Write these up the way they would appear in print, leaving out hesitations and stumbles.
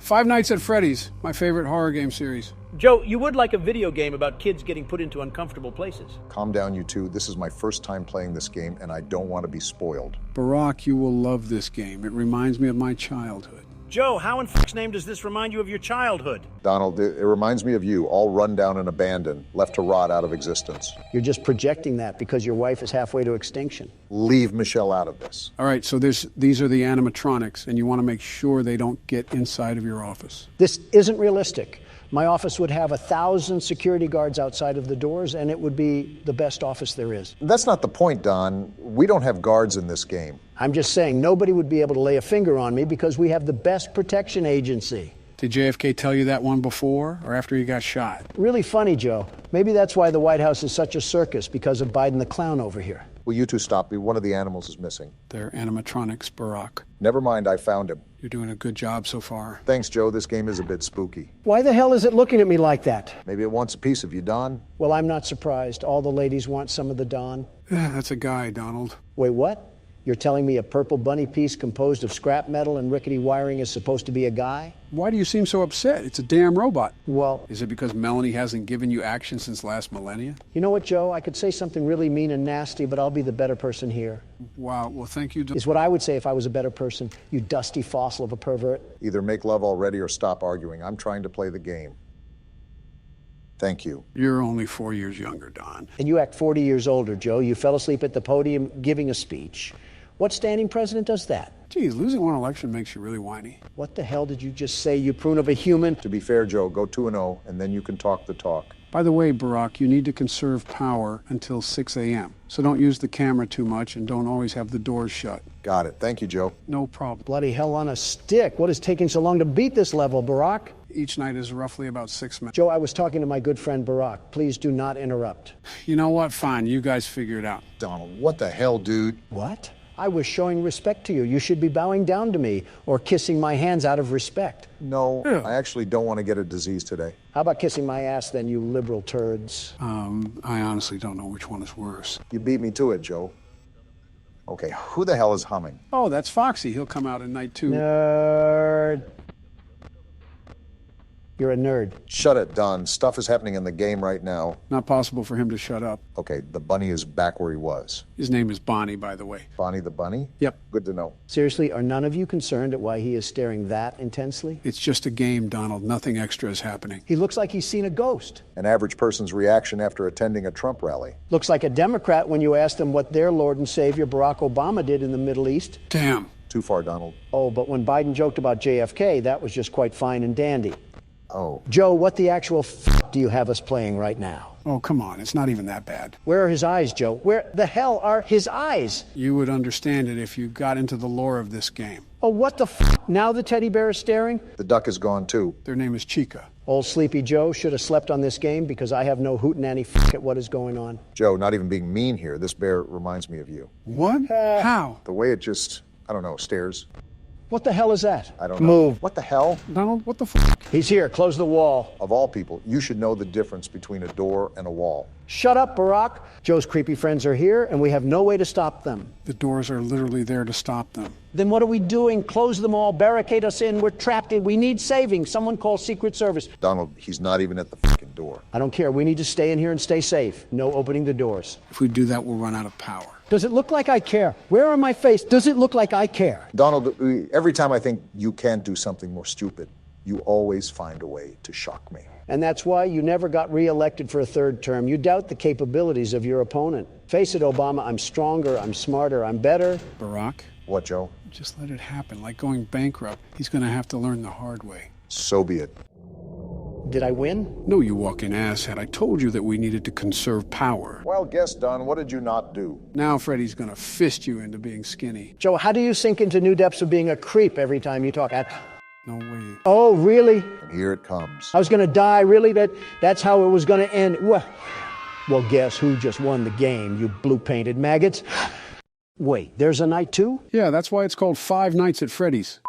Five Nights at Freddy's, my favorite horror game series. Joe, you would like a video game about kids getting put into uncomfortable places. Calm down, you two. This is my first time playing this game, and I don't want to be spoiled. Barack, you will love this game. It reminds me of my childhood. Joe, how in f***'s name does this remind you of your childhood? Donald, it reminds me of you, all run down and abandoned, left to rot out of existence. You're just projecting that because your wife is halfway to extinction. Leave Michelle out of this. All right, so these are the animatronics, and you want to make sure they don't get inside of your office. This isn't realistic. My office would have 1,000 security guards outside of the doors, and it would be the best office there is. That's not the point, Don. We don't have guards in this game. I'm just saying nobody would be able to lay a finger on me because we have the best protection agency. Did JFK tell you that one before or after he got shot? Really funny, Joe. Maybe that's why the White House is such a circus, because of Biden the clown over here. Will you two stop me? One of the animals is missing. They're animatronics, Barack. Never mind, I found him. You're doing a good job so far. Thanks, Joe. This game is a bit spooky. Why the hell is it looking at me like that? Maybe it wants a piece of you, Don. Well, I'm not surprised. All the ladies want some of the Don. That's a guy, Donald. Wait, what? You're telling me a purple bunny piece composed of scrap metal and rickety wiring is supposed to be a guy? Why do you seem so upset? It's a damn robot. Well, is it because Melanie hasn't given you action since last millennia? You know what, Joe? I could say something really mean and nasty, but I'll be the better person here. Wow, well, thank you. Is what I would say if I was a better person, you dusty fossil of a pervert. Either make love already or stop arguing. I'm trying to play the game. Thank you. You're only 4 years younger, Don. And you act 40 years older, Joe. You fell asleep at the podium giving a speech. What standing president does that? Geez, losing one election makes you really whiny. What the hell did you just say, you prune of a human? To be fair, Joe, go 2-0, and then you can talk the talk. By the way, Barack, you need to conserve power until 6 a.m. So don't use the camera too much and don't always have the doors shut. Got it. Thank you, Joe. No problem. Bloody hell on a stick. What is taking so long to beat this level, Barack? Each night is roughly about 6 minutes. Joe, I was talking to my good friend Barack. Please do not interrupt. You know what? Fine. You guys figure it out. Donald, what the hell, dude? What? I was showing respect to you. You should be bowing down to me or kissing my hands out of respect. No, I actually don't want to get a disease today. How about kissing my ass then, you liberal turds? I honestly don't know which one is worse. You beat me to it, Joe. Okay, who the hell is humming? Oh, that's Foxy. He'll come out at night, too. Nerd. You're a nerd. Shut it, Don. Stuff is happening in the game right now. Not possible for him to shut up. Okay, the bunny is back where he was. His name is Bonnie, by the way. Bonnie the bunny? Yep. Good to know. Seriously, are none of you concerned at why he is staring that intensely? It's just a game, Donald. Nothing extra is happening. He looks like he's seen a ghost. An average person's reaction after attending a Trump rally. Looks like a Democrat when you ask them what their Lord and Savior Barack Obama did in the Middle East. Damn. Too far, Donald. Oh, but when Biden joked about JFK, that was just quite fine and dandy. Oh. Joe, what the actual f*** do you have us playing right now? Oh, come on. It's not even that bad. Where are his eyes, Joe? Where the hell are his eyes? You would understand it if you got into the lore of this game. Oh, what the f***? Now the teddy bear is staring? The duck is gone, too. Their name is Chica. Old Sleepy Joe should have slept on this game because I have no hootenanny f*** at what is going on. Joe, not even being mean here. This bear reminds me of you. What? How? The way it just, I don't know, stares. What the hell is that? I don't know. Move. What the hell? Donald, what the fuck? He's here. Close the wall. Of all people, you should know the difference between a door and a wall. Shut up, Barack. Joe's creepy friends are here, and we have no way to stop them. The doors are literally there to stop them. Then what are we doing? Close them all, barricade us in. We're trapped in. We need saving. Someone call Secret Service. Donald, he's not even at the fucking door. I don't care. We need to stay in here and stay safe. No opening the doors. If we do that, we'll run out of power. Does it look like I care? Where on my face does it look like I care? Donald, every time I think you can't do something more stupid, you always find a way to shock me. And that's why you never got reelected for a third term. You doubt the capabilities of your opponent. Face it, Obama, I'm stronger, I'm smarter, I'm better. Barack? What, Joe? Just let it happen. Like going bankrupt. He's going to have to learn the hard way. So be it. Did I win? No, you walking asshat. I told you that we needed to conserve power. Well, guess, Don, what did you not do? Now Freddy's going to fist you into being skinny. Joe, how do you sink into new depths of being a creep every time you talk? No way. Oh, really? And here it comes. I was going to die, really? That's how it was going to end? Well, guess who just won the game, you blue-painted maggots? Wait, there's a night two? Yeah, that's why it's called Five Nights at Freddy's.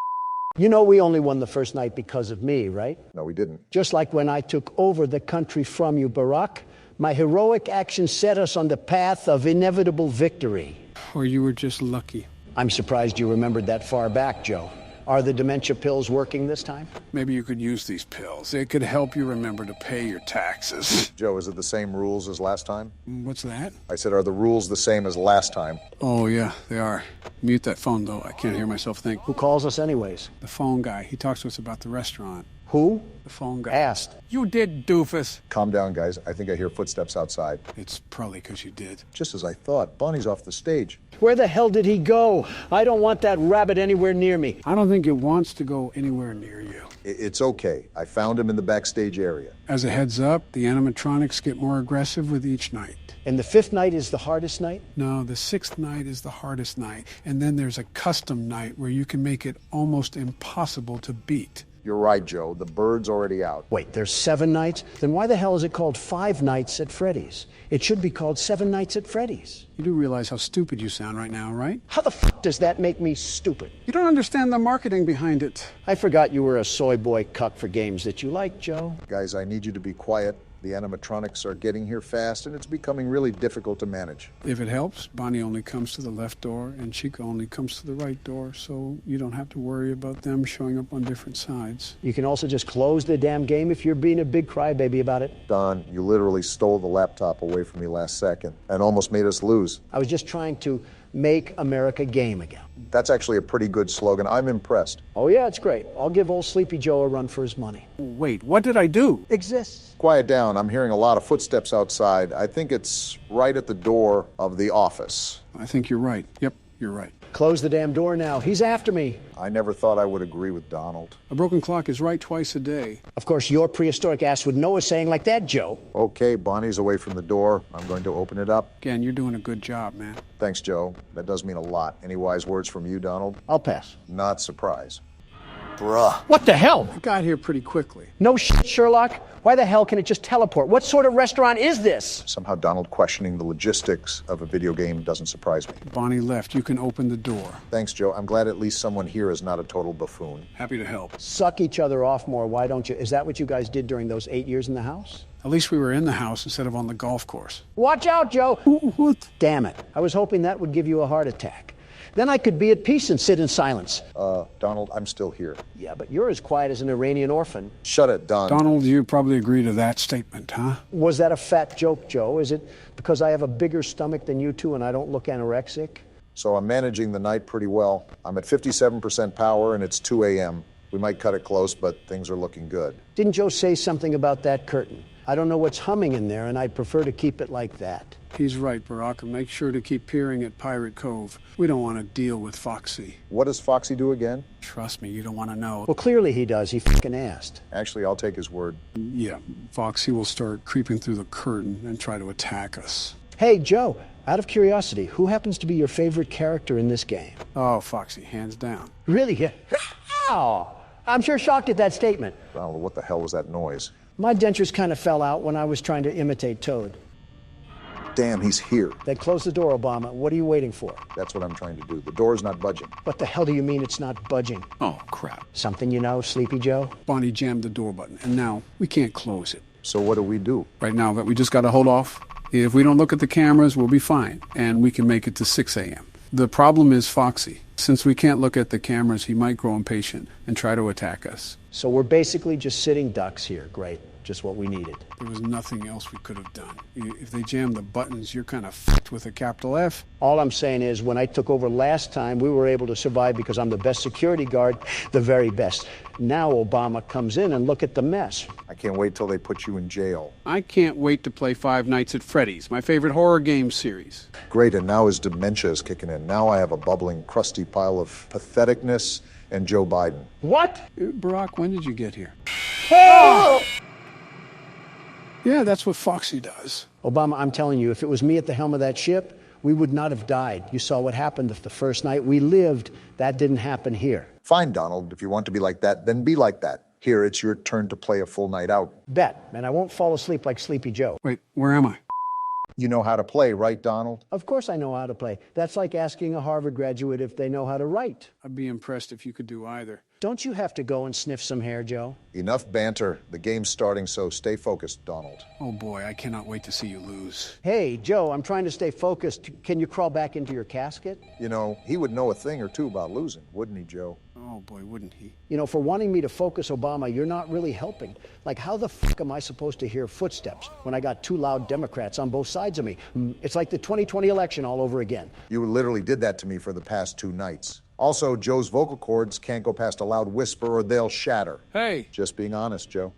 You know we only won the first night because of me, right? No, we didn't. Just like when I took over the country from you, Barack. My heroic action set us on the path of inevitable victory. Or you were just lucky. I'm surprised you remembered that far back, Joe. Are the dementia pills working this time? Maybe you could use these pills. It could help you remember to pay your taxes. Joe, is it the same rules as last time? What's that? I said, are the rules the same as last time? Oh, yeah, they are. Mute that phone, though. I can't hear myself think. Who calls us anyways? The phone guy. He talks to us about the restaurant. Who? The phone guy. Asked. You did, doofus. Calm down, guys. I think I hear footsteps outside. It's probably because you did. Just as I thought. Bonnie's off the stage. Where the hell did he go? I don't want that rabbit anywhere near me. I don't think it wants to go anywhere near you. It's okay. I found him in the backstage area. As a heads up, the animatronics get more aggressive with each night. And the 5th night is the hardest night? No, the 6th night is the hardest night. And then there's a custom night where you can make it almost impossible to beat. You're right, Joe. The bird's already out. Wait, there's 7 nights? Then why the hell is it called 5 Nights at Freddy's? It should be called 7 Nights at Freddy's. You do realize how stupid you sound right now, right? How the f does that make me stupid? You don't understand the marketing behind it. I forgot you were a soy boy cuck for games that you like, Joe. Guys, I need you to be quiet. The animatronics are getting here fast, and it's becoming really difficult to manage. If it helps, Bonnie only comes to the left door, and Chica only comes to the right door, so you don't have to worry about them showing up on different sides. You can also just close the damn game if you're being a big crybaby about it. Don, you literally stole the laptop away from me last second and almost made us lose. I was just trying to make America game again. That's actually a pretty good slogan. I'm impressed. Oh, yeah, it's great. I'll give old Sleepy Joe a run for his money. Wait, what did I do? Exists. Quiet down. I'm hearing a lot of footsteps outside. I think it's right at the door of the office. I think you're right. Yep, you're right. Close the damn door now. He's after me. I never thought I would agree with Donald. A broken clock is right twice a day. Of course, your prehistoric ass would know a saying like that, Joe. Okay, Bonnie's away from the door. I'm going to open it up. Again, you're doing a good job, man. Thanks, Joe. That does mean a lot. Any wise words from you, Donald? I'll pass. Not surprise. Bruh. What the hell? I got here pretty quickly. No shit, Sherlock. Why the hell can it just teleport? What sort of restaurant is this? Somehow Donald questioning the logistics of a video game doesn't surprise me. Bonnie left. You can open the door. Thanks, Joe. I'm glad at least someone here is not a total buffoon. Happy to help. Suck each other off more, why don't you? Is that what you guys did during those 8 years in the house? At least we were in the house instead of on the golf course. Watch out, Joe. What? Damn it. I was hoping that would give you a heart attack. Then I could be at peace and sit in silence. Donald, I'm still here. Yeah, but you're as quiet as an Iranian orphan. Shut it, Don. Donald, you probably agree to that statement, huh? Was that a fat joke, Joe? Is it because I have a bigger stomach than you two and I don't look anorexic? So I'm managing the night pretty well. I'm at 57% power and it's 2 a.m. We might cut it close, but things are looking good. Didn't Joe say something about that curtain? I don't know what's humming in there, and I'd prefer to keep it like that. He's right, Barack, and make sure to keep peering at Pirate Cove. We don't want to deal with Foxy. What does Foxy do again? Trust me, you don't want to know. Well, clearly he does. He fucking asked. Actually, I'll take his word. Yeah, Foxy will start creeping through the curtain and try to attack us. Hey, Joe, out of curiosity, who happens to be your favorite character in this game? Oh, Foxy, hands down. Really? Yeah. Ow! I'm sure shocked at that statement. Donald, what the hell was that noise? My dentures kind of fell out when I was trying to imitate Toad. Damn, he's here. Then close the door, Obama. What are you waiting for? That's what I'm trying to do. The door's not budging. What the hell do you mean it's not budging? Oh, crap. Something you know, Sleepy Joe? Bonnie jammed the door button, and now we can't close it. So what do we do? Right now, that we just got to hold off. If we don't look at the cameras, we'll be fine, and we can make it to 6 a.m. The problem is Foxy. Since we can't look at the cameras, he might grow impatient and try to attack us. So we're basically just sitting ducks here. Great. Just what we needed. There was nothing else we could have done. If they jam the buttons, you're kind of f***ed with a capital F. All I'm saying is when I took over last time, we were able to survive because I'm the best security guard, the very best. Now Obama comes in and look at the mess. I can't wait till they put you in jail. I can't wait to play Five Nights at Freddy's, my favorite horror game series. Great, and now his dementia is kicking in. Now I have a bubbling, crusty pile of patheticness and Joe Biden. What? Barack, when did you get here? Oh! Yeah, that's what Foxy does. Obama, I'm telling you, if it was me at the helm of that ship, we would not have died. You saw what happened the first night. We lived. That didn't happen here. Fine, Donald. If you want to be like that, then be like that. Here, it's your turn to play a full night out. Bet. And I won't fall asleep like Sleepy Joe. Wait, where am I? You know how to play, right, Donald? Of course I know how to play. That's like asking a Harvard graduate if they know how to write. I'd be impressed if you could do either. Don't you have to go and sniff some hair, Joe? Enough banter. The game's starting, so stay focused, Donald. Oh boy, I cannot wait to see you lose. Hey, Joe, I'm trying to stay focused. Can you crawl back into your casket? You know, he would know a thing or two about losing, wouldn't he, Joe? Oh Oh boy, wouldn't he? You know, for wanting me to focus, Obama, you're not really helping. Like, how the fuck am I supposed to hear footsteps when I got two loud Democrats on both sides of me? It's like the 2020 election all over again. You literally did that to me for the past 2 nights. Also, Joe's vocal cords can't go past a loud whisper or they'll shatter. Hey! Just being honest, Joe.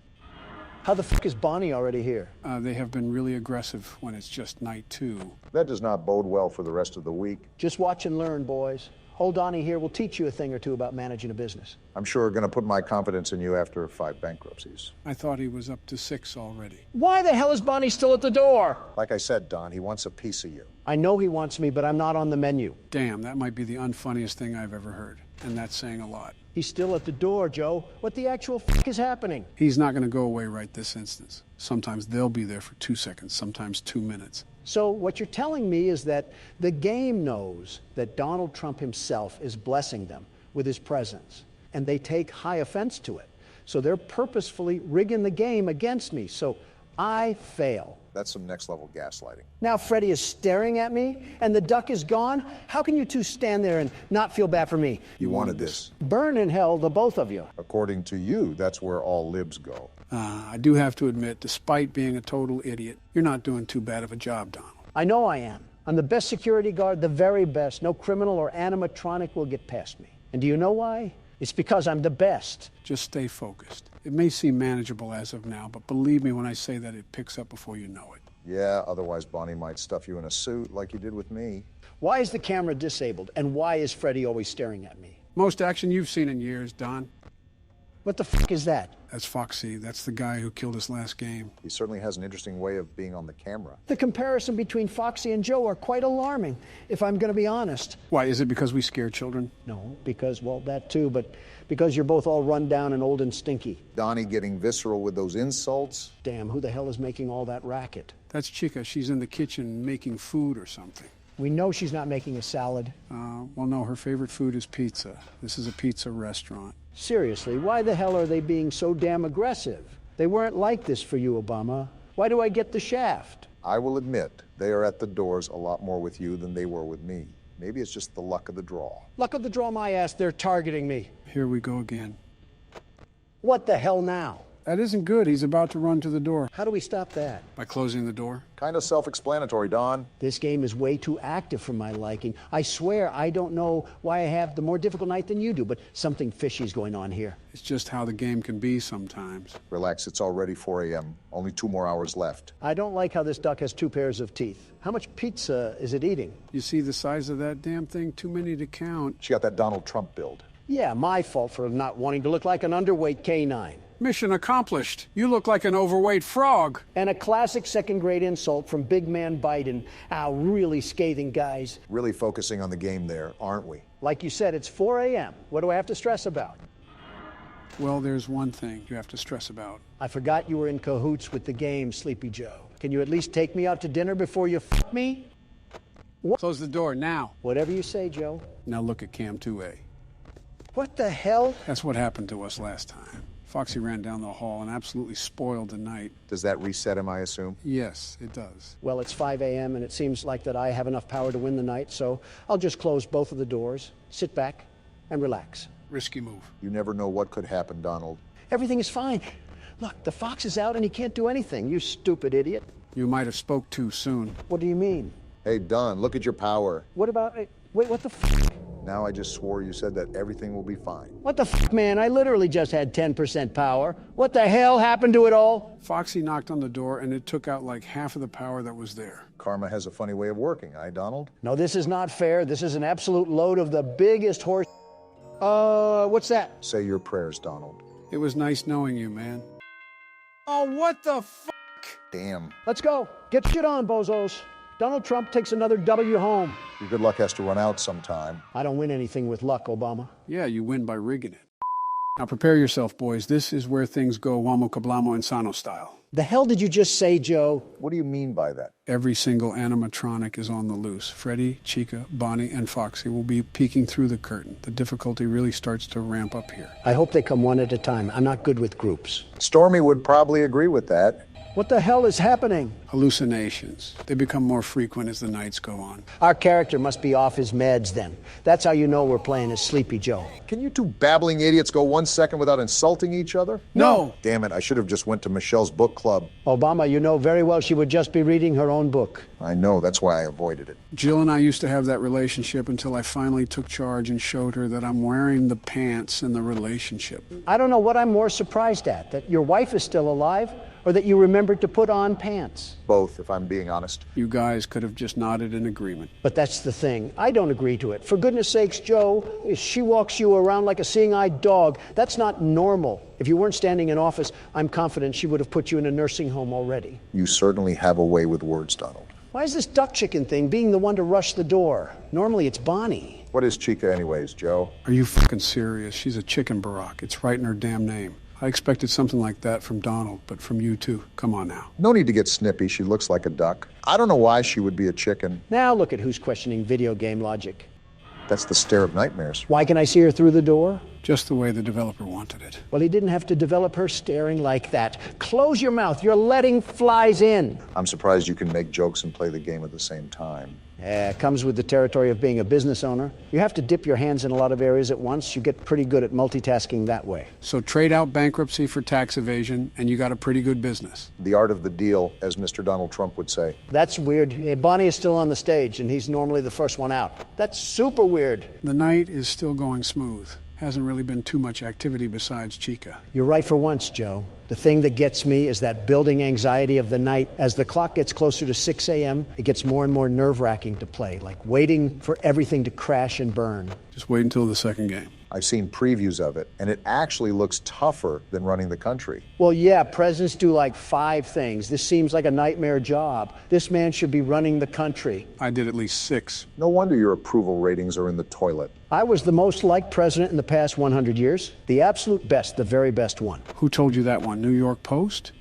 How the fuck is Bonnie already here? They have been really aggressive when it's just night 2. That does not bode well for the rest of the week. Just watch and learn, boys. Old Donnie here will teach you a thing or two about managing a business. I'm sure going to put my confidence in you after 5 bankruptcies. I thought he was up to 6 already. Why the hell is Bonnie still at the door? Like I said, Don, he wants a piece of you. I know he wants me, but I'm not on the menu. Damn, that might be the unfunniest thing I've ever heard. And that's saying a lot. He's still at the door, Joe. What the actual fuck is happening? He's not going to go away right this instance. Sometimes they'll be there for 2 seconds, sometimes 2 minutes. So what you're telling me is that the game knows that Donald Trump himself is blessing them with his presence, and they take high offense to it. So they're purposefully rigging the game against me. So I fail. That's some next-level gaslighting. Now Freddy is staring at me, and the duck is gone? How can you two stand there and not feel bad for me? You wanted this. Burn in hell, the both of you. According to you, that's where all libs go. I do have to admit, despite being a total idiot, you're not doing too bad of a job, Donald. I know I am. I'm the best security guard, the very best. No criminal or animatronic will get past me. And do you know why? It's because I'm the best. Just stay focused. It may seem manageable as of now, but believe me when I say that it picks up before you know it. Yeah, otherwise Bonnie might stuff you in a suit like he did with me. Why is the camera disabled? And why is Freddy always staring at me? Most action you've seen in years, Don. What the fuck is that? That's Foxy. That's the guy who killed us last game. He certainly has an interesting way of being on the camera. The comparison between Foxy and Joe are quite alarming, if I'm going to be honest. Why, is it because we scare children? No, because, well, that too, but because you're both all run down and old and stinky. Donnie getting visceral with those insults. Damn, who the hell is making all that racket? That's Chica. She's in the kitchen making food or something. We know she's not making a salad. Well, no, her favorite food is pizza. This is a pizza restaurant. Seriously, why the hell are they being so damn aggressive? They weren't like this for you, Obama. Why do I get the shaft? I will admit, they are at the doors a lot more with you than they were with me. Maybe it's just the luck of the draw. Luck of the draw my ass, they're targeting me. Here we go again. What the hell now? That isn't good. He's about to run to the door. How do we stop that? By closing the door? Kind of self-explanatory, Don. This game is way too active for my liking. I swear I don't know why I have the more difficult night than you do, but something fishy's going on here. It's just how the game can be sometimes. Relax, it's already 4 a.m. Only 2 more hours left. I don't like how this duck has 2 pairs of teeth. How much pizza is it eating? You see the size of that damn thing? Too many to count. She got that Donald Trump build. Yeah, my fault for not wanting to look like an underweight canine. Mission accomplished. You look like an overweight frog. And a classic second-grade insult from Big Man Biden. Ow, really scathing, guys. Really focusing on the game there, aren't we? Like you said, it's 4 a.m. What do I have to stress about? Well, there's one thing you have to stress about. I forgot you were in cahoots with the game, Sleepy Joe. Can you at least take me out to dinner before you f me? Close the door now. Whatever you say, Joe. Now look at Cam 2A. What the hell? That's what happened to us last time. Foxy ran down the hall and absolutely spoiled the night. Does that reset him, I assume? Yes, it does. Well, it's 5 a.m. and it seems like that I have enough power to win the night, so I'll just close both of the doors, sit back, and relax. Risky move. You never know what could happen, Donald. Everything is fine. Look, the fox is out and he can't do anything, you stupid idiot. You might have spoke too soon. What do you mean? Hey, Don, look at your power. What about... Wait, what the f***? Now I just swore you said that everything will be fine. What the f***, man? I literally just had 10% power. What the hell happened to it all? Foxy knocked on the door and it took out like half of the power that was there. Karma has a funny way of working, eh, Donald? No, this is not fair. This is an absolute load of the biggest horse... what's that? Say your prayers, Donald. It was nice knowing you, man. Oh, what the f***? Damn. Let's go. Get shit on, bozos. Donald Trump takes another W home. Your good luck has to run out sometime. I don't win anything with luck, Obama. Yeah, you win by rigging it. Now prepare yourself, boys. This is where things go Wamo Kablamo Insano style. The hell did you just say, Joe? What do you mean by that? Every single animatronic is on the loose. Freddy, Chica, Bonnie, and Foxy will be peeking through the curtain. The difficulty really starts to ramp up here. I hope they come one at a time. I'm not good with groups. Stormy would probably agree with that. What the hell is happening? Hallucinations. They become more frequent as the nights go on. Our character must be off his meds then. That's how you know we're playing as Sleepy Joe. Can you two babbling idiots go 1 second without insulting each other? No. Damn it, I should have just went to Michelle's book club. Obama, you know very well she would just be reading her own book. I know, that's why I avoided it. Jill and I used to have that relationship until I finally took charge and showed her that I'm wearing the pants in the relationship. I don't know what I'm more surprised at, that your wife is still alive or that you remembered to put on pants. Both, if I'm being honest. You guys could have just nodded in agreement. But that's the thing. I don't agree to it. For goodness sakes, Joe, if she walks you around like a seeing-eyed dog, that's not normal. If you weren't standing in office, I'm confident she would have put you in a nursing home already. You certainly have a way with words, Donald. Why is this duck chicken thing being the one to rush the door? Normally it's Bonnie. What is Chica anyways, Joe? Are you fucking serious? She's a chicken Barack. It's right in her damn name. I expected something like that from Donald, but from you too. Come on now. No need to get snippy. She looks like a duck. I don't know why she would be a chicken. Now look at who's questioning video game logic. That's the stare of nightmares. Why can I see her through the door? Just the way the developer wanted it. Well, he didn't have to develop her staring like that. Close your mouth. You're letting flies in. I'm surprised you can make jokes and play the game at the same time. It comes with the territory of being a business owner. You have to dip your hands in a lot of areas at once. You get pretty good at multitasking that way. So trade out bankruptcy for tax evasion, and you got a pretty good business. The art of the deal, as Mr. Donald Trump would say. That's weird. Bonnie is still on the stage, and he's normally the first one out. That's super weird. The night is still going smooth. Hasn't really been too much activity besides Chica. You're right for once, Joe. The thing that gets me is that building anxiety of the night. As the clock gets closer to 6 a.m., it gets more and more nerve-wracking to play, like waiting for everything to crash and burn. Just wait until the second game. I've seen previews of it, and it actually looks tougher than running the country. Well, yeah, presidents do like 5 things. This seems like a nightmare job. This man should be running the country. I did at least 6. No wonder your approval ratings are in the toilet. I was the most liked president in the past 100 years. The absolute best, the very best one. Who told you that one? New York Post?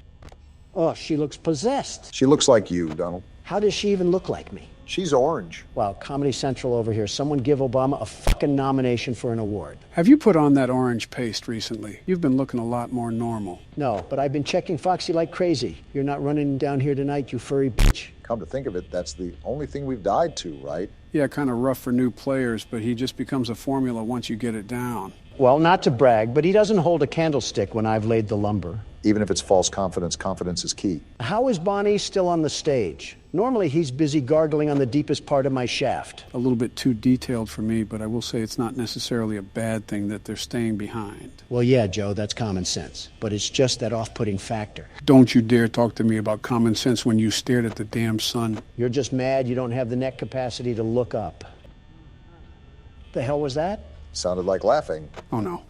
Oh, she looks possessed. She looks like you, Donald. How does she even look like me? She's orange. Wow, Comedy Central over here. Someone give Obama a fucking nomination for an award. Have you put on that orange paste recently? You've been looking a lot more normal. No, but I've been checking Foxy like crazy. You're not running down here tonight, you furry bitch. Come to think of it, that's the only thing we've died to, right? Yeah, kind of rough for new players, but he just becomes a formula once you get it down. Well, not to brag, but he doesn't hold a candlestick when I've laid the lumber. Even if it's false confidence, confidence is key. How is Bonnie still on the stage? Normally he's busy gargling on the deepest part of my shaft. A little bit too detailed for me, but I will say it's not necessarily a bad thing that they're staying behind. Well, yeah, Joe, that's common sense. But it's just that off-putting factor. Don't you dare talk to me about common sense when you stared at the damn sun. You're just mad you don't have the neck capacity to look up. The hell was that? Sounded like laughing. Oh, no.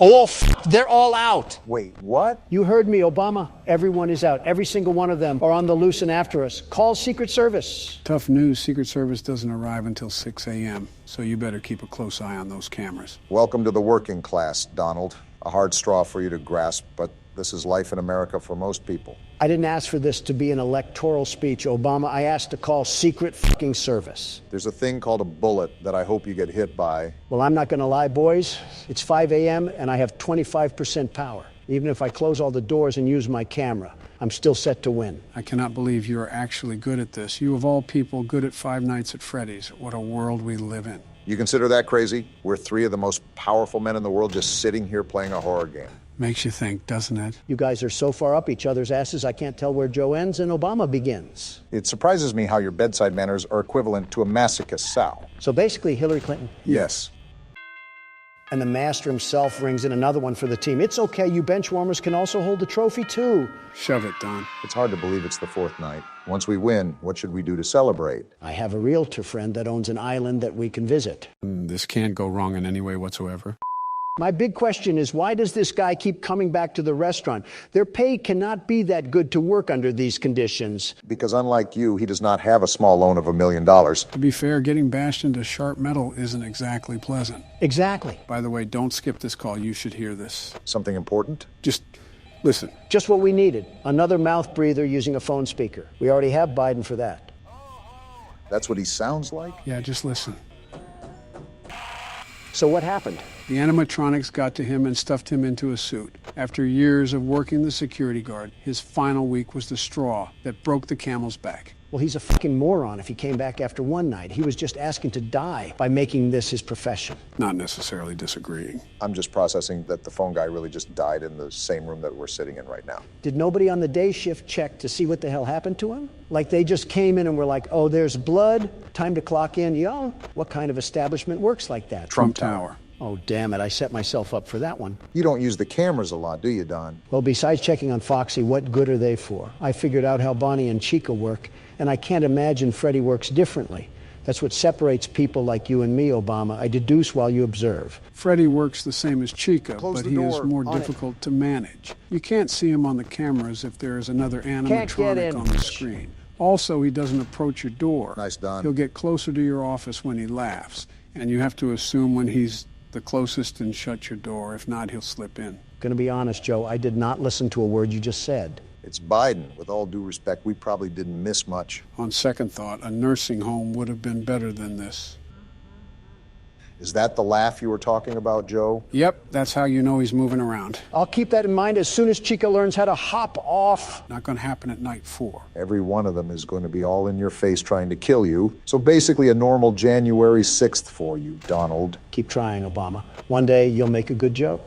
Oh, they're all out. Wait, what? You heard me, Obama. Everyone is out. Every single one of them are on the loose and after us. Call Secret Service. Tough news. Secret Service doesn't arrive until 6 a.m., so you better keep a close eye on those cameras. Welcome to the working class, Donald. A hard straw for you to grasp, but this is life in America for most people. I didn't ask for this to be an electoral speech, Obama. I asked to call Secret fucking Service. There's a thing called a bullet that I hope you get hit by. Well, I'm not going to lie, boys. It's 5 a.m. and I have 25% power. Even if I close all the doors and use my camera, I'm still set to win. I cannot believe you are actually good at this. You, of all people, good at 5 Nights at Freddy's. What a world we live in. You consider that crazy? We're 3 of the most powerful men in the world just sitting here playing a horror game. Makes you think, doesn't it? You guys are so far up each other's asses, I can't tell where Joe ends and Obama begins. It surprises me how your bedside manners are equivalent to a masochist sow. So basically, Hillary Clinton. Yes. And the master himself rings in another one for the team. It's okay, you bench warmers can also hold the trophy too. Shove it, Don. It's hard to believe it's the 4th night. Once we win, what should we do to celebrate? I have a realtor friend that owns an island that we can visit. This can't go wrong in any way whatsoever. My big question is, why does this guy keep coming back to the restaurant? Their pay cannot be that good to work under these conditions. Because unlike you, he does not have a small loan of $1 million. To be fair, getting bashed into sharp metal isn't exactly pleasant. Exactly. By the way, don't skip this call. You should hear this. Something important? Just listen. Just what we needed. Another mouth breather using a phone speaker. We already have Biden for that. That's what he sounds like? Yeah, just listen. So what happened? The animatronics got to him and stuffed him into a suit. After years of working the security guard, his final week was the straw that broke the camel's back. Well, he's a fucking moron if he came back after one night. He was just asking to die by making this his profession. Not necessarily disagreeing. I'm just processing that the phone guy really just died in the same room that we're sitting in right now. Did nobody on the day shift check to see what the hell happened to him? Like they just came in and were like, oh, there's blood, time to clock in. Yo, what kind of establishment works like that? Trump Tower. Oh, damn it, I set myself up for that one. You don't use the cameras a lot, do you, Don? Well, besides checking on Foxy, what good are they for? I figured out how Bonnie and Chica work, and I can't imagine Freddy works differently. That's what separates people like you and me, Obama. I deduce while you observe. Freddy works the same as Chica, Close but the he is door. more On it. difficult to manage. You can't see him on the cameras if there is another animatronic in. on the screen. Also, he doesn't approach your door. Nice, Don. He'll get closer to your office when he laughs, and you have to assume when he's the closest and shut your door. If not, he'll slip in. Gonna be honest, Joe, I did not listen to a word you just said. It's Biden. With all due respect, we probably didn't miss much. On second thought, a nursing home would have been better than this. Is that the laugh you were talking about, Joe? Yep, that's how you know he's moving around. I'll keep that in mind as soon as Chica learns how to hop off. Not going to happen at night 4. Every one of them is going to be all in your face trying to kill you. So basically a normal January 6th for you, Donald. Keep trying, Obama. One day you'll make a good joke.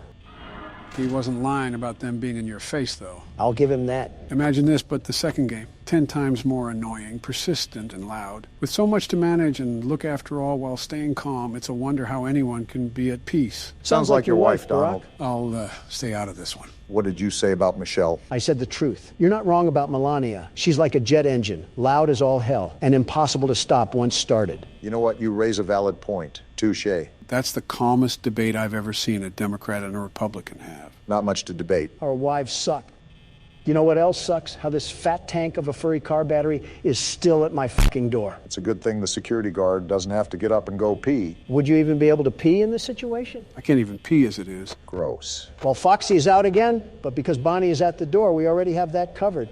He wasn't lying about them being in your face, though. I'll give him that. Imagine this, but the second game. 10 times more annoying, persistent, and loud. With so much to manage and look after all while staying calm, it's a wonder how anyone can be at peace. Sounds like your wife, Donald. I'll stay out of this one. What did you say about Michelle? I said the truth. You're not wrong about Melania. She's like a jet engine, loud as all hell, and impossible to stop once started. You know what? You raise a valid point. Touché. That's the calmest debate I've ever seen a Democrat and a Republican have. Not much to debate. Our wives suck. You know what else sucks? How this fat tank of a furry car battery is still at my fucking door. It's a good thing the security guard doesn't have to get up and go pee. Would you even be able to pee in this situation? I can't even pee as it is. Gross. Well, Foxy is out again, but because Bonnie is at the door, we already have that covered.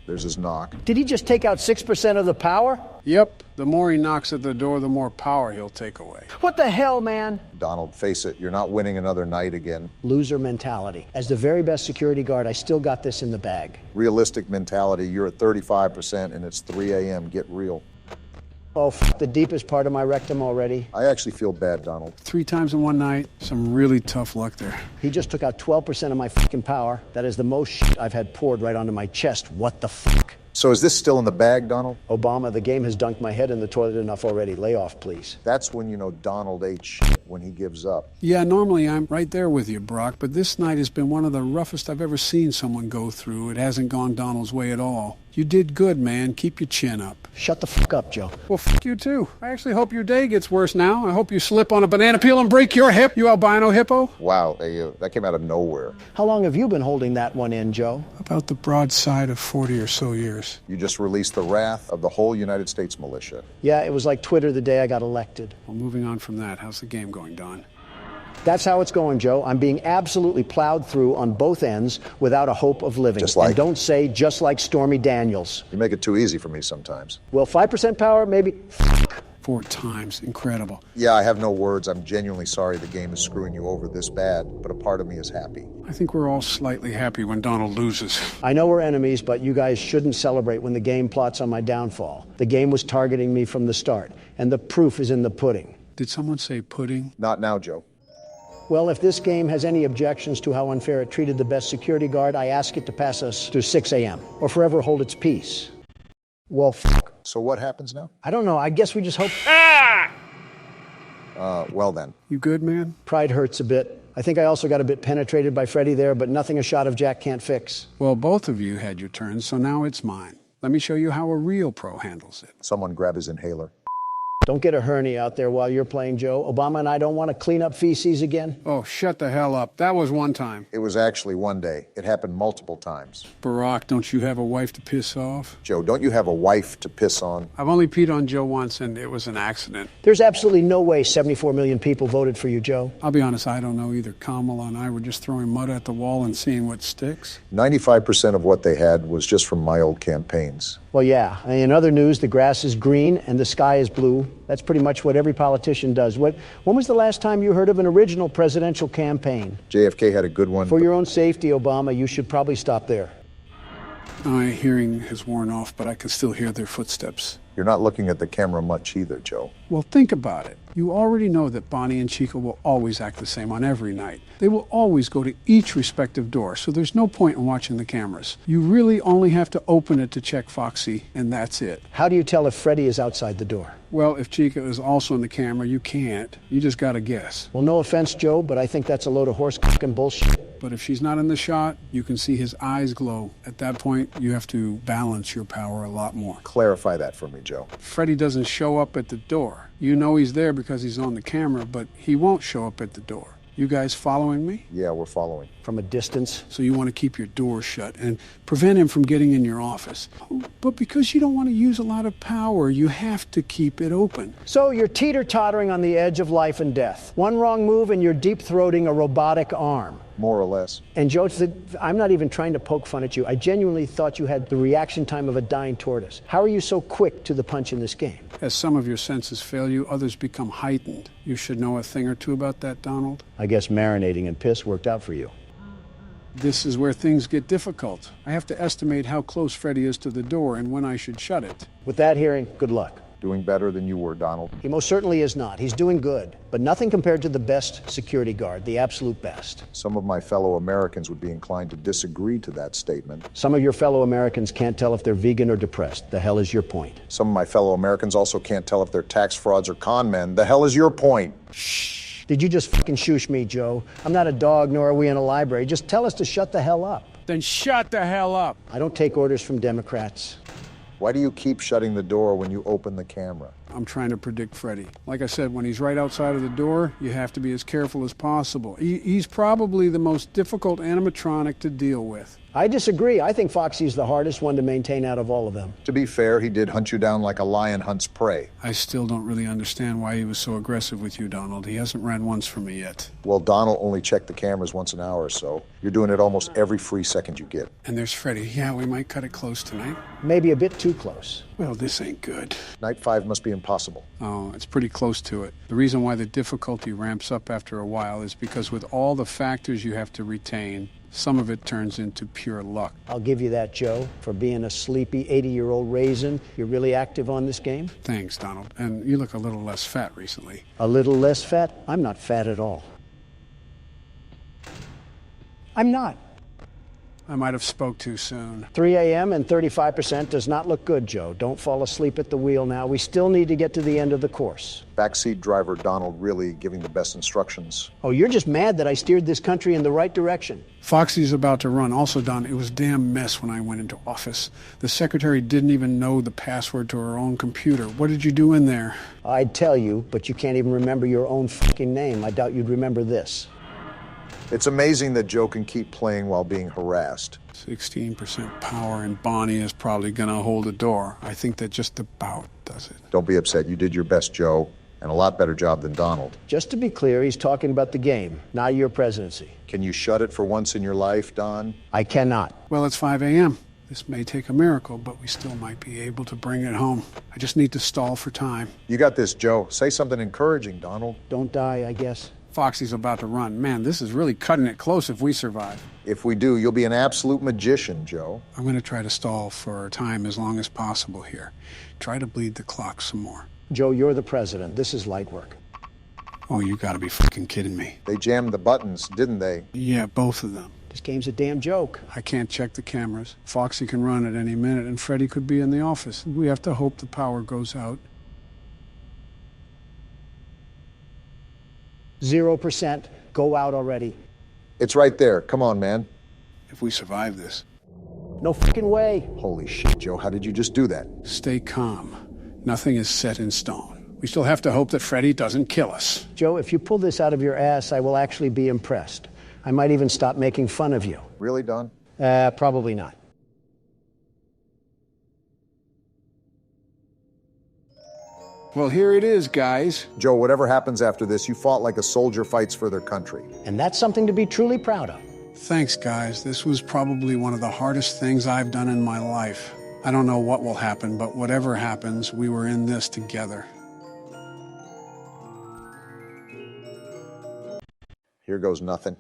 There's his knock. Did he just take out 6% of the power? Yep, the more he knocks at the door, the more power he'll take away. What the hell, man? Donald, face it, you're not winning another night again. Loser mentality. As the very best security guard, I still got this in the bag. Realistic mentality, you're at 35% and it's 3 a.m. Get real. Oh, the deepest part of my rectum already. I actually feel bad, Donald. 3 times in one night, some really tough luck there. He just took out 12% of my fucking power. That is the most shit I've had poured right onto my chest. What the fuck? So is this still in the bag, Donald? Obama, the game has dunked my head in the toilet enough already. Lay off, please. That's when you know Donald ate shit, when he gives up. Yeah, normally I'm right there with you, Brock, but this night has been one of the roughest I've ever seen someone go through. It hasn't gone Donald's way at all. You did good, man. Keep your chin up. Shut the fuck up, Joe. Well, fuck you too. I actually hope your day gets worse now. I hope you slip on a banana peel and break your hip, you albino hippo. Wow, that came out of nowhere. How long have you been holding that one in, Joe? About the broadside of 40 or so years. You just released the wrath of the whole United States militia. Yeah, it was like Twitter the day I got elected. Well, moving on from that, how's the game going, Don? That's how it's going, Joe. I'm being absolutely plowed through on both ends without a hope of living. Just like? And don't say just like Stormy Daniels. You make it too easy for me sometimes. Well, 5% power, maybe. 4 times. Incredible. Yeah, I have no words. I'm genuinely sorry the game is screwing you over this bad, but a part of me is happy. I think we're all slightly happy when Donald loses. I know we're enemies, but you guys shouldn't celebrate when the game plots on my downfall. The game was targeting me from the start, and the proof is in the pudding. Did someone say pudding? Not now, Joe. Well, if this game has any objections to how unfair it treated the best security guard, I ask it to pass us to 6 a.m. or forever hold its peace. Well, So what happens now? I don't know. I guess we just hope. Well then. You good, man? Pride hurts a bit. I think I also got a bit penetrated by Freddy there, but nothing a shot of Jack can't fix. Well, both of you had your turn, so now it's mine. Let me show you how a real pro handles it. Someone grab his inhaler. Don't get a hernia out there while you're playing, Joe. Obama and I don't want to clean up feces again. Oh, shut the hell up. That was one time. It was actually one day. It happened multiple times. Barack, don't you have a wife to piss off? Joe, don't you have a wife to piss on? I've only peed on Joe once, and it was an accident. There's absolutely no way 74 million people voted for you, Joe. I'll be honest, I don't know either. Kamala and I were just throwing mud at the wall and seeing what sticks. 95% of what they had was just from my old campaigns. Well, yeah. In other news, the grass is green and the sky is blue. That's pretty much what every politician does. When was the last time you heard of an original presidential campaign? JFK had a good one. For your own safety, Obama, you should probably stop there. My hearing has worn off, but I can still hear their footsteps. You're not looking at the camera much either, Joe. Well, think about it. You already know that Bonnie and Chica will always act the same on every night. They will always go to each respective door, so there's no point in watching the cameras. You really only have to open it to check Foxy, and that's it. How do you tell if Freddy is outside the door? Well, if Chica is also in the camera, you can't. You just gotta guess. Well, no offense, Joe, but I think that's a load of horse-cocking bullshit. But if she's not in the shot, you can see his eyes glow. At that point, you have to balance your power a lot more. Clarify that for me, Joe. Freddy doesn't show up at the door. You know he's there because he's on the camera, but he won't show up at the door. You guys following me? Yeah, we're following. From a distance? So you want to keep your door shut and prevent him from getting in your office. But because you don't want to use a lot of power, you have to keep it open. So you're teeter-tottering on the edge of life and death. One wrong move and you're deep-throating a robotic arm. More or less. And Joe, I'm not even trying to poke fun at you. I genuinely thought you had the reaction time of a dying tortoise. How are you so quick to the punch in this game? As some of your senses fail you, others become heightened. You should know a thing or two about that, Donald. I guess marinating in piss worked out for you. This is where things get difficult. I have to estimate how close Freddy is to the door and when I should shut it. With that hearing, good luck. Doing better than you were, Donald. He most certainly is not. He's doing good, but nothing compared to the best security guard, the absolute best. Some of my fellow Americans would be inclined to disagree to that statement. Some of your fellow Americans can't tell if they're vegan or depressed. The hell is your point? Some of my fellow Americans also can't tell if they're tax frauds or con men. The hell is your point? Shh. Did you just fucking shoosh me, Joe? I'm not a dog, nor are we in a library. Just tell us to shut the hell up. Then shut the hell up. I don't take orders from Democrats. Why do you keep shutting the door when you open the camera? I'm trying to predict Freddy. Like I said, when he's right outside of the door, you have to be as careful as possible. He's probably the most difficult animatronic to deal with. I disagree. I think Foxy's the hardest one to maintain out of all of them. To be fair, he did hunt you down like a lion hunts prey. I still don't really understand why he was so aggressive with you, Donald. He hasn't ran once for me yet. Well, Donald only checked the cameras once an hour or so. You're doing it almost every free second you get. And there's Freddy. Yeah, we might cut it close tonight. Maybe a bit too close. Well, this ain't good. Night 5 must be impossible. Oh, it's pretty close to it. The reason why the difficulty ramps up after a while is because with all the factors you have to retain, some of it turns into pure luck. I'll give you that, Joe. For being a sleepy 80-year-old raisin, you're really active on this game? Thanks, Donald. And you look a little less fat recently. A little less fat? I'm not fat at all. I'm not. I might have spoke too soon. 3 a.m. and 35% does not look good, Joe. Don't fall asleep at the wheel now. We still need to get to the end of the course. Backseat driver Donald really giving the best instructions. Oh, you're just mad that I steered this country in the right direction. Foxy's about to run. Also, Don, it was a damn mess when I went into office. The secretary didn't even know the password to her own computer. What did you do in there? I'd tell you, but you can't even remember your own fucking name. I doubt you'd remember this. It's amazing that Joe can keep playing while being harassed. 16% power, and Bonnie is probably going to hold the door. I think that just about does it. Don't be upset. You did your best, Joe, and a lot better job than Donald. Just to be clear, he's talking about the game, not your presidency. Can you shut it for once in your life, Don? I cannot. Well, it's 5 a.m. This may take a miracle, but we still might be able to bring it home. I just need to stall for time. You got this, Joe. Say something encouraging, Donald. Don't die, I guess. Foxy's about to run. Man, this is really cutting it close if we survive. If we do, you'll be an absolute magician, Joe. I'm going to try to stall for time as long as possible here. Try to bleed the clock some more. Joe, you're the president. This is light work. Oh, you gotta be fucking kidding me. They jammed the buttons, didn't they? Yeah, both of them. This game's a damn joke. I can't check the cameras. Foxy can run at any minute, and Freddy could be in the office. We have to hope the power goes out. 0%. Go out already. It's right there. Come on, man. If we survive this. No fucking way. Holy shit, Joe. How did you just do that? Stay calm. Nothing is set in stone. We still have to hope that Freddy doesn't kill us. Joe, if you pull this out of your ass, I will actually be impressed. I might even stop making fun of you. Really, Don? Probably not. Well, here it is, guys. Joe, whatever happens after this, you fought like a soldier fights for their country. And that's something to be truly proud of. Thanks, guys. This was probably one of the hardest things I've done in my life. I don't know what will happen, but whatever happens, we were in this together. Here goes nothing.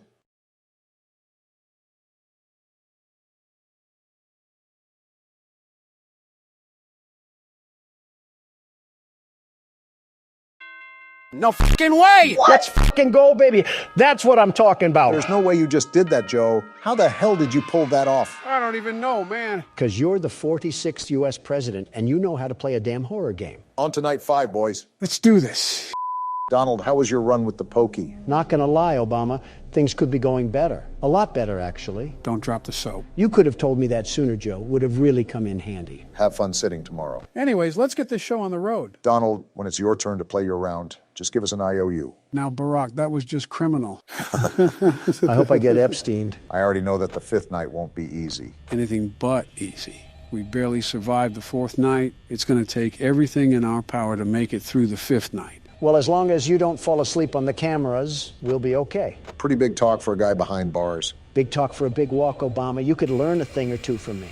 No fucking way! Let's fucking go, baby. That's what I'm talking about. There's no way you just did that, Joe. How the hell did you pull that off? I don't even know, man. Because you're the 46th U.S. president, and you know how to play a damn horror game. On to night 5, boys. Let's do this. Donald, how was your run with the pokey? Not gonna lie, Obama, things could be going better. A lot better, actually. Don't drop the soap. You could have told me that sooner, Joe. Would have really come in handy. Have fun sitting tomorrow. Anyways, let's get this show on the road. Donald, when it's your turn to play your round, just give us an IOU. Now, Barack, that was just criminal. I hope I get Epsteined. I already know that the 5th night won't be easy. Anything but easy. We barely survived the 4th night. It's going to take everything in our power to make it through the 5th night. Well, as long as you don't fall asleep on the cameras, we'll be okay. Pretty big talk for a guy behind bars. Big talk for a big walk, Obama. You could learn a thing or two from me.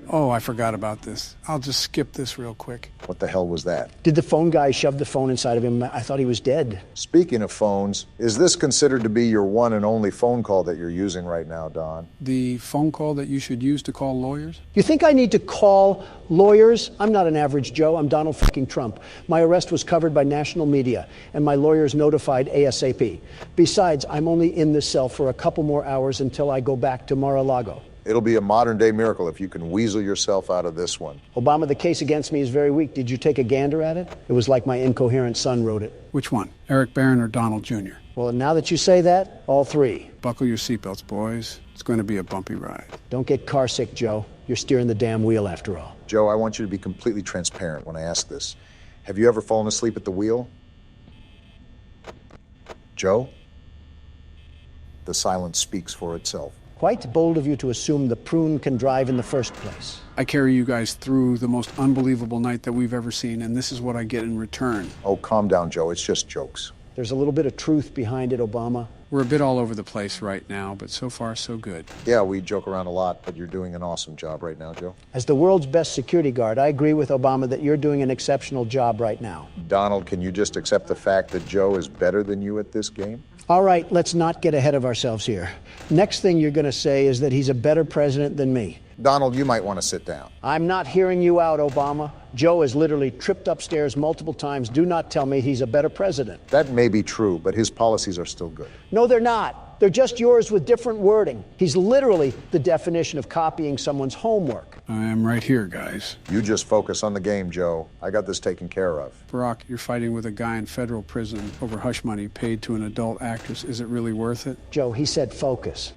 Oh, I forgot about this. I'll just skip this real quick. What the hell was that? Did the phone guy shove the phone inside of him? I thought he was dead. Speaking of phones, is this considered to be your one and only phone call that you're using right now, Don? The phone call that you should use to call lawyers? You think I need to call lawyers? I'm not an average Joe. I'm Donald fucking Trump. My arrest was covered by national media, and my lawyers notified ASAP. Besides, I'm only in this cell for a couple more hours until I go back to Mar-a-Lago. It'll be a modern-day miracle if you can weasel yourself out of this one. Obama, the case against me is very weak. Did you take a gander at it? It was like my incoherent son wrote it. Which one? Eric Barron or Donald Jr.? Well, now that you say that, all three. Buckle your seatbelts, boys. It's going to be a bumpy ride. Don't get car sick, Joe. You're steering the damn wheel after all. Joe, I want you to be completely transparent when I ask this. Have you ever fallen asleep at the wheel? Joe? The silence speaks for itself. Quite bold of you to assume the prune can drive in the first place. I carry you guys through the most unbelievable night that we've ever seen, and this is what I get in return. Oh, calm down, Joe. It's just jokes. There's a little bit of truth behind it, Obama. We're a bit all over the place right now, but so far, so good. Yeah, we joke around a lot, but you're doing an awesome job right now, Joe. As the world's best security guard, I agree with Obama that you're doing an exceptional job right now. Donald, can you just accept the fact that Joe is better than you at this game? All right, let's not get ahead of ourselves here. Next thing you're going to say is that he's a better president than me. Donald, you might want to sit down. I'm not hearing you out, Obama. Joe has literally tripped upstairs multiple times. Do not tell me he's a better president. That may be true, but his policies are still good. No, they're not. They're just yours with different wording. He's literally the definition of copying someone's homework. I am right here, guys. You just focus on the game, Joe. I got this taken care of. Barack, you're fighting with a guy in federal prison over hush money paid to an adult actress. Is it really worth it? Joe, he said focus.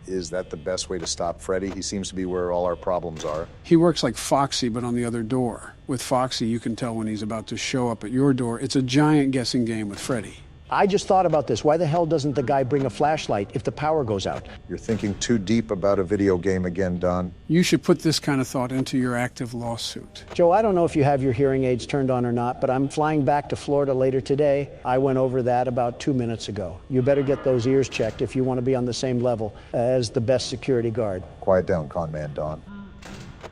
Is that the best way to stop Freddy? He seems to be where all our problems are. He works like Foxy, but on the other door. With Foxy, you can tell when he's about to show up at your door. It's a giant guessing game with Freddy. I just thought about this. Why the hell doesn't the guy bring a flashlight if the power goes out? You're thinking too deep about a video game again, Don. You should put this kind of thought into your active lawsuit. Joe, I don't know if you have your hearing aids turned on or not, but I'm flying back to Florida later today. I went over that about 2 minutes ago. You better get those ears checked if you want to be on the same level as the best security guard. Quiet down, con man Don.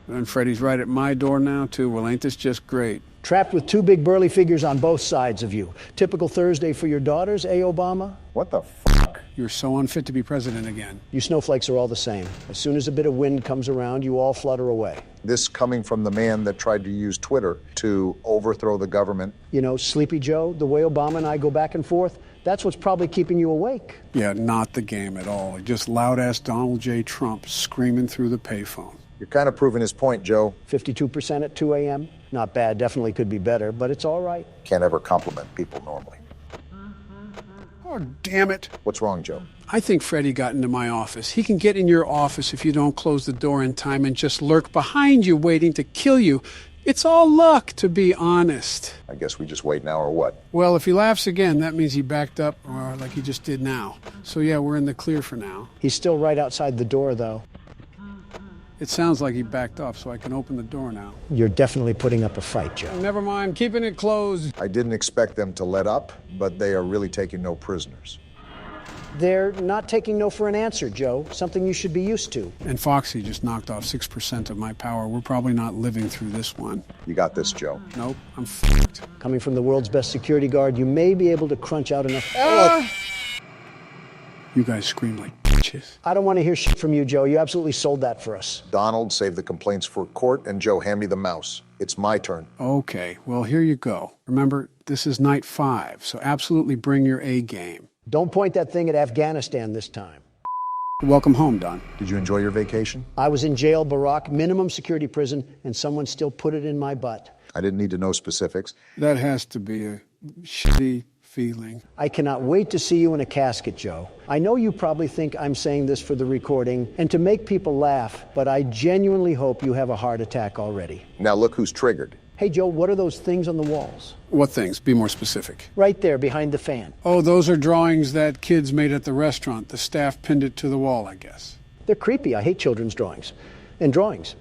And Freddy's right at my door now, too. Well, ain't this just great? Trapped with two big burly figures on both sides of you. Typical Thursday for your daughters, eh, Obama? What the fuck? You're so unfit to be president again. You snowflakes are all the same. As soon as a bit of wind comes around, you all flutter away. This coming from the man that tried to use Twitter to overthrow the government. You know, Sleepy Joe, the way Obama and I go back and forth, that's what's probably keeping you awake. Yeah, not the game at all. Just loud-ass Donald J. Trump screaming through the payphone. You're kind of proving his point, Joe. 52% at 2 a.m. Not bad, definitely could be better, but it's all right. Can't ever compliment people normally. Oh, damn it. What's wrong, Joe? I think Freddy got into my office. He can get in your office if you don't close the door in time and just lurk behind you waiting to kill you. It's all luck, to be honest. I guess we just wait now or what? Well, if he laughs again, that means he backed up, or like he just did now. So yeah, we're in the clear for now. He's still right outside the door, though. It sounds like he backed off, so I can open the door now. You're definitely putting up a fight, Joe. Never mind, keeping it closed. I didn't expect them to let up, but they are really taking no prisoners. They're not taking no for an answer, Joe. Something you should be used to. And Foxy just knocked off 6% of my power. We're probably not living through this one. You got this, Joe. Nope, I'm f***ed. Coming from the world's best security guard, you may be able to crunch out enough. You guys scream like bitches. I don't want to hear shit from you, Joe. You absolutely sold that for us. Donald, save the complaints for court, and Joe, hand me the mouse. It's my turn. Okay, well, here you go. Remember, this is night 5, so absolutely bring your A game. Don't point that thing at Afghanistan this time. Welcome home, Don. Did you enjoy your vacation? I was in jail, Barack, minimum security prison, and someone still put it in my butt. I didn't need to know specifics. That has to be a shitty feeling. I cannot wait to see you in a casket, Joe. I know you probably think I'm saying this for the recording and to make people laugh, but I genuinely hope you have a heart attack already. Now look who's triggered. Hey, Joe, what are those things on the walls? What things? Be more specific. Right there, behind the fan. Oh, those are drawings that kids made at the restaurant. The staff pinned it to the wall, I guess. They're creepy. I hate children's drawings. And drawings.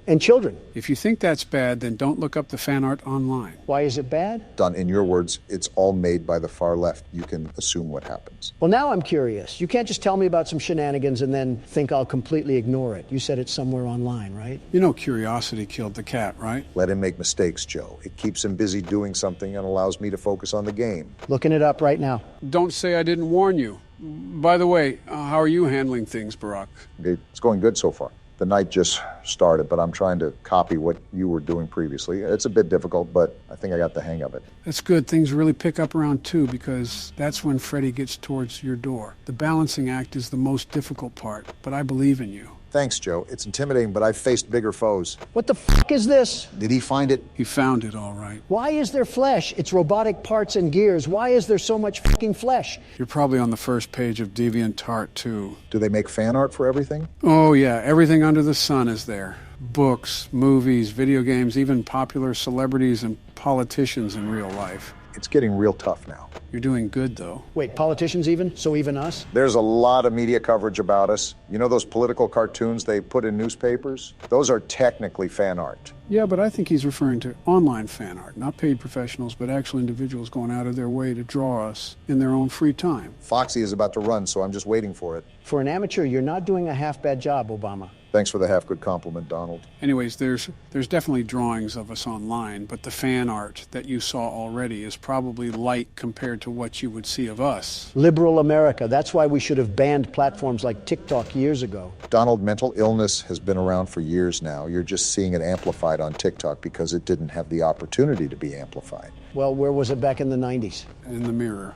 And children. If you think that's bad, then don't look up the fan art online. Why is it bad? Don, in your words, it's all made by the far left. You can assume what happens. Well, now I'm curious. You can't just tell me about some shenanigans and then think I'll completely ignore it. You said it's somewhere online, right? You know curiosity killed the cat, right? Let him make mistakes, Joe. It keeps him busy doing something and allows me to focus on the game. Looking it up right now. Don't say I didn't warn you. By the way, how are you handling things, Barack? It's going good so far. The night just started, but I'm trying to copy what you were doing previously. It's a bit difficult, but I think I got the hang of it. That's good. Things really pick up around 2 because that's when Freddy gets towards your door. The balancing act is the most difficult part, but I believe in you. Thanks, Joe. It's intimidating, but I've faced bigger foes. What the fuck is this? Did he find it? He found it all right. Why is there flesh? It's robotic parts and gears. Why is there so much fucking flesh? You're probably on the first page of DeviantArt, too. Do they make fan art for everything? Oh, yeah. Everything under the sun is there. Books, movies, video games, even popular celebrities and politicians in real life. It's getting real tough now. You're doing good, though. Wait, politicians even? So even us? There's a lot of media coverage about us. You know those political cartoons they put in newspapers? Those are technically fan art. Yeah, but I think he's referring to online fan art, not paid professionals, but actual individuals going out of their way to draw us in their own free time. Foxy is about to run, so I'm just waiting for it. For an amateur, you're not doing a half-bad job, Obama. Thanks for the half-good compliment, Donald. Anyways, there's definitely drawings of us online, but the fan art that you saw already is probably light compared to what you would see of us. Liberal America. That's why we should have banned platforms like TikTok years ago. Donald, mental illness has been around for years now. You're just seeing it amplified on TikTok because it didn't have the opportunity to be amplified. Well, where was it back in the 90s? In the mirror.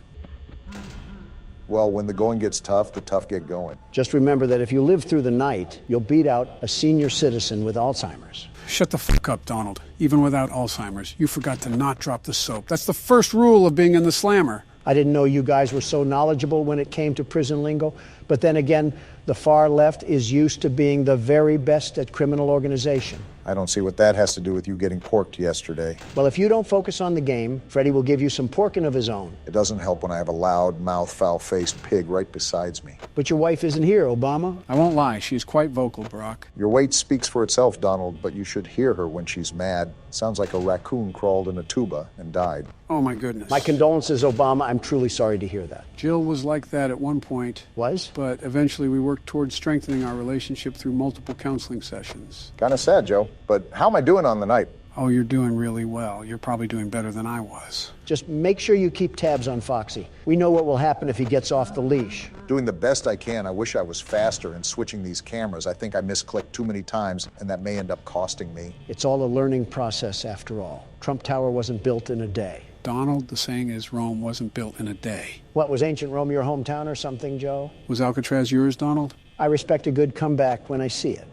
Well, when the going gets tough, the tough get going. Just remember that if you live through the night, you'll beat out a senior citizen with Alzheimer's. Shut the fuck up, Donald. Even without Alzheimer's, you forgot to not drop the soap. That's the first rule of being in the slammer. I didn't know you guys were so knowledgeable when it came to prison lingo. But then again, the far left is used to being the very best at criminal organization. I don't see what that has to do with you getting porked yesterday. Well, if you don't focus on the game, Freddy will give you some porking of his own. It doesn't help when I have a loud, mouth, foul-faced pig right beside me. But your wife isn't here, Obama. I won't lie, she's quite vocal, Barack. Your weight speaks for itself, Donald, but you should hear her when she's mad. Sounds like a raccoon crawled in a tuba and died. Oh my goodness. My condolences, Obama. I'm truly sorry to hear that. Jill was like that at one point. Was? But eventually we worked towards strengthening our relationship through multiple counseling sessions. Kind of sad, Joe, but how am I doing on the night? Oh, you're doing really well. You're probably doing better than I was. Just make sure you keep tabs on Foxy. We know what will happen if he gets off the leash. Doing the best I can. I wish I was faster in switching these cameras. I think I misclicked too many times, and that may end up costing me. It's all a learning process after all. Trump Tower wasn't built in a day. Donald, the saying is Rome wasn't built in a day. What, was ancient Rome your hometown or something, Joe? Was Alcatraz yours, Donald? I respect a good comeback when I see it.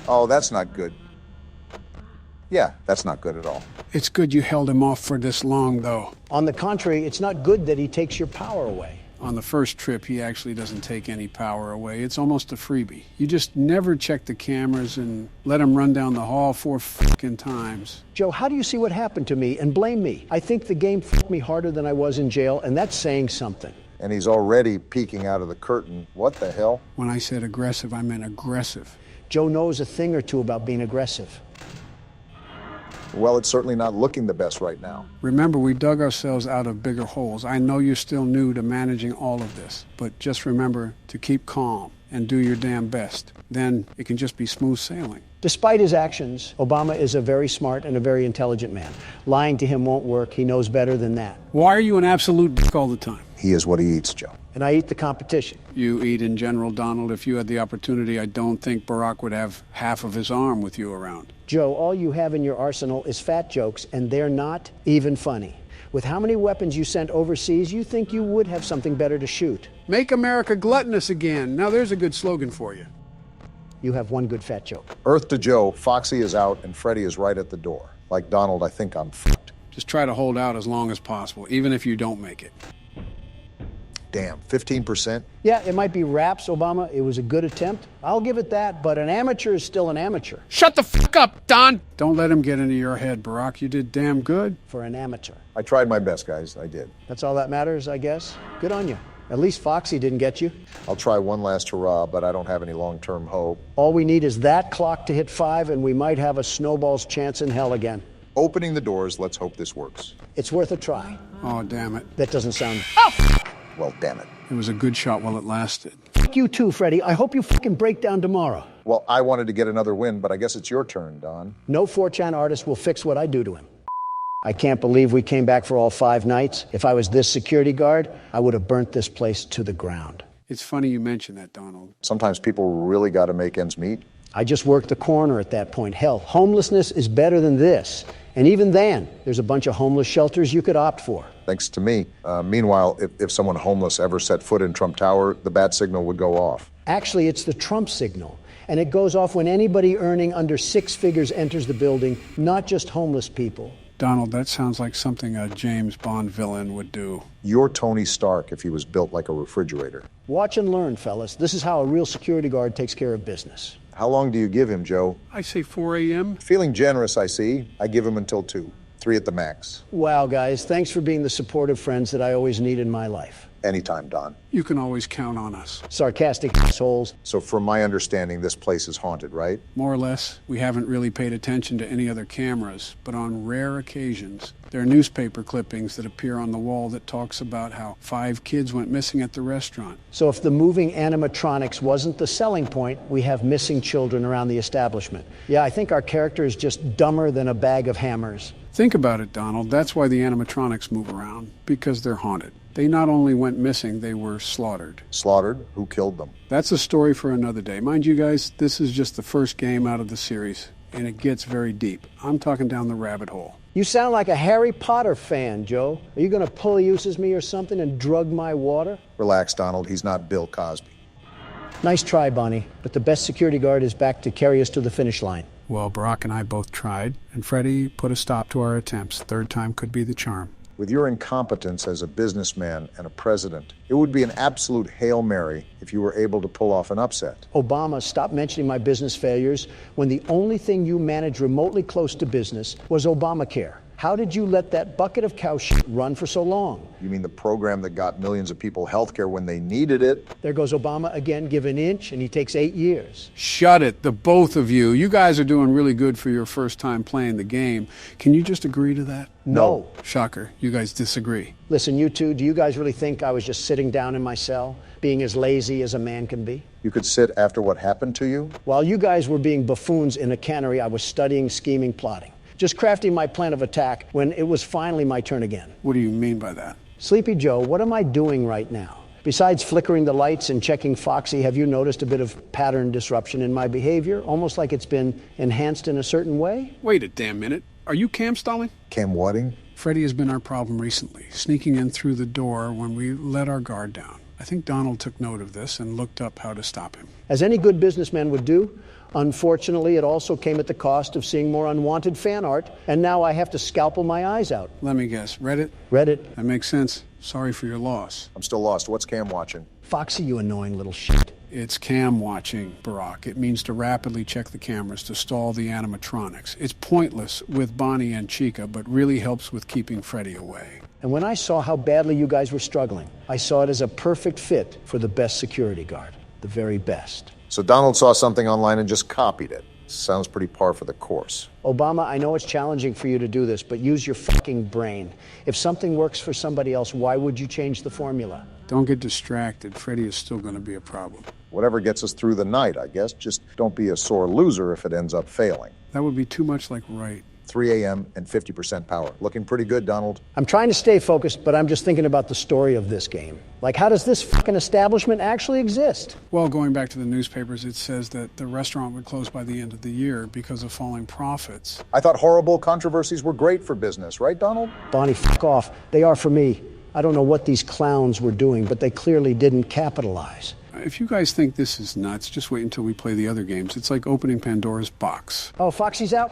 Oh, that's not good. Yeah, that's not good at all. It's good you held him off for this long, though. On the contrary, it's not good that he takes your power away. On the first trip, he actually doesn't take any power away. It's almost a freebie. You just never check the cameras and let him run down the hall 4 fucking times. Joe, how do you see what happened to me and blame me? I think the game fucked me harder than I was in jail, and that's saying something. And he's already peeking out of the curtain. What the hell? When I said aggressive, I meant aggressive. Joe knows a thing or two about being aggressive. Well, it's certainly not looking the best right now. Remember, we dug ourselves out of bigger holes. I know you're still new to managing all of this, but just remember to keep calm and do your damn best. Then it can just be smooth sailing. Despite his actions, Obama is a very smart and a very intelligent man. Lying to him won't work. He knows better than that. Why are you an absolute dick all the time? He is what he eats, Joe. And I eat the competition. You eat in general, Donald. If you had the opportunity, I don't think Barack would have half of his arm with you around. Joe, all you have in your arsenal is fat jokes, and they're not even funny. With how many weapons you sent overseas, you think you would have something better to shoot. Make America gluttonous again. Now there's a good slogan for you. You have one good fat joke. Earth to Joe, Foxy is out and Freddy is right at the door. Like Donald, I think I'm fucked. Just try to hold out as long as possible, even if you don't make it. Damn, 15%? Yeah, it might be raps, Obama. It was a good attempt. I'll give it that, but an amateur is still an amateur. Shut the fuck up, Don! Don't let him get into your head, Barack. You did damn good. For an amateur. I tried my best, guys. I did. That's all that matters, I guess. Good on you. At least Foxy didn't get you. I'll try one last hurrah, but I don't have any long-term hope. All we need is that clock to hit 5, and we might have a snowball's chance in hell again. Opening the doors, let's hope this works. It's worth a try. Oh, damn it. That doesn't sound... Well, damn it. It was a good shot while it lasted. Fuck you too, Freddy. I hope you fucking break down tomorrow. Well, I wanted to get another win, but I guess it's your turn, Don. No 4chan artist will fix what I do to him. I can't believe we came back for all 5 nights. If I was this security guard, I would have burnt this place to the ground. It's funny you mention that, Donald. Sometimes people really got to make ends meet. I just worked the corner at that point. Hell, homelessness is better than this. And even then, there's a bunch of homeless shelters you could opt for. Thanks to me. Meanwhile, if someone homeless ever set foot in Trump Tower, the bat signal would go off. Actually, it's the Trump signal. And it goes off when anybody earning under 6 figures enters the building, not just homeless people. Donald, that sounds like something a James Bond villain would do. You're Tony Stark if he was built like a refrigerator. Watch and learn, fellas. This is how a real security guard takes care of business. How long do you give him, Joe? I say 4 a.m. Feeling generous, I see. I give him until 2. 3 at the max. Wow, guys, thanks for being the supportive friends that I always need in my life. Anytime, Don. You can always count on us. Sarcastic assholes. So from my understanding, this place is haunted, right? More or less. We haven't really paid attention to any other cameras, but on rare occasions, there are newspaper clippings that appear on the wall that talks about how 5 kids went missing at the restaurant. So if the moving animatronics wasn't the selling point, we have missing children around the establishment. Yeah, I think our character is just dumber than a bag of hammers. Think about it, Donald. That's why the animatronics move around, because they're haunted. They not only went missing, they were slaughtered. Slaughtered? Who killed them? That's a story for another day. Mind you guys, this is just the first game out of the series, and it gets very deep. I'm talking down the rabbit hole. You sound like a Harry Potter fan, Joe. Are you going to pull uses me or something and drug my water? Relax, Donald. He's not Bill Cosby. Nice try, Bonnie, but the best security guard is back to carry us to the finish line. Well, Barack and I both tried, and Freddy put a stop to our attempts. Third time could be the charm. With your incompetence as a businessman and a president, it would be an absolute Hail Mary if you were able to pull off an upset. Obama, stop mentioning my business failures when the only thing you managed remotely close to business was Obamacare. How did you let that bucket of cow shit run for so long? You mean the program that got millions of people health care when they needed it? There goes Obama again, give an inch, and he takes 8 years. Shut it, the both of you. You guys are doing really good for your first time playing the game. Can you just agree to that? No. Shocker, you guys disagree. Listen, you two, do you guys really think I was just sitting down in my cell, being as lazy as a man can be? You could sit after what happened to you? While you guys were being buffoons in a cannery, I was studying, scheming, plotting. Just crafting my plan of attack when it was finally my turn again. What do you mean by that? Sleepy Joe, what am I doing right now? Besides flickering the lights and checking Foxy, have you noticed a bit of pattern disruption in my behavior? Almost like it's been enhanced in a certain way? Wait a damn minute. Are you cam stalling? Cam Wadding? Freddy has been our problem recently, sneaking in through the door when we let our guard down. I think Donald took note of this and looked up how to stop him. As any good businessman would do. Unfortunately, it also came at the cost of seeing more unwanted fan art, and now I have to scalpel my eyes out. Let me guess, Reddit? Reddit. That makes sense. Sorry for your loss. I'm still lost. What's Cam watching? Foxy, you annoying little shit. It's cam watching, Barack. It means to rapidly check the cameras to stall the animatronics. It's pointless with Bonnie and Chica, but really helps with keeping Freddy away. And when I saw how badly you guys were struggling, I saw it as a perfect fit for the best security guard. The very best. So Donald saw something online and just copied it. Sounds pretty par for the course. Obama, I know it's challenging for you to do this, but use your fucking brain. If something works for somebody else, why would you change the formula? Don't get distracted. Freddy is still going to be a problem. Whatever gets us through the night, I guess. Just don't be a sore loser if it ends up failing. That would be too much like right. 3 a.m. and 50% power. Looking pretty good, Donald. I'm trying to stay focused, but I'm just thinking about the story of this game. Like, how does this fucking establishment actually exist? Well, going back to the newspapers, it says that the restaurant would close by the end of the year because of falling profits. I thought horrible controversies were great for business, right, Donald? Bonnie, fuck off. They are for me. I don't know what these clowns were doing, but they clearly didn't capitalize. If you guys think this is nuts, just wait until we play the other games. It's like opening Pandora's box. Oh, Foxy's out?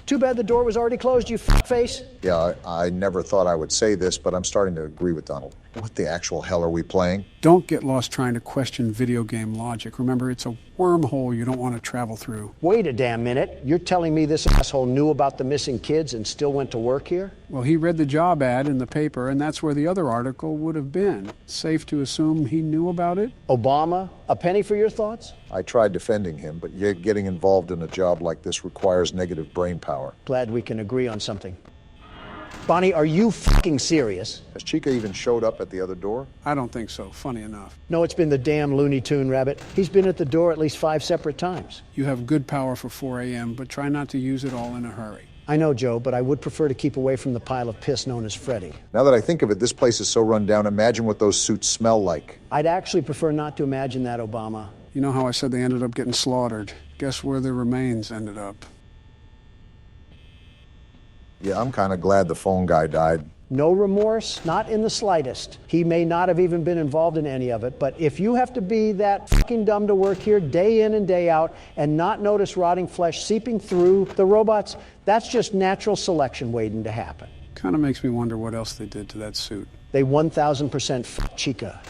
Too bad the door was already closed, you face. Yeah, I never thought I would say this, but I'm starting to agree with Donald. What the actual hell are we playing? Don't get lost trying to question video game logic. Remember, it's a wormhole you don't want to travel through. Wait a damn minute. You're telling me this asshole knew about the missing kids and still went to work here? Well, he read the job ad in the paper, and that's where the other article would have been. Safe to assume he knew about it? Obama, a penny for your thoughts? I tried defending him, but yet getting involved in a job like this requires negative brain power. Glad we can agree on something. Bonnie, are you fucking serious? Has Chica even showed up at the other door? I don't think so, funny enough. No, it's been the damn Looney Tune rabbit. He's been at the door at least 5 separate times. You have good power for 4 a.m., but try not to use it all in a hurry. I know, Joe, but I would prefer to keep away from the pile of piss known as Freddy. Now that I think of it, this place is so run down. Imagine what those suits smell like. I'd actually prefer not to imagine that, Obama. You know how I said they ended up getting slaughtered? Guess where their remains ended up? Yeah, I'm kind of glad the phone guy died. No remorse, not in the slightest. He may not have even been involved in any of it, but if you have to be that fucking dumb to work here day in and day out and not notice rotting flesh seeping through the robots, that's just natural selection waiting to happen. Kind of makes me wonder what else they did to that suit. They 1,000% f***ed Chica.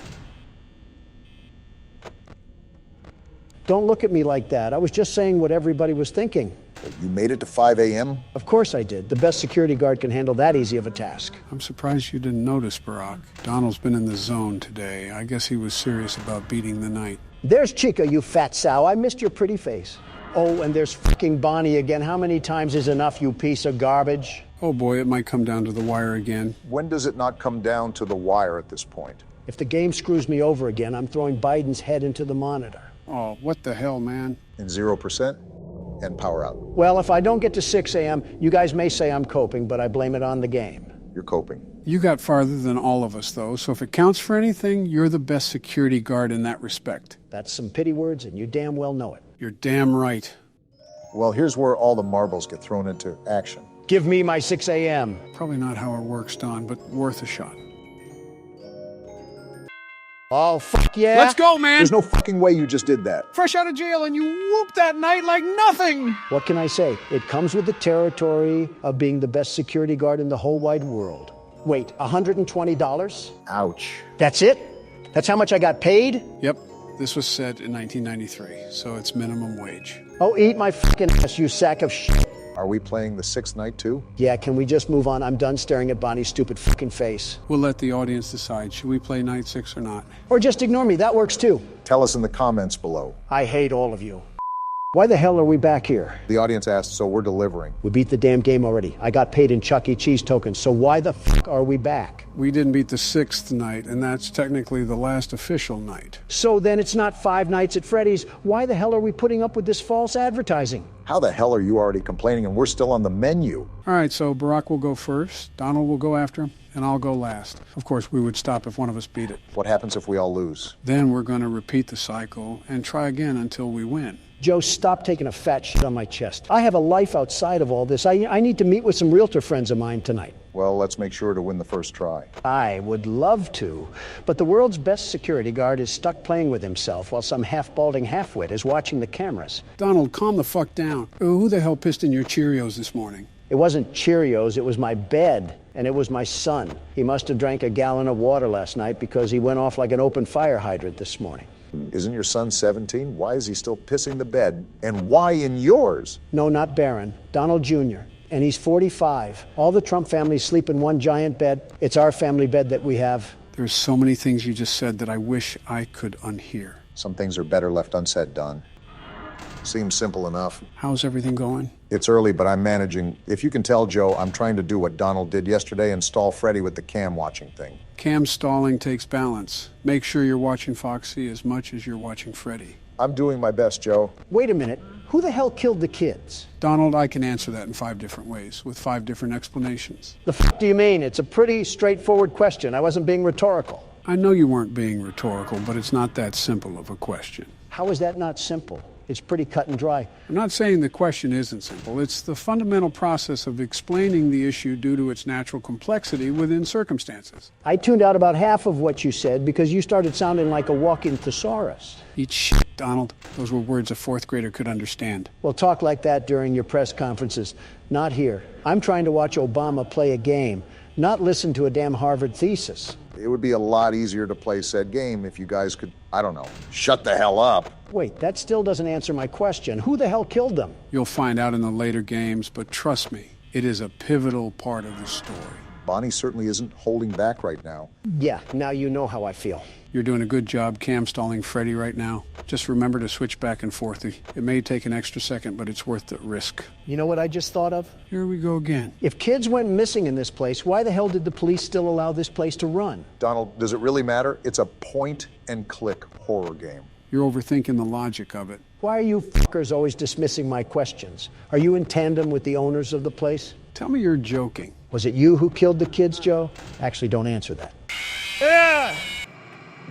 Don't look at me like that. I was just saying what everybody was thinking. You made it to 5 a.m.? Of course I did. The best security guard can handle that easy of a task. I'm surprised you didn't notice, Barack. Donald's been in the zone today. I guess he was serious about beating the night. There's Chica, you fat sow. I missed your pretty face. Oh, and there's fucking Bonnie again. How many times is enough, you piece of garbage? Oh boy, it might come down to the wire again. When does it not come down to the wire at this point? If the game screws me over again, I'm throwing Biden's head into the monitor. Oh, what the hell, man? In 0% and power out. Well, if I don't get to 6 a.m., you guys may say I'm coping, but I blame it on the game. You're coping. You got farther than all of us, though, so if it counts for anything, you're the best security guard in that respect. That's some pity words, and you damn well know it. You're damn right. Well, here's where all the marbles get thrown into action. Give me my 6 a.m. Probably not how it works, Don, but worth a shot. Oh, fuck yeah. Let's go, man! There's no fucking way you just did that. Fresh out of jail and you whooped that night like nothing! What can I say? It comes with the territory of being the best security guard in the whole wide world. Wait, $120? Ouch. That's it? That's how much I got paid? Yep, this was set in 1993, so it's minimum wage. Oh, eat my fucking ass, you sack of shit. Are we playing the 6th night too? Yeah, can we just move on? I'm done staring at Bonnie's stupid fucking face. We'll let the audience decide. Should we play night 6 or not? Or just ignore me, that works too. Tell us in the comments below. I hate all of you. Why the hell are we back here? The audience asked, so we're delivering. We beat the damn game already. I got paid in Chuck E. Cheese tokens, so why the fuck are we back? We didn't beat the 6th night, and that's technically the last official night. So then it's not 5 nights at Freddy's. Why the hell are we putting up with this false advertising? How the hell are you already complaining and we're still on the menu? All right, so Barack will go first, Donald will go after him, and I'll go last. Of course, we would stop if one of us beat it. What happens if we all lose? Then we're going to repeat the cycle and try again until we win. Joe, stop taking a fat shit on my chest. I have a life outside of all this. I need to meet with some realtor friends of mine tonight. Well, let's make sure to win the first try. I would love to, but the world's best security guard is stuck playing with himself while some half-balding halfwit is watching the cameras. Donald, calm the fuck down. Who the hell pissed in your Cheerios this morning? It wasn't Cheerios, it was my bed, and it was my son. He must have drank a gallon of water last night because he went off like an open fire hydrant this morning. Isn't your son 17? Why is he still pissing the bed? And why in yours? No, not Barron. Donald Jr. And he's 45. All the Trump family sleep in one giant bed. It's our family bed that we have. There's so many things you just said that I wish I could unhear. Some things are better left unsaid, Don. Seems simple enough. How's everything going? It's early, but I'm managing. If you can tell, Joe, I'm trying to do what Donald did yesterday and stall Freddy with the cam watching thing. Cam stalling takes balance. Make sure you're watching Foxy as much as you're watching Freddy. I'm doing my best, Joe. Wait a minute. Who the hell killed the kids? Donald, I can answer that in 5 different ways, with 5 different explanations. The f do you mean? It's a pretty straightforward question. I wasn't being rhetorical. I know you weren't being rhetorical, but it's not that simple of a question. How is that not simple? It's pretty cut and dry. I'm not saying the question isn't simple. It's the fundamental process of explaining the issue due to its natural complexity within circumstances. I tuned out about half of what you said because you started sounding like a walking thesaurus. Eat shit, Donald. Those were words a 4th grader could understand. Well, talk like that during your press conferences. Not here. I'm trying to watch Obama play a game, not listen to a damn Harvard thesis. It would be a lot easier to play said game if you guys could, I don't know, shut the hell up. Wait, that still doesn't answer my question. Who the hell killed them? You'll find out in the later games, but trust me, it is a pivotal part of the story. Bonnie certainly isn't holding back right now. Yeah, now you know how I feel. You're doing a good job cam stalling Freddy right now. Just remember to switch back and forth. It may take an extra second, but it's worth the risk. You know what I just thought of? Here we go again. If kids went missing in this place, why the hell did the police still allow this place to run? Donald, does it really matter? It's a point-and-click horror game. You're overthinking the logic of it. Why are you fuckers always dismissing my questions? Are you in tandem with the owners of the place? Tell me you're joking. Was it you who killed the kids, Joe? Actually, don't answer that.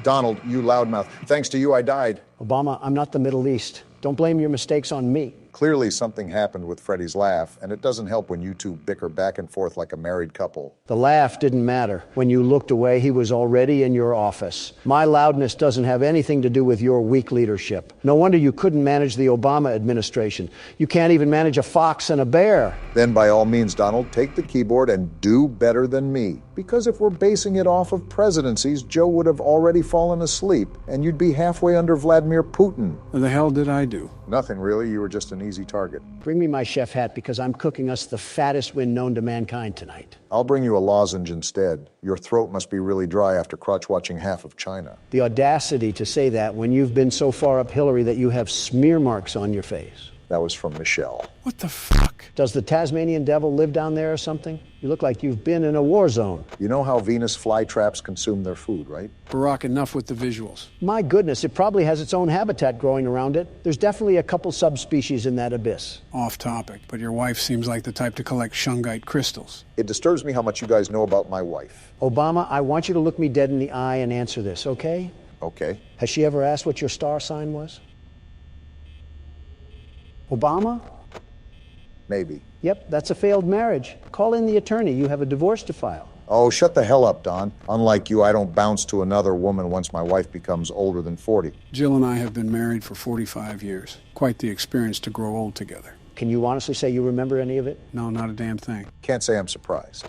Donald, you loudmouth. Thanks to you, I died. Obama, I'm not the Middle East. Don't blame your mistakes on me. Clearly something happened with Freddy's laugh, and it doesn't help when you two bicker back and forth like a married couple. The laugh didn't matter. When you looked away, he was already in your office. My loudness doesn't have anything to do with your weak leadership. No wonder you couldn't manage the Obama administration. You can't even manage a fox and a bear. Then by all means, Donald, take the keyboard and do better than me. Because if we're basing it off of presidencies, Joe would have already fallen asleep, and you'd be halfway under Vladimir Putin. What the hell did I do? Nothing really, you were just an easy target. Bring me my chef hat because I'm cooking us the fattest win known to mankind tonight. I'll bring you a lozenge instead. Your throat must be really dry after crotch watching half of China. The audacity to say that when you've been so far up Hillary that you have smear marks on your face. That was from Michelle. What the fuck? Does the Tasmanian devil live down there or something? You look like you've been in a war zone. You know how Venus flytraps consume their food, right? Barack, enough with the visuals. My goodness, it probably has its own habitat growing around it. There's definitely a couple subspecies in that abyss. Off topic, but your wife seems like the type to collect shungite crystals. It disturbs me how much you guys know about my wife. Obama, I want you to look me dead in the eye and answer this, okay? Okay. Has she ever asked what your star sign was? Obama? Maybe. Yep, that's a failed marriage. Call in the attorney. You have a divorce to file. Oh, shut the hell up, Don. Unlike you, I don't bounce to another woman once my wife becomes older than 40. Jill and I have been married for 45 years. Quite the experience to grow old together. Can you honestly say you remember any of it? No, not a damn thing. Can't say I'm surprised.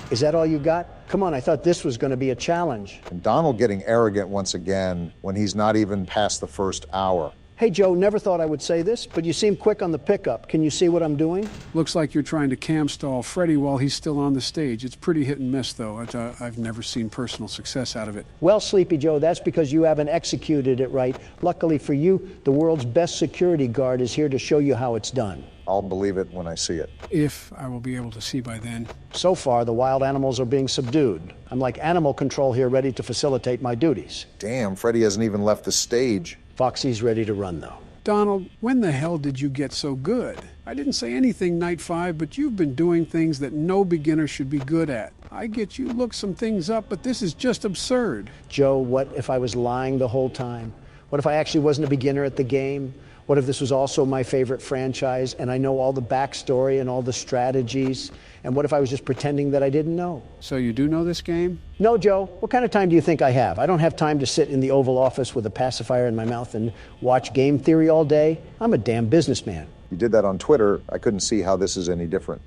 Is that all you got? Come on, I thought this was going to be a challenge. And Donald getting arrogant once again when he's not even past the first hour. Hey, Joe, never thought I would say this, but you seem quick on the pickup. Can you see what I'm doing? Looks like you're trying to cam stall Freddy while he's still on the stage. It's pretty hit and miss, though. I've never seen personal success out of it. Well, Sleepy Joe, that's because you haven't executed it right. Luckily for you, the world's best security guard is here to show you how it's done. I'll believe it when I see it. If I will be able to see by then. So far, the wild animals are being subdued. I'm like animal control here, ready to facilitate my duties. Damn, Freddy hasn't even left the stage. Foxy's ready to run, though. Donald, when the hell did you get so good? I didn't say anything night 5, but you've been doing things that no beginner should be good at. I get you looked some things up, but this is just absurd. Joe, what if I was lying the whole time? What if I actually wasn't a beginner at the game? What if this was also my favorite franchise and I know all the backstory and all the strategies? And what if I was just pretending that I didn't know? So you do know this game? No, Joe. What kind of time do you think I have? I don't have time to sit in the Oval Office with a pacifier in my mouth and watch game theory all day. I'm a damn businessman. You did that on Twitter. I couldn't see how this is any different.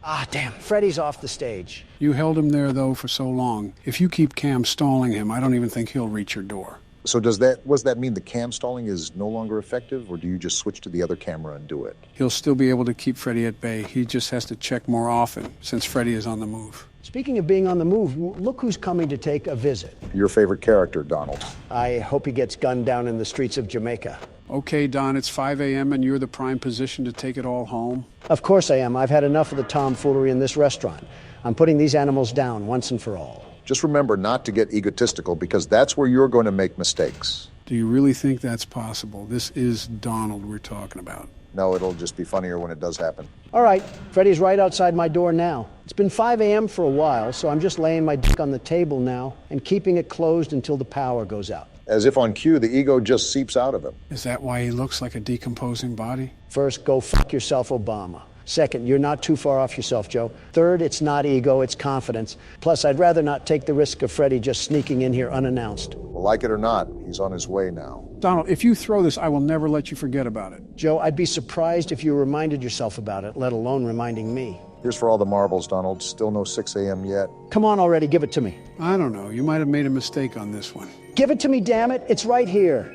Ah, damn. Freddy's off the stage. You held him there, though, for so long. If you keep cam stalling him, I don't even think he'll reach your door. So does that mean the cam stalling is no longer effective, or do you just switch to the other camera and do it? He'll still be able to keep Freddy at bay. He just has to check more often, since Freddy is on the move. Speaking of being on the move, look who's coming to take a visit. Your favorite character, Donald. I hope he gets gunned down in the streets of Jamaica. Okay, Don, it's 5 a.m. and you're the prime position to take it all home. Of course I am. I've had enough of the tomfoolery in this restaurant. I'm putting these animals down once and for all. Just remember not to get egotistical, because that's where you're going to make mistakes. Do you really think that's possible? This is Donald we're talking about. No, it'll just be funnier when it does happen. All right, Freddy's right outside my door now. It's been 5 a.m. for a while, so I'm just laying my dick on the table now and keeping it closed until the power goes out. As if on cue, the ego just seeps out of him. Is that why he looks like a decomposing body? First, go fuck yourself, Obama. Second, you're not too far off yourself, Joe. Third, it's not ego, it's confidence. Plus, I'd rather not take the risk of Freddy just sneaking in here unannounced. Well, like it or not, he's on his way now. Donald, if you throw this, I will never let you forget about it. Joe, I'd be surprised if you reminded yourself about it, let alone reminding me. Here's for all the marbles, Donald. Still no 6 a.m. yet. Come on already, give it to me. I don't know. You might have made a mistake on this one. Give it to me, damn it. It's right here.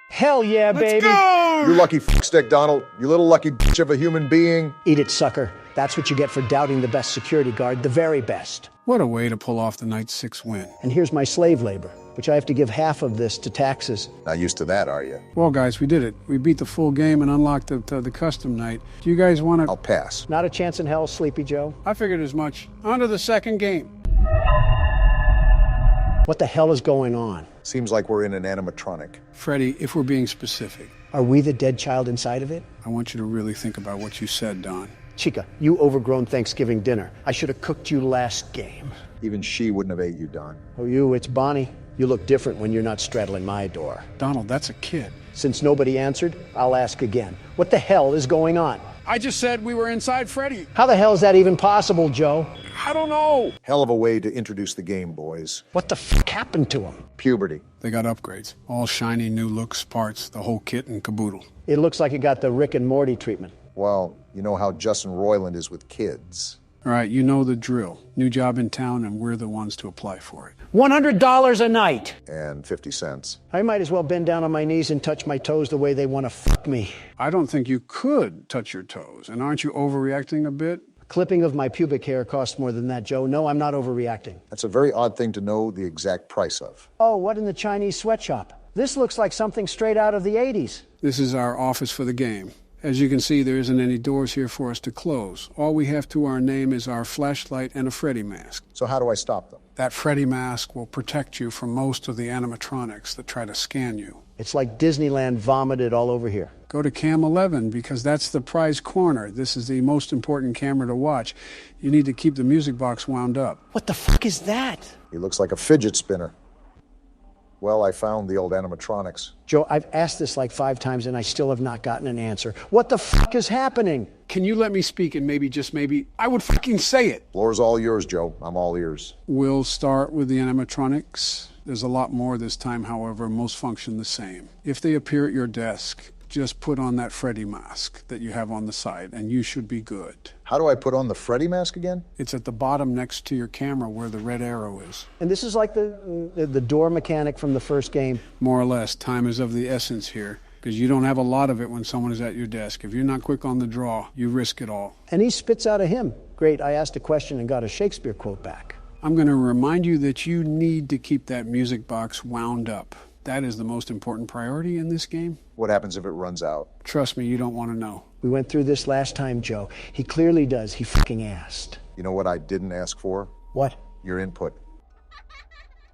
Hell yeah, baby. You lucky stick, Donald. You little lucky bitch of a human being. Eat it, sucker. That's what you get for doubting the best security guard, the very best. What a way to pull off the night's 6 win. And here's my slave labor, which I have to give half of this to taxes. Not used to that, are you? Well, guys, we did it. We beat the full game and unlocked the custom night. Do you guys want to... I'll pass. Not a chance in hell, Sleepy Joe. I figured as much. On to the second game. What the hell is going on? Seems like we're in an animatronic. Freddy, if we're being specific, Are we the dead child inside of it? I want you to really think about what you said, Don. Chica, you overgrown Thanksgiving dinner. I should have cooked you last game. Even she wouldn't have ate you, Don. Oh, it's Bonnie. You look different when you're not straddling my door. Donald, that's a kid. Since nobody answered, I'll ask again. What the hell is going on? I just said we were inside Freddy. How the hell is that even possible, Joe? I don't know. Hell of a way to introduce the game, boys. What the fuck happened to him? Puberty. They got upgrades. All shiny new looks, parts, the whole kit and caboodle. It looks like it got the Rick and Morty treatment. Well, you know how Justin Roiland is with kids. All right, you know the drill. New job in town, and we're the ones to apply for it. $100 a night. And 50 cents. I might as well bend down on my knees and touch my toes the way they want to fuck me. I don't think you could touch your toes. And aren't you overreacting a bit? Clipping of my pubic hair costs more than that, Joe. No, I'm not overreacting. That's a very odd thing to know the exact price of. Oh, what in the Chinese sweatshop? This looks like something straight out of the 80s. This is our office for the game. As you can see, there isn't any doors here for us to close. All we have to our name is our flashlight and a Freddy mask. So how do I stop them? That Freddy mask will protect you from most of the animatronics that try to scan you. It's like Disneyland vomited all over here. Go to Cam 11 because that's the prize corner. This is the most important camera to watch. You need to keep the music box wound up. What the fuck is that? He looks like a fidget spinner. Well, I found the old animatronics. Joe, I've asked this like 5 times and I still have not gotten an answer. What the fuck is happening? Can you let me speak and maybe, just maybe, I would fucking say it. Floor's all yours, Joe. I'm all ears. We'll start with the animatronics. There's a lot more this time, however, most function the same. If they appear at your desk, just put on that Freddy mask that you have on the side and you should be good. How do I put on the Freddy mask again? It's at the bottom next to your camera where the red arrow is. And this is like the door mechanic from the first game. More or less, time is of the essence here because you don't have a lot of it when someone is at your desk. If you're not quick on the draw, you risk it all. And he spits out a hymn. Great, I asked a question and got a Shakespeare quote back. I'm going to remind you that you need to keep that music box wound up. That is the most important priority in this game. What happens if it runs out? Trust me, you don't want to know. We went through this last time, Joe. He clearly does. He fucking asked. You know what I didn't ask for? What? Your input.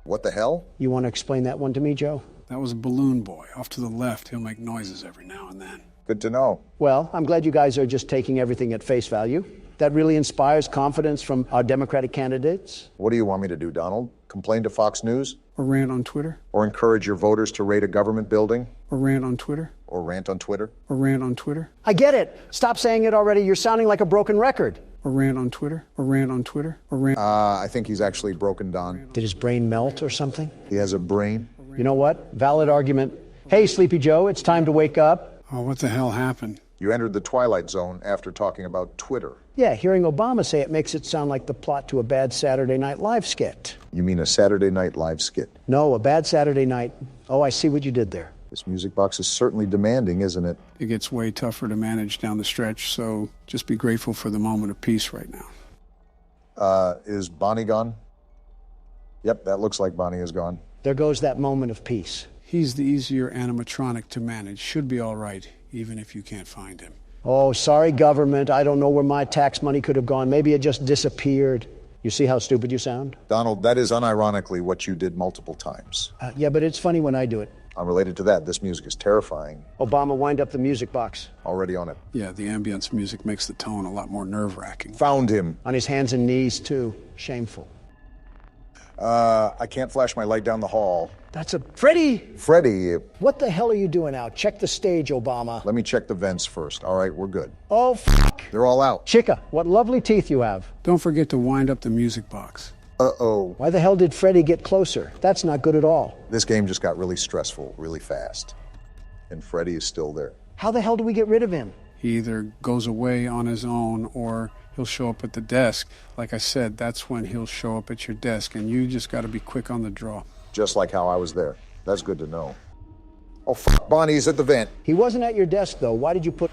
What the hell? You want to explain that one to me, Joe? That was a balloon boy. Off to the left, he'll make noises every now and then. Good to know. Well, I'm glad you guys are just taking everything at face value. That really inspires confidence from our Democratic candidates. What do you want me to do, Donald? Complain to Fox News? Or rant on Twitter. Or encourage your voters to raid a government building? Or rant on Twitter. Or rant on Twitter? Or rant on Twitter. I get it. Stop saying it already. You're sounding like a broken record. Or rant on Twitter. Or rant on Twitter. Or rant... I think he's actually broken, Don. Did his brain melt or something? He has a brain. You know what? Valid argument. Hey, Sleepy Joe, it's time to wake up. Oh, what the hell happened? You entered the Twilight Zone after talking about Twitter. Yeah, hearing Obama say it makes it sound like the plot to a bad Saturday Night Live skit. You mean a Saturday Night Live skit? No, a bad Saturday night. Oh, I see what you did there. This music box is certainly demanding, isn't it? It gets way tougher to manage down the stretch, so just be grateful for the moment of peace right now. Is Bonnie gone? Yep, that looks like Bonnie is gone. There goes that moment of peace. He's the easier animatronic to manage. Should be all right, even if you can't find him. Oh, sorry, government. I don't know where my tax money could have gone. Maybe it just disappeared. You see how stupid you sound? Donald, that is unironically what you did multiple times. Yeah, but it's funny when I do it. Unrelated to that, this music is terrifying. Obama, wind up the music box. Already on it. Yeah, the ambience music makes the tone a lot more nerve-wracking. Found him. On his hands and knees, too. Shameful. I can't flash my light down the hall. That's a... Freddy! Freddy, What the hell are you doing out? Check the stage, Obama. let me check the vents first. All right, we're good. Oh, fuck. They're all out. Chica, what lovely teeth you have. Don't forget to wind up the music box. Uh-oh. Why the hell did Freddy get closer? That's not good at all. This game just got really stressful, really fast. And Freddy is still there. How the hell do we get rid of him? He either goes away on his own or he'll show up at the desk. Like I said, that's when he'll show up at your desk, and you just got to be quick on the draw. Just like how I was there. That's good to know. Oh, fuck, Bonnie's at the vent. He wasn't at your desk, though. Why did you put...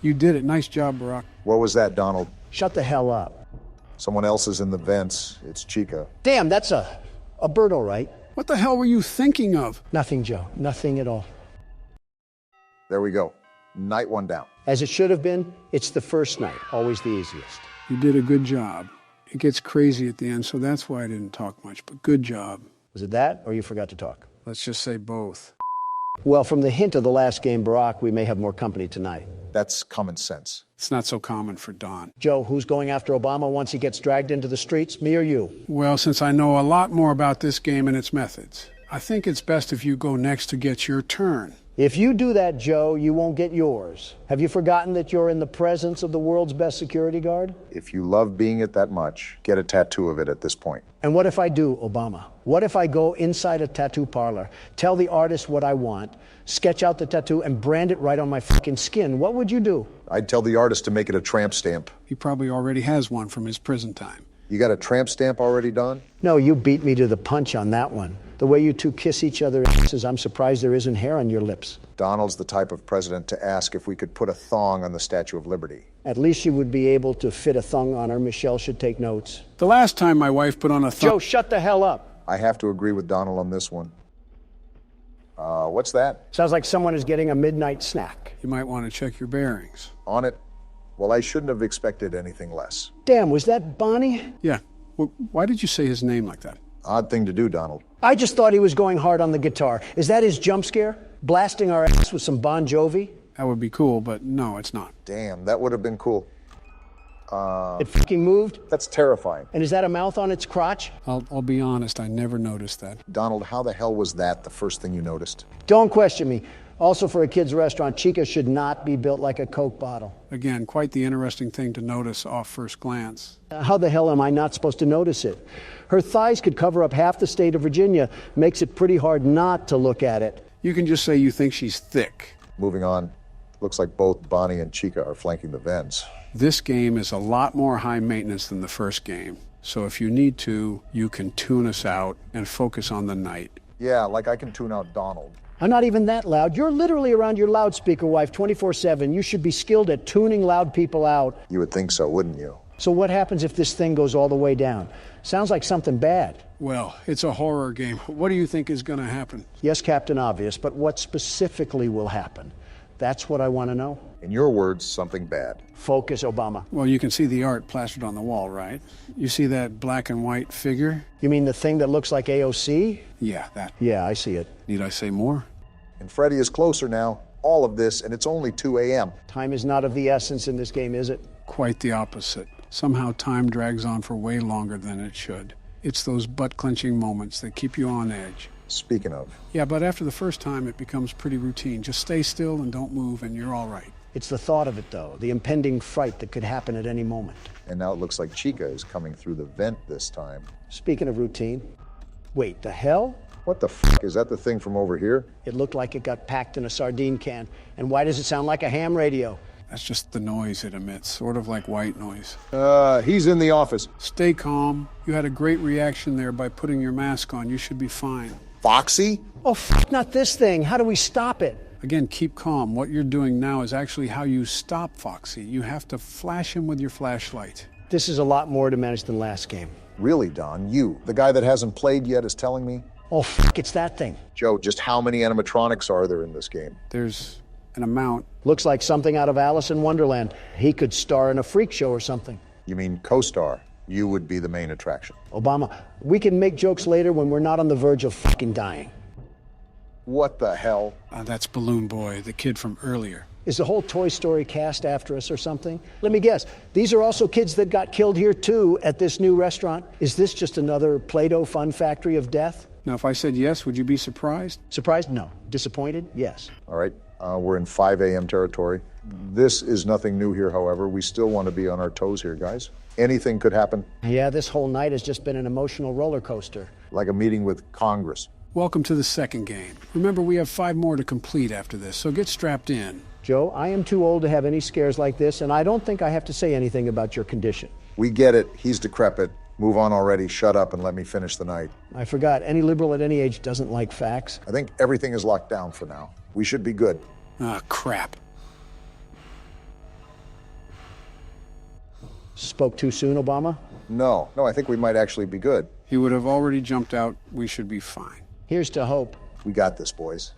You did it. Nice job, Barack. What was that, Donald? Shut the hell up. Someone else is in the vents. It's Chica. Damn, that's a bird, all right. What the hell were you thinking of? Nothing, Joe. Nothing at all. There we go. Night one down. As it should have been, it's the first night. Always the easiest. You did a good job. It gets crazy at the end, so that's why I didn't talk much, but good job. Was it that, or you forgot to talk? Let's just say both. Well, from the hint of the last game, Barack, we may have more company tonight. That's common sense. It's not so common for Don. Joe, who's going after Obama once he gets dragged into the streets, me or you? Well, since I know a lot more about this game and its methods, I think it's best if you go next to get your turn. If you do that, Joe, you won't get yours. Have you forgotten that you're in the presence of the world's best security guard? If you love being it that much, get a tattoo of it at this point. And what if I do, Obama? What if I go inside a tattoo parlor, tell the artist what I want, sketch out the tattoo, and brand it right on my fucking skin? What would you do? I'd tell the artist to make it a tramp stamp. He probably already has one from his prison time. You got a tramp stamp already, Don? No, you beat me to the punch on that one. The way you two kiss each other's asses, I'm surprised there isn't hair on your lips. Donald's the type of president to ask if we could put a thong on the Statue of Liberty. At least you would be able to fit a thong on her. Michelle should take notes. The last time my wife put on a Joe, shut the hell up. I have to agree with Donald on this one. What's that? Sounds like someone is getting a midnight snack. You might want to check your bearings. On it? Well, I shouldn't have expected anything less. Damn, was that Bonnie? Yeah. Well, why did you say his name like that? Odd thing to do, Donald. I just thought he was going hard on the guitar. Is that his jump scare? Blasting our ass with some Bon Jovi? That would be cool, but no, it's not. Damn, that would have been cool. It fucking moved? That's terrifying. And is that a mouth on its crotch? I'll be honest, I never noticed that. Donald, how the hell was that the first thing you noticed? Don't question me. Also, for a kid's restaurant, Chica should not be built like a Coke bottle. Again, quite the interesting thing to notice off first glance. How the hell am I not supposed to notice it? Her thighs could cover up half the state of Virginia. Makes it pretty hard not to look at it. You can just say you think she's thick. Moving on. Looks like both Bonnie and Chica are flanking the vents. This game is a lot more high maintenance than the first game. So if you need to, you can tune us out and focus on the night. Yeah, like I can tune out Donald. I'm not even that loud. You're literally around your loudspeaker wife 24/7. You should be skilled at tuning loud people out. You would think so, wouldn't you? So what happens if this thing goes all the way down? Sounds like something bad. Well, it's a horror game. What do you think is going to happen? Yes, Captain Obvious, but what specifically will happen? That's what I want to know. In your words, something bad. Focus, Obama. Well, you can see the art plastered on the wall, right? You see that black and white figure? You mean the thing that looks like AOC? Yeah, that. Yeah, I see it. Need I say more? And Freddy is closer now. All of this, and it's only 2 a.m. Time is not of the essence in this game, is it? Quite the opposite. Somehow time drags on for way longer than it should. It's those butt-clenching moments that keep you on edge. Speaking of, Yeah, but after the first time, it becomes pretty routine. Just stay still and don't move, and you're all right. It's the thought of it, though, the impending fright that could happen at any moment. and now it looks like Chica is coming through the vent this time. Speaking of routine, wait, the hell? What the f*** is that the thing from over here? It looked like it got packed in a sardine can. And why does it sound like a ham radio? That's just the noise it emits, sort of like white noise. He's in the office. Stay calm. You had a great reaction there by putting your mask on. You should be fine. Foxy? Oh, not this thing. How do we stop it? Again, keep calm. What you're doing now is actually how you stop Foxy. You have to flash him with your flashlight. This is a lot more to manage than last game. Really, Don? You, the guy that hasn't played yet, is telling me? Oh, fuck, it's that thing. Joe, just how many animatronics are there in this game? There's an amount. Looks like something out of Alice in Wonderland. He could star in a freak show or something. You mean co-star? You would be the main attraction. Obama, we can make jokes later when we're not on the verge of fucking dying. What the hell? That's Balloon Boy, the kid from earlier. Is the whole Toy Story cast after us or something? Let me guess. These are also kids that got killed here, too, at this new restaurant. Is this just another Play-Doh fun factory of death? Now, if I said yes, would you be surprised? Surprised? No. Disappointed? Yes. All right, we're in 5 a.m. territory. This is nothing new here, however. We still want to be on our toes here, guys. Anything could happen. Yeah, this whole night has just been an emotional roller coaster. Like a meeting with Congress. Welcome to the second game. Remember, we have 5 more to complete after this, so get strapped in. Joe, I am too old to have any scares like this, and I don't think I have to say anything about your condition. We get it. He's decrepit. Move on already. Shut up and let me finish the night. I forgot. Any liberal at any age doesn't like facts. I think everything is locked down for now. We should be good. Ah, crap. Spoke too soon, Obama? No, I think we might actually be good. He would have already jumped out. We should be fine. Here's to hope. We got this, boys.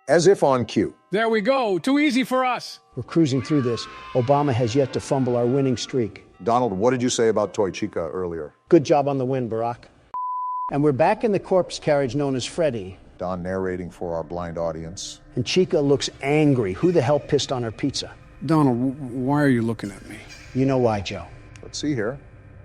As if on cue. There we go. Too easy for us. We're cruising through this. Obama has yet to fumble our winning streak. Donald, what did you say about Toy Chica earlier? Good job on the win, Barack. And we're back in the corpse carriage known as Freddy. Don narrating for our blind audience. And Chica looks angry. Who the hell pissed on her pizza? Donald, why are you looking at me? You know why, Joe. Let's see here.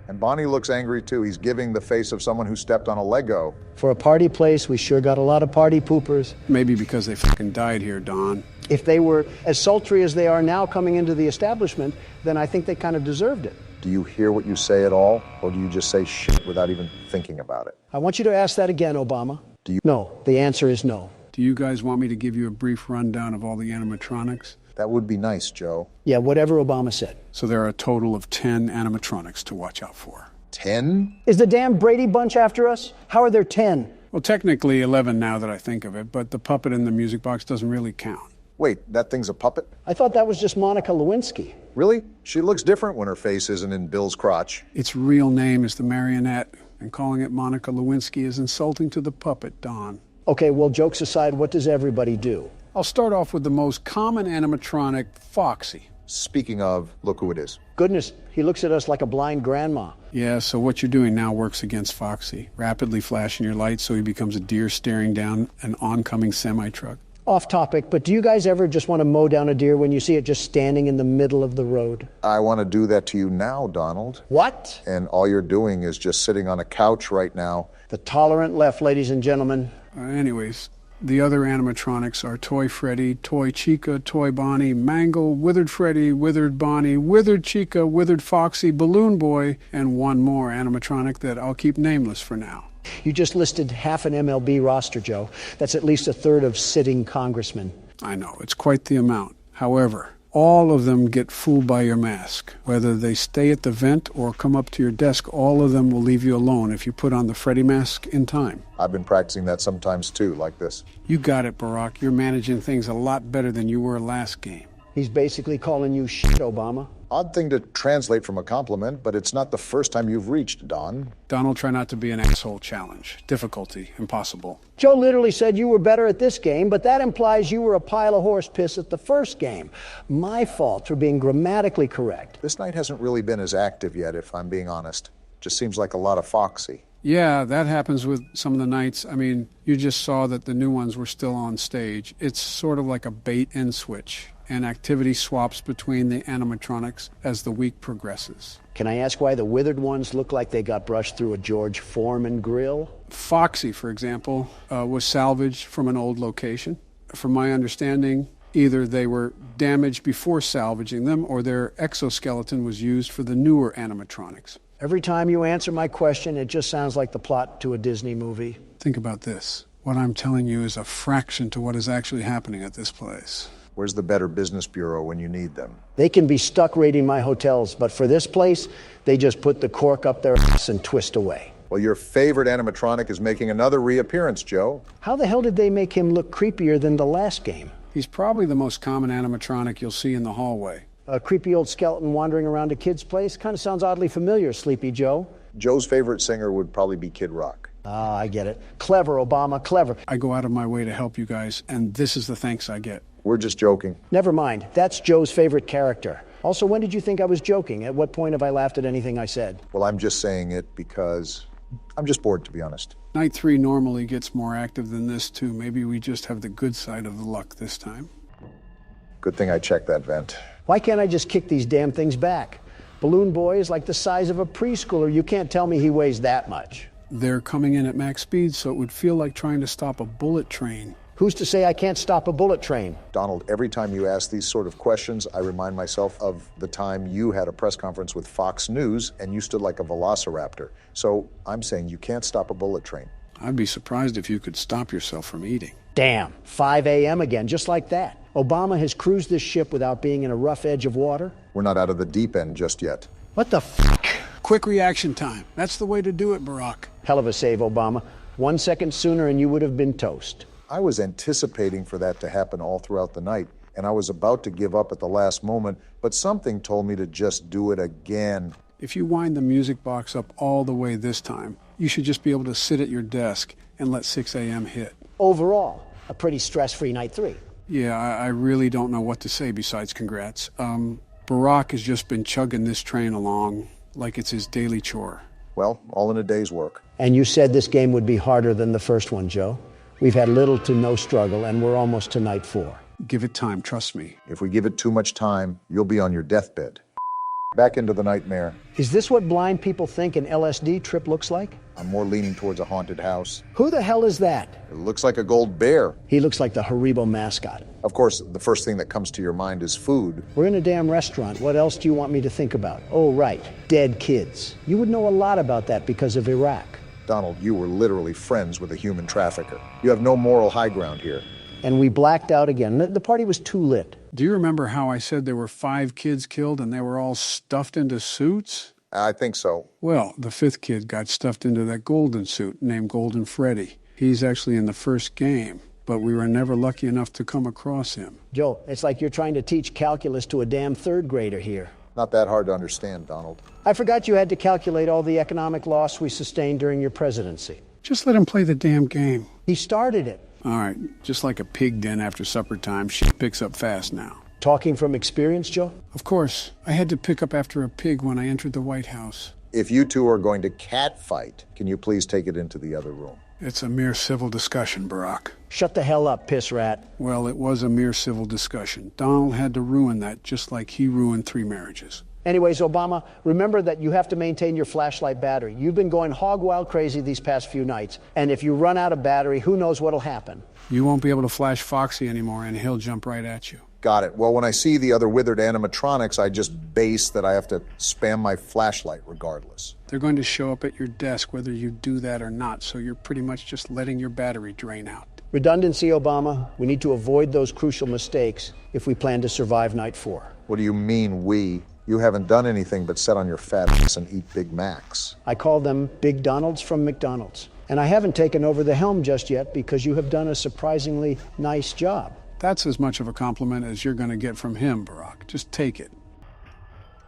And Bonnie looks angry too. He's giving the face of someone who stepped on a Lego. For a party place, we sure got a lot of party poopers. Maybe because they fucking died here, Don. If they were as sultry as they are now coming into the establishment, then I think they kind of deserved it. Do you hear what you say at all? Or do you just say shit without even thinking about it? I want you to ask that again, Obama. Do you? No, the answer is no. Do you guys want me to give you a brief rundown of all the animatronics? That would be nice, Joe. Yeah, whatever Obama said. So there are a total of 10 animatronics to watch out for. 10? Is the damn Brady Bunch after us? How are there 10? Well, technically 11 now that I think of it, but the puppet in the music box doesn't really count. Wait, that thing's a puppet? I thought that was just Monica Lewinsky. Really? She looks different when her face isn't in Bill's crotch. Its real name is the marionette, and calling it Monica Lewinsky is insulting to the puppet, Don. Okay, well, jokes aside, what does everybody do? I'll start off with the most common animatronic, Foxy. Speaking of, look who it is. Goodness, he looks at us like a blind grandma. Yeah, so what you're doing now works against Foxy. Rapidly flashing your lights so he becomes a deer staring down an oncoming semi-truck. Off topic, but do you guys ever just want to mow down a deer when you see it just standing in the middle of the road? I want to do that to you now, Donald. What? And all you're doing is just sitting on a couch right now. The tolerant left, ladies and gentlemen. Anyways, the other animatronics are Toy Freddy, Toy Chica, Toy Bonnie, Mangle, Withered Freddy, Withered Bonnie, Withered Chica, Withered Foxy, Balloon Boy, and one more animatronic that I'll keep nameless for now. You just listed half an MLB roster, Joe. That's at least a third of sitting congressmen. I know, it's quite the amount. However, all of them get fooled by your mask. Whether they stay at the vent or come up to your desk, all of them will leave you alone if you put on the Freddy mask in time. I've been practicing that sometimes too, like this. You got it, Barack. You're managing things a lot better than you were last game. He's basically calling you shit, Obama. Odd thing to translate from a compliment, but it's not the first time you've reached, Don. Donald, try not to be an asshole challenge. Difficulty, impossible. Joe literally said you were better at this game, but that implies you were a pile of horse piss at the first game. My fault for being grammatically correct. This night hasn't really been as active yet, if I'm being honest. Just seems like a lot of Foxy. Yeah, that happens with some of the nights. I mean, you just saw that the new ones were still on stage. It's sort of like a bait and switch, and activity swaps between the animatronics as the week progresses. Can I ask why the withered ones look like they got brushed through a George Foreman grill? Foxy, for example, was salvaged from an old location. From my understanding, either they were damaged before salvaging them or their exoskeleton was used for the newer animatronics. Every time you answer my question, it just sounds like the plot to a Disney movie. Think about this. What I'm telling you is a fraction to what is actually happening at this place. Where's the Better Business Bureau when you need them? They can be stuck raiding my hotels, but for this place, they just put the cork up their ass and twist away. Well, your favorite animatronic is making another reappearance, Joe. How the hell did they make him look creepier than the last game? He's probably the most common animatronic you'll see in the hallway. A creepy old skeleton wandering around a kid's place? Kind of sounds oddly familiar, Sleepy Joe. Joe's favorite singer would probably be Kid Rock. Ah, I get it. Clever, Obama, clever. I go out of my way to help you guys, and this is the thanks I get. We're just joking. Never mind. That's Joe's favorite character. Also, when did you think I was joking? At what point have I laughed at anything I said? Well, I'm just saying it because I'm just bored, to be honest. Night 3 normally gets more active than this, too. Maybe we just have the good side of the luck this time. Good thing I checked that vent. Why can't I just kick these damn things back? Balloon Boy is like the size of a preschooler. You can't tell me he weighs that much. They're coming in at max speed, so it would feel like trying to stop a bullet train. Who's to say I can't stop a bullet train? Donald, every time you ask these sort of questions, I remind myself of the time you had a press conference with Fox News and you stood like a velociraptor. So I'm saying you can't stop a bullet train. I'd be surprised if you could stop yourself from eating. Damn, 5 a.m. again, just like that. Obama has cruised this ship without being in a rough edge of water. We're not out of the deep end just yet. What the f***? Quick reaction time. That's the way to do it, Barack. Hell of a save, Obama. 1 second sooner and you would have been toast. I was anticipating for that to happen all throughout the night, and I was about to give up at the last moment, but something told me to just do it again. If you wind the music box up all the way this time, you should just be able to sit at your desk and let 6 a.m. hit. Overall, a pretty stress-free night 3. Yeah, I really don't know what to say besides congrats. Barack has just been chugging this train along like it's his daily chore. Well, all in a day's work. And you said this game would be harder than the first one, Joe. We've had little to no struggle, and we're almost to night 4. Give it time, trust me. If we give it too much time, you'll be on your deathbed. Back into the nightmare. Is this what blind people think an LSD trip looks like? I'm more leaning towards a haunted house. Who the hell is that? It looks like a gold bear. He looks like the Haribo mascot. Of course, the first thing that comes to your mind is food. We're in a damn restaurant. What else do you want me to think about? Oh, right, dead kids. You would know a lot about that because of Iraq. Donald, you were literally friends with a human trafficker. You have no moral high ground here. And we blacked out again. The party was too lit. Do you remember how I said there were 5 kids killed and they were all stuffed into suits? I think so. Well, the 5th kid got stuffed into that golden suit named Golden Freddy. He's actually in the first game, but we were never lucky enough to come across him. Joe, it's like you're trying to teach calculus to a damn 3rd grader here. Not that hard to understand, Donald. I forgot you had to calculate all the economic loss we sustained during your presidency. Just let him play the damn game. He started it. All right, just like a pig den after supper time, shit picks up fast now. Talking from experience, Joe? Of course. I had to pick up after a pig when I entered the White House. If you two are going to cat fight, can you please take it into the other room? It's a mere civil discussion, Barack. Shut the hell up, piss rat. Well, it was a mere civil discussion. Donald had to ruin that just like he ruined 3 marriages. Anyways, Obama, remember that you have to maintain your flashlight battery. You've been going hog wild crazy these past few nights, and if you run out of battery, who knows what'll happen. You won't be able to flash Foxy anymore, and he'll jump right at you. Got it. Well, when I see the other withered animatronics, I just base that I have to spam my flashlight regardless. They're going to show up at your desk whether you do that or not, so you're pretty much just letting your battery drain out. Redundancy, Obama. We need to avoid those crucial mistakes if we plan to survive night 4. What do you mean, we? You haven't done anything but sit on your fat ass and eat Big Macs. I call them Big Donalds from McDonald's. And I haven't taken over the helm just yet because you have done a surprisingly nice job. That's as much of a compliment as you're going to get from him, Barack. Just take it.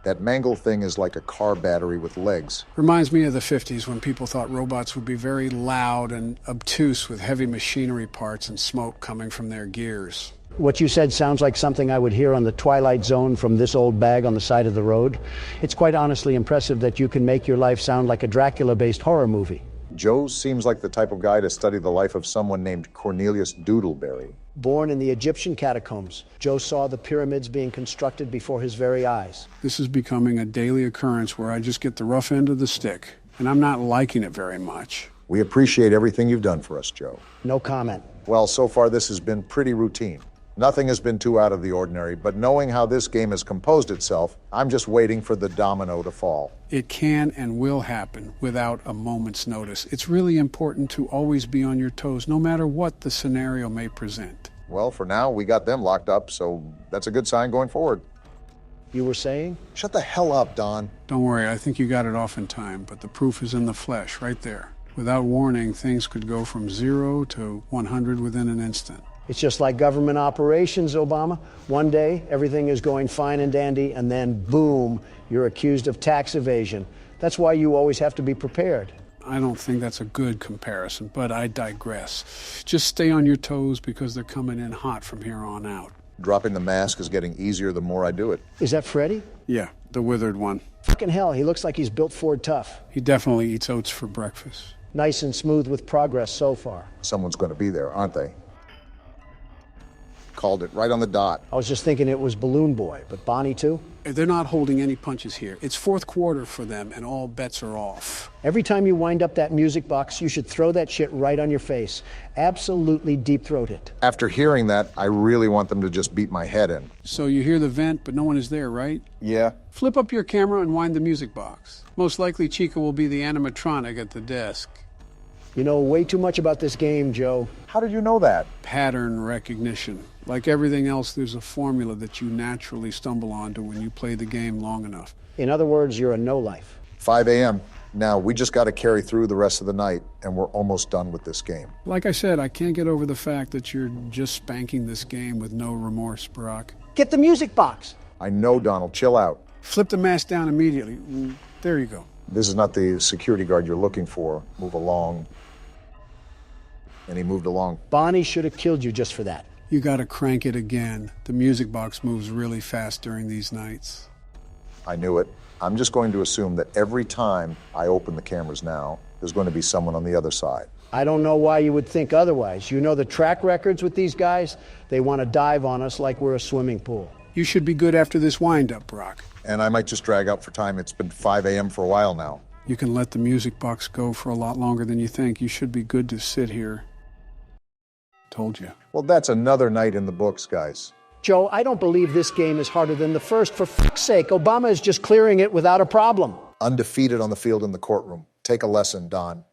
That mangle thing is like a car battery with legs. Reminds me of the 50s when people thought robots would be very loud and obtuse with heavy machinery parts and smoke coming from their gears. What you said sounds like something I would hear on the Twilight Zone from this old bag on the side of the road. It's quite honestly impressive that you can make your life sound like a Dracula-based horror movie. Joe seems like the type of guy to study the life of someone named Cornelius Doodleberry. Born in the Egyptian catacombs, Joe saw the pyramids being constructed before his very eyes. This is becoming a daily occurrence where I just get the rough end of the stick, and I'm not liking it very much. We appreciate everything you've done for us, Joe. No comment. Well, so far this has been pretty routine. Nothing has been too out of the ordinary, but knowing how this game has composed itself, I'm just waiting for the domino to fall. It can and will happen without a moment's notice. It's really important to always be on your toes, no matter what the scenario may present. Well, for now, we got them locked up, so that's a good sign going forward. You were saying? Shut the hell up, Don. Don't worry, I think you got it off in time, but the proof is in the flesh, right there. Without warning, things could go from 0 to 100 within an instant. It's just like government operations, Obama. One day, everything is going fine and dandy, and then boom, you're accused of tax evasion. That's why you always have to be prepared. I don't think that's a good comparison, but I digress. Just stay on your toes because they're coming in hot from here on out. Dropping the mask is getting easier the more I do it. Is that Freddy? Yeah, the withered one. Fucking hell, he looks like he's built Ford tough. He definitely eats oats for breakfast. Nice and smooth with progress so far. Someone's going to be there, aren't they? Called it right on the dot. I was just thinking it was Balloon Boy, but Bonnie too? They're not holding any punches here. It's fourth quarter for them, and all bets are off. Every time you wind up that music box, you should throw that shit right on your face. Absolutely deep-throat it. After hearing that, I really want them to just beat my head in. So you hear the vent, but no one is there, right? Yeah. Flip up your camera and wind the music box. Most likely Chica will be the animatronic at the desk. You know way too much about this game, Joe. How did you know that? Pattern recognition. Like everything else, there's a formula that you naturally stumble onto when you play the game long enough. In other words, you're a no-life. 5 a.m. Now, we just got to carry through the rest of the night, and we're almost done with this game. Like I said, I can't get over the fact that you're just spanking this game with no remorse, Barack. Get the music box. I know, Donald. Chill out. Flip the mask down immediately. There you go. This is not the security guard you're looking for. Move along. And he moved along. Bonnie should have killed you just for that. You gotta crank it again. The music box moves really fast during these nights. I knew it. I'm just going to assume that every time I open the cameras now, there's going to be someone on the other side. I don't know why you would think otherwise. You know the track records with these guys? They want to dive on us like we're a swimming pool. You should be good after this wind-up, Brock. And I might just drag out for time. It's been 5 a.m. for a while now. You can let the music box go for a lot longer than you think. You should be good to sit here. Told you. Well, that's another night in the books, guys. Joe, I don't believe this game is harder than the first. For fuck's sake, Obama is just clearing it without a problem. Undefeated on the field in the courtroom. Take a lesson, Don.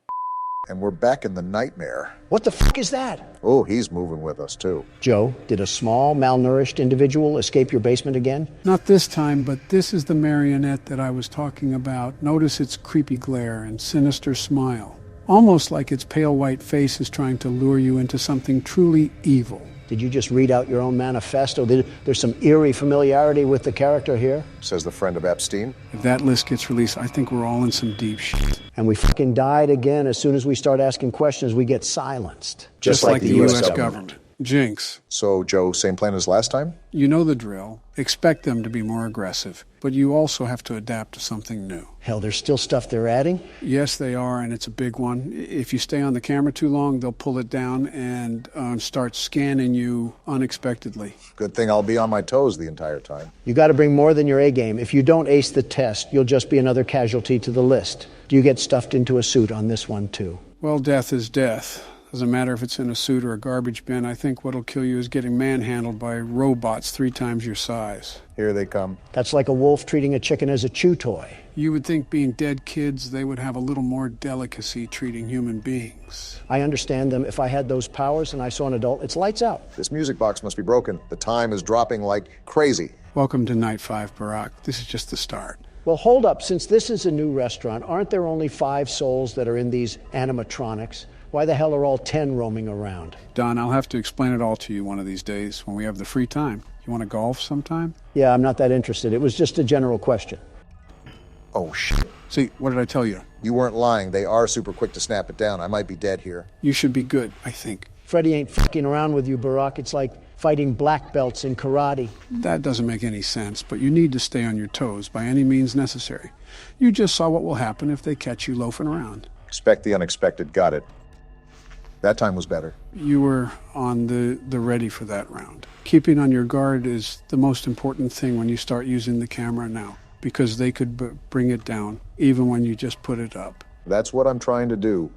And we're back in the nightmare. What the fuck is that? Oh, he's moving with us, too. Joe, did a small, malnourished individual escape your basement again? Not this time, but this is the marionette that I was talking about. Notice its creepy glare and sinister smile. Almost like its pale white face is trying to lure you into something truly evil. Did you just read out your own manifesto? There's some eerie familiarity with the character here. Says the friend of Epstein. If that list gets released, I think we're all in some deep shit. And we fucking died again. As soon as we start asking questions, we get silenced. Just like the U.S. government. Jinx. So, Joe, same plan as last time? You know the drill. Expect them to be more aggressive. But you also have to adapt to something new. Hell, there's still stuff they're adding? Yes, they are, and it's a big one. If you stay on the camera too long, they'll pull it down and start scanning you unexpectedly. Good thing I'll be on my toes the entire time. You got to bring more than your A game. If you don't ace the test, you'll just be another casualty to the list. Do you get stuffed into a suit on this one, too? Well, death is death. Doesn't matter if it's in a suit or a garbage bin. I think what'll kill you is getting manhandled by robots 3 times your size. Here they come. That's like a wolf treating a chicken as a chew toy. You would think being dead kids, they would have a little more delicacy treating human beings. I understand them. If I had those powers and I saw an adult, it's lights out. This music box must be broken. The time is dropping like crazy. Welcome to Night 5, Barack. This is just the start. Well, hold up. Since this is a new restaurant, aren't there only 5 souls that are in these animatronics? Why the hell are all 10 roaming around? Don, I'll have to explain it all to you one of these days when we have the free time. You want to golf sometime? Yeah, I'm not that interested. It was just a general question. Oh, shit. See, what did I tell you? You weren't lying. They are super quick to snap it down. I might be dead here. You should be good, I think. Freddy ain't fucking around with you, Barack. It's like fighting black belts in karate. That doesn't make any sense, but you need to stay on your toes by any means necessary. You just saw what will happen if they catch you loafing around. Expect the unexpected. Got it. That time was better. You were on the ready for that round. Keeping on your guard is the most important thing when you start using the camera now, because they could bring it down, even when you just put it up. That's what I'm trying to do.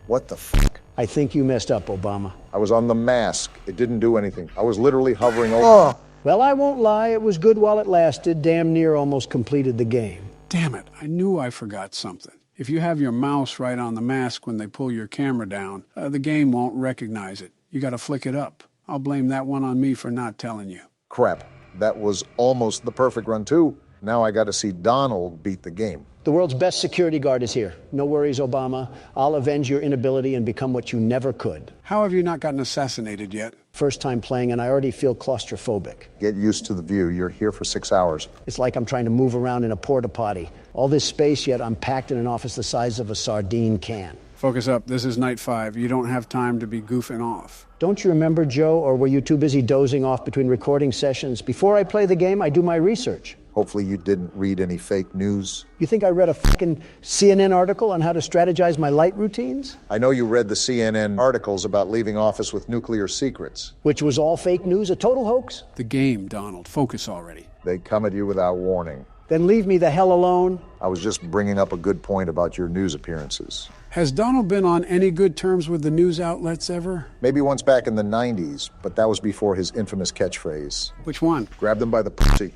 What the fuck? I think you messed up, Obama. I was on the mask. It didn't do anything. I was literally hovering over... Well, I won't lie. It was good while it lasted. Damn near almost completed the game. Damn it. I knew I forgot something. If you have your mouse right on the mask when they pull your camera down, the game won't recognize it. You got to flick it up. I'll blame that one on me for not telling you. Crap. That was almost the perfect run, too. Now I got to see Donald beat the game. The world's best security guard is here. No worries, Obama. I'll avenge your inability and become what you never could. How have you not gotten assassinated yet? First time playing, and I already feel claustrophobic. Get used to the view. You're here for 6 hours. It's like I'm trying to move around in a porta potty. All this space, yet I'm packed in an office the size of a sardine can. Focus up. This is night 5. You don't have time to be goofing off. Don't you remember, Joe, or were you too busy dozing off between recording sessions? Before I play the game, I do my research. Hopefully you didn't read any fake news. You think I read a fucking CNN article on how to strategize my light routines? I know you read the CNN articles about leaving office with nuclear secrets. Which was all fake news, a total hoax? The game, Donald. Focus already. They come at you without warning. Then leave me the hell alone. I was just bringing up a good point about your news appearances. Has Donald been on any good terms with the news outlets ever? Maybe once back in the 90s, but that was before his infamous catchphrase. Which one? Grab them by the pussy.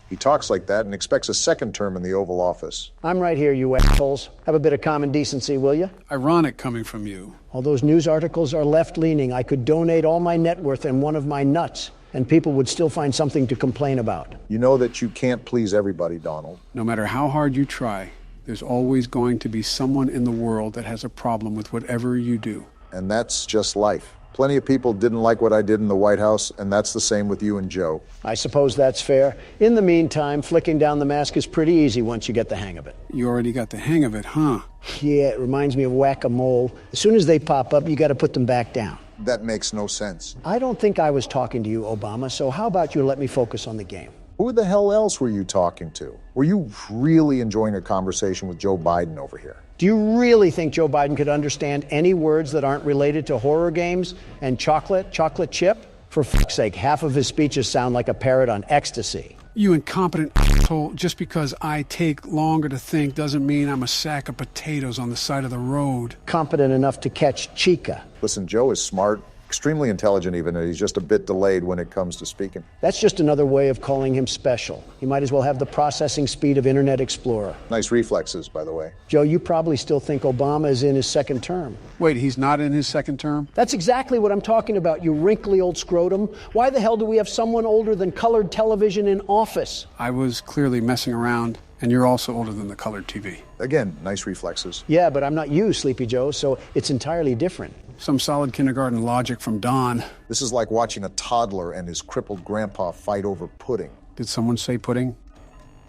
He talks like that and expects a second term in the Oval Office. I'm right here, you assholes. Have a bit of common decency, will you? Ironic coming from you. All those news articles are left-leaning. I could donate all my net worth and one of my nuts, and people would still find something to complain about. You know that you can't please everybody, Donald. No matter how hard you try, there's always going to be someone in the world that has a problem with whatever you do. And that's just life. Plenty of people didn't like what I did in the White House, and that's the same with you and Joe. I suppose that's fair. In the meantime, flicking down the mask is pretty easy once you get the hang of it. You already got the hang of it, huh? Yeah, it reminds me of whack-a-mole. As soon as they pop up, you got to put them back down. That makes no sense. I don't think I was talking to you, Obama, so how about you let me focus on the game? Who the hell else were you talking to? Were you really enjoying a conversation with Joe Biden over here? Do you really think Joe Biden could understand any words that aren't related to horror games and chocolate chip? For fuck's sake, half of his speeches sound like a parrot on ecstasy. You incompetent asshole. Just because I take longer to think doesn't mean I'm a sack of potatoes on the side of the road. Competent enough to catch Chica. Listen, Joe is smart, extremely intelligent even, and he's just a bit delayed when it comes to speaking. That's just another way of calling him special. He might as well have the processing speed of Internet Explorer. Nice reflexes, by the way. Joe, you probably still think Obama is in his second term. Wait, he's not in his second term? That's exactly what I'm talking about, you wrinkly old scrotum. Why the hell do we have someone older than colored television in office? I was clearly messing around, and you're also older than the colored TV. Again, nice reflexes. Yeah, but I'm not you, Sleepy Joe, so it's entirely different. Some solid kindergarten logic from Don. This is like watching a toddler and his crippled grandpa fight over pudding. Did someone say pudding?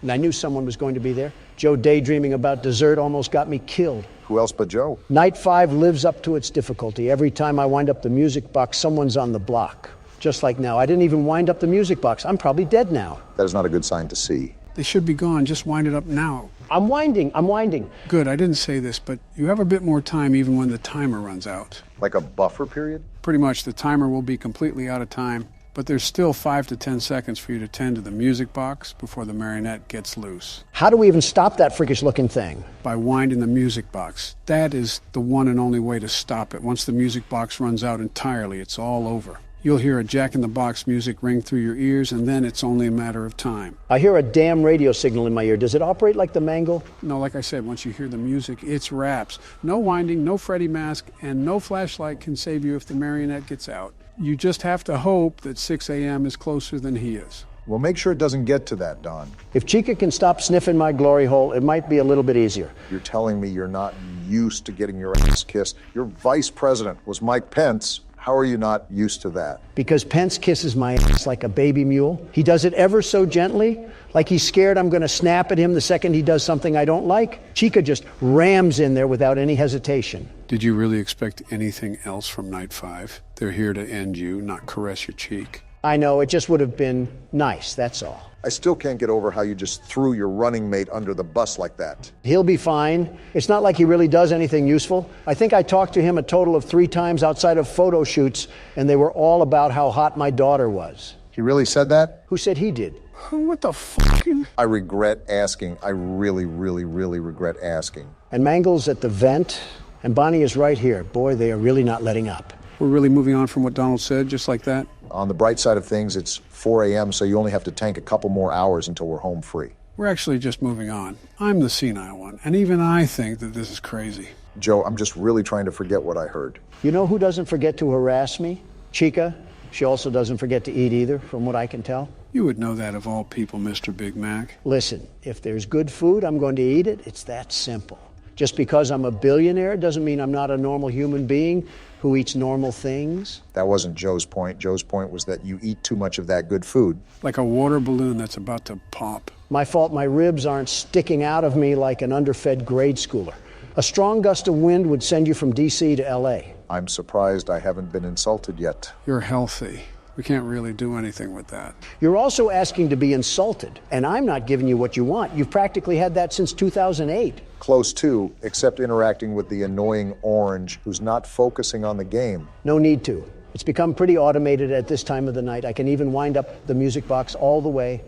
And I knew someone was going to be there. Joe daydreaming about dessert almost got me killed. Who else but Joe? Night 5 lives up to its difficulty. Every time I wind up the music box, someone's on the block. Just like now. I didn't even wind up the music box. I'm probably dead now. That is not a good sign to see. They should be gone. Just wind it up now. I'm winding. Good, I didn't say this, but you have a bit more time even when the timer runs out. Like a buffer period? Pretty much, the timer will be completely out of time, but there's still 5 to 10 seconds for you to tend to the music box before the marionette gets loose. How do we even stop that freakish looking thing? By winding the music box. That is the one and only way to stop it. Once the music box runs out entirely, it's all over. You'll hear a Jack-in-the-Box music ring through your ears, and then it's only a matter of time. I hear a damn radio signal in my ear. Does it operate like the mangle? No, like I said, once you hear the music, it's wraps. No winding, no Freddy mask, and no flashlight can save you if the marionette gets out. You just have to hope that 6 a.m. is closer than he is. Well, make sure it doesn't get to that, Don. If Chica can stop sniffing my glory hole, it might be a little bit easier. You're telling me you're not used to getting your ass kissed. Your vice president was Mike Pence. How are you not used to that? Because Pence kisses my ass like a baby mule. He does it ever so gently, like he's scared I'm going to snap at him the second he does something I don't like. Chica just rams in there without any hesitation. Did you really expect anything else from Night 5? They're here to end you, not caress your cheek. I know, it just would have been nice, that's all. I still can't get over how you just threw your running mate under the bus like that. He'll be fine. It's not like he really does anything useful. I think I talked to him a total of 3 times outside of photo shoots, and they were all about how hot my daughter was. He really said that? Who said he did? What the fucking... I regret asking. I really, really, really regret asking. And Mangle's at the vent, and Bonnie is right here. Boy, they are really not letting up. We're really moving on from what Donald said, just like that? On the bright side of things, it's 4 a.m., so you only have to tank a couple more hours until we're home free. We're actually just moving on. I'm the senile one, and even I think that this is crazy. Joe, I'm just really trying to forget what I heard. You know who doesn't forget to harass me? Chica. She also doesn't forget to eat either, from what I can tell. You would know that of all people, Mr. Big Mac. Listen, if there's good food, I'm going to eat it. It's that simple. Just because I'm a billionaire doesn't mean I'm not a normal human being who eats normal things. That wasn't Joe's point. Joe's point was that you eat too much of that good food. Like a water balloon that's about to pop. My fault my ribs aren't sticking out of me like an underfed grade schooler. A strong gust of wind would send you from D.C. to L.A. I'm surprised I haven't been insulted yet. You're healthy. We can't really do anything with that. You're also asking to be insulted, and I'm not giving you what you want. You've practically had that since 2008. Close to, except interacting with the annoying orange who's not focusing on the game. No need to. It's become pretty automated at this time of the night. I can even wind up the music box all the way.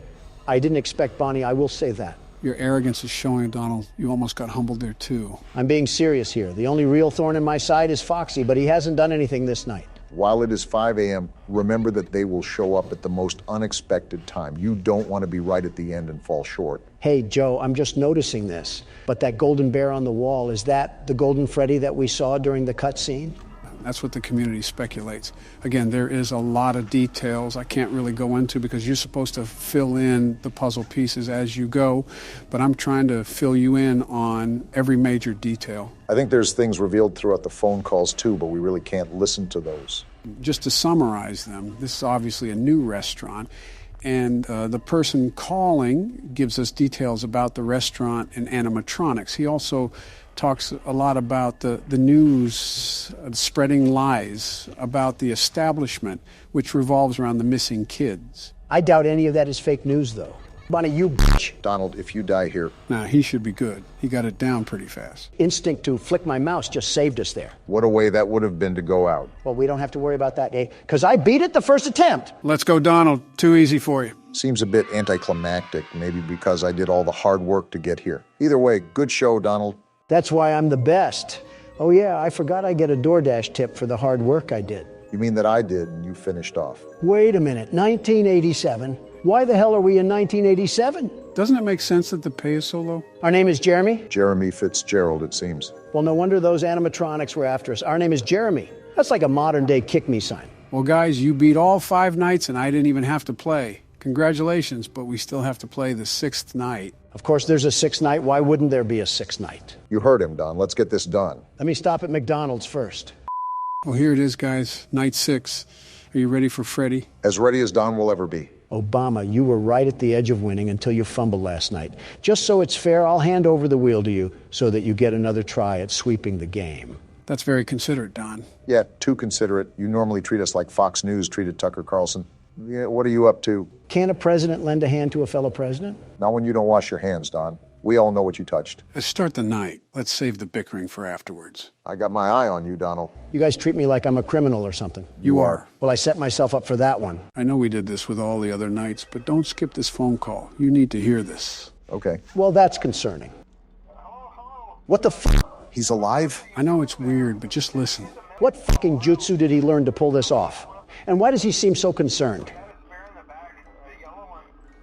I didn't expect Bonnie, I will say that. Your arrogance is showing, Donald. You almost got humbled there, too. I'm being serious here. The only real thorn in my side is Foxy, but he hasn't done anything this night. While it is 5 a.m., remember that they will show up at the most unexpected time. You don't want to be right at the end and fall short. Hey, Joe, I'm just noticing this. But that golden bear on the wall, is that the golden Freddy that we saw during the cutscene? That's what the community speculates. Again, there is a lot of details I can't really go into because you're supposed to fill in the puzzle pieces as you go, but I'm trying to fill you in on every major detail. I think there's things revealed throughout the phone calls too, but we really can't listen to those. Just to summarize them, this is obviously a new restaurant, and the person calling gives us details about the restaurant and animatronics. He also talks a lot about the news spreading lies about the establishment, which revolves around the missing kids. I doubt any of that is fake news, though. Bonnie, you bitch. Donald, if you die here... Nah, he should be good. He got it down pretty fast. Instinct to flick my mouse just saved us there. What a way that would have been to go out. Well, we don't have to worry about that, eh? Because I beat it the first attempt. Let's go, Donald. Too easy for you. Seems a bit anticlimactic, maybe because I did all the hard work to get here. Either way, good show, Donald. That's why I'm the best. Oh, yeah, I forgot I get a DoorDash tip for the hard work I did. You mean that I did and you finished off? Wait a minute, 1987? Why the hell are we in 1987? Doesn't it make sense that the pay is so low? Our name is Jeremy? Jeremy Fitzgerald, it seems. Well, no wonder those animatronics were after us. Our name is Jeremy. That's like a modern-day kick-me sign. Well, guys, you beat all 5 nights and I didn't even have to play. Congratulations, but we still have to play the 6th night. Of course, there's a 6th night. Why wouldn't there be a 6th night? You heard him, Don. Let's get this done. Let me stop at McDonald's first. Well, here it is, guys. Night 6. Are you ready for Freddy? As ready as Don will ever be. Obama, you were right at the edge of winning until you fumbled last night. Just so it's fair, I'll hand over the wheel to you so that you get another try at sweeping the game. That's very considerate, Don. Yeah, too considerate. You normally treat us like Fox News treated Tucker Carlson. Yeah, what are you up to? Can a president lend a hand to a fellow president? Not when you don't wash your hands, Don. We all know what you touched. Let's start the night. Let's save the bickering for afterwards. I got my eye on you, Donald. You guys treat me like I'm a criminal or something. You are. Well, I set myself up for that one. I know we did this with all the other nights, but don't skip this phone call. You need to hear this. Okay. Well, that's concerning. What the f***? He's alive? I know it's weird, but just listen. What fucking jutsu did he learn to pull this off? And why does he seem so concerned?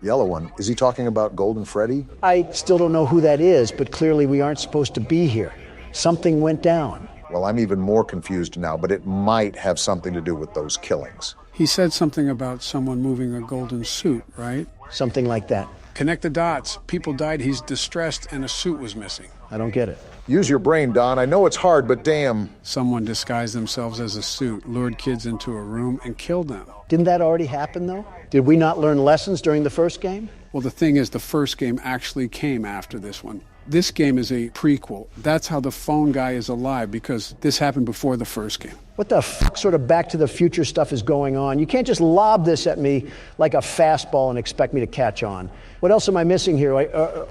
Yellow one. Is he talking about Golden Freddy? I still don't know who that is, but clearly we aren't supposed to be here. Something went down. Well, I'm even more confused now, but it might have something to do with those killings. He said something about someone moving a golden suit, right? Something like that. Connect the dots. People died, he's distressed, and a suit was missing. I don't get it. Use your brain, Don. I know it's hard, but damn. Someone disguised themselves as a suit, lured kids into a room, and killed them. Didn't that already happen, though? Did we not learn lessons during the first game? Well, the thing is, the first game actually came after this one. This game is a prequel. That's how the phone guy is alive, because this happened before the first game. What the f*** sort of Back to the Future stuff is going on? You can't just lob this at me like a fastball and expect me to catch on. What else am I missing here?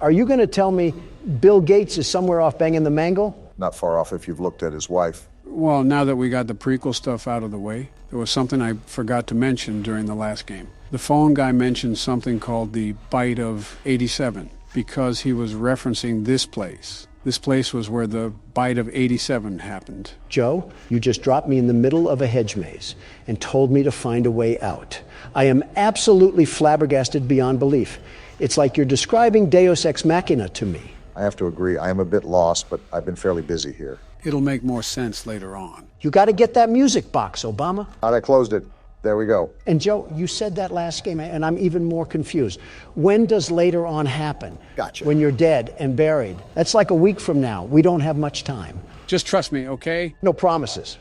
Are you going to tell me Bill Gates is somewhere off banging the mangle? Not far off if you've looked at his wife. Well, now that we got the prequel stuff out of the way, there was something I forgot to mention during the last game. The phone guy mentioned something called the Bite of 87 because he was referencing this place. This place was where the Bite of 87 happened. Joe, you just dropped me in the middle of a hedge maze and told me to find a way out. I am absolutely flabbergasted beyond belief. It's like you're describing Deus Ex Machina to me. I have to agree. I am a bit lost, but I've been fairly busy here. It'll make more sense later on. You got to get that music box, Obama. I closed it. There we go. And Joe, you said that last game, and I'm even more confused. When does later on happen? Gotcha. When you're dead and buried. That's like a week from now. We don't have much time. Just trust me, okay? No promises.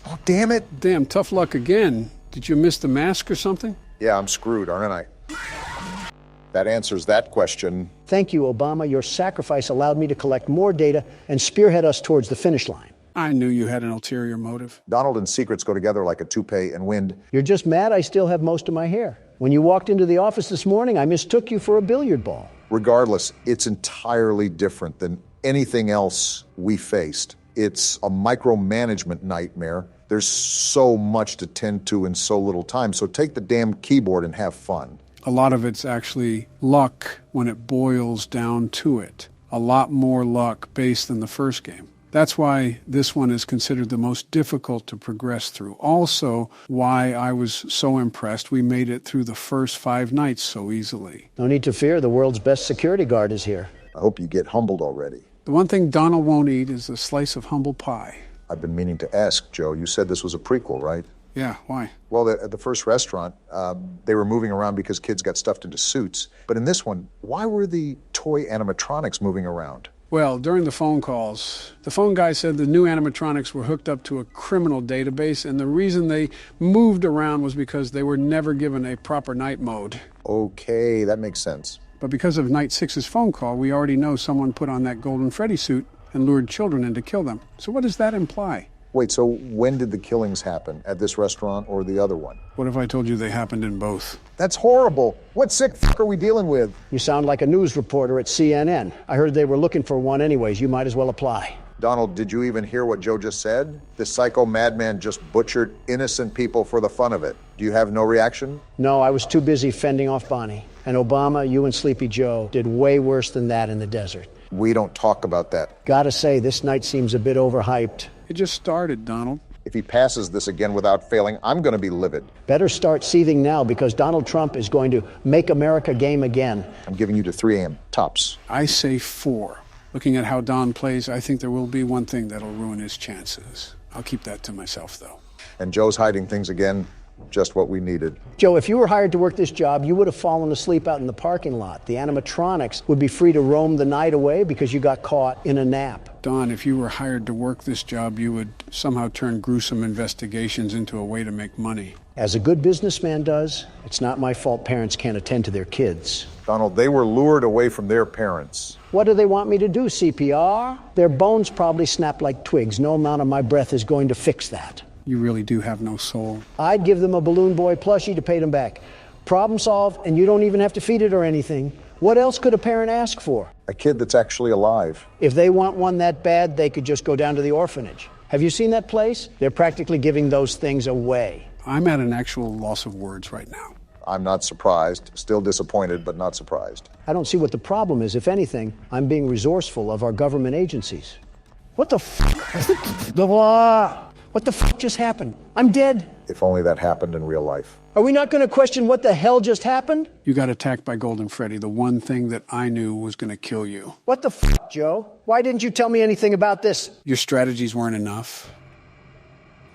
Oh, damn it. Damn, tough luck again. Did you miss the mask or something? Yeah, I'm screwed, aren't I? That answers that question. Thank you, Obama. Your sacrifice allowed me to collect more data and spearhead us towards the finish line. I knew you had an ulterior motive. Donald and secrets go together like a toupee and wind. You're just mad I still have most of my hair. When you walked into the office this morning, I mistook you for a billiard ball. Regardless, it's entirely different than anything else we faced. It's a micromanagement nightmare. There's so much to tend to in so little time, so take the damn keyboard and have fun. A lot of it's actually luck when it boils down to it. A lot more luck based than the first game. That's why this one is considered the most difficult to progress through. Also, why I was so impressed we made it through the first 5 nights so easily. No need to fear, the world's best security guard is here. I hope you get humbled already. The one thing Donald won't eat is a slice of humble pie. I've been meaning to ask, Joe. You said this was a prequel, right? Yeah, why? Well, at the first restaurant, they were moving around because kids got stuffed into suits. But in this one, why were the toy animatronics moving around? Well, during the phone calls, the phone guy said the new animatronics were hooked up to a criminal database, and the reason they moved around was because they were never given a proper night mode. Okay, that makes sense. But because of Night 6's phone call, we already know someone put on that golden Freddy suit and lured children in to kill them. So what does that imply? Wait, so when did the killings happen? At this restaurant or the other one? What if I told you they happened in both? That's horrible. What sick fuck are we dealing with? You sound like a news reporter at CNN. I heard they were looking for one anyways. You might as well apply. Donald, did you even hear what Joe just said? This psycho madman just butchered innocent people for the fun of it. Do you have no reaction? No, I was too busy fending off Bonnie. And Obama, you and Sleepy Joe did way worse than that in the desert. We don't talk about that. Gotta say, this night seems a bit overhyped. It just started, Donald. If he passes this again without failing, I'm going to be livid. Better start seething now because Donald Trump is going to make America game again. I'm giving you to 3 a.m. tops. I say 4. Looking at how Don plays, I think there will be one thing that'll ruin his chances. I'll keep that to myself, though. And Joe's hiding things again. Just what we needed. Joe, if you were hired to work this job, you would have fallen asleep out in the parking lot. The animatronics would be free to roam the night away because you got caught in a nap. Don, if you were hired to work this job, you would somehow turn gruesome investigations into a way to make money. As a good businessman does, it's not my fault parents can't attend to their kids. Donald, they were lured away from their parents. What do they want me to do, CPR? Their bones probably snap like twigs. No amount of my breath is going to fix that. You really do have no soul. I'd give them a Balloon Boy plushie to pay them back. Problem solved, and you don't even have to feed it or anything. What else could a parent ask for? A kid that's actually alive. If they want one that bad, they could just go down to the orphanage. Have you seen that place? They're practically giving those things away. I'm at an actual loss of words right now. I'm not surprised. Still disappointed, but not surprised. I don't see what the problem is. If anything, I'm being resourceful of our government agencies. What the What the just happened? I'm dead. If only that happened in real life. Are we not going to question what the hell just happened? You got attacked by Golden Freddy, the one thing that I knew was going to kill you. What the Joe? Why didn't you tell me anything about this? Your strategies weren't enough.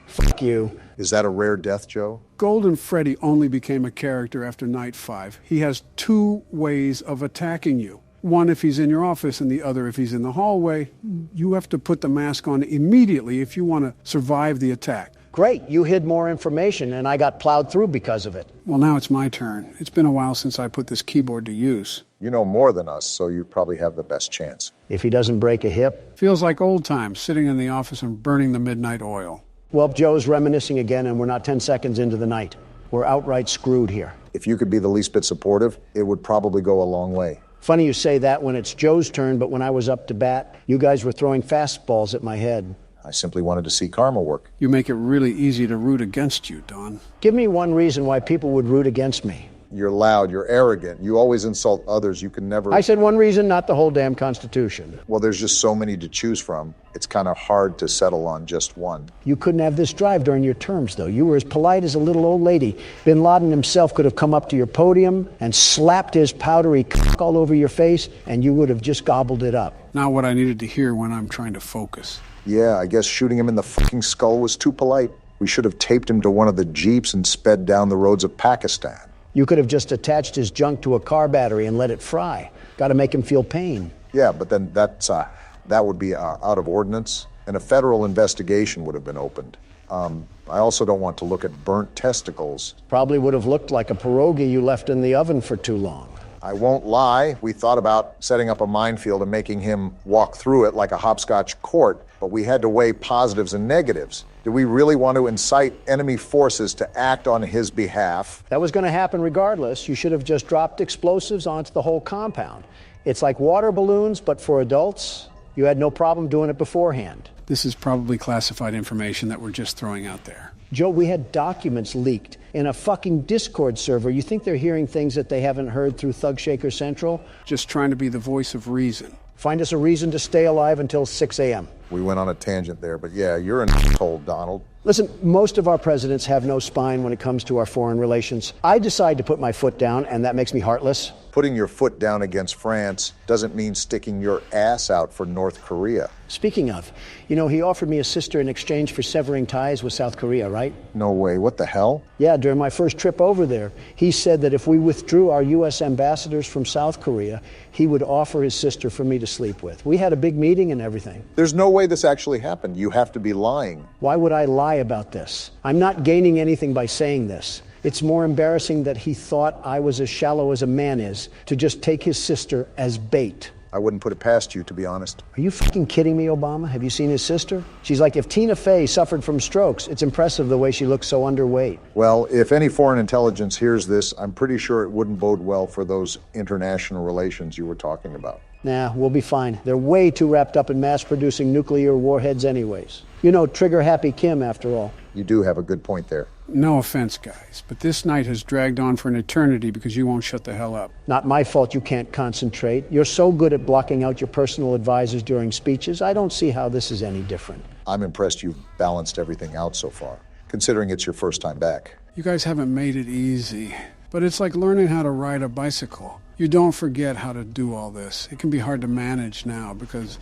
Fuck you. Is that a rare death, Joe? Golden Freddy only became a character after night 5. He has 2 ways of attacking you. One if he's in your office and the other if he's in the hallway. You have to put the mask on immediately if you want to survive the attack. Great, you hid more information and I got plowed through because of it. Well, now it's my turn. It's been a while since I put this keyboard to use. You know more than us, so you probably have the best chance. If he doesn't break a hip. Feels like old times, sitting in the office and burning the midnight oil. Well, Joe's reminiscing again and we're not 10 seconds into the night. We're outright screwed here. If you could be the least bit supportive, it would probably go a long way. Funny you say that when it's Joe's turn, but when I was up to bat, you guys were throwing fastballs at my head. I simply wanted to see karma work. You make it really easy to root against you, Don. Give me one reason why people would root against me. You're loud, you're arrogant, you always insult others, you can never... I said one reason, not the whole damn Constitution. Well, there's just so many to choose from. It's kind of hard to settle on just one. You couldn't have this drive during your terms, though. You were as polite as a little old lady. Bin Laden himself could have come up to your podium and slapped his powdery cock all over your face, and you would have just gobbled it up. Not what I needed to hear when I'm trying to focus. Yeah, I guess shooting him in the fucking skull was too polite. We should have taped him to one of the jeeps and sped down the roads of Pakistan. You could have just attached his junk to a car battery and let it fry. Got to make him feel pain. Yeah, but then that would be out of ordinance, and a federal investigation would have been opened. I also don't want to look at burnt testicles. Probably would have looked like a pierogi you left in the oven for too long. I won't lie, we thought about setting up a minefield and making him walk through it like a hopscotch court, but we had to weigh positives and negatives. Did we really want to incite enemy forces to act on his behalf? That was going to happen regardless. You should have just dropped explosives onto the whole compound. It's like water balloons, but for adults. You had no problem doing it beforehand. This is probably classified information that we're just throwing out there. Joe, we had documents leaked in a fucking Discord server. You think they're hearing things that they haven't heard through Thug Shaker Central? Just trying to be the voice of reason. Find us a reason to stay alive until 6 a.m. We went on a tangent there, but yeah, you're an asshole, Donald. Listen, most of our presidents have no spine when it comes to our foreign relations. I decide to put my foot down, and that makes me heartless. Putting your foot down against France doesn't mean sticking your ass out for North Korea. Speaking of, he offered me a sister in exchange for severing ties with South Korea, right? No way, what the hell? Yeah, during my first trip over there, he said that if we withdrew our U.S. ambassadors from South Korea, he would offer his sister for me to sleep with. We had a big meeting and everything. There's no way this actually happened. You have to be lying. Why would I lie about this? I'm not gaining anything by saying this. It's more embarrassing that he thought I was as shallow as a man is to just take his sister as bait. I wouldn't put it past you, to be honest. Are you fucking kidding me, Obama? Have you seen his sister? She's like, if Tina Fey suffered from strokes, it's impressive the way she looks so underweight. Well, if any foreign intelligence hears this, I'm pretty sure it wouldn't bode well for those international relations you were talking about. Nah, we'll be fine. They're way too wrapped up in mass-producing nuclear warheads anyways. Trigger-happy Kim, after all. You do have a good point there. No offense, guys, but this night has dragged on for an eternity because you won't shut the hell up. Not my fault you can't concentrate. You're so good at blocking out your personal advisors during speeches. I don't see how this is any different. I'm impressed you've balanced everything out so far, considering it's your first time back. You guys haven't made it easy, but it's like learning how to ride a bicycle. You don't forget how to do all this. It can be hard to manage now because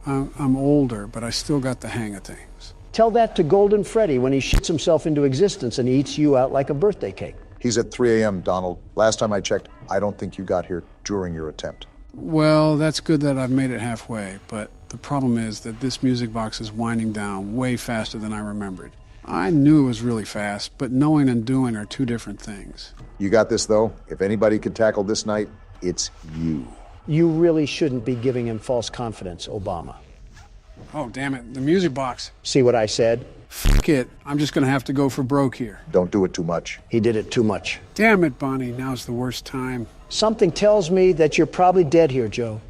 I'm older, but I still got the hang of things. Tell that to Golden Freddy when he shits himself into existence and eats you out like a birthday cake. He's at 3 a.m., Donald. Last time I checked, I don't think you got here during your attempt. Well, that's good that I've made it halfway, but the problem is that this music box is winding down way faster than I remembered. I knew it was really fast, but knowing and doing are two different things. You got this, though. If anybody could tackle this night, it's you. You really shouldn't be giving him false confidence, Obama. Oh, damn it, the music box. See what I said? Fuck it, I'm just gonna have to go for broke here. Don't do it too much. He did it too much. Damn it, Bonnie, now's the worst time. Something tells me that you're probably dead here, Joe.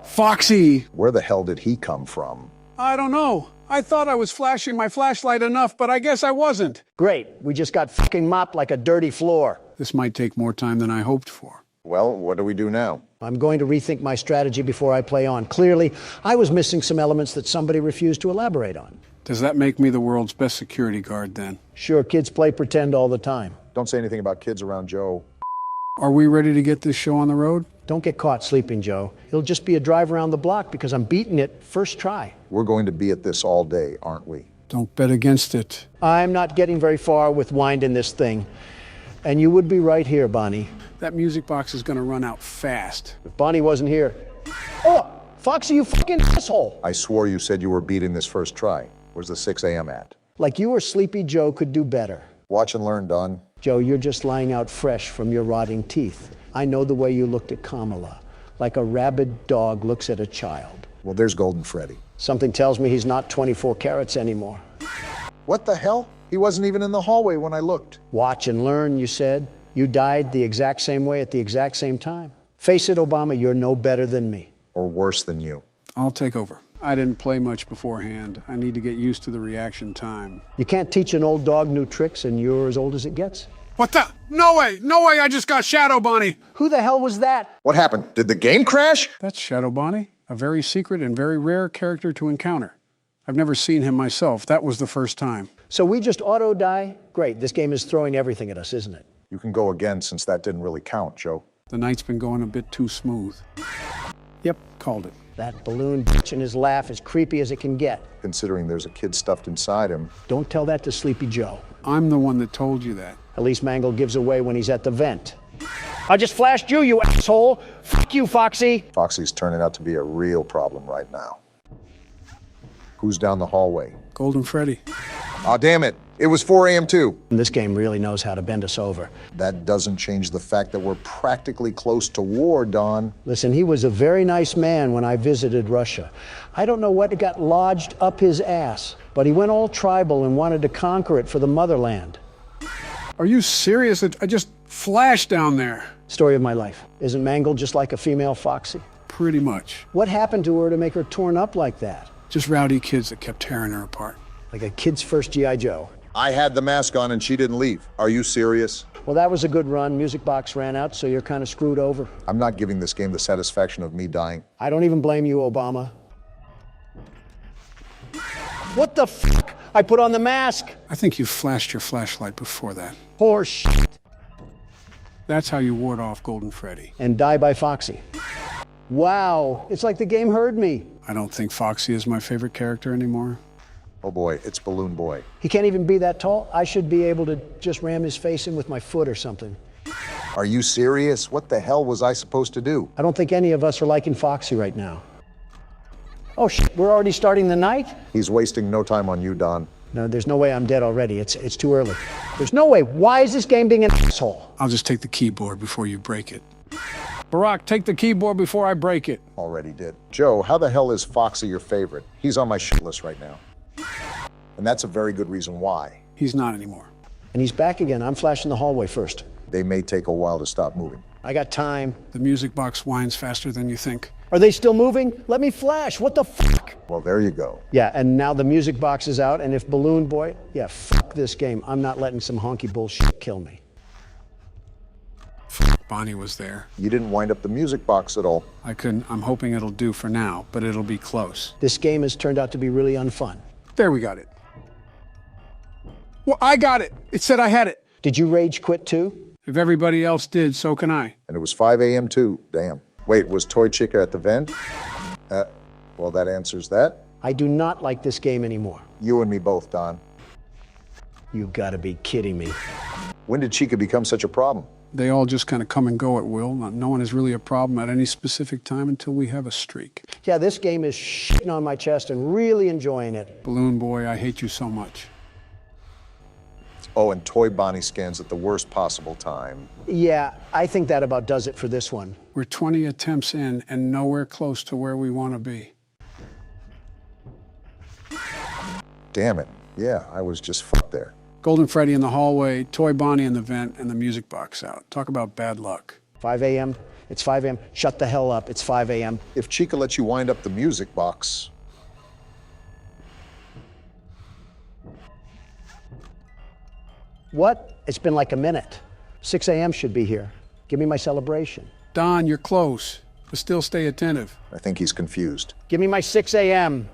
Foxy! Where the hell did he come from? I don't know. I thought I was flashing my flashlight enough, but I guess I wasn't. Great, we just got fucking mopped like a dirty floor. This might take more time than I hoped for. Well, what do we do now? I'm going to rethink my strategy before I play on. Clearly, I was missing some elements that somebody refused to elaborate on. Does that make me the world's best security guard then? Sure, kids play pretend all the time. Don't say anything about kids around Joe. Are we ready to get this show on the road? Don't get caught sleeping, Joe. It'll just be a drive around the block because I'm beating it first try. We're going to be at this all day, aren't we? Don't bet against it. I'm not getting very far with winding this thing. And you would be right here, Bonnie. That music box is gonna run out fast. If Bonnie wasn't here. Oh, Foxy, you fucking asshole. I swore you said you were beating this first try. Where's the 6 a.m. at? Like you or Sleepy Joe could do better. Watch and learn, Don. Joe, you're just lying out fresh from your rotting teeth. I know the way you looked at Kamala, like a rabid dog looks at a child. Well, there's Golden Freddy. Something tells me he's not 24 carats anymore. What the hell? He wasn't even in the hallway when I looked. Watch and learn, you said. You died the exact same way at the exact same time. Face it, Obama, you're no better than me. Or worse than you. I'll take over. I didn't play much beforehand. I need to get used to the reaction time. You can't teach an old dog new tricks, and you're as old as it gets. What the? No way! No way! I just got Shadow Bonnie! Who the hell was that? What happened? Did the game crash? That's Shadow Bonnie, a very secret and very rare character to encounter. I've never seen him myself. That was the first time. So we just auto-die? Great, this game is throwing everything at us, isn't it? You can go again since that didn't really count, Joe. The night's been going a bit too smooth. Yep, called it. That balloon bitch and his laugh is creepy as it can get. Considering there's a kid stuffed inside him. Don't tell that to Sleepy Joe. I'm the one that told you that. At least Mangle gives away when he's at the vent. I just flashed you, you asshole. Fuck you, Foxy. Foxy's turning out to be a real problem right now. Who's down the hallway? Golden Freddy. Aw, damn it. It was 4 a.m. too. This game really knows how to bend us over. That doesn't change the fact that we're practically close to war, Don. Listen, he was a very nice man when I visited Russia. I don't know what got lodged up his ass, but he went all tribal and wanted to conquer it for the motherland. Are you serious? I just flashed down there. Story of my life. Isn't Mangle just like a female Foxy? Pretty much. What happened to her to make her torn up like that? Just rowdy kids that kept tearing her apart. Like a kid's first G.I. Joe. I had the mask on and she didn't leave. Are you serious? Well, that was a good run. Music box ran out, so you're kind of screwed over. I'm not giving this game the satisfaction of me dying. I don't even blame you, Obama. What the fuck? I put on the mask. I think you flashed your flashlight before that. Horse shit. That's how you ward off Golden Freddy. And die by Foxy. Wow, it's like the game heard me. I don't think Foxy is my favorite character anymore. Oh boy, it's Balloon Boy. He can't even be that tall. I should be able to just ram his face in with my foot or something. Are you serious? What the hell was I supposed to do? I don't think any of us are liking Foxy right now. Oh shit, we're already starting the night? He's wasting no time on you, Don. No, there's no way I'm dead already. It's too early. There's no way. Why is this game being an asshole? I'll just take the keyboard before you break it. Barack, take the keyboard before I break it. Already did. Joe, how the hell is Foxy your favorite? He's on my shit list right now. And that's a very good reason why. He's not anymore. And he's back again. I'm flashing the hallway first. They may take a while to stop moving. I got time. The music box whines faster than you think. Are they still moving? Let me flash. What the fuck? Well, there you go. Yeah, and now the music box is out, and if Balloon Boy, yeah, fuck this game. I'm not letting some honky bullshit kill me. Bonnie was there. You didn't wind up the music box at all. I couldn't. I'm hoping it'll do for now, but it'll be close. This game has turned out to be really unfun. There, we got it. Well, I got it. It said I had it. Did you rage quit too? If everybody else did, so can I. And it was 5 a.m. too. Damn. Wait, was Toy Chica at the vent? Well, that answers that. I do not like this game anymore. You and me both, Don. You've got to be kidding me. When did Chica become such a problem? They all just kind of come and go at will. No one is really a problem at any specific time until we have a streak. Yeah, this game is shitting on my chest and really enjoying it. Balloon Boy, I hate you so much. Oh, and Toy Bonnie scans at the worst possible time. Yeah, I think that about does it for this one. We're 20 attempts in and nowhere close to where we want to be. Damn it. Yeah, I was just fucked there. Golden Freddy in the hallway, Toy Bonnie in the vent, and the music box out. Talk about bad luck. 5 a.m. It's 5 a.m. Shut the hell up. It's 5 a.m. If Chica lets you wind up the music box... What? It's been like a minute. 6 a.m. should be here. Give me my celebration. Don, you're close, but still stay attentive. I think he's confused. Give me my 6 a.m.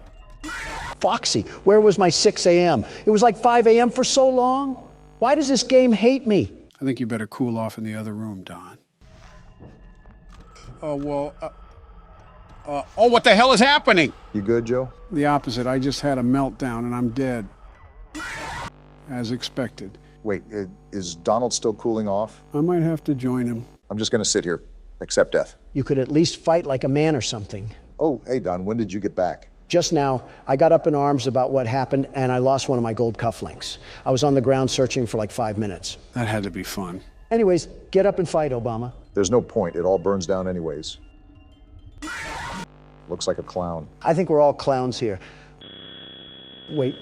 Foxy, where was my 6 a.m.? It was like 5 a.m. for so long. Why does this game hate me? I think you better cool off in the other room, Don. Oh, what the hell is happening? You good, Joe? The opposite. I just had a meltdown and I'm dead. As expected. Wait, is Donald still cooling off? I might have to join him. I'm just gonna sit here, accept death. You could at least fight like a man or something. Oh, hey, Don, when did you get back? Just now, I got up in arms about what happened and I lost one of my gold cufflinks. I was on the ground searching for like 5 minutes. That had to be fun. Anyways, get up and fight, Obama. There's no point. It all burns down anyways. Looks like a clown. I think we're all clowns here. Wait,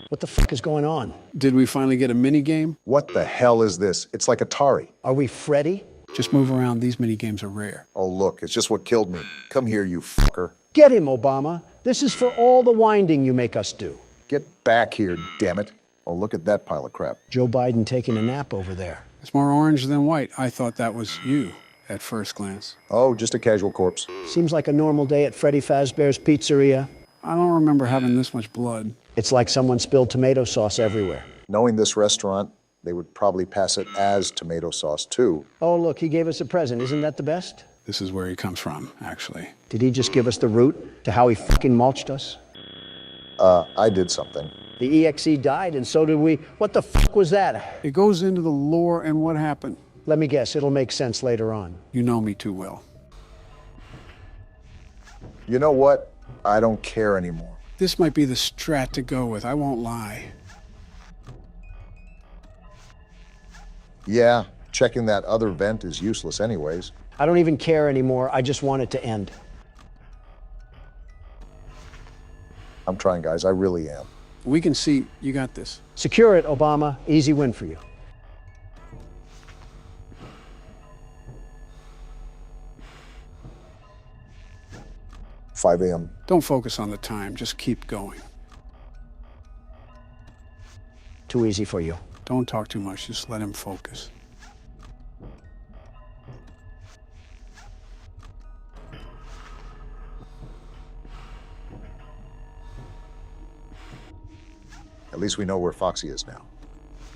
what the fuck is going on? Did we finally get a mini game? What the hell is this? It's like Atari. Are we Freddy? Just move around. These mini games are rare. Oh, look, it's just what killed me. Come here, you fucker. Get him, Obama. This is for all the winding you make us do. Get back here, damn it. Oh, look at that pile of crap. Joe Biden taking a nap over there. It's more orange than white. I thought that was you at first glance. Oh, just a casual corpse. Seems like a normal day at Freddy Fazbear's Pizzeria. I don't remember having this much blood. It's like someone spilled tomato sauce everywhere. Knowing this restaurant, they would probably pass it as tomato sauce, too. Oh, look, he gave us a present. Isn't that the best? This is where he comes from, actually. Did he just give us the route to how he fucking mulched us? I did something. The EXE died, and so did we. What the fuck was that? It goes into the lore and what happened. Let me guess, it'll make sense later on. You know me too well. You know what? I don't care anymore. This might be the strat to go with, I won't lie. Yeah, checking that other vent is useless anyways. I don't even care anymore. I just want it to end. I'm trying, guys. I really am. We can see you got this. Secure it, Obama. Easy win for you. $5 a.m. Don't focus on the time, just keep going. Too easy for you. Don't talk too much, just let him focus. At least we know where Foxy is now.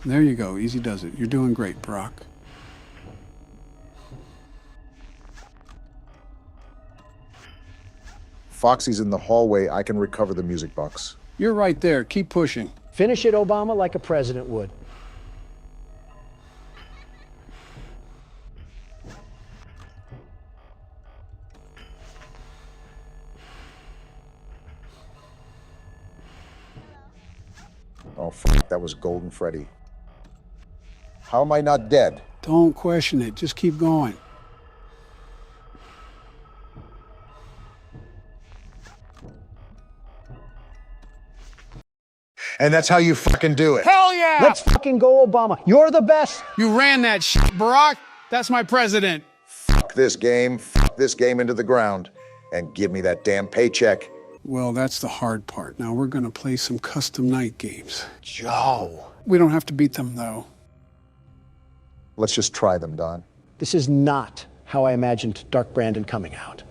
There you go, easy does it. You're doing great, Brock. Foxy's in the hallway. I can recover the music box. You're right there, keep pushing. Finish it, Obama, like a president would. Oh, fuck, that was Golden Freddy. How am I not dead? Don't question it, just keep going. And that's how you fucking do it. Hell yeah! Let's fucking go, Obama. You're the best. You ran that shit, Barack. That's my president. Fuck this game into the ground, and give me that damn paycheck. Well, that's the hard part. Now we're gonna play some custom night games. Joe. We don't have to beat them, though. Let's just try them, Don. This is not how I imagined Dark Brandon coming out.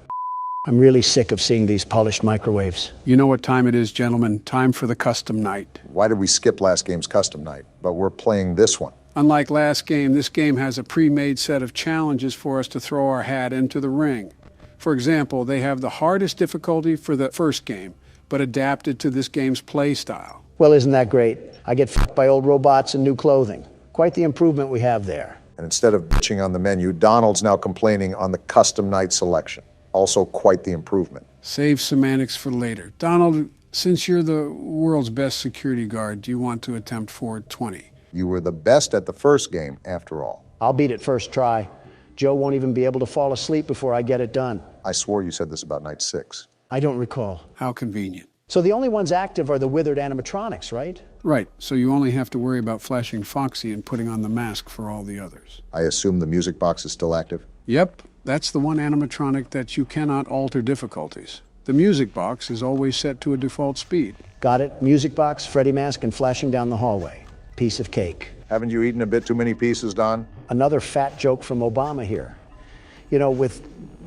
I'm really sick of seeing these polished microwaves. You know what time it is, gentlemen. Time for the custom night. Why did we skip last game's custom night? But we're playing this one. Unlike last game, this game has a pre-made set of challenges for us to throw our hat into the ring. For example, they have the hardest difficulty for the first game, but adapted to this game's play style. Well, isn't that great? I get fucked by old robots and new clothing. Quite the improvement we have there. And instead of bitching on the menu, Donald's now complaining on the custom night selection. Also quite the improvement. Save semantics for later. Donald, since you're the world's best security guard, do you want to attempt 420? You were the best at the first game, after all. I'll beat it first try. Joe won't even be able to fall asleep before I get it done. I swore you said this about night 6. I don't recall. How convenient. So the only ones active are the withered animatronics, right? Right, so you only have to worry about flashing Foxy and putting on the mask for all the others. I assume the music box is still active? Yep, that's the one animatronic that you cannot alter difficulties. The music box is always set to a default speed. Got it. Music box, Freddy mask, and flashing down the hallway. Piece of cake. Haven't you eaten a bit too many pieces, Don? Another fat joke from Obama here. You know, with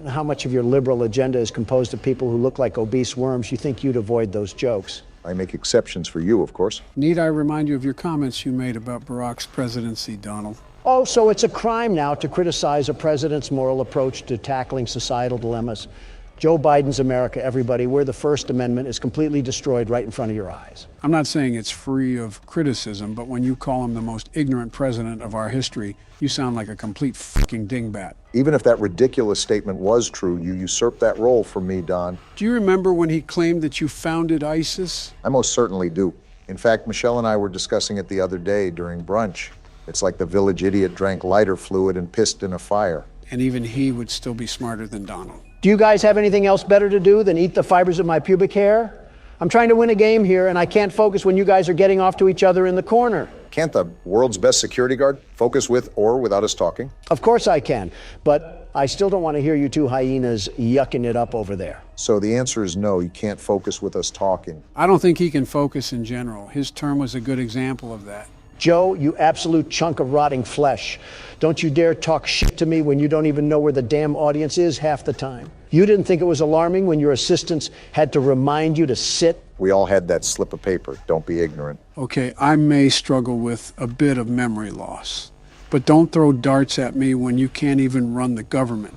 how much of your liberal agenda is composed of people who look like obese worms, you think you'd avoid those jokes. I make exceptions for you, of course. Need I remind you of your comments you made about Barack's presidency, Donald? Oh, so it's a crime now to criticize a president's moral approach to tackling societal dilemmas. Joe Biden's America, everybody, where the First Amendment is completely destroyed right in front of your eyes. I'm not saying it's free of criticism, but when you call him the most ignorant president of our history, you sound like a complete fucking dingbat. Even if that ridiculous statement was true, you usurped that role from me, Don. Do you remember when he claimed that you founded ISIS? I most certainly do. In fact, Michelle and I were discussing it the other day during brunch. It's like the village idiot drank lighter fluid and pissed in a fire. And even he would still be smarter than Donald. Do you guys have anything else better to do than eat the fibers of my pubic hair? I'm trying to win a game here, and I can't focus when you guys are getting off to each other in the corner. Can't the world's best security guard focus with or without us talking? Of course I can, but I still don't want to hear you two hyenas yucking it up over there. So the answer is no, you can't focus with us talking. I don't think he can focus in general. His term was a good example of that. Joe, you absolute chunk of rotting flesh. Don't you dare talk shit to me when you don't even know where the damn audience is half the time. You didn't think it was alarming when your assistants had to remind you to sit? We all had that slip of paper. Don't be ignorant. Okay, I may struggle with a bit of memory loss, but don't throw darts at me when you can't even run the government.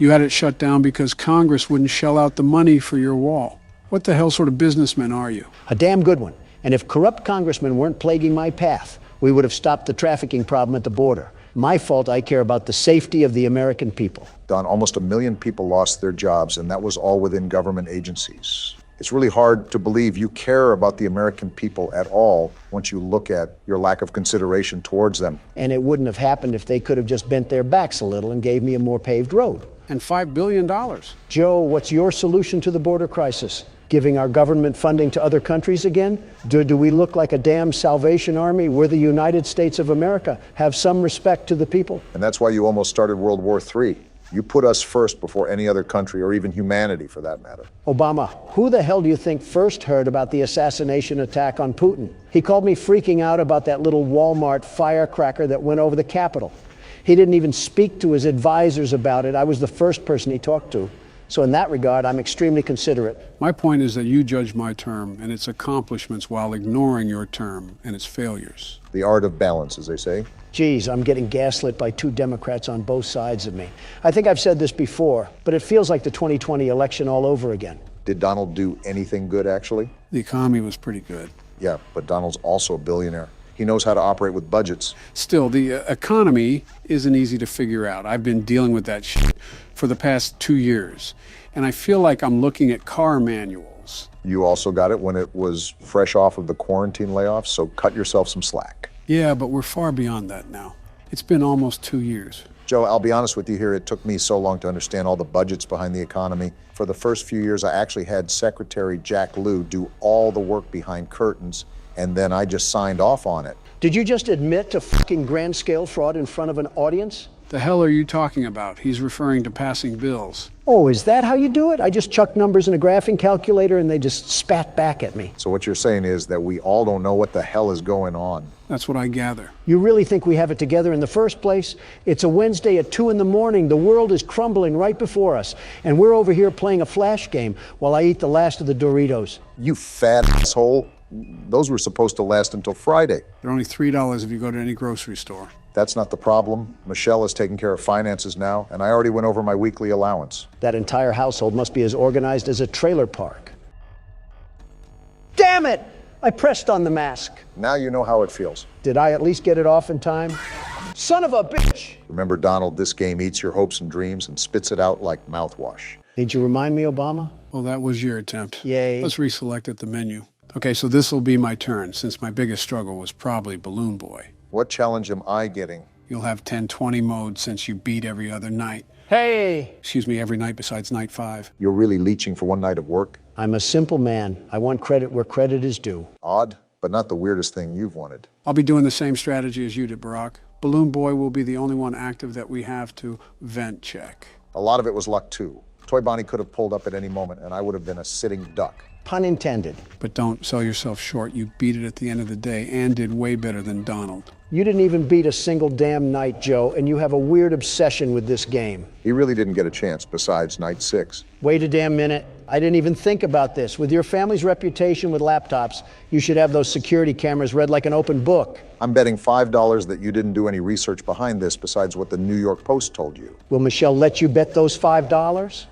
You had it shut down because Congress wouldn't shell out the money for your wall. What the hell sort of businessman are you? A damn good one. And if corrupt congressmen weren't plaguing my path, we would have stopped the trafficking problem at the border. My fault, I care about the safety of the American people. Don, almost 1 million people lost their jobs, and that was all within government agencies. It's really hard to believe you care about the American people at all once you look at your lack of consideration towards them. And it wouldn't have happened if they could have just bent their backs a little and gave me a more paved road. And $5 billion. Joe, what's your solution to the border crisis? Giving our government funding to other countries again? Do we look like a damn Salvation Army? We're the United States of America. Have some respect to the people. And that's why you almost started World War III. You put us first before any other country, or even humanity for that matter. Obama, who the hell do you think first heard about the assassination attack on Putin? He called me freaking out about that little Walmart firecracker that went over the Capitol. He didn't even speak to his advisors about it. I was the first person he talked to. So in that regard, I'm extremely considerate. My point is that you judge my term and its accomplishments while ignoring your term and its failures. The art of balance, as they say. Geez, I'm getting gaslit by 2 Democrats on both sides of me. I think I've said this before, but it feels like the 2020 election all over again. Did Donald do anything good, actually? The economy was pretty good. Yeah, but Donald's also a billionaire. He knows how to operate with budgets. Still, the economy isn't easy to figure out. I've been dealing with that shit for the past 2 years, and I feel like I'm looking at car manuals. You also got it when it was fresh off of the quarantine layoffs, so cut yourself some slack. Yeah, but we're far beyond that now. It's been almost 2 years. Joe, I'll be honest with you here, it took me so long to understand all the budgets behind the economy. For the first few years, I actually had Secretary Jack Lew do all the work behind curtains, and then I just signed off on it. Did you just admit to fucking grand scale fraud in front of an audience? The hell are you talking about? He's referring to passing bills. Oh, is that how you do it? I just chucked numbers in a graphing calculator and they just spat back at me. So what you're saying is that we all don't know what the hell is going on. That's what I gather. You really think we have it together in the first place? It's a Wednesday at 2 in the morning. The world is crumbling right before us. And we're over here playing a flash game while I eat the last of the Doritos. You fat asshole. Those were supposed to last until Friday. They're only $3 if you go to any grocery store. That's not the problem. Michelle is taking care of finances now, and I already went over my weekly allowance. That entire household must be as organized as a trailer park. Damn it! I pressed on the mask. Now you know how it feels. Did I at least get it off in time? Son of a bitch! Remember, Donald, this game eats your hopes and dreams and spits it out like mouthwash. Need you remind me, Obama? Well, that was your attempt. Yay. Let's reselect at the menu. Okay, so this will be my turn, since my biggest struggle was probably Balloon Boy. What challenge am I getting? You'll have 10-20 modes since you beat every other night. Hey! Excuse me, every night besides night 5. You're really leeching for one night of work? I'm a simple man. I want credit where credit is due. Odd, but not the weirdest thing you've wanted. I'll be doing the same strategy as you did, Barack. Balloon Boy will be the only one active that we have to vent check. A lot of it was luck, too. Toy Bonnie could have pulled up at any moment, and I would have been a sitting duck. Pun intended. But don't sell yourself short. You beat it at the end of the day and did way better than Donald. You didn't even beat a single damn night, Joe, and you have a weird obsession with this game. He really didn't get a chance besides night 6. Wait a damn minute. I didn't even think about this. With your family's reputation with laptops, you should have those security cameras read like an open book. I'm betting $5 that you didn't do any research behind this besides what the New York Post told you. Will Michelle let you bet those $5?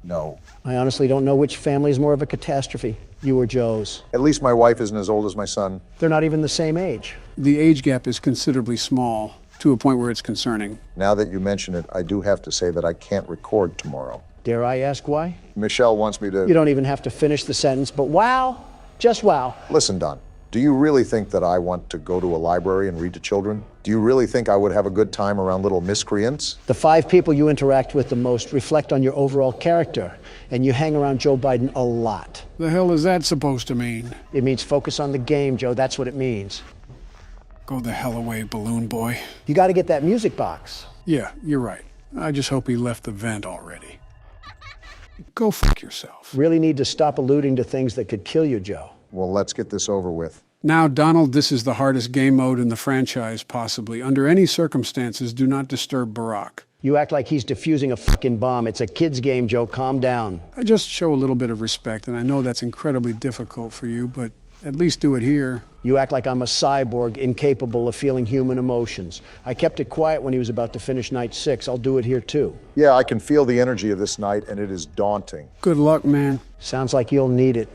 No. I honestly don't know which family is more of a catastrophe, you or Joe's. At least my wife isn't as old as my son. They're not even the same age. The age gap is considerably small, to a point where it's concerning. Now that you mention it, I do have to say that I can't record tomorrow. Dare I ask why? Michelle wants me to... You don't even have to finish the sentence, but wow, just wow. Listen, Don, do you really think that I want to go to a library and read to children? Do you really think I would have a good time around little miscreants? The 5 people you interact with the most reflect on your overall character, and you hang around Joe Biden a lot. The hell is that supposed to mean? It means focus on the game, Joe. That's what it means. Go the hell away, Balloon Boy. You got to get that music box. Yeah, you're right. I just hope he left the vent already. Go fuck yourself. Really need to stop alluding to things that could kill you, Joe. Well, let's get this over with. Now, Donald, this is the hardest game mode in the franchise, possibly. Under any circumstances, do not disturb Barack. You act like he's defusing a fucking bomb. It's a kid's game, Joe. Calm down. I just show a little bit of respect, and I know that's incredibly difficult for you, but At least do it here. You act like I'm a cyborg incapable of feeling human emotions. I kept it quiet when he was about to finish night 6. I'll do it here too. Yeah, I can feel the energy of this night, and it is daunting. Good luck, man. Sounds like you'll need it.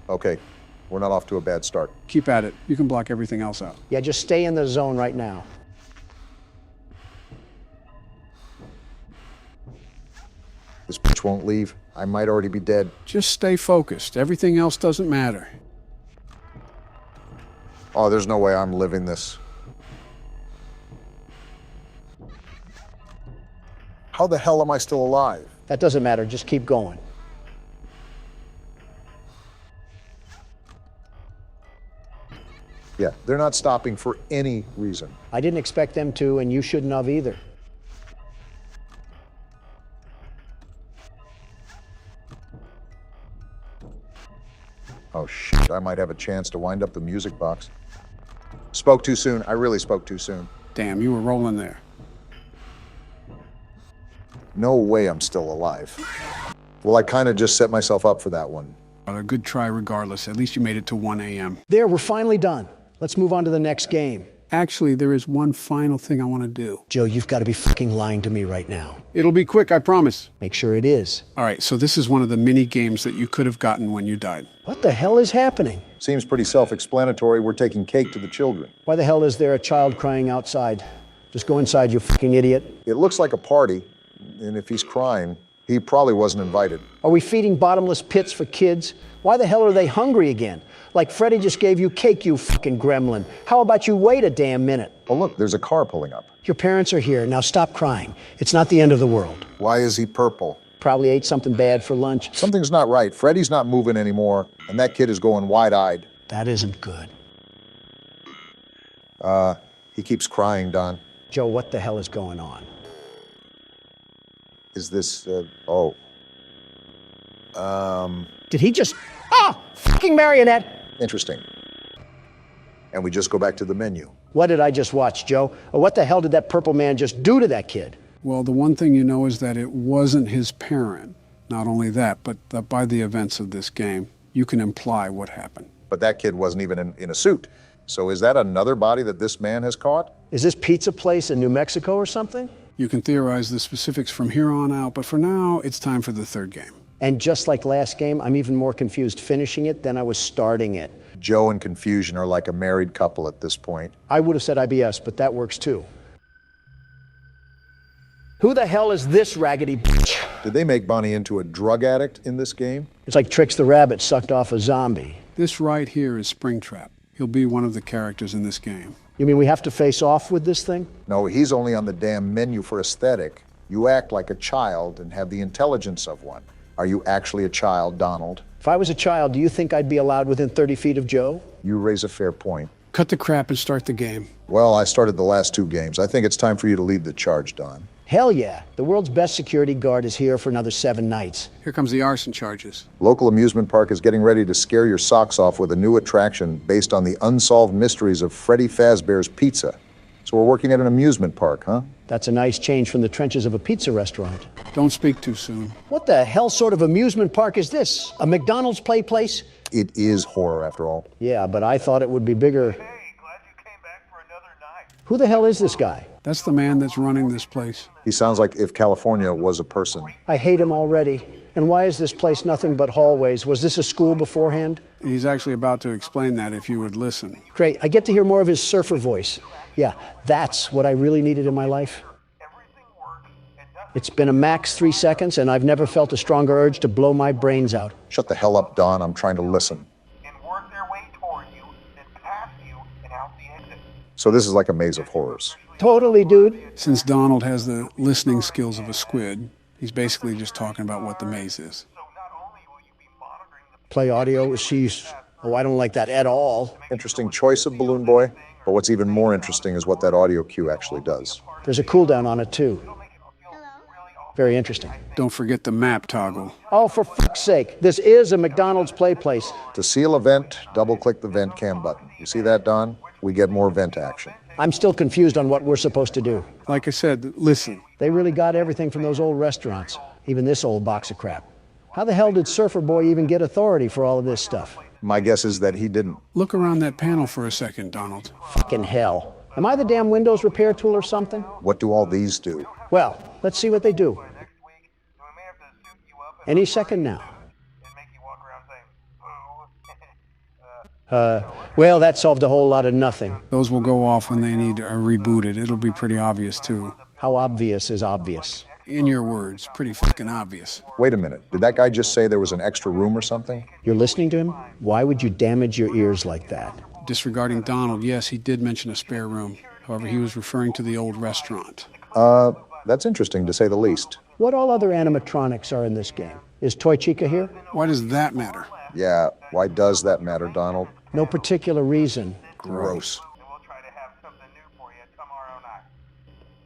Okay, we're not off to a bad start. Keep at it. You can block everything else out. Yeah, just stay in the zone right now. This bitch won't leave. I might already be dead. Just stay focused. Everything else doesn't matter. Oh, there's no way I'm living this. How the hell am I still alive? That doesn't matter, just keep going. Yeah, they're not stopping for any reason. I didn't expect them to, and you shouldn't have either. Oh shit, I might have a chance to wind up the music box. Spoke too soon. I really spoke too soon. Damn, you were rolling there. No way I'm still alive. Well, I kind of just set myself up for that one. But a good try regardless. At least you made it to 1 a.m. There, we're finally done. Let's move on to the next game. Actually, there is one final thing I want to do. Joe, you've got to be fucking lying to me right now. It'll be quick, I promise. Make sure it is. All right, so this is one of the mini games that you could have gotten when you died. What the hell is happening? Seems pretty self-explanatory. We're taking cake to the children. Why the hell is there a child crying outside? Just go inside, you fucking idiot. It looks like a party, and if he's crying, he probably wasn't invited. Are we feeding bottomless pits for kids? Why the hell are they hungry again? Like Freddy just gave you cake, you fucking gremlin. How about you wait a damn minute? Oh, look, there's a car pulling up. Your parents are here. Now stop crying. It's not the end of the world. Why is he purple? Probably ate something bad for lunch. Something's not right. Freddy's not moving anymore, and that kid is going wide-eyed. That isn't good. He keeps crying, Don. Joe, what the hell is going on? Is this, Did he just... Ah! Fucking marionette! interesting. And we just go back to the menu. What did I just watch, Joe? Or what the hell did that purple man just do to that kid? Well, the one thing you know is that it wasn't his parent. Not only that, but that by the events of this game, you can imply what happened. But that kid wasn't even in a suit. So is that another body that this man has caught? Is this pizza place in New Mexico or something? You can theorize the specifics from here on out, but for now, it's time for the third game. And just like last game, I'm even more confused finishing it than I was starting it. Joe and Confusion are like a married couple at this point. I would have said IBS, but that works too. Who the hell is this raggedy bitch? Did they make Bonnie into a drug addict in this game? It's like Trix the Rabbit sucked off a zombie. This right here is Springtrap. He'll be one of the characters in this game. You mean we have to face off with this thing? No, he's only on the damn menu for aesthetic. You act like a child and have the intelligence of one. Are you actually a child, Donald? If I was a child, do you think I'd be allowed within 30 feet of Joe? You raise a fair point. Cut the crap and start the game. Well, I started the last 2 games. I think it's time for you to lead the charge, Don. Hell yeah. The world's best security guard is here for another 7 nights. Here comes the arson charges. Local amusement park is getting ready to scare your socks off with a new attraction based on the unsolved mysteries of Freddy Fazbear's Pizza. So we're working at an amusement park, huh? That's a nice change from the trenches of a pizza restaurant. Don't speak too soon. What the hell sort of amusement park is this? A McDonald's play place? It is horror, after all. Yeah, but I thought it would be bigger. Hey, glad you came back for another night. Who the hell is this guy? That's the man that's running this place. He sounds like if California was a person. I hate him already. And why is this place nothing but hallways? Was this a school beforehand? He's actually about to explain that if you would listen. Great. I get to hear more of his surfer voice. Yeah, that's what I really needed in my life. Everything works and nothing It's been a max 3 seconds, and I've never felt a stronger urge to blow my brains out. Shut the hell up, Don. I'm trying to listen. and work their way toward you, then past you and out the exit. So this is like a maze of horrors. Totally, dude. Since Donald has the listening skills of a squid, he's basically just talking about what the maze is. So not only will you be monitoring the Play audio. She's... Oh, I don't like that at all. Interesting choice of Balloon Boy, but what's even more interesting is what that audio cue actually does. There's a cooldown on it, too. Very interesting. Don't forget the map toggle. Oh, for fuck's sake. This is a McDonald's play place. To seal a vent, double-click the vent cam button. You see that, Don? We get more vent action. I'm still confused on what we're supposed to do. Like I said, listen. They really got everything from those old restaurants. Even this old box of crap. How the hell did Surfer Boy even get authority for all of this stuff? My guess is that he didn't. Look around that panel for a second, Donald. Fucking hell. Am I the damn Windows repair tool or something? What do all these do? Well, let's see what they do. Next week, so we may have to suit you up Any second now. and make you walk around saying, boo. Well, that solved a whole lot of nothing. Those will go off when they need rebooted. It'll be pretty obvious, too. How obvious is obvious? In your words, pretty fucking obvious. Wait a minute. Did that guy just say there was an extra room or something? You're listening to him? Why would you damage your ears like that? Disregarding Donald, yes, he did mention a spare room. However, he was referring to the old restaurant. That's interesting to say the least. What all other animatronics are in this game? Is Toy Chica here? Why does that matter? Yeah, why does that matter, Donald? No particular reason. Gross. And we'll try to have something new for you tomorrow night.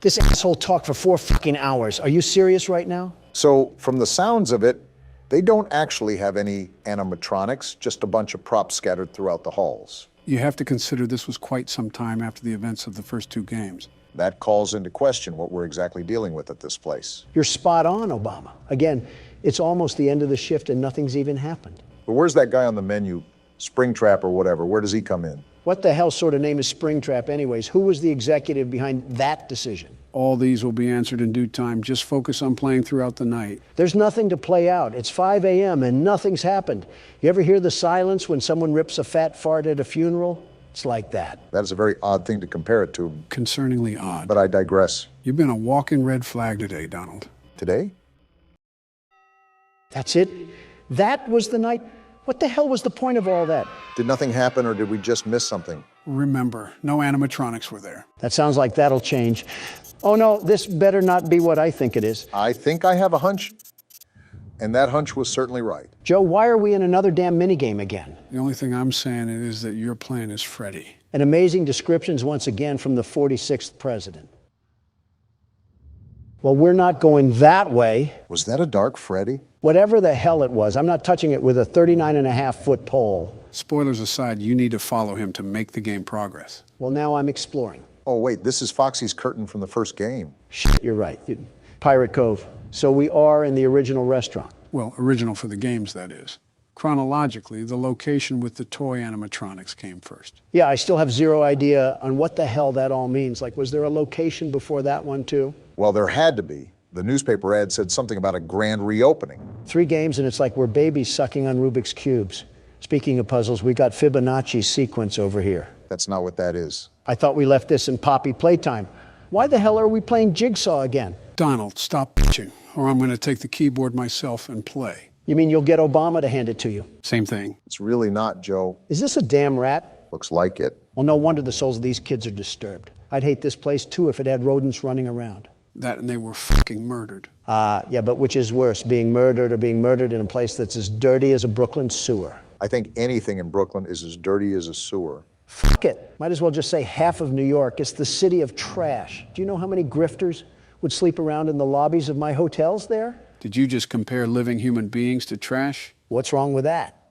This asshole talked for 4 fucking hours. Are you serious right now? So, from the sounds of it, they don't actually have any animatronics, just a bunch of props scattered throughout the halls. You have to consider this was quite some time after the events of the first 2 games. That calls into question what we're exactly dealing with at this place. You're spot on, Obama. Again, it's almost the end of the shift and nothing's even happened. But where's that guy on the menu? Springtrap or whatever. Where does he come in? What the hell sort of name is Springtrap anyways? Who was the executive behind that decision? All these will be answered in due time. Just focus on playing throughout the night. There's nothing to play out. It's 5 a.m. and nothing's happened. You ever hear the silence when someone rips a fat fart at a funeral? It's like that. That is a very odd thing to compare it to, Concerningly odd. but I digress. You've been a walking red flag today, Donald. Today? That's it? That was the night? What the hell was the point of all that? Did nothing happen or did we just miss something? Remember, no animatronics were there. That sounds like that'll change. Oh no, this better not be what I think it is. I think I have a hunch, and that hunch was certainly right. Joe, why are we in another damn minigame again? The only thing I'm saying is that your plan is Freddy. And amazing descriptions once again from the 46th president. Well, we're not going that way. Was that a dark Freddy? Whatever the hell it was, I'm not touching it with a 39.5-foot pole. Spoilers aside, you need to follow him to make the game progress. Well, now I'm exploring. Oh, wait, this is Foxy's curtain from the first game. Shit, you're right. Pirate Cove. So we are in the original restaurant. Well, original for the games, that is. Chronologically, the location with the toy animatronics came first. Yeah, I still have zero idea on what the hell that all means. Like, was there a location before that one, too? Well, there had to be. The newspaper ad said something about a grand reopening. 3 games, and it's like we're babies sucking on Rubik's Cubes. Speaking of puzzles, we got Fibonacci's sequence over here. That's not what that is. I thought we left this in Poppy playtime. Why the hell are we playing Jigsaw again? Donald, stop bitching, or I'm going to take the keyboard myself and play. You mean you'll get Obama to hand it to you? Same thing. It's really not, Joe. Is this a damn rat? Looks like it. Well, no wonder the souls of these kids are disturbed. I'd hate this place, too, if it had rodents running around. That and they were fucking murdered. Yeah, but which is worse, being murdered or being murdered in a place that's as dirty as a Brooklyn sewer? I think anything in Brooklyn is as dirty as a sewer. Fuck it. Might as well just say half of New York. It's the city of trash. Do you know how many grifters would sleep around in the lobbies of my hotels there? Did you just compare living human beings to trash? What's wrong with that?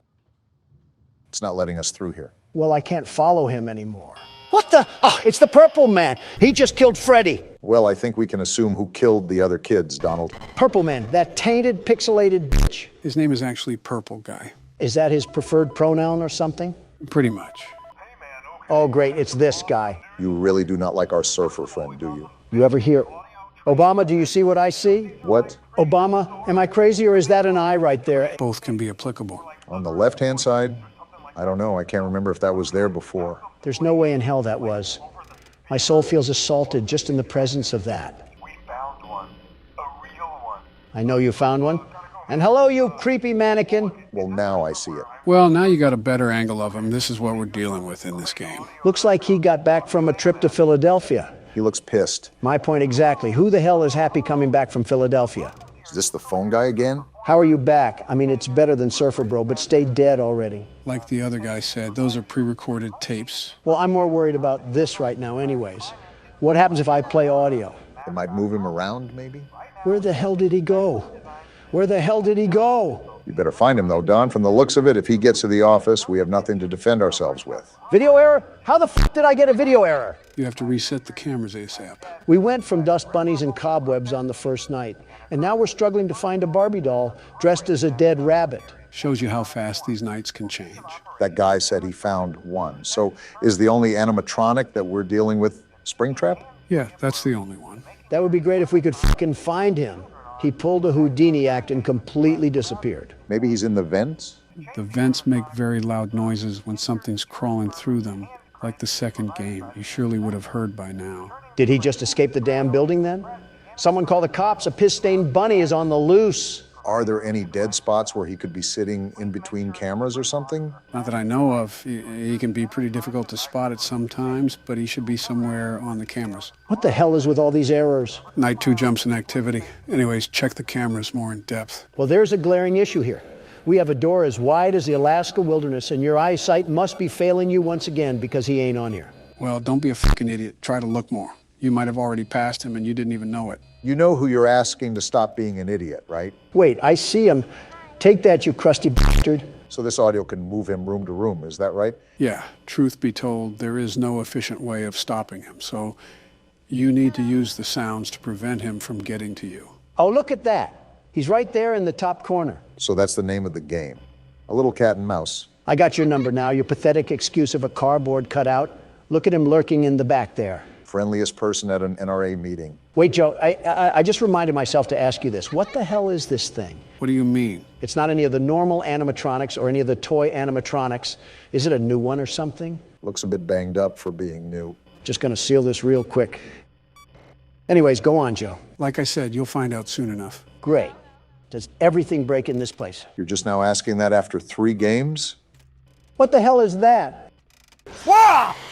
It's not letting us through here. Well, I can't follow him anymore. What the? Oh, it's the Purple Man. He just killed Freddy. Well, I think we can assume who killed the other kids, Donald. Purple Man, that tainted, pixelated bitch. His name is actually Purple Guy. Is that his preferred pronoun or something? Pretty much. Oh, great, it's this guy. You really do not like our surfer friend, do you? You ever hear, Obama, do you see what I see? What? Obama, am I crazy or is that an eye right there? Both can be applicable. On the left-hand side? I don't know. I can't remember if that was there before. There's no way in hell that was. My soul feels assaulted just in the presence of that. We found one. A real one. I know you found one. And hello, you creepy mannequin. Well, now I see it. Well, now you got a better angle of him. This is what we're dealing with in this game. Looks like he got back from a trip to Philadelphia. He looks pissed. My point exactly. Who the hell is happy coming back from Philadelphia? Is this the phone guy again? How are you back? I mean, it's better than Surfer Bro, but stay dead already. Like the other guy said, those are pre-recorded tapes. Well, I'm more worried about this right now anyways. What happens if I play audio? It might move him around, maybe? Where the hell did he go? Where the hell did he go? You better find him, though, Don. From the looks of it, if he gets to the office, we have nothing to defend ourselves with. Video error? How the f did I get a video error? You have to reset the cameras ASAP. We went from dust bunnies and cobwebs on the first night, And now we're struggling to find a Barbie doll dressed as a dead rabbit. Shows you how fast these nights can change. That guy said he found one. So is the only animatronic that we're dealing with Springtrap? Yeah, that's the only one. That would be great if we could fucking find him. He pulled a Houdini act and completely disappeared. Maybe he's in the vents? The vents make very loud noises when something's crawling through them, like the second game. You surely would have heard by now. Did he just escape the damn building then? Someone call the cops. A piss-stained bunny is on the loose. Are there any dead spots where he could be sitting in between cameras or something? Not that I know of. He can be pretty difficult to spot at some times, but he should be somewhere on the cameras. What the hell is with all these errors? Night 2 jumps in activity. Anyways, check the cameras more in depth. Well, there's a glaring issue here. We have a door as wide as the Alaska wilderness, and your eyesight must be failing you once again because he ain't on here. Well, don't be a fucking idiot. Try to look more. You might have already passed him and you didn't even know it. You know who you're asking to stop being an idiot, right? Wait, I see him. Take that, you crusty bastard. So this audio can move him room to room, is that right? Yeah, truth be told, there is no efficient way of stopping him, so you need to use the sounds to prevent him from getting to you. Oh, look at that. He's right there in the top corner. So that's the name of the game. A little cat and mouse. I got your number now, your pathetic excuse of a cardboard cutout. Look at him lurking in the back there. Friendliest person at an NRA meeting. Wait, Joe, I just reminded myself to ask you this. What the hell is this thing? What do you mean? It's not any of the normal animatronics or any of the toy animatronics. Is it a new one or something? Looks a bit banged up for being new. Just gonna seal this real quick. Anyways, go on, Joe. Like I said, you'll find out soon enough. Great. Does everything break in this place? You're just now asking that after 3 games? What the hell is that?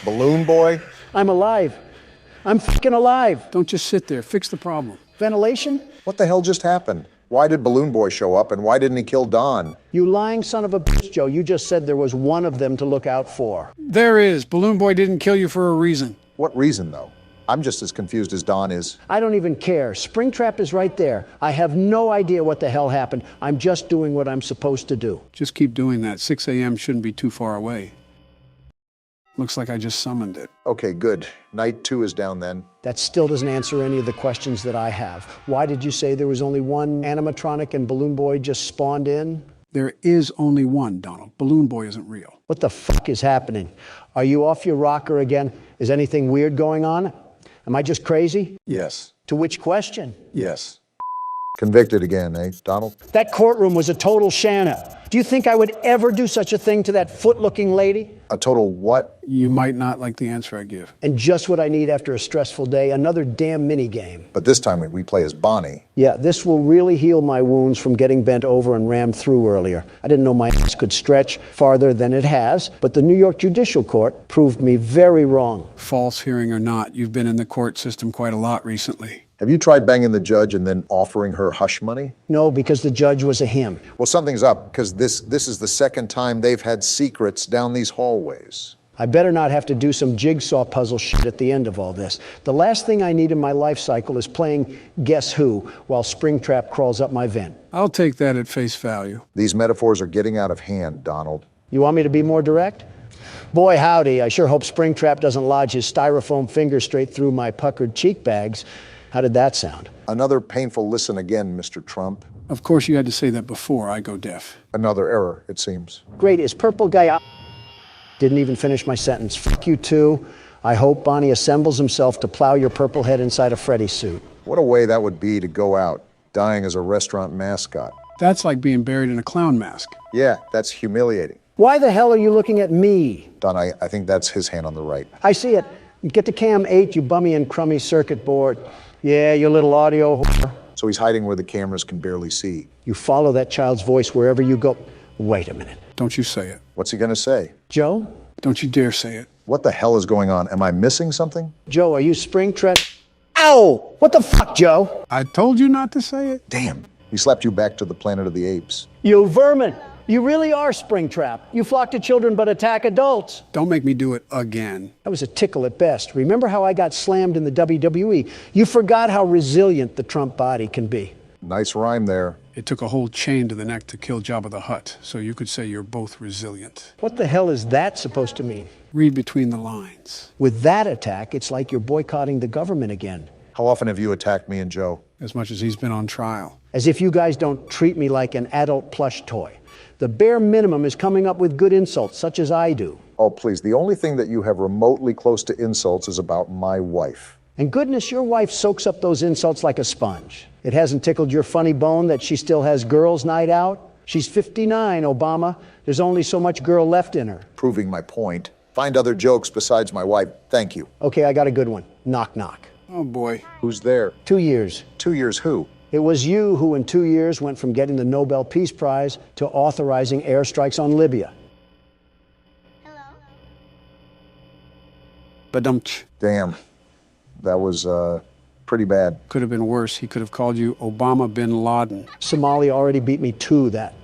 Balloon boy? I'm alive. I'm fucking alive. Don't just sit there. Fix the problem. Ventilation? What the hell just happened? Why did Balloon Boy show up and why didn't he kill Don? You lying son of a bitch, Joe. You just said there was one of them to look out for. There is. Balloon Boy didn't kill you for a reason. What reason, though? I'm just as confused as Don is. I don't even care. Springtrap is right there. I have no idea what the hell happened. I'm just doing what I'm supposed to do. Just keep doing that. 6 a.m. shouldn't be too far away. Looks like I just summoned it. Okay, good. Night 2 is down then. That still doesn't answer any of the questions that I have. Why did you say there was only one animatronic and Balloon Boy just spawned in? There is only one, Donald. Balloon Boy isn't real. What the fuck is happening? Are you off your rocker again? Is anything weird going on? Am I just crazy? Yes. To which question? Yes. Convicted again, eh, Donald? That courtroom was a total shanna. Do you think I would ever do such a thing to that foot-looking lady? A total what? You might not like the answer I give. And just what I need after a stressful day, another damn mini game. But this time we play as Bonnie. Yeah, this will really heal my wounds from getting bent over and rammed through earlier. I didn't know my ass could stretch farther than it has, but the New York Judicial Court proved me very wrong. False hearing or not, you've been in the court system quite a lot recently. Have you tried banging the judge and then offering her hush money? No, because the judge was a him. Well, something's up, because this is the second time they've had secrets down these hallways. I better not have to do some jigsaw puzzle shit at the end of all this. The last thing I need in my life cycle is playing Guess Who while Springtrap crawls up my vent. I'll take that at face value. These metaphors are getting out of hand, Donald. You want me to be more direct? Boy, howdy, I sure hope Springtrap doesn't lodge his styrofoam finger straight through my puckered cheek bags. How did that sound? Another painful listen again, Mr. Trump. Of course, you had to say that before I go deaf. Another error, it seems. Great, is purple guy... Didn't even finish my sentence. Fuck you too. I hope Bonnie assembles himself to plow your purple head inside a Freddy suit. What a way that would be to go out, dying as a restaurant mascot. That's like being buried in a clown mask. Yeah, that's humiliating. Why the hell are you looking at me? Don, I think that's his hand on the right. I see it. Get to cam 8, you bummy and crummy circuit board. Yeah, you little audio whore. So he's hiding where the cameras can barely see. You follow that child's voice wherever you go. Wait a minute. Don't you say it. What's he gonna say? Joe? Don't you dare say it. What the hell is going on? Am I missing something? Joe, are you Springtrap? Ow! What the fuck, Joe? I told you not to say it. Damn, he slapped you back to the Planet of the Apes. You vermin! You really are Springtrap. You flock to children but attack adults. Don't make me do it again. That was a tickle at best. Remember how I got slammed in the WWE? You forgot how resilient the Trump body can be. Nice rhyme there. It took a whole chain to the neck to kill Jabba the Hutt, so you could say you're both resilient. What the hell is that supposed to mean? Read between the lines. With that attack, it's like you're boycotting the government again. How often have you attacked me and Joe? As much as he's been on trial. As if you guys don't treat me like an adult plush toy. The bare minimum is coming up with good insults, such as I do. Oh, please, the only thing that you have remotely close to insults is about my wife. And goodness, your wife soaks up those insults like a sponge. It hasn't tickled your funny bone that she still has girls' night out? She's 59, Obama. There's only so much girl left in her. Proving my point. Find other jokes besides my wife. Thank you. Okay, I got a good one. Knock, knock. Oh boy. Who's there? 2 years. 2 years who? It was you who in 2 years went from getting the Nobel Peace Prize to authorizing airstrikes on Libya. Badumch. Damn. That was, pretty bad. Could have been worse. He could have called you Obama bin Laden. Somalia already beat me to that.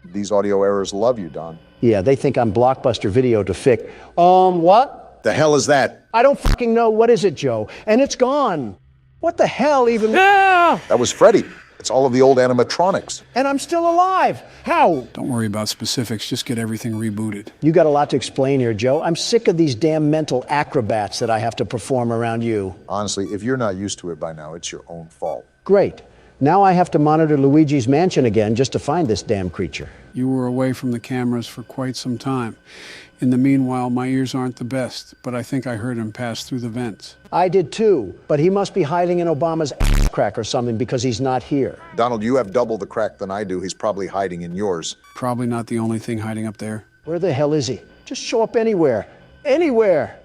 These audio errors love you, Don. Yeah, they think I'm Blockbuster Video to Fic. What? The hell is that? I don't fucking know. What is it, Joe? And it's gone. What the hell even? That was Freddy. It's all of the old animatronics. And I'm still alive. How? Don't worry about specifics. Just get everything rebooted. You got a lot to explain here, Joe. I'm sick of these damn mental acrobats that I have to perform around you. Honestly, if you're not used to it by now, it's your own fault. Great. Now I have to monitor Luigi's mansion again just to find this damn creature. You were away from the cameras for quite some time. In the meanwhile, my ears aren't the best, but I think I heard him pass through the vents. I did too, but he must be hiding in Obama's ass crack or something because he's not here. Donald, you have double the crack than I do. He's probably hiding in yours. Probably not the only thing hiding up there. Where the hell is he? Just show up anywhere. Anywhere.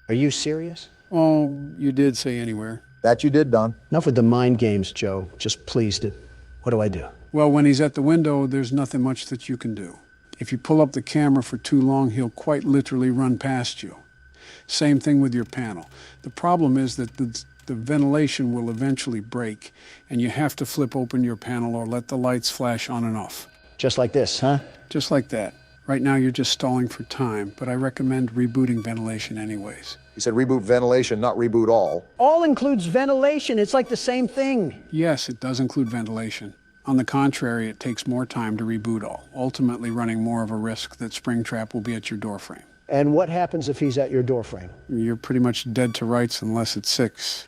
Are you serious? Oh, you did say anywhere. That you did, Don. Enough with the mind games, Joe. Just pleased it. What do I do? Well, when he's at the window, there's nothing much that you can do. If you pull up the camera for too long, he'll quite literally run past you. Same thing with your panel. The problem is that the ventilation will eventually break, and you have to flip open your panel or let the lights flash on and off. Just like this, huh? Just like that. Right now you're just stalling for time, but I recommend rebooting ventilation anyways. He said reboot ventilation, not reboot all. All includes ventilation. It's like the same thing. Yes, it does include ventilation. On the contrary, it takes more time to reboot all, ultimately running more of a risk that Springtrap will be at your doorframe. And what happens if he's at your doorframe? You're pretty much dead to rights unless it's 6.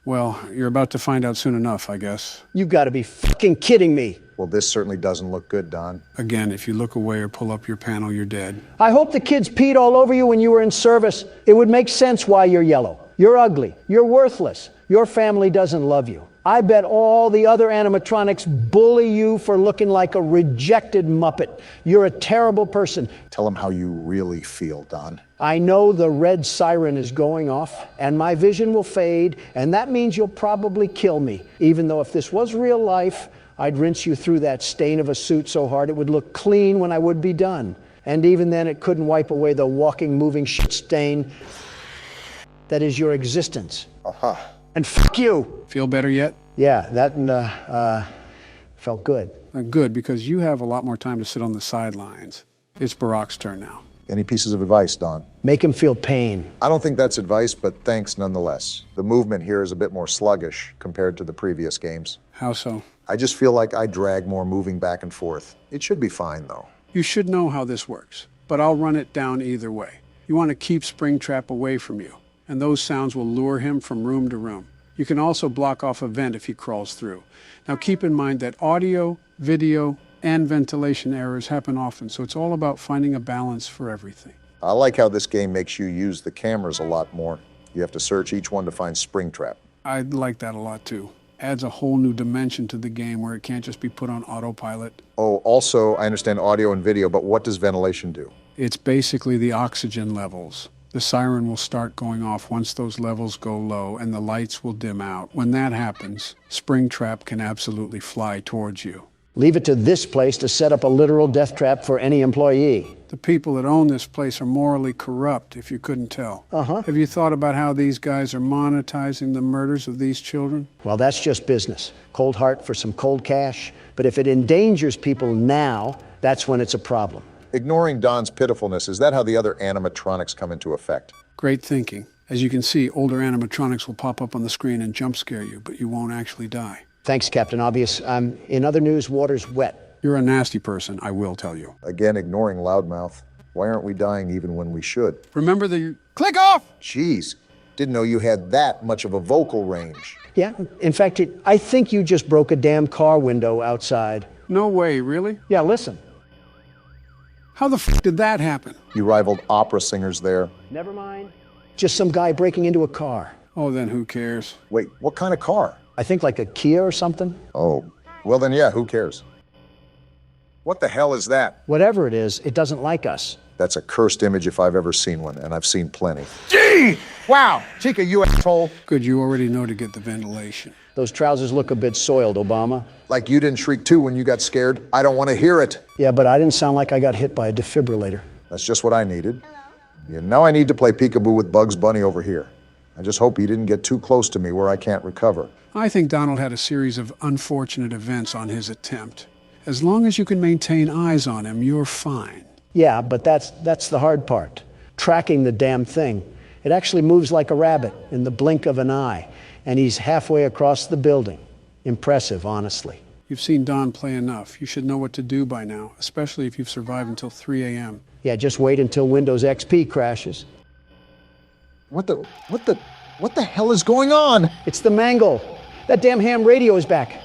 Well, you're about to find out soon enough, I guess. You gotta be fucking kidding me. Well, this certainly doesn't look good, Don. Again, if you look away or pull up your panel, you're dead. I hope the kids peed all over you when you were in service. It would make sense why you're yellow. You're ugly. You're worthless. Your family doesn't love you. I bet all the other animatronics bully you for looking like a rejected Muppet. You're a terrible person. Tell him how you really feel, Don. I know the red siren is going off, and my vision will fade, and that means you'll probably kill me. Even though if this was real life, I'd rinse you through that stain of a suit so hard it would look clean when I would be done. And even then, it couldn't wipe away the walking, moving shit stain that is your existence. Uh-huh. And fuck you. Feel better yet? Yeah, that felt good. Good, because you have a lot more time to sit on the sidelines. It's Barack's turn now. Any pieces of advice, Don? Make him feel pain. I don't think that's advice, but thanks nonetheless. The movement here is a bit more sluggish compared to the previous games. How so? I just feel like I drag more moving back and forth. It should be fine, though. You should know how this works, but I'll run it down either way. You want to keep Springtrap away from you, and those sounds will lure him from room to room. You can also block off a vent if he crawls through. Now keep in mind that audio, video, and ventilation errors happen often, so it's all about finding a balance for everything. I like how this game makes you use the cameras a lot more. You have to search each one to find Springtrap. I like that a lot too. Adds a whole new dimension to the game where it can't just be put on autopilot. Oh, also, I understand audio and video, but what does ventilation do? It's basically the oxygen levels. The siren will start going off once those levels go low and the lights will dim out. When that happens, Springtrap can absolutely fly towards you. Leave it to this place to set up a literal death trap for any employee. The people that own this place are morally corrupt, if you couldn't tell. Have you thought about how these guys are monetizing the murders of these children? Well, that's just business. Cold heart for some cold cash. But if it endangers people now, that's when it's a problem. Ignoring Don's pitifulness, is that how the other animatronics come into effect? Great thinking. As you can see, older animatronics will pop up on the screen and jump scare you, but you won't actually die. Thanks, Captain Obvious. In other news, water's wet. You're a nasty person, I will tell you. Again, ignoring loudmouth. Why aren't we dying even when we should? Remember the click off! Jeez, Didn't know you had that much of a vocal range. Yeah, in fact, I think you just broke a damn car window outside. No way, really? Yeah, listen. How the f did that happen? You rivaled opera singers there. Never mind. Just some guy breaking into a car. Oh, then who cares? Wait, what kind of car? I think like a Kia or something. Oh, well then yeah, who cares? What the hell is that? Whatever it is, it doesn't like us. That's a cursed image if I've ever seen one, and I've seen plenty. Gee! Wow, Chica, you asshole. Good, you already know to get the ventilation. Those trousers look a bit soiled, Obama. Like you didn't shriek too when you got scared. I don't want to hear it. Yeah, but I didn't sound like I got hit by a defibrillator. That's just what I needed. Yeah, now I need to play peekaboo with Bugs Bunny over here. I just hope he didn't get too close to me where I can't recover. I think Donald had a series of unfortunate events on his attempt. As long as you can maintain eyes on him, you're fine. Yeah, but that's the hard part. Tracking the damn thing. It actually moves like a rabbit in the blink of an eye. And he's halfway across the building. Impressive, honestly. You've seen Don play enough. You should know what to do by now, especially if you've survived until 3 a.m. Yeah, just wait until Windows XP crashes. What the hell is going on? It's the mangle. That damn ham radio is back.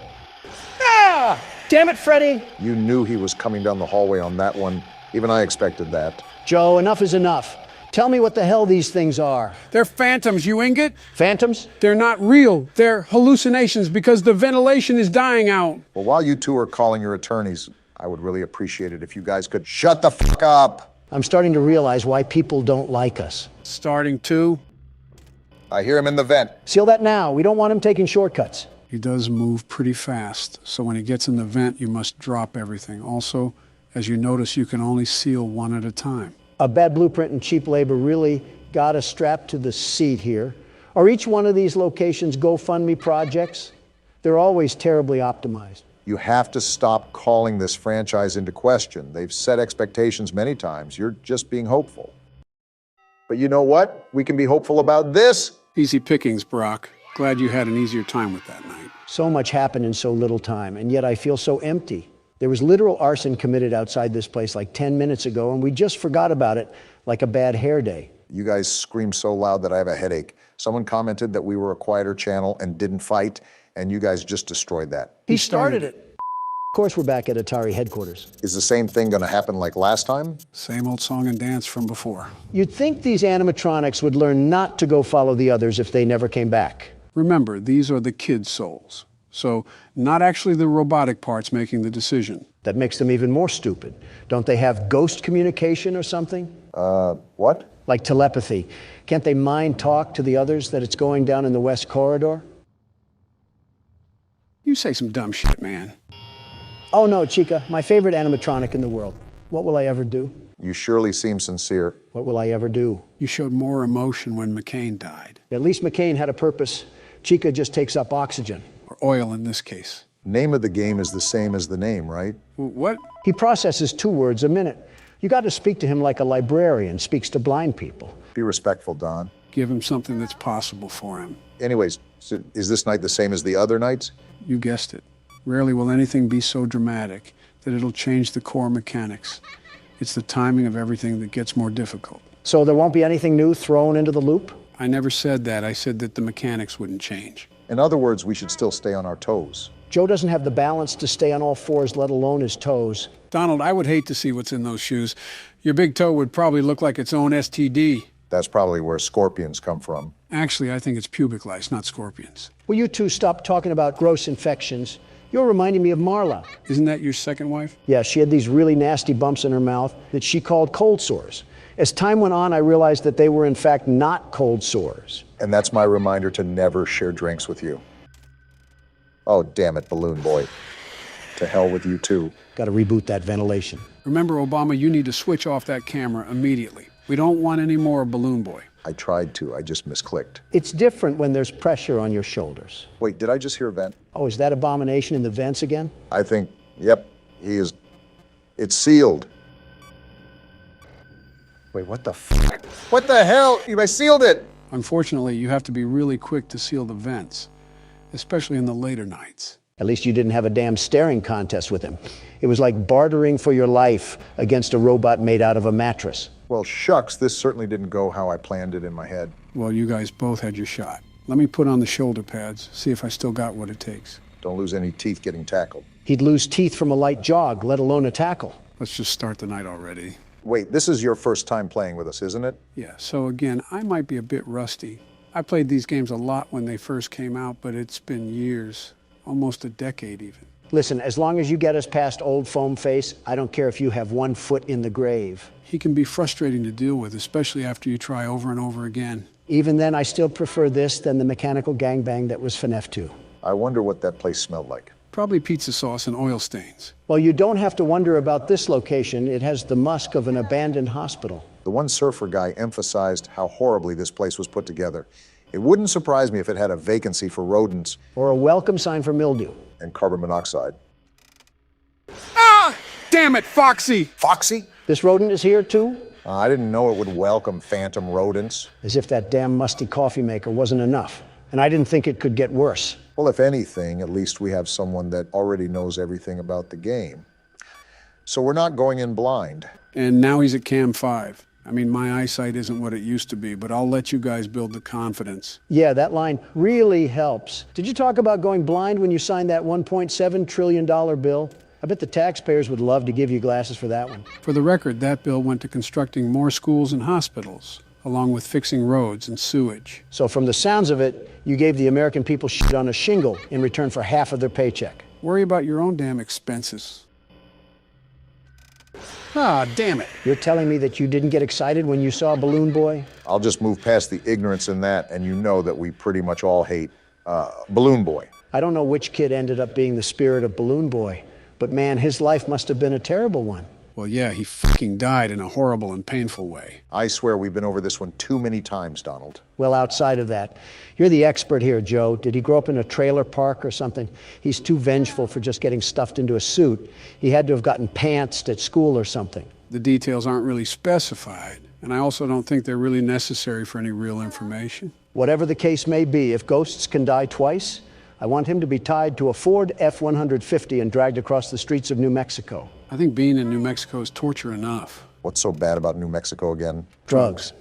Ah! Damn it, Freddy! You knew he was coming down the hallway on that one. Even I expected that. Joe, enough is enough. Tell me what the hell these things are. They're phantoms, you ingot. Phantoms? They're not real. They're hallucinations because the ventilation is dying out. Well, while you two are calling your attorneys, I would really appreciate it if you guys could shut the fuck up. I'm starting to realize why people don't like us. Starting to. I hear him in the vent. Seal that now. We don't want him taking shortcuts. He does move pretty fast, so when he gets in the vent, you must drop everything. Also, as you notice, you can only seal one at a time. A bad blueprint and cheap labor really got us strapped to the seat here. Are each one of these locations GoFundMe projects? They're always terribly optimized. You have to stop calling this franchise into question. They've set expectations many times. You're just being hopeful. But you know what? We can be hopeful about this. Easy pickings, Brock. Glad you had an easier time with that night. So much happened in so little time, and yet I feel so empty. There was literal arson committed outside this place like 10 minutes ago, and we just forgot about it like a bad hair day. You guys scream so loud that I have a headache. Someone commented that we were a quieter channel and didn't fight, and you guys just destroyed that. He started it. Of course, we're back at Atari headquarters. Is the same thing going to happen like last time? Same old song and dance from before. You'd think these animatronics would learn not to go follow the others if they never came back. Remember, these are the kids' souls. So, not actually the robotic parts making the decision. That makes them even more stupid. Don't they have ghost communication or something? What? Like telepathy. Can't they mind talk to the others that it's going down in the West Corridor? You say some dumb shit, man. Oh no, Chica, my favorite animatronic in the world. What will I ever do? You surely seem sincere. What will I ever do? You showed more emotion when McCain died. At least McCain had a purpose. Chica just takes up oxygen. Or oil in this case. Name of the game is the same as the name, right? What? He processes 2 words a minute. You got to speak to him like a librarian speaks to blind people. Be respectful, Don. Give him something that's possible for him. Anyways, so is this night the same as the other nights? You guessed it. Rarely will anything be so dramatic that it'll change the core mechanics. It's the timing of everything that gets more difficult. So there won't be anything new thrown into the loop? I never said that. I said that the mechanics wouldn't change. In other words, we should still stay on our toes. Joe doesn't have the balance to stay on all fours, let alone his toes. Donald, I would hate to see what's in those shoes. Your big toe would probably look like its own STD. That's probably where scorpions come from. Actually, I think it's pubic lice, not scorpions. Will you two stop talking about gross infections? You're reminding me of Marla. Isn't that your second wife? Yeah, she had these really nasty bumps in her mouth that she called cold sores. As time went on, I realized that they were in fact not cold sores. And that's my reminder to never share drinks with you. Oh, damn it, Balloon Boy. To hell with you, too. Got to reboot that ventilation. Remember, Obama, you need to switch off that camera immediately. We don't want any more Balloon Boy. I tried to, I just misclicked. It's different when there's pressure on your shoulders. Wait, did I just hear a vent? Oh, is that abomination in the vents again? I think, yep, he is. It's sealed. Wait, what the fuck? What the hell? I sealed it! Unfortunately, you have to be really quick to seal the vents, especially in the later nights. At least you didn't have a damn staring contest with him. It was like bartering for your life against a robot made out of a mattress. Well, shucks, this certainly didn't go how I planned it in my head. Well, you guys both had your shot. Let me put on the shoulder pads, see if I still got what it takes. Don't lose any teeth getting tackled. He'd lose teeth from a light jog, let alone a tackle. Let's just start the night already. Wait, this is your first time playing with us, isn't it? Yeah, so again, I might be a bit rusty. I played these games a lot when they first came out, but it's been years, almost a decade even. Listen, as long as you get us past old foam face, I don't care if you have 1 foot in the grave. He can be frustrating to deal with, especially after you try over and over again. Even then, I still prefer this than the mechanical gangbang that was FNF 2. I wonder what that place smelled like. Probably pizza sauce and oil stains. Well, you don't have to wonder about this location. It has the musk of an abandoned hospital. The one surfer guy emphasized how horribly this place was put together. It wouldn't surprise me if it had a vacancy for rodents Or a welcome sign for mildew. and carbon monoxide. Ah! Damn it, Foxy! Foxy? This rodent is here, too? I didn't know it would welcome phantom rodents. As if that damn musty coffee maker wasn't enough. And I didn't think it could get worse. Well, if anything, at least we have someone that already knows everything about the game. So we're not going in blind. And now he's at Cam 5. I mean, my eyesight isn't what it used to be, but I'll let you guys build the confidence. Yeah, that line really helps. Did you talk about going blind when you signed that $1.7 trillion bill? I bet the taxpayers would love to give you glasses for that one. For the record, that bill went to constructing more schools and hospitals, along with fixing roads and sewage. So from the sounds of it, you gave the American people shit on a shingle in return for half of their paycheck. Worry about your own damn expenses. Ah, damn it. You're telling me that you didn't get excited when you saw Balloon Boy? I'll just move past the ignorance in that, and you know that we pretty much all hate Balloon Boy. I don't know which kid ended up being the spirit of Balloon Boy, but man, his life must have been a terrible one. Well, yeah, he fucking died in a horrible and painful way. I swear we've been over this one too many times, Donald. Well, outside of that, you're the expert here, Joe. Did he grow up in a trailer park or something? He's too vengeful for just getting stuffed into a suit. He had to have gotten pantsed at school or something. The details aren't really specified, and I also don't think they're really necessary for any real information. Whatever the case may be, if ghosts can die twice, I want him to be tied to a Ford F-150 and dragged across the streets of New Mexico. I think being in New Mexico is torture enough. What's so bad about New Mexico again? Drugs.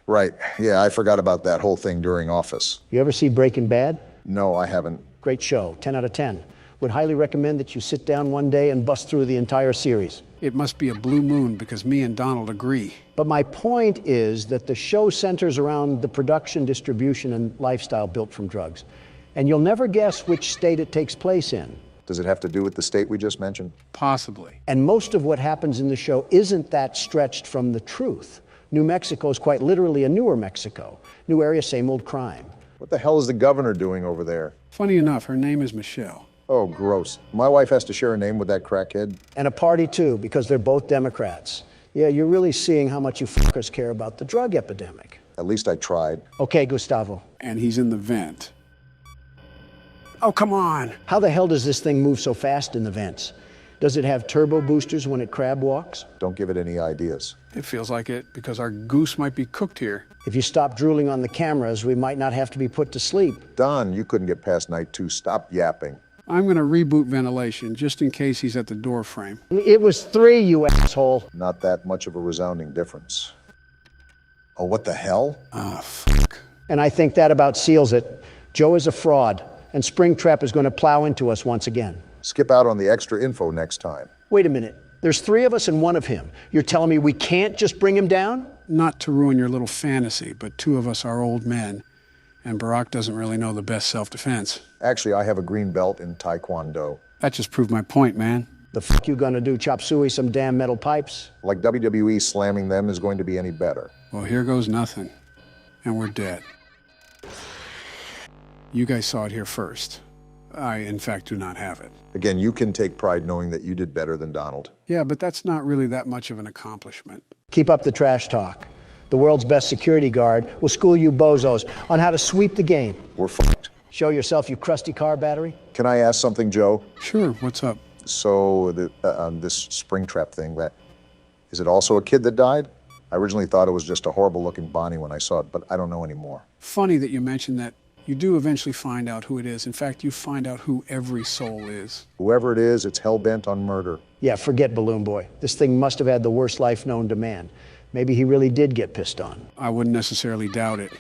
Right. Yeah, I forgot about that whole thing during Office. You ever see Breaking Bad? No, I haven't. Great show, 10 out of 10. Would highly recommend that you sit down one day and bust through the entire series. It must be a blue moon because me and Donald agree. But my point is that the show centers around the production, distribution, and lifestyle built from drugs. And you'll never guess which state it takes place in. Does it have to do with the state we just mentioned? Possibly. And most of what happens in the show isn't that stretched from the truth. New Mexico is quite literally a newer Mexico. New area, same old crime. What the hell is the governor doing over there? Funny enough, her name is Michelle. Oh, gross. My wife has to share a name with that crackhead. And a party too, because they're both Democrats. Yeah, you're really seeing how much you fuckers care about the drug epidemic. At least I tried. Okay, Gustavo. And he's in the vent. Oh, come on. How the hell does this thing move so fast in the vents? Does it have turbo boosters when it crab walks? Don't give it any ideas. It feels like it because our goose might be cooked here. If you stop drooling on the cameras, we might not have to be put to sleep. Don, you couldn't get past night 2. Stop yapping. I'm going to reboot ventilation just in case he's at the door frame. It was 3, you asshole. Not that much of a resounding difference. Oh, what the hell? Ah, fuck. And I think that about seals it. Joe is a fraud, and Springtrap is going to plow into us once again. Skip out on the extra info next time. Wait a minute. There's 3 of us and 1 of him. You're telling me we can't just bring him down? Not to ruin your little fantasy, but 2 of us are old men, and Barack doesn't really know the best self-defense. Actually, I have a green belt in Taekwondo. That just proved my point, man. The fuck you gonna do, chop suey some damn metal pipes? Like WWE slamming them is going to be any better. Well, here goes nothing, and we're dead. You guys saw it here first. I, in fact, do not have it. Again, you can take pride knowing that you did better than Donald. Yeah, but that's not really that much of an accomplishment. Keep up the trash talk. The world's best security guard will school you bozos on how to sweep the game. We're fucked. Show yourself, you crusty car battery. Can I ask something, Joe? Sure, what's up? So, this Springtrap thing, is it also a kid that died? I originally thought it was just a horrible-looking Bonnie when I saw it, but I don't know anymore. Funny that you mentioned that. You do eventually find out who it is. In fact, you find out who every soul is. Whoever it is, it's hell-bent on murder. Yeah, forget Balloon Boy. This thing must have had the worst life known to man. Maybe he really did get pissed on. I wouldn't necessarily doubt it.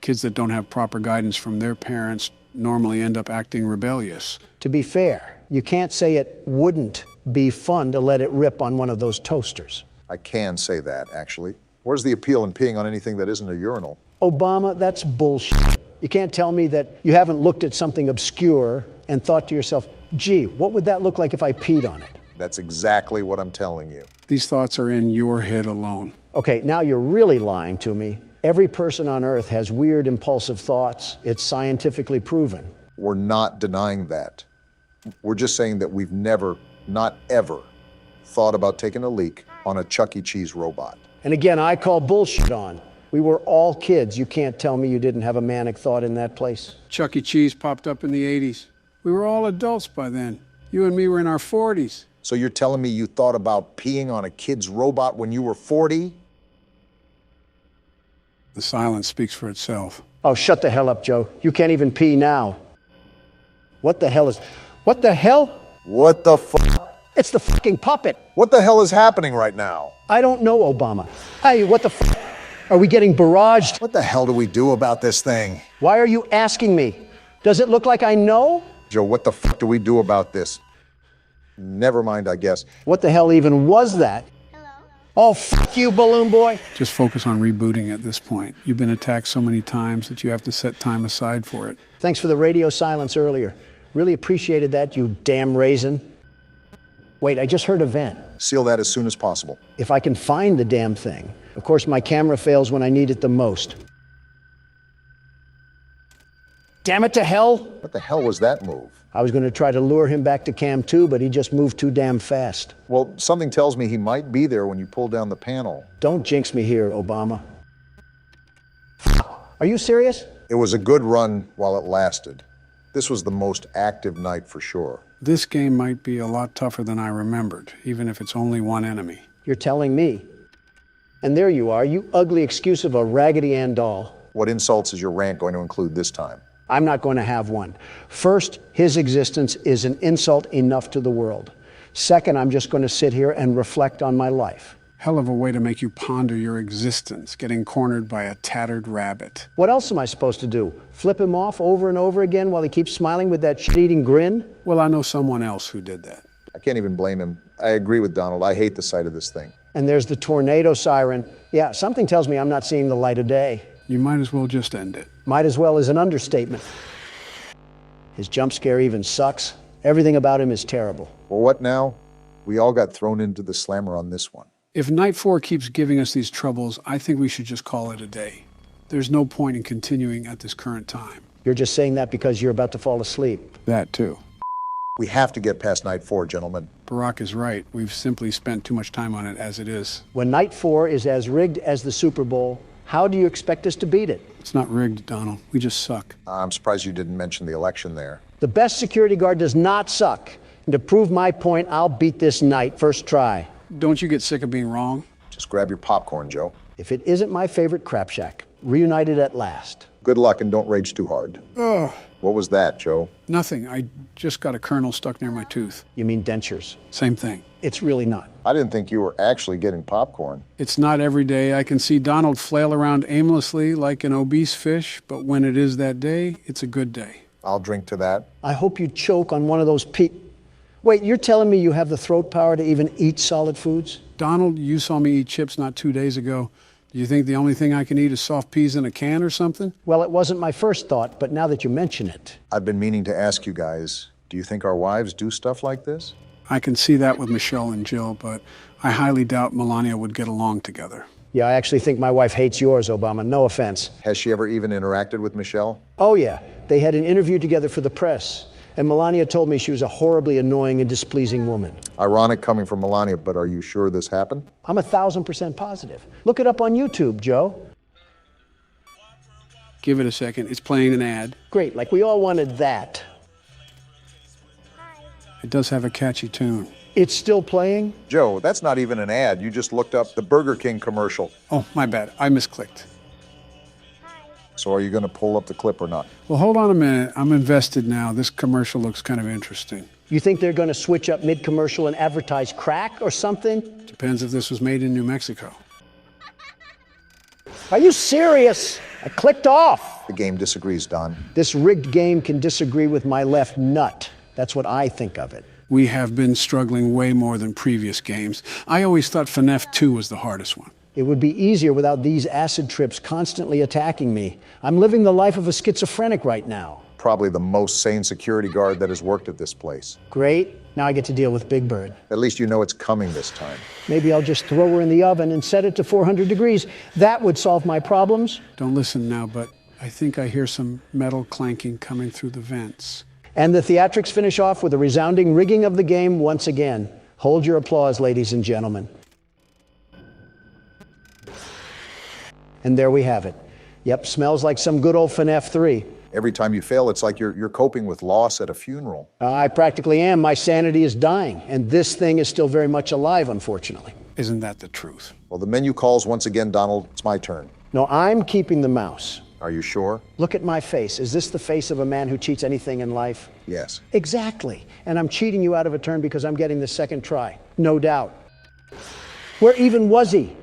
Kids that don't have proper guidance from their parents normally end up acting rebellious. To be fair, you can't say it wouldn't be fun to let it rip on one of those toasters. I can say that, actually. Where's the appeal in peeing on anything that isn't a urinal? Obama, that's bullshit. You can't tell me that you haven't looked at something obscure and thought to yourself, gee, what would that look like if I peed on it? That's exactly what I'm telling you. These thoughts are in your head alone. Okay, now you're really lying to me. Every person on earth has weird, impulsive thoughts. It's scientifically proven. We're not denying that. We're just saying that we've never, not ever, thought about taking a leak on a Chuck E. Cheese robot. And again, I call bullshit on. We were all kids. You can't tell me you didn't have a manic thought in that place. Chuck E. Cheese popped up in the 80s. We were all adults by then. You and me were in our 40s. So you're telling me you thought about peeing on a kid's robot when you were 40? The silence speaks for itself. Oh, shut the hell up, Joe. You can't even pee now. What the hell? What the hell? What the fuck? It's the fucking puppet. What the hell is happening right now? I don't know, Obama. Hey, what the fuck? Are we getting barraged? What the hell do we do about this thing? Why are you asking me? Does it look like I know? Joe, what the fuck do we do about this? Never mind, I guess. What the hell even was that? Hello? Oh, fuck you, balloon boy. Just focus on rebooting at this point. You've been attacked so many times that you have to set time aside for it. Thanks for the radio silence earlier. Really appreciated that, you damn raisin. Wait, I just heard a vent. Seal that as soon as possible. If I can find the damn thing. Of course, my camera fails when I need it the most. Damn it to hell. What the hell was that move? I was going to try to lure him back to Cam 2, but he just moved too damn fast. Well, something tells me he might be there when you pull down the panel. Don't jinx me here, Obama. Are you serious? It was a good run while it lasted. This was the most active night for sure. This game might be a lot tougher than I remembered, even if it's only one enemy. You're telling me. And there you are, you ugly excuse of a Raggedy Ann doll. What insults is your rant going to include this time? I'm not going to have one. First, his existence is an insult enough to the world. Second, I'm just going to sit here and reflect on my life. Hell of a way to make you ponder your existence, getting cornered by a tattered rabbit. What else am I supposed to do? Flip him off over and over again while he keeps smiling with that shit-eating grin? Well, I know someone else who did that. I can't even blame him. I agree with Donald. I hate the sight of this thing. And there's the tornado siren. Yeah, something tells me I'm not seeing the light of day. You might as well just end it. Might as well is an understatement. His jump scare even sucks. Everything about him is terrible. Well, what now? We all got thrown into the slammer on this one. If Night 4 keeps giving us these troubles, I think we should just call it a day. There's no point in continuing at this current time. You're just saying that because you're about to fall asleep. That too. We have to get past Night 4, gentlemen. Barack is right. We've simply spent too much time on it as it is. When Night 4 is as rigged as the Super Bowl, how do you expect us to beat it? It's not rigged, Donald. We just suck. I'm surprised you didn't mention the election there. The best security guard does not suck. And to prove my point, I'll beat this night first try. Don't you get sick of being wrong? Just grab your popcorn, Joe. If it isn't my favorite crap shack, reunited at last. Good luck and don't rage too hard. Ugh. What was that, Joe? Nothing. I just got a kernel stuck near my tooth. You mean dentures? Same thing. It's really not. I didn't think you were actually getting popcorn. It's not every day. I can see Donald flail around aimlessly like an obese fish, but when it is that day, it's a good day. I'll drink to that. I hope you choke on one of those Wait, you're telling me you have the throat power to even eat solid foods? Donald, you saw me eat chips not 2 days ago. Do you think the only thing I can eat is soft peas in a can or something? Well, it wasn't my first thought, but now that you mention it. I've been meaning to ask you guys, do you think our wives do stuff like this? I can see that with Michelle and Jill, but I highly doubt Melania would get along together. Yeah, I actually think my wife hates yours, Obama. No offense. Has she ever even interacted with Michelle? Oh, yeah. They had an interview together for the press. And Melania told me she was a horribly annoying and displeasing woman. Ironic coming from Melania, but are you sure this happened? I'm 1,000% positive. Look it up on YouTube, Joe. Give it a second. It's playing an ad. Great, like we all wanted that. It does have a catchy tune. It's still playing? Joe, that's not even an ad. You just looked up the Burger King commercial. Oh, my bad. I misclicked. So are you going to pull up the clip or not? Well, hold on a minute. I'm invested now. This commercial looks kind of interesting. You think they're going to switch up mid-commercial and advertise crack or something? Depends if this was made in New Mexico. Are you serious? I clicked off. The game disagrees, Don. This rigged game can disagree with my left nut. That's what I think of it. We have been struggling way more than previous games. I always thought FNAF 2 was the hardest one. It would be easier without these acid trips constantly attacking me. I'm living the life of a schizophrenic right now. Probably the most sane security guard that has worked at this place. Great. Now I get to deal with Big Bird. At least you know it's coming this time. Maybe I'll just throw her in the oven and set it to 400 degrees. That would solve my problems. Don't listen now, but I think I hear some metal clanking coming through the vents. And the theatrics finish off with a resounding rigging of the game once again. Hold your applause, ladies and gentlemen. And there we have it. Yep, smells like some good old FNAF 3. Every time you fail, it's like you're coping with loss at a funeral. I practically am. My sanity is dying, and this thing is still very much alive, unfortunately. Isn't that the truth? Well, the menu calls once again, Donald. It's my turn. No, I'm keeping the mouse. Are you sure? Look at my face. Is this the face of a man who cheats anything in life? Yes. Exactly. And I'm cheating you out of a turn because I'm getting the second try. No doubt. Where even was he?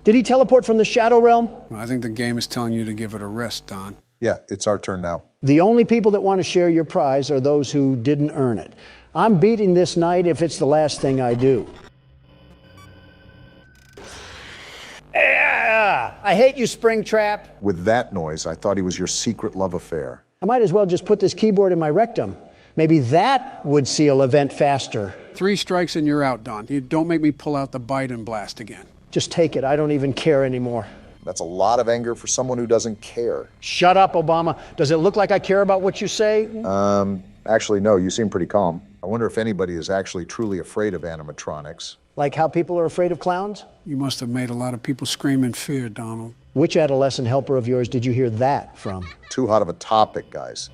Did he teleport from the Shadow Realm? Well, I think the game is telling you to give it a rest, Don. Yeah, it's our turn now. The only people that want to share your prize are those who didn't earn it. I'm beating this night if it's the last thing I do. I hate you, Springtrap. With that noise, I thought he was your secret love affair. I might as well just put this keyboard in my rectum. Maybe that would seal event faster. 3 strikes and you're out, Don. You don't make me pull out the Biden blast again. Just take it. I don't even care anymore. That's a lot of anger for someone who doesn't care. Shut up, Obama. Does it look like I care about what you say? Actually, no, you seem pretty calm. I wonder if anybody is actually truly afraid of animatronics. Like how people are afraid of clowns? You must have made a lot of people scream in fear, Donald. Which adolescent helper of yours did you hear that from? Too hot of a topic, guys.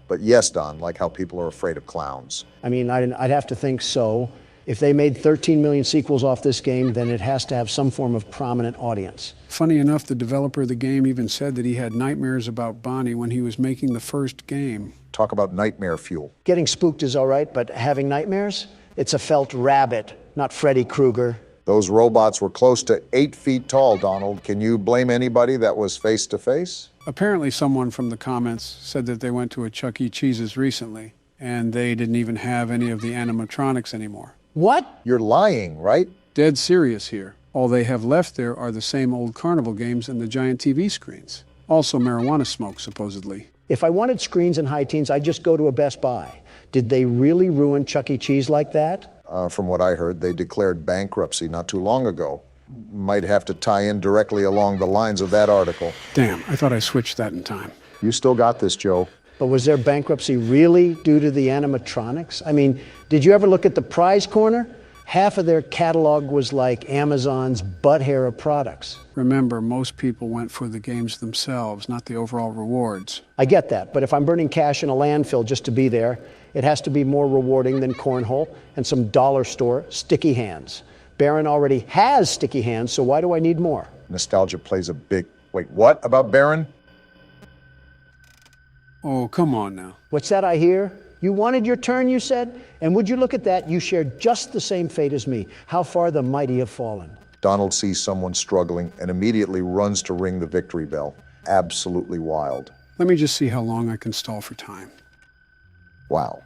But yes, Don, like how people are afraid of clowns. I mean, I'd have to think so. If they made 13 million sequels off this game, then it has to have some form of prominent audience. Funny enough, the developer of the game even said that he had nightmares about Bonnie when he was making the first game. Talk about nightmare fuel. Getting spooked is all right, but having nightmares? It's a felt rabbit, not Freddy Krueger. Those robots were close to 8 feet tall, Donald. Can you blame anybody that was face to face? Apparently someone from the comments said that they went to a Chuck E. Cheese's recently, and they didn't even have any of the animatronics anymore. What? You're lying, right? Dead serious here. All they have left there are the same old carnival games and the giant TV screens. Also marijuana smoke, supposedly. If I wanted screens and high teens, I'd just go to a Best Buy. Did they really ruin Chuck E. Cheese like that? From what I heard, they declared bankruptcy not too long ago. Might have to tie in directly along the lines of that article. Damn, I thought I switched that in time. You still got this, Joe. But was their bankruptcy really due to the animatronics? I mean, did you ever look at the prize corner? Half of their catalog was like Amazon's butt hair of products. Remember, most people went for the games themselves, not the overall rewards. I get that, but if I'm burning cash in a landfill just to be there, it has to be more rewarding than cornhole and some dollar store sticky hands. Baron already has sticky hands, so why do I need more? Nostalgia plays a big... Wait, what about Baron? Oh, come on now. What's that I hear? You wanted your turn, you said? And would you look at that? You shared just the same fate as me. How far the mighty have fallen. Donald sees someone struggling and immediately runs to ring the victory bell. Absolutely wild. Let me just see how long I can stall for time. Wow.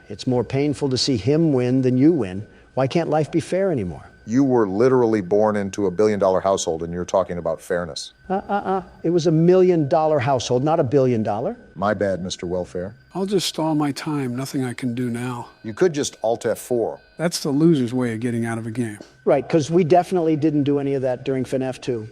It's more painful to see him win than you win. Why can't life be fair anymore? You were literally born into a billion-dollar household and you're talking about fairness. It was $1 million household, not $1 billion. My bad, Mr. Welfare. I'll just stall my time. Nothing I can do now. You could just Alt F4. That's the loser's way of getting out of a game. Right, because we definitely didn't do any of that during FNAF 2.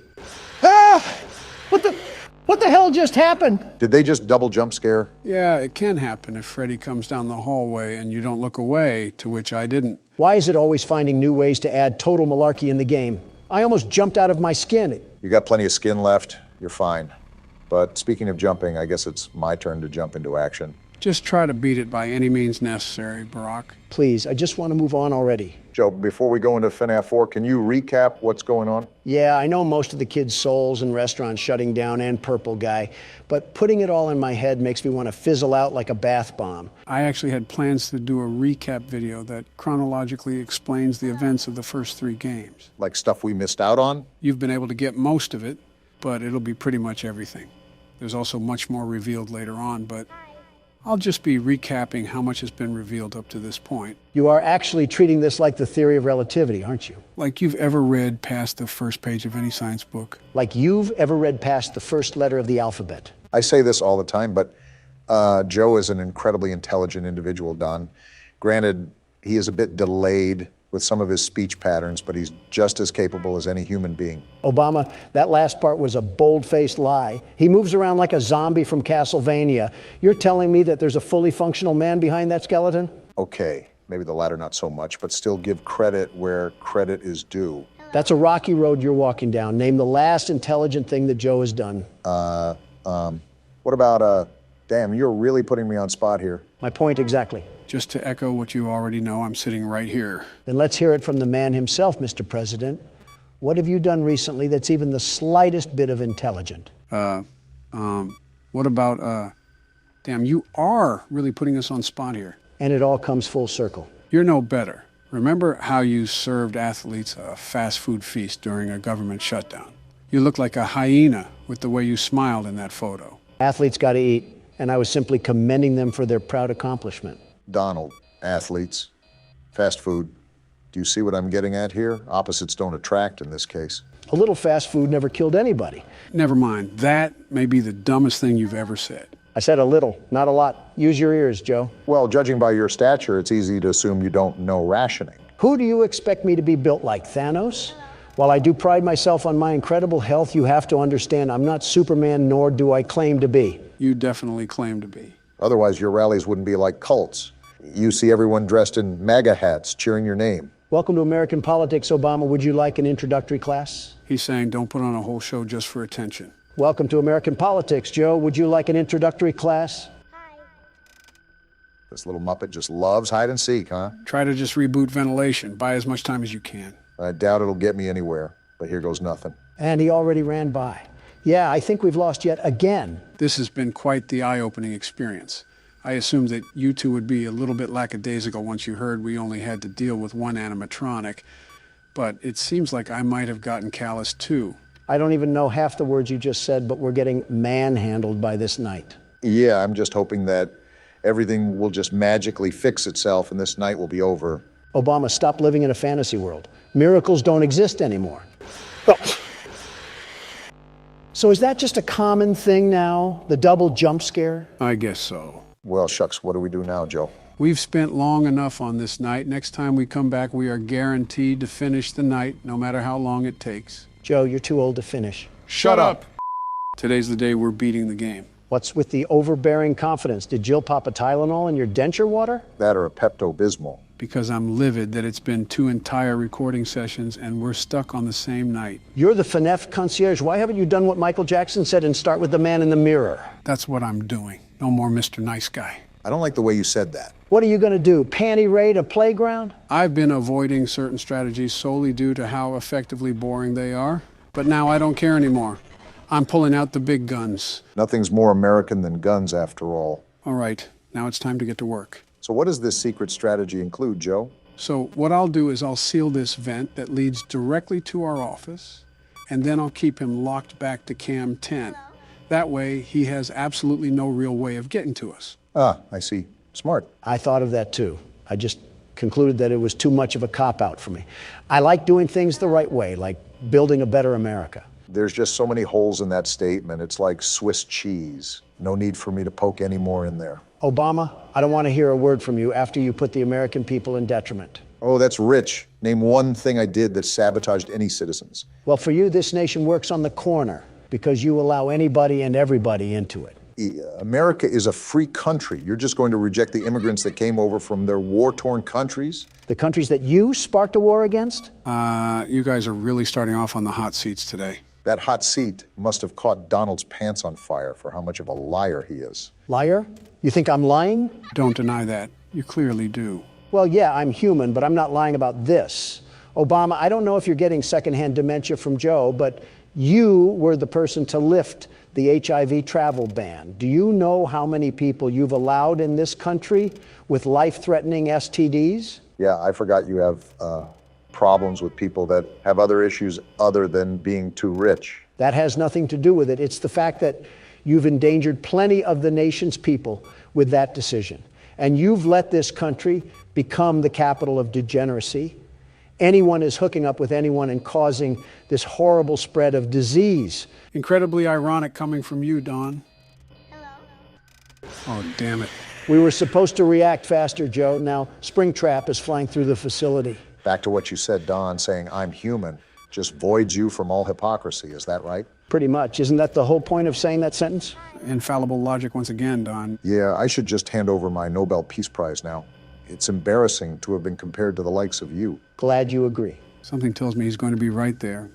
What the hell just happened? Did they just double jump scare? Yeah, it can happen if Freddy comes down the hallway and you don't look away, to which I didn't. Why is it always finding new ways to add total malarkey in the game? I almost jumped out of my skin. You got plenty of skin left. You're fine. But speaking of jumping, I guess it's my turn to jump into action. Just try to beat it by any means necessary, Barack. Please, I just want to move on already. Joe, before we go into FNAF 4, can you recap what's going on? Yeah, I know most of the kids' souls and restaurants shutting down and Purple Guy, but putting it all in my head makes me want to fizzle out like a bath bomb. I actually had plans to do a recap video that chronologically explains the events of the first 3 games. Like stuff we missed out on? You've been able to get most of it. but it'll be pretty much everything. There's also much more revealed later on, but I'll just be recapping how much has been revealed up to this point. You are actually treating this like the theory of relativity, aren't you? Like you've ever read past the first page of any science book. Like you've ever read past the first letter of the alphabet. I say this all the time, but Joe is an incredibly intelligent individual, Don. Granted, he is a bit delayed with some of his speech patterns, but he's just as capable as any human being. Obama, that last part was a bold-faced lie. He moves around like a zombie from Castlevania. You're telling me that there's a fully functional man behind that skeleton? Okay, maybe the latter not so much, but still give credit where credit is due. That's a rocky road you're walking down. Name the last intelligent thing that Joe has done. What about, damn, you're really putting me on spot here. My point exactly. Just to echo what you already know, I'm sitting right here. Then let's hear it from the man himself, Mr. President. What have you done recently that's even the slightest bit of intelligent? What about, damn, you are really putting us on spot here. And it all comes full circle. You're no better. Remember how you served athletes a fast food feast during a government shutdown? You look like a hyena with the way you smiled in that photo. Athletes got to eat, and I was simply commending them for their proud accomplishment. Donald, athletes, fast food. Do you see what I'm getting at here? Opposites don't attract in this case. A little fast food never killed anybody. Never mind. That may be the dumbest thing you've ever said. I said a little, not a lot. Use your ears, Joe. Well, judging by your stature, it's easy to assume you don't know rationing. Who do you expect me to be built like, Thanos? While I do pride myself on my incredible health, you have to understand I'm not Superman, nor do I claim to be. You definitely claim to be. Otherwise, your rallies wouldn't be like cults. You see everyone dressed in MAGA hats cheering your name. Welcome to American politics, Obama. Would you like an introductory class? He's saying don't put on a whole show just for attention. Welcome to American politics, Joe. Would you like an introductory class? This little Muppet just loves hide and seek, huh? Try to just reboot ventilation. Buy as much time as you can. I doubt it'll get me anywhere, but here goes nothing. And he already ran by. Yeah, I think we've lost yet again. This has been quite the eye-opening experience. I assumed that you two would be a little bit lackadaisical once you heard we only had to deal with one animatronic, but it seems like I might have gotten callous too. I don't even know half the words you just said, but we're getting manhandled by this night. Yeah, I'm just hoping that everything will just magically fix itself and this night will be over. Obama, stop living in a fantasy world. Miracles don't exist anymore. Oh. So is that just a common thing now, the double jump scare? I guess so. Well, shucks, what do we do now, Joe? We've spent long enough on this night. Next time we come back, we are guaranteed to finish the night, no matter how long it takes. Joe, you're too old to finish. Shut up! Today's the day we're beating the game. What's with the overbearing confidence? Did Jill pop a Tylenol in your denture water? That or a Pepto-Bismol. Because I'm livid that it's been 2 entire recording sessions and we're stuck on the same night. You're the FNF concierge. Why haven't you done what Michael Jackson said and start with the man in the mirror? That's what I'm doing. No more Mr. Nice Guy. I don't like the way you said that. What are you going to do, panty raid a playground? I've been avoiding certain strategies solely due to how effectively boring they are. But now I don't care anymore. I'm pulling out the big guns. Nothing's more American than guns, after all. All right, now it's time to get to work. So what does this secret strategy include, Joe? So what I'll do is I'll seal this vent that leads directly to our office, and then I'll keep him locked back to Cam 10. That way, he has absolutely no real way of getting to us. Ah, I see. Smart. I thought of that too. I just concluded that it was too much of a cop-out for me. I like doing things the right way, like building a better America. There's just so many holes in that statement. It's like Swiss cheese. No need for me to poke any more in there. Obama, I don't want to hear a word from you after you put the American people in detriment. Oh, that's rich. Name one thing I did that sabotaged any citizens. Well, for you, this nation works on the corner because you allow anybody and everybody into it. America is a free country. You're just going to reject the immigrants that came over from their war-torn countries? The countries that you sparked a war against? You guys are really starting off on the hot seats today. That hot seat must have caught Donald's pants on fire for how much of a liar he is. Liar? You think I'm lying? Don't deny that. You clearly do. Well, yeah, I'm human, but I'm not lying about this. Obama, I don't know if you're getting secondhand dementia from Joe, but you were the person to lift the HIV travel ban. Do you know how many people you've allowed in this country with life-threatening STDs? Yeah, I forgot you have problems with people that have other issues other than being too rich. That has nothing to do with it. It's the fact that you've endangered plenty of the nation's people with that decision. And you've let this country become the capital of degeneracy. Anyone is hooking up with anyone and causing this horrible spread of disease. Incredibly ironic coming from you, Don. Hello. Oh, damn it. We were supposed to react faster, Joe. Now Springtrap is flying through the facility. Back to what you said, Don, saying I'm human just voids you from all hypocrisy. Is that right? Pretty much. Isn't that the whole point of saying that sentence? Infallible logic once again, Don. Yeah, I should just hand over my Nobel Peace Prize now. It's embarrassing to have been compared to the likes of you. Glad you agree. Something tells me he's going to be right there.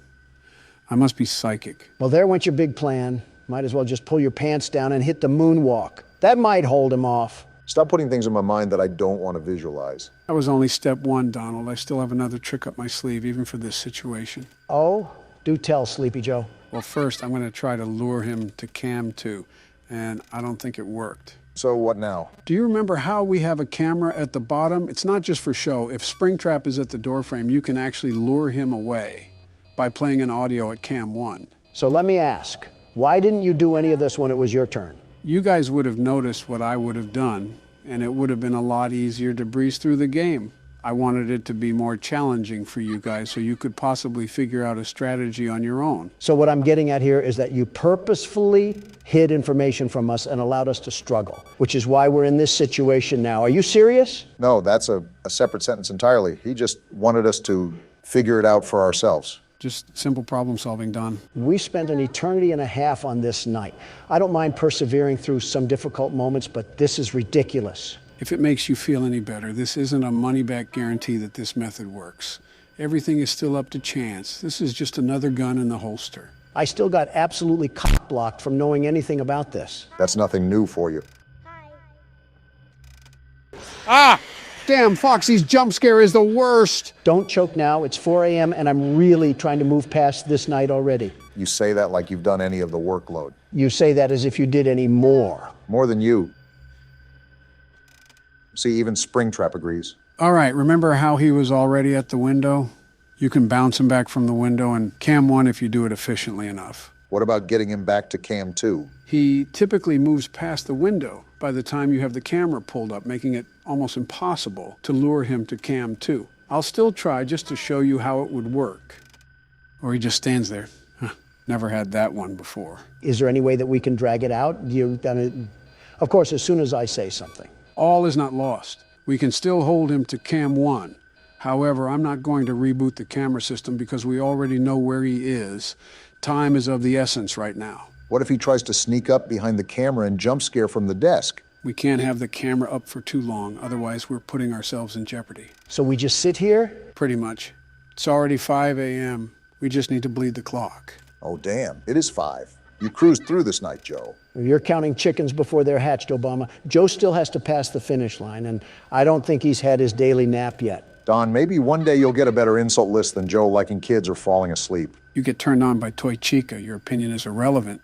I must be psychic. Well, there went your big plan. Might as well just pull your pants down and hit the moonwalk. That might hold him off. Stop putting things in my mind that I don't want to visualize. That was only step one, Donald. I still have another trick up my sleeve, even for this situation. Oh, do tell, Sleepy Joe. Well, first, I'm going to try to lure him to Cam 2, and I don't think it worked. So what now? Do you remember how we have a camera at the bottom? It's not just for show. If Springtrap is at the doorframe, you can actually lure him away by playing an audio at Cam 1. So let me ask, why didn't you do any of this when it was your turn? You guys would have noticed what I would have done, and it would have been a lot easier to breeze through the game. I wanted it to be more challenging for you guys so you could possibly figure out a strategy on your own. So what I'm getting at here is that you purposefully hid information from us and allowed us to struggle, which is why we're in this situation now. Are you serious? No, that's a separate sentence entirely. He just wanted us to figure it out for ourselves. Just simple problem solving, Don. We spent an eternity and a half on this night. I don't mind persevering through some difficult moments, but this is ridiculous. If it makes you feel any better, this isn't a money-back guarantee that this method works. Everything is still up to chance. This is just another gun in the holster. I still got absolutely cock-blocked from knowing anything about this. That's nothing new for you. Hi. Ah! Damn, Foxy's jump scare is the worst! Don't choke now. It's 4 a.m. and I'm really trying to move past this night already. You say that like you've done any of the workload. You say that as if you did any more. More than you. See, even Springtrap agrees. All right, remember how he was already at the window? You can bounce him back from the window and Cam 1 if you do it efficiently enough. What about getting him back to Cam 2? He typically moves past the window by the time you have the camera pulled up, making it almost impossible to lure him to Cam 2. I'll still try just to show you how it would work. Or he just stands there. Huh, never had that one before. Is there any way that we can drag it out? Of course, as soon as I say something. All is not lost. We can still hold him to Cam 1. However, I'm not going to reboot the camera system because we already know where he is. Time is of the essence right now. What if he tries to sneak up behind the camera and jump scare from the desk? We can't have the camera up for too long, otherwise we're putting ourselves in jeopardy. So we just sit here? Pretty much. It's already 5 a.m. We just need to bleed the clock. Oh, damn. It is 5. You cruised through this night, Joe. You're counting chickens before they're hatched, Obama. Joe still has to pass the finish line, and I don't think he's had his daily nap yet. Don, maybe one day you'll get a better insult list than Joe liking kids or falling asleep. You get turned on by Toy Chica, your opinion is irrelevant.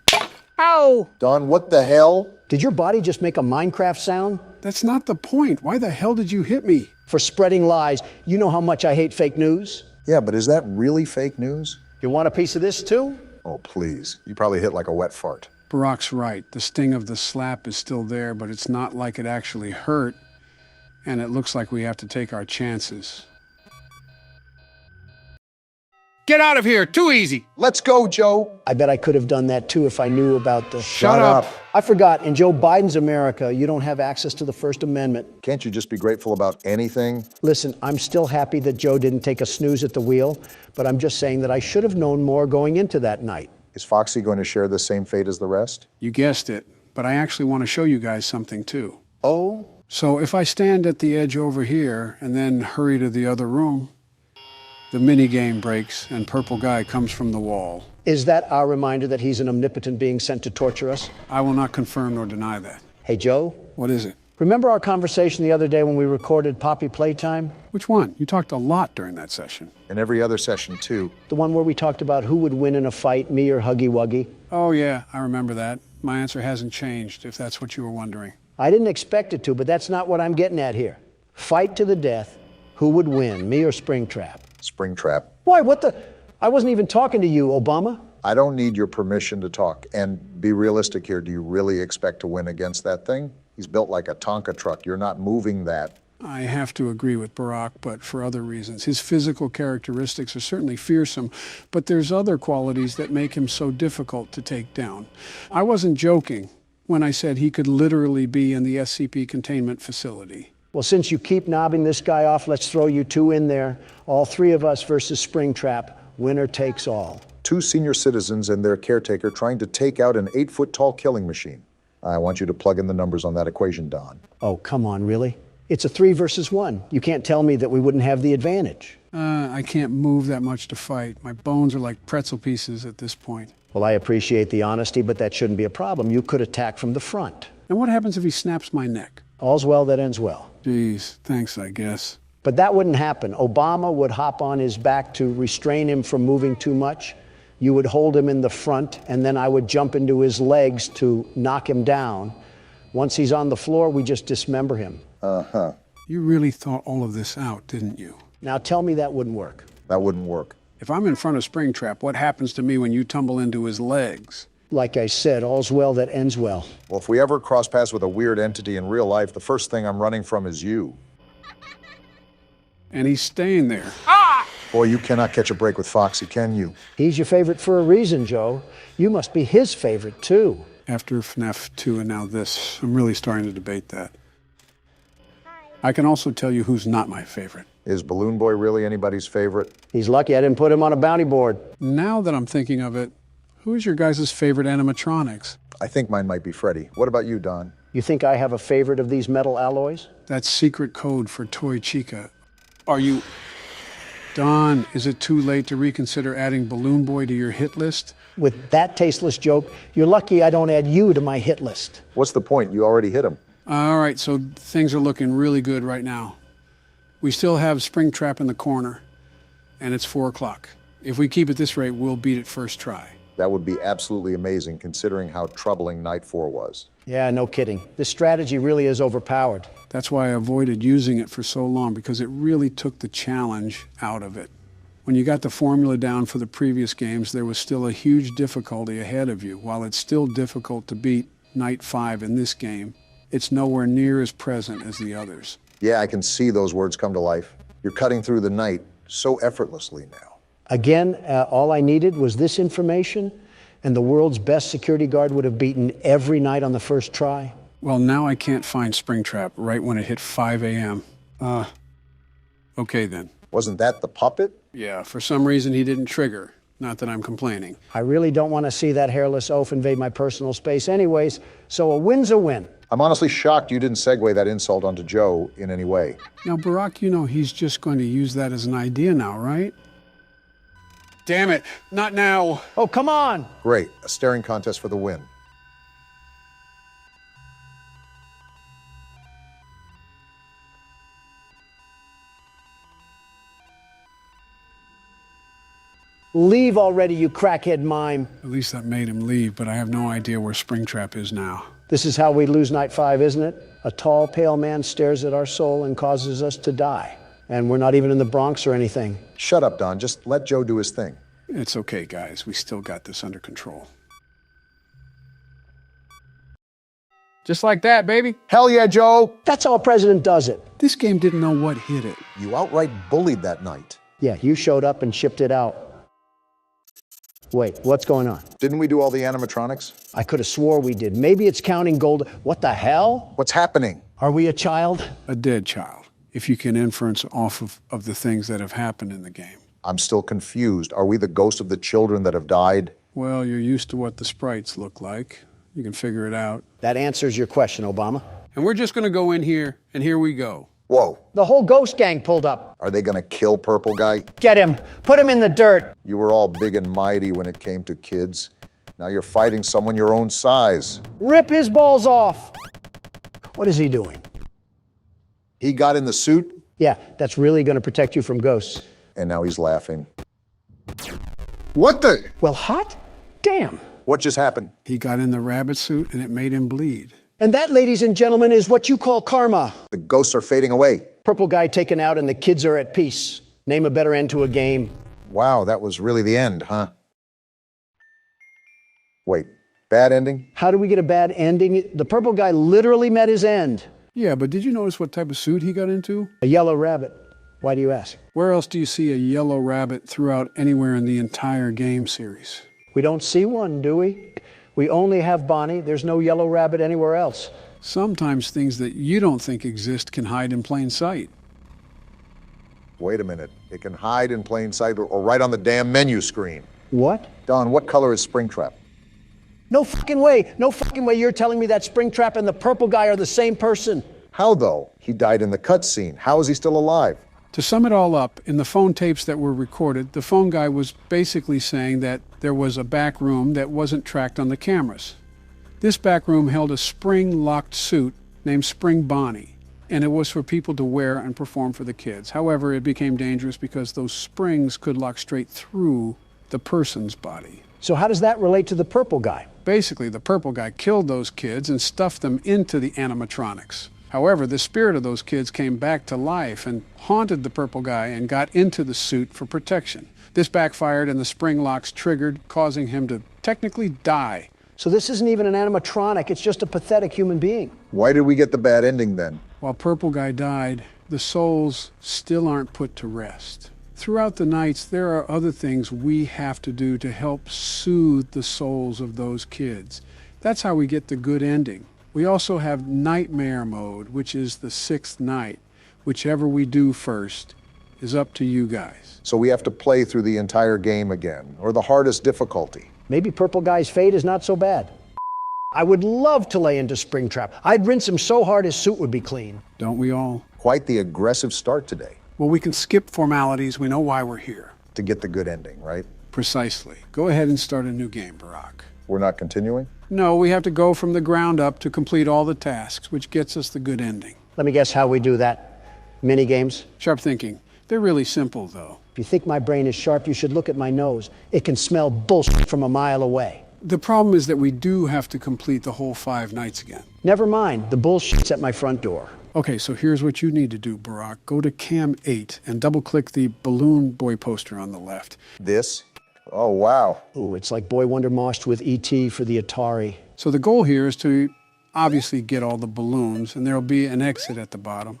Ow! Don, what the hell? Did your body just make a Minecraft sound? That's not the point. Why the hell did you hit me? For spreading lies. You know how much I hate fake news? Yeah, but is that really fake news? You want a piece of this too? Oh, please. You probably hit like a wet fart. Barack's right. The sting of the slap is still there, but it's not like it actually hurt. And it looks like we have to take our chances. Get out of here! Too easy! Let's go, Joe. I bet I could have done that too if I knew about the... Shut up! I forgot, in Joe Biden's America, you don't have access to the First Amendment. Can't you just be grateful about anything? Listen, I'm still happy that Joe didn't take a snooze at the wheel, but I'm just saying that I should have known more going into that night. Is Foxy going to share the same fate as the rest? You guessed it, but I actually want to show you guys something too. Oh? So if I stand at the edge over here and then hurry to the other room, the minigame breaks and Purple Guy comes from the wall. Is that our reminder that he's an omnipotent being sent to torture us? I will not confirm nor deny that. Hey, Joe? What is it? Remember our conversation the other day when we recorded Poppy Playtime? Which one? You talked a lot during that session. And every other session, too. The one where we talked about who would win in a fight, me or Huggy Wuggy? Oh, yeah, I remember that. My answer hasn't changed, if that's what you were wondering. I didn't expect it to, but that's not what I'm getting at here. Fight to the death. Who would win, me or Springtrap? Springtrap. Why, what the? I wasn't even talking to you, Obama. I don't need your permission to talk. And be realistic here. Do you really expect to win against that thing? He's built like a Tonka truck. You're not moving that. I have to agree with Barack, but for other reasons. His physical characteristics are certainly fearsome, but there's other qualities that make him so difficult to take down. I wasn't joking when I said he could literally be in the SCP containment facility. Well, since you keep knobbing this guy off, let's throw you two in there. All three of us versus Springtrap. Winner takes all. 2 senior citizens and their caretaker trying to take out an 8-foot-tall killing machine. I want you to plug in the numbers on that equation, Don. Oh, come on, really? It's a 3 versus 1. You can't tell me that we wouldn't have the advantage. I can't move that much to fight. My bones are like pretzel pieces at this point. Well, I appreciate the honesty, but that shouldn't be a problem. You could attack from the front. And what happens if he snaps my neck? All's well that ends well. Geez, thanks, I guess. But that wouldn't happen. Obama would hop on his back to restrain him from moving too much. You would hold him in the front, and then I would jump into his legs to knock him down. Once he's on the floor, we just dismember him. Uh-huh. You really thought all of this out, didn't you? Now tell me that wouldn't work. That wouldn't work. If I'm in front of Springtrap, what happens to me when you tumble into his legs? Like I said, all's well that ends well. Well, if we ever cross paths with a weird entity in real life, the first thing I'm running from is you. And he's staying there. Boy, you cannot catch a break with Foxy, can you? He's your favorite for a reason, Joe. You must be his favorite, too. After FNAF 2 and now this, I'm really starting to debate that. I can also tell you who's not my favorite. Is Balloon Boy really anybody's favorite? He's lucky I didn't put him on a bounty board. Now that I'm thinking of it, who is your guys' favorite animatronics? I think mine might be Freddy. What about you, Don? You think I have a favorite of these metal alloys? That's secret code for Toy Chica. Are you... Don, is it too late to reconsider adding Balloon Boy to your hit list? With that tasteless joke, you're lucky I don't add you to my hit list. What's the point? You already hit him. All right, so things are looking really good right now. We still have Springtrap in the corner, and it's 4 o'clock. If we keep at this rate, we'll beat it first try. That would be absolutely amazing, considering how troubling Night 4 was. Yeah, no kidding. This strategy really is overpowered. That's why I avoided using it for so long, because it really took the challenge out of it. When you got the formula down for the previous games, there was still a huge difficulty ahead of you. While it's still difficult to beat Night 5 in this game, it's nowhere near as present as the others. Yeah, I can see those words come to life. You're cutting through the night so effortlessly now. Again, all I needed was this information, and the world's best security guard would have beaten every night on the first try. Well, now I can't find Springtrap right when it hit 5 a.m. Okay then. Wasn't that the puppet? Yeah, for some reason he didn't trigger. Not that I'm complaining. I really don't want to see that hairless oaf invade my personal space anyways, so a win's a win. I'm honestly shocked you didn't segue that insult onto Joe in any way. Now, Barack, you know he's just going to use that as an idea now, right? Damn it, not now. Oh, come on! Great, a staring contest for the win. Leave already, you crackhead mime. At least that made him leave, but I have no idea where Springtrap is now. This is how we lose Night 5, isn't it? A tall, pale man stares at our soul and causes us to die. And we're not even in the Bronx or anything. Shut up, Don. Just let Joe do his thing. It's okay, guys. We still got this under control. Just like that, baby. Hell yeah, Joe! That's how a president does it. This game didn't know what hit it. You outright bullied that night. Yeah, you showed up and shipped it out. Wait, what's going on? Didn't we do all the animatronics? I could have swore we did. Maybe it's counting gold. What the hell? What's happening? Are we a child? A dead child, if you can inference off of the things that have happened in the game. I'm still confused. Are we the ghost of the children that have died? Well, you're used to what the sprites look like. You can figure it out. That answers your question, Obama. And we're just going to go in here, and here we go. Whoa. The whole ghost gang pulled up. Are they gonna kill Purple Guy? Get him. Put him in the dirt. You were all big and mighty when it came to kids. Now you're fighting someone your own size. Rip his balls off. What is he doing? He got in the suit, Yeah, that's really going to protect you from ghosts. and now he's laughing. What the? Well, hot damn. What just happened? He got in the rabbit suit, and it made him bleed. And that, ladies and gentlemen, is what you call karma. The ghosts are fading away. Purple guy taken out and the kids are at peace. Name a better end to a game. Wow, that was really the end, huh? Wait, bad ending? How do we get a bad ending? The purple guy literally met his end. Yeah, but did you notice what type of suit he got into? A yellow rabbit. Why do you ask? Where else do you see a yellow rabbit throughout anywhere in the entire game series? We don't see one, do we? We only have Bonnie. There's no yellow rabbit anywhere else. Sometimes things that you don't think exist can hide in plain sight. Wait a minute. It can hide in plain sight or right on the damn menu screen. What? Don, what color is Springtrap? No fucking way. No fucking way you're telling me that Springtrap and the purple guy are the same person. How, though? He died in the cutscene. How is he still alive? To sum it all up, in the phone tapes that were recorded, the phone guy was basically saying that there was a back room that wasn't tracked on the cameras. This back room held a spring-locked suit named Spring Bonnie, and it was for people to wear and perform for the kids. However, it became dangerous because those springs could lock straight through the person's body. So how does that relate to the purple guy? Basically, the purple guy killed those kids and stuffed them into the animatronics. However, the spirit of those kids came back to life and haunted the purple guy and got into the suit for protection. This backfired and the spring locks triggered, causing him to technically die. So this isn't even an animatronic, it's just a pathetic human being. Why did we get the bad ending then? While Purple Guy died, the souls still aren't put to rest. Throughout the nights, there are other things we have to do to help soothe the souls of those kids. That's how we get the good ending. We also have Nightmare Mode, which is the 6th night. Whichever we do first is up to you guys. So we have to play through the entire game again, or the hardest difficulty. Maybe Purple Guy's fate is not so bad. I would love to lay into Springtrap. I'd rinse him so hard his suit would be clean. Don't we all? Quite the aggressive start today. Well, we can skip formalities. We know why we're here. To get the good ending, right? Precisely. Go ahead and start a new game, Barack. We're not continuing? No, we have to go from the ground up to complete all the tasks, which gets us the good ending. Let me guess how we do that. Mini games? Sharp thinking. They're really simple, though. If you think my brain is sharp, you should look at my nose. It can smell bullshit from a mile away. The problem is that we do have to complete the whole 5 nights again. Never mind, the bullshit's at my front door. Okay, so here's what you need to do, Barack. Go to Cam 8 and double-click the Balloon Boy poster on the left. This? Oh, wow. Ooh, it's like Boy Wonder moshed with E.T. for the Atari. So the goal here is to obviously get all the balloons, and there'll be an exit at the bottom.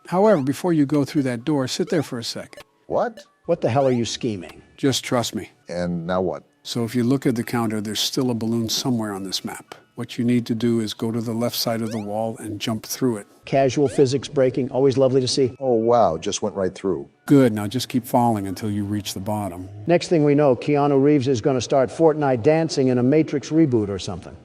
However, before you go through that door, sit there for a second. What? What the hell are you scheming? Just trust me. And now what? So if you look at the counter, there's still a balloon somewhere on this map. What you need to do is go to the left side of the wall and jump through it. Casual physics breaking, always lovely to see. Oh, wow, just went right through. Good, now just keep falling until you reach the bottom. Next thing we know, Keanu Reeves is going to start Fortnite dancing in a Matrix reboot or something.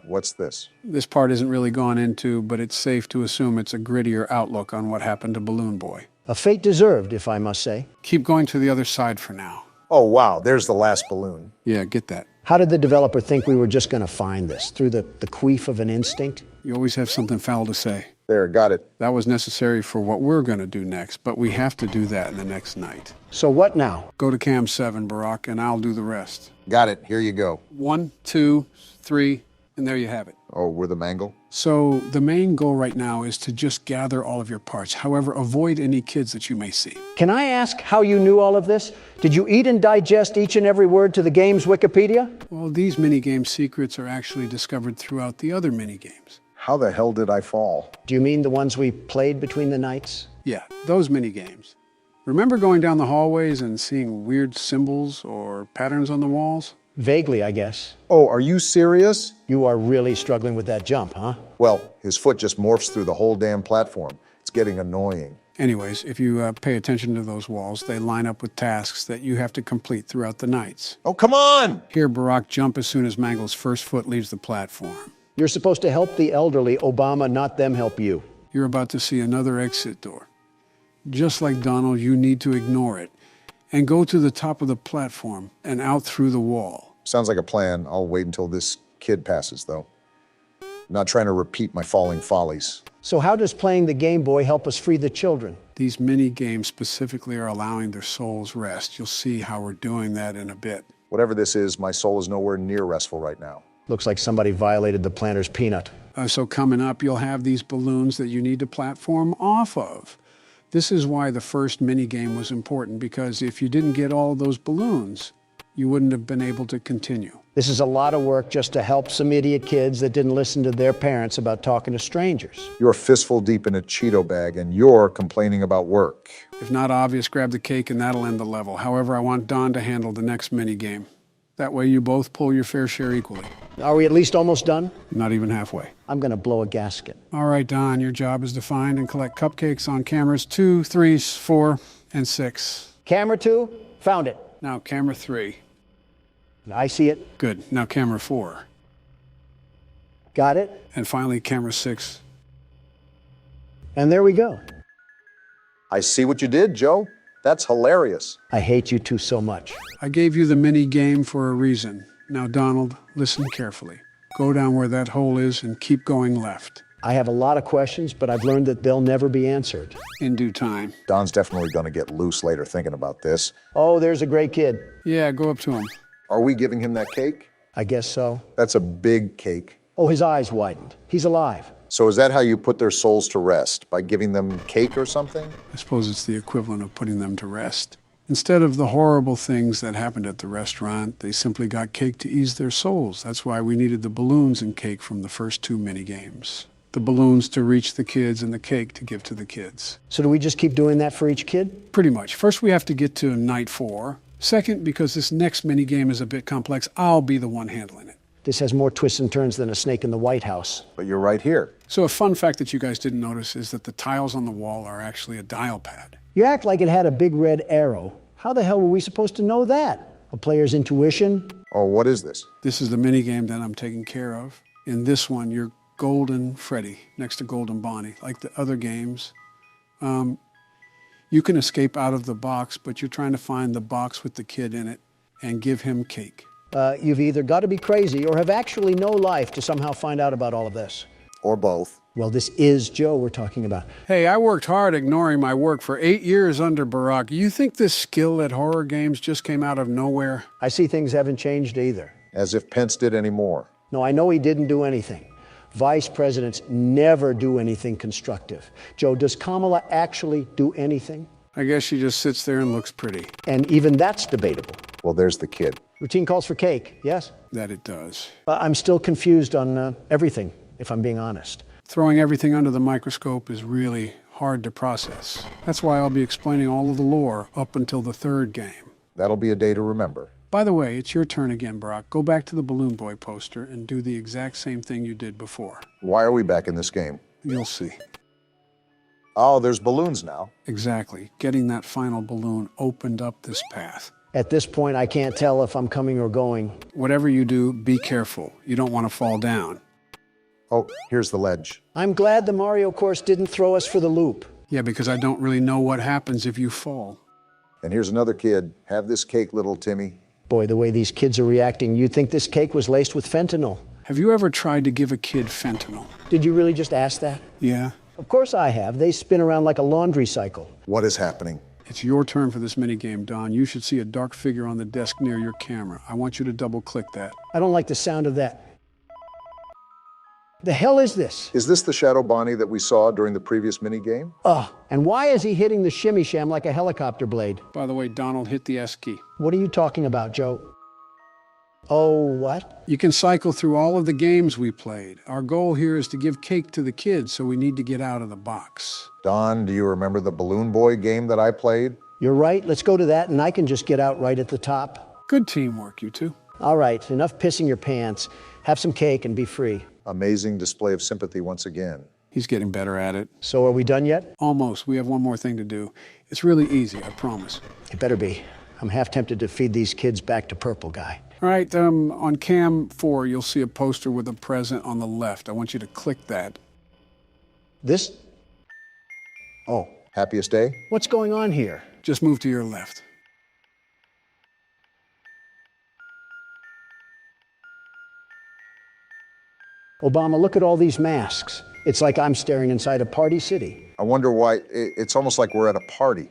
What's this? This part isn't really gone into, but it's safe to assume it's a grittier outlook on what happened to Balloon Boy. A fate deserved, if I must say. Keep going to the other side for now. Oh, wow, there's the last balloon. Yeah, get that. How did the developer think we were just going to find this? Through the queef of an instinct? You always have something foul to say. There, got it. That was necessary for what we're going to do next, but we have to do that in the next night. So what now? Go to Cam 7, Barack, and I'll do the rest. Got it, here you go. 1, 2, 3, and there you have it. Oh, we're the mangle? So the main goal right now is to just gather all of your parts. However, avoid any kids that you may see. Can I ask how you knew all of this? Did you eat and digest each and every word to the game's Wikipedia? Well, these minigame secrets are actually discovered throughout the other minigames. How the hell did I fall? Do you mean the ones we played between the nights? Yeah, those minigames. Remember going down the hallways and seeing weird symbols or patterns on the walls? Vaguely, I guess. Oh, are you serious? You are really struggling with that jump, huh? Well, his foot just morphs through the whole damn platform. It's getting annoying. Anyways, if you pay attention to those walls, they line up with tasks that you have to complete throughout the nights. Oh, come on! Here, Barack, jump as soon as Mangle's first foot leaves the platform. You're supposed to help the elderly, Obama, not them help you. You're about to see another exit door. Just like Donald, you need to ignore it and go to the top of the platform and out through the wall. Sounds like a plan. I'll wait until this kid passes, though. Not trying to repeat my falling follies. So how does playing the Game Boy help us free the children? These mini games specifically are allowing their souls rest. You'll see how we're doing that in a bit. Whatever this is, my soul is nowhere near restful right now. Looks like somebody violated the planter's peanut. So coming up, you'll have these balloons that you need to platform off of. This is why the first mini-game was important, because if you didn't get all those balloons, you wouldn't have been able to continue. This is a lot of work just to help some idiot kids that didn't listen to their parents about talking to strangers. You're fistful deep in a Cheeto bag, and you're complaining about work. If not obvious, grab the cake and that'll end the level. However, I want Don to handle the next mini-game. That way you both pull your fair share equally. Are we at least almost done? Not even halfway. I'm going to blow a gasket. All right, Don, your job is to find and collect cupcakes on cameras 2, 3, 4, and 6. Camera 2, found it. Now camera 3. I see it. Good. Now camera 4. Got it. And finally camera 6. And there we go. I see what you did, Joe. That's hilarious. I hate you two so much. I gave you the mini game for a reason. Now, Donald, listen carefully. Go down where that hole is and keep going left. I have a lot of questions, but I've learned that they'll never be answered. In due time. Don's definitely going to get loose later thinking about this. Oh, there's a great kid. Yeah, go up to him. Are we giving him that cake? I guess so. That's a big cake. Oh, his eyes widened. He's alive. So is that how you put their souls to rest? By giving them cake or something? I suppose it's the equivalent of putting them to rest. Instead of the horrible things that happened at the restaurant, they simply got cake to ease their souls. That's why we needed the balloons and cake from the first 2 mini games. The balloons to reach the kids and the cake to give to the kids. So do we just keep doing that for each kid? Pretty much. First, we have to get to night 4. Second, because this next mini game is a bit complex, I'll be the one handling it. This has more twists and turns than a snake in the White House. But you're right here. So a fun fact that you guys didn't notice is that the tiles on the wall are actually a dial pad. You act like it had a big red arrow. How the hell were we supposed to know that? A player's intuition? Oh, what is this? This is the mini game that I'm taking care of. In this one, you're Golden Freddy next to Golden Bonnie. Like the other games, you can escape out of the box, but you're trying to find the box with the kid in it and give him cake. You've either got to be crazy or have actually no life to somehow find out about all of this. Or both. Well, this is Joe we're talking about. Hey, I worked hard ignoring my work for 8 years under Barack. You think this skill at horror games just came out of nowhere? I see things haven't changed either. As if Pence did any more. No, I know he didn't do anything. Vice presidents never do anything constructive. Joe, does Kamala actually do anything? I guess she just sits there and looks pretty. And even that's debatable. Well, there's the kid. Routine calls for cake, yes? That it does. I'm still confused on everything, if I'm being honest. Throwing everything under the microscope is really hard to process. That's why I'll be explaining all of the lore up until the 3rd game. That'll be a day to remember. By the way, it's your turn again, Barack. Go back to the Balloon Boy poster and do the exact same thing you did before. Why are we back in this game? You'll see. Oh, there's balloons now. Exactly. Getting that final balloon opened up this path. At this point, I can't tell if I'm coming or going. Whatever you do, be careful. You don't want to fall down. Oh, here's the ledge. I'm glad the Mario course didn't throw us for the loop. Yeah, because I don't really know what happens if you fall. And here's another kid. Have this cake, little Timmy. Boy, the way these kids are reacting, you'd think this cake was laced with fentanyl. Have you ever tried to give a kid fentanyl? Did you really just ask that? Yeah. Of course I have. They spin around like a laundry cycle. What is happening? It's your turn for this minigame, Don. You should see a dark figure on the desk near your camera. I want you to double-click that. I don't like the sound of that. The hell is this? Is this the Shadow Bonnie that we saw during the previous minigame? Ugh. And why is he hitting the shimmy sham like a helicopter blade? By the way, Donald, hit the S key. What are you talking about, Joe? Oh, what? You can cycle through all of the games we played. Our goal here is to give cake to the kids, so we need to get out of the box. Don, do you remember the Balloon Boy game that I played? You're right. Let's go to that, and I can just get out right at the top. Good teamwork, you two. All right, enough pissing your pants. Have some cake and be free. Amazing display of sympathy once again. He's getting better at it. So are we done yet? Almost. We have one more thing to do. It's really easy, I promise. It better be. I'm half tempted to feed these kids back to Purple Guy. All right, on cam 4, you'll see a poster with a present on the left. I want you to click that. This? Oh, happiest day? What's going on here? Just move to your left. Obama, look at all these masks. It's like I'm staring inside a party city. I wonder why. It's almost like we're at a party.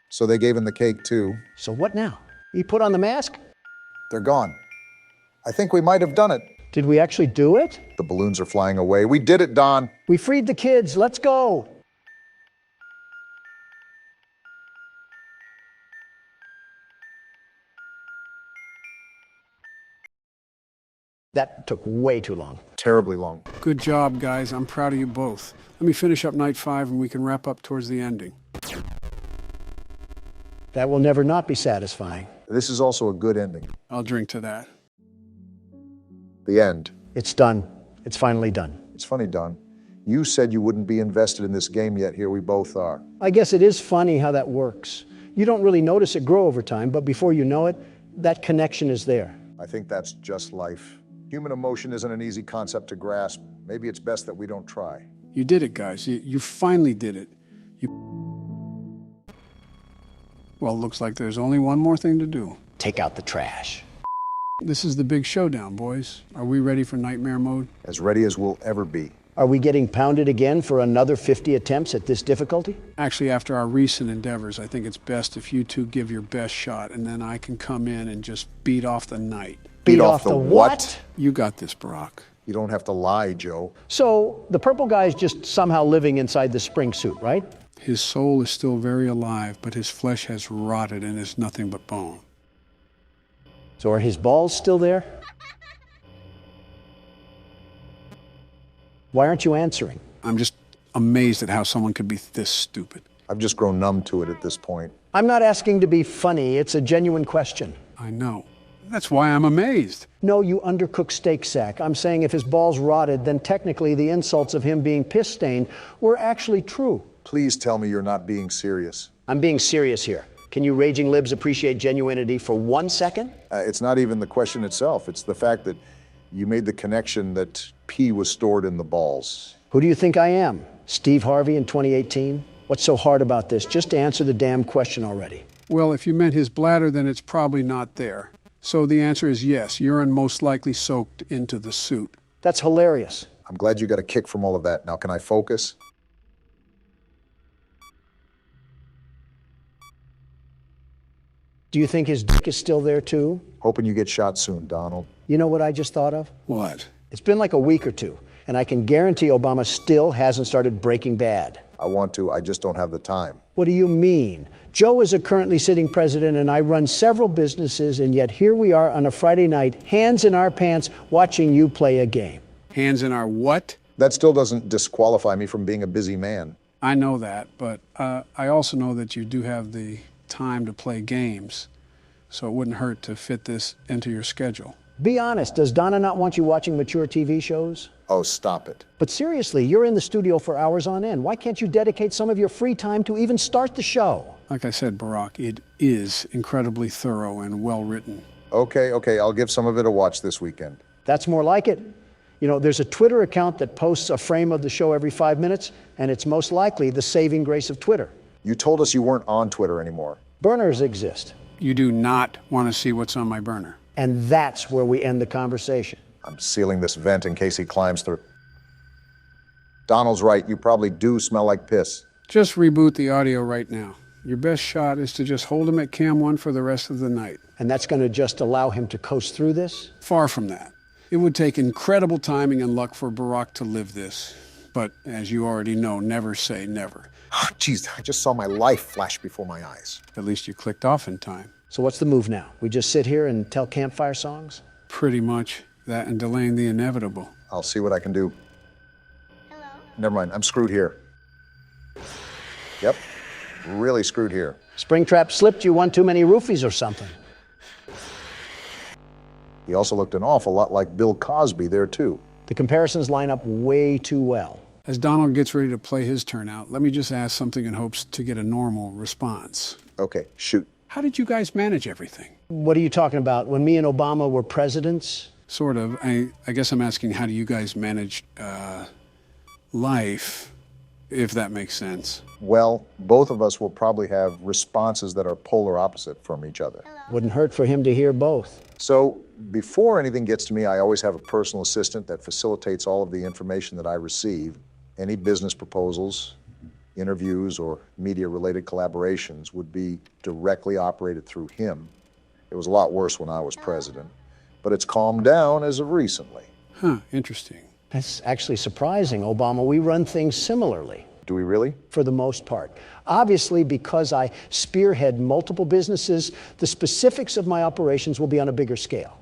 So they gave him the cake too. So what now? He put on the mask? They're gone. I think we might have done it. Did we actually do it? The balloons are flying away. We did it, Don. We freed the kids. Let's go. That took way too long. Terribly long. Good job, guys. I'm proud of you both. Let me finish up night 5 and we can wrap up towards the ending. That will never not be satisfying. This is also a good ending. I'll drink to that. The end. It's done. It's finally done. It's funny, Don. You said you wouldn't be invested in this game yet. Here we both are. I guess it is funny how that works. You don't really notice it grow over time, but before you know it, that connection is there. I think that's just life. Human emotion isn't an easy concept to grasp. Maybe it's best that we don't try. You did it, guys. You finally did it. Well, looks like there's only one more thing to do. Take out the trash. This is the big showdown, boys. Are we ready for nightmare mode? As ready as we'll ever be. Are we getting pounded again for another 50 attempts at this difficulty? Actually, after our recent endeavors, I think it's best if you two give your best shot, and then I can come in and just beat off the night. Beat off the what? You got this, Barack. You don't have to lie, Joe. So the purple guy's just somehow living inside the spring suit, right? His soul is still very alive, but his flesh has rotted and is nothing but bone. So are his balls still there? Why aren't you answering? I'm just amazed at how someone could be this stupid. I've just grown numb to it at this point. I'm not asking to be funny. It's a genuine question. I know. That's why I'm amazed. No, you undercooked steak sack. I'm saying if his balls rotted, then technically the insults of him being piss-stained were actually true. Please tell me you're not being serious. I'm being serious here. Can you raging libs appreciate genuinity for 1 second? It's not even the question itself. It's the fact that you made the connection that pee was stored in the balls. Who do you think I am? Steve Harvey in 2018? What's so hard about this? Just answer the damn question already. Well, if you meant his bladder, then it's probably not there. So the answer is yes, urine most likely soaked into the suit. That's hilarious. I'm glad you got a kick from all of that. Now, can I focus? Do you think his dick is still there too? Hoping you get shot soon, Donald. You know what I just thought of? What? It's been like a week or two, and I can guarantee Obama still hasn't started Breaking Bad. I want to, I just don't have the time. What do you mean? Joe is a currently sitting president, and I run several businesses, and yet here we are on a Friday night, hands in our pants, watching you play a game. Hands in our what? That still doesn't disqualify me from being a busy man. I know that, but I also know that you do have the time to play games, so it wouldn't hurt to fit this into your schedule. Be honest, does Donna not want you watching mature TV shows? Oh, stop it. But seriously, you're in the studio for hours on end. Why can't you dedicate some of your free time to even start the show? Like I said, Barack, it is incredibly thorough and well written. Okay, I'll give some of it a watch this weekend. That's more like it. You know, there's a Twitter account that posts a frame of the show every 5 minutes, and it's most likely the saving grace of Twitter. You told us you weren't on Twitter anymore. Burners exist. You do not want to see what's on my burner. And that's where we end the conversation. I'm sealing this vent in case he climbs through. Donald's right, you probably do smell like piss. Just reboot the audio right now. Your best shot is to just hold him at cam 1 for the rest of the night. And that's going to just allow him to coast through this? Far from that. It would take incredible timing and luck for Barack to live this. But as you already know, never say never. Jeez, I just saw my life flash before my eyes. At least you clicked off in time. So what's the move now? We just sit here and tell campfire songs? Pretty much. That and delaying the inevitable. I'll see what I can do. Hello? Never mind, I'm screwed here. Yep, really screwed here. Springtrap slipped you one too many roofies or something. He also looked an awful lot like Bill Cosby there, too. The comparisons line up way too well. As Donald gets ready to play his turn out, let me just ask something in hopes to get a normal response. Okay, shoot. How did you guys manage everything? What are you talking about? When me and Obama were presidents? Sort of. I guess I'm asking, how do you guys manage life, if that makes sense? Well, both of us will probably have responses that are polar opposite from each other. Wouldn't hurt for him to hear both. So before anything gets to me, I always have a personal assistant that facilitates all of the information that I receive. Any business proposals, interviews, or media-related collaborations would be directly operated through him. It was a lot worse when I was president, but it's calmed down as of recently. Huh, interesting. That's actually surprising, Obama. We run things similarly. Do we really? For the most part. Obviously, because I spearhead multiple businesses, the specifics of my operations will be on a bigger scale.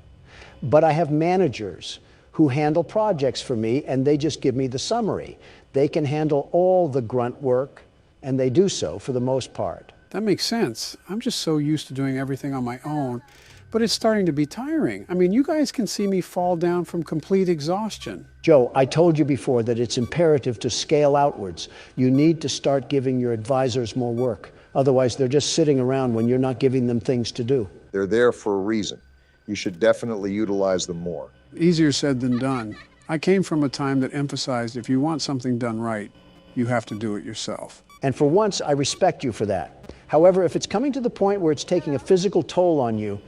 But I have managers who handle projects for me, and they just give me the summary. They can handle all the grunt work, and they do so for the most part. That makes sense. I'm just so used to doing everything on my own, but it's starting to be tiring. I mean, you guys can see me fall down from complete exhaustion. Joe, I told you before that it's imperative to scale outwards. You need to start giving your advisors more work. Otherwise, they're just sitting around when you're not giving them things to do. They're there for a reason. You should definitely utilize them more. Easier said than done. I came from a time that emphasized if you want something done right, you have to do it yourself. And for once, I respect you for that. However, if it's coming to the point where it's taking a physical toll on you,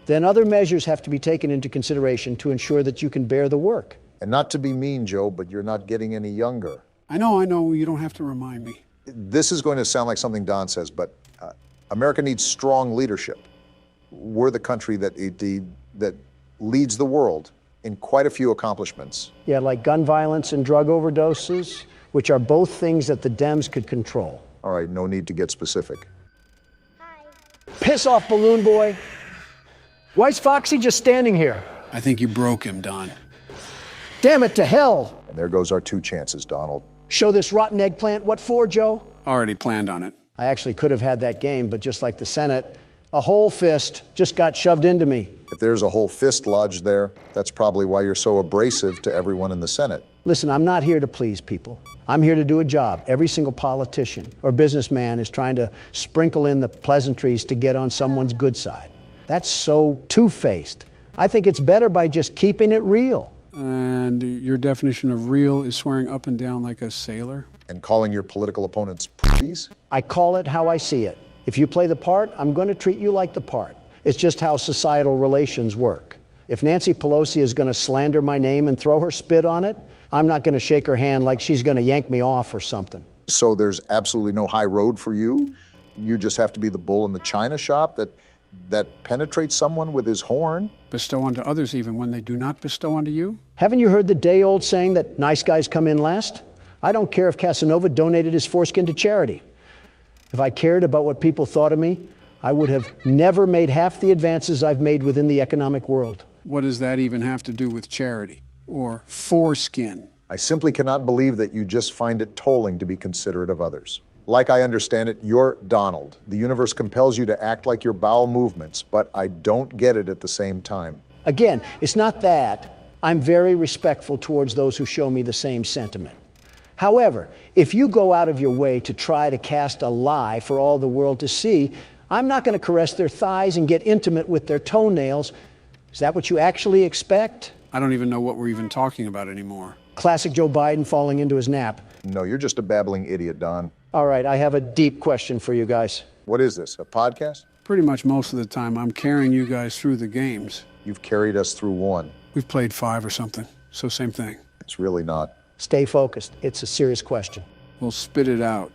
then other measures have to be taken into consideration to ensure that you can bear the work. And not to be mean, Joe, but you're not getting any younger. I know, you don't have to remind me. This is going to sound like something Don says, but America needs strong leadership. We're the country that leads the world in quite a few accomplishments. Yeah, like gun violence and drug overdoses, which are both things that the Dems could control. All right, no need to get specific. Piss off, balloon boy. Why's Foxy just standing here? I think you broke him, Don. Damn it to hell. And there goes our 2 chances, Donald. Show this rotten eggplant what for, Joe? Already planned on it. I actually could have had that game, but just like the Senate, a whole fist just got shoved into me. If there's a whole fist lodged there, that's probably why you're so abrasive to everyone in the Senate. Listen, I'm not here to please people. I'm here to do a job. Every single politician or businessman is trying to sprinkle in the pleasantries to get on someone's good side. That's so two-faced. I think it's better by just keeping it real. And your definition of real is swearing up and down like a sailor? And calling your political opponents pretties? I call it how I see it. If you play the part, I'm going to treat you like the part. It's just how societal relations work. If Nancy Pelosi is going to slander my name and throw her spit on it, I'm not going to shake her hand like she's going to yank me off or something. So there's absolutely no high road for you? You just have to be the bull in the china shop that penetrates someone with his horn? Bestow onto others even when they do not bestow onto you? Haven't you heard the day-old saying that nice guys come in last? I don't care if Casanova donated his foreskin to charity. If I cared about what people thought of me, I would have never made half the advances I've made within the economic world. What does that even have to do with charity? Or foreskin? I simply cannot believe that you just find it tolling to be considerate of others. Like I understand it, you're Donald. The universe compels you to act like your bowel movements, but I don't get it at the same time. Again, it's not that. I'm very respectful towards those who show me the same sentiment. However, if you go out of your way to try to cast a lie for all the world to see, I'm not going to caress their thighs and get intimate with their toenails. Is that what you actually expect? I don't even know what we're even talking about anymore. Classic Joe Biden falling into his nap. No, you're just a babbling idiot, Don. All right, I have a deep question for you guys. What is this, a podcast? Pretty much most of the time, I'm carrying you guys through the games. You've carried us through one. We've played 5 or something, so same thing. It's really not. Stay focused. It's a serious question. We'll spit it out.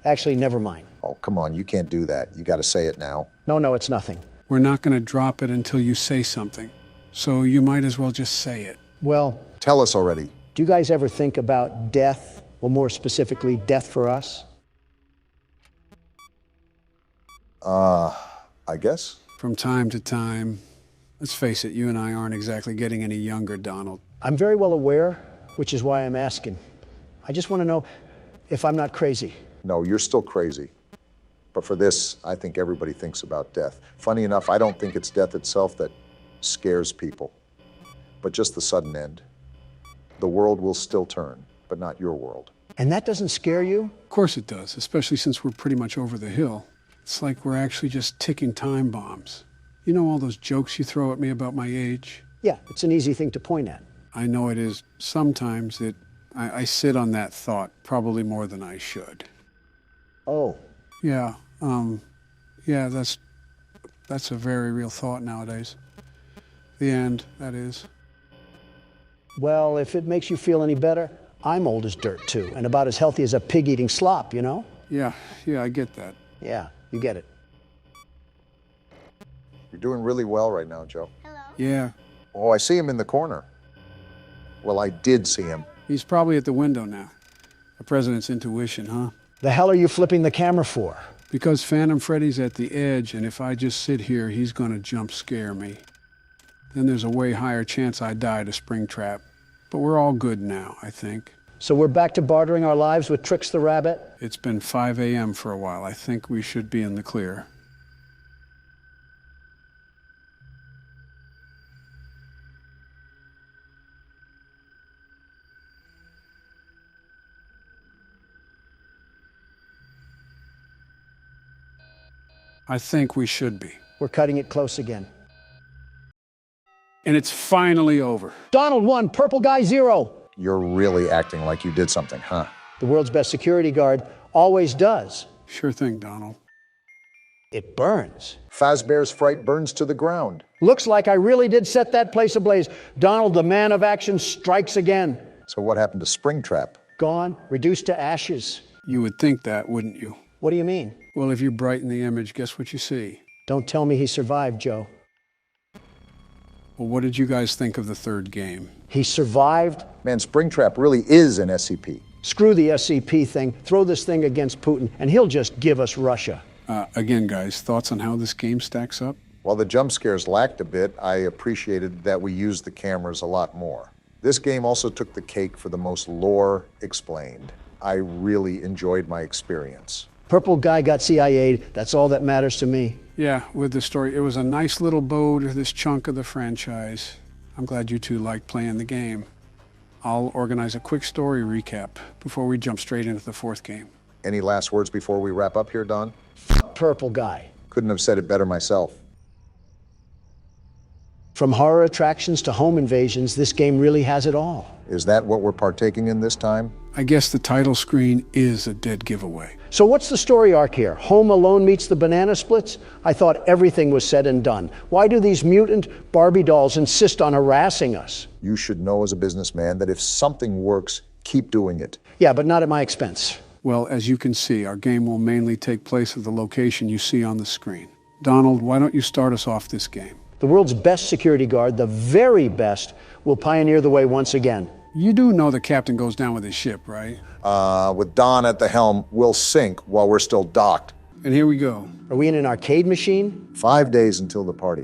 Actually, never mind. Oh, come on, you can't do that. You got to say it now. No, it's nothing. We're not going to drop it until you say something. So you might as well just say it. Well, Tell us already. do you guys ever think about death? Well, more specifically, death for us? I guess. From time to time. Let's face it, you and I aren't exactly getting any younger, Donald. I'm very well aware, which is why I'm asking. I just want to know if I'm not crazy. No, you're still crazy. But for this, I think everybody thinks about death. Funny enough, I don't think it's death itself that scares people, but just the sudden end. The world will still turn, but not your world. And that doesn't scare you? Of course it does, especially since we're pretty much over the hill. It's like we're actually just ticking time bombs. You know all those jokes you throw at me about my age? Yeah, it's an easy thing to point at. I know it is. Sometimes I sit on that thought probably more than I should. Oh, Yeah, that's a very real thought nowadays. The end, that is. well, if it makes you feel any better, I'm old as dirt too, and about as healthy as a pig eating slop, you know? Yeah, I get that. Yeah, you get it. You're doing really well right now, Joe. Yeah, Oh, I see him in the corner. Well, I did see him. He's probably at the window now. A president's intuition, huh? The hell are you flipping the camera for? Because Phantom Freddy's at the edge, and if I just sit here, he's gonna jump scare me. Then there's a way higher chance I die to Springtrap. But we're all good now, I think. So we're back to bartering our lives with Trix the Rabbit? It's been 5 a.m. for a while. I think we should be in the clear. I think we should be. We're cutting it close again. And it's finally over. Donald 1, Purple Guy 0. You're really acting like you did something, huh? The world's best security guard always does. Sure thing, Donald. It burns. Fazbear's Fright burns to the ground. Looks like I really did set that place ablaze. Donald, the man of action, strikes again. So what happened to Springtrap? Gone, reduced to ashes. You would think that, wouldn't you? What do you mean? Well, if you brighten the image, guess what you see? Don't tell me he survived, Joe. Well, what did you guys think of the third game? He survived? Man, Springtrap really is an SCP. Screw the SCP thing. Throw this thing against Putin, and he'll just give us Russia. Again, guys, thoughts on how this game stacks up? While the jump scares lacked a bit, I appreciated that we used the cameras a lot more. This game also took the cake for the most lore explained. I really enjoyed my experience. Purple Guy got CIA'd. That's all that matters to me. Yeah, with the story. It was a nice little bow to this chunk of the franchise. I'm glad you two liked playing the game. I'll organize a quick story recap before we jump straight into the fourth game. Any last words before we wrap up here, Don? Purple Guy. Couldn't have said it better myself. From horror attractions to home invasions, this game really has it all. Is that what we're partaking in this time? I guess the title screen is a dead giveaway. So what's the story arc here? Home Alone meets the Banana Splits? I thought everything was said and done. Why do these mutant Barbie dolls insist on harassing us? You should know as a businessman that if something works, keep doing it. Yeah, but not at my expense. Well, as you can see, our game will mainly take place at the location you see on the screen. Donald, why don't you start us off this game? The world's best security guard, the very best, will pioneer the way once again. You do know the captain goes down with his ship, right? With Don at the helm, we'll sink while we're still docked. And here we go. Are we in an arcade machine? 5 days until the party.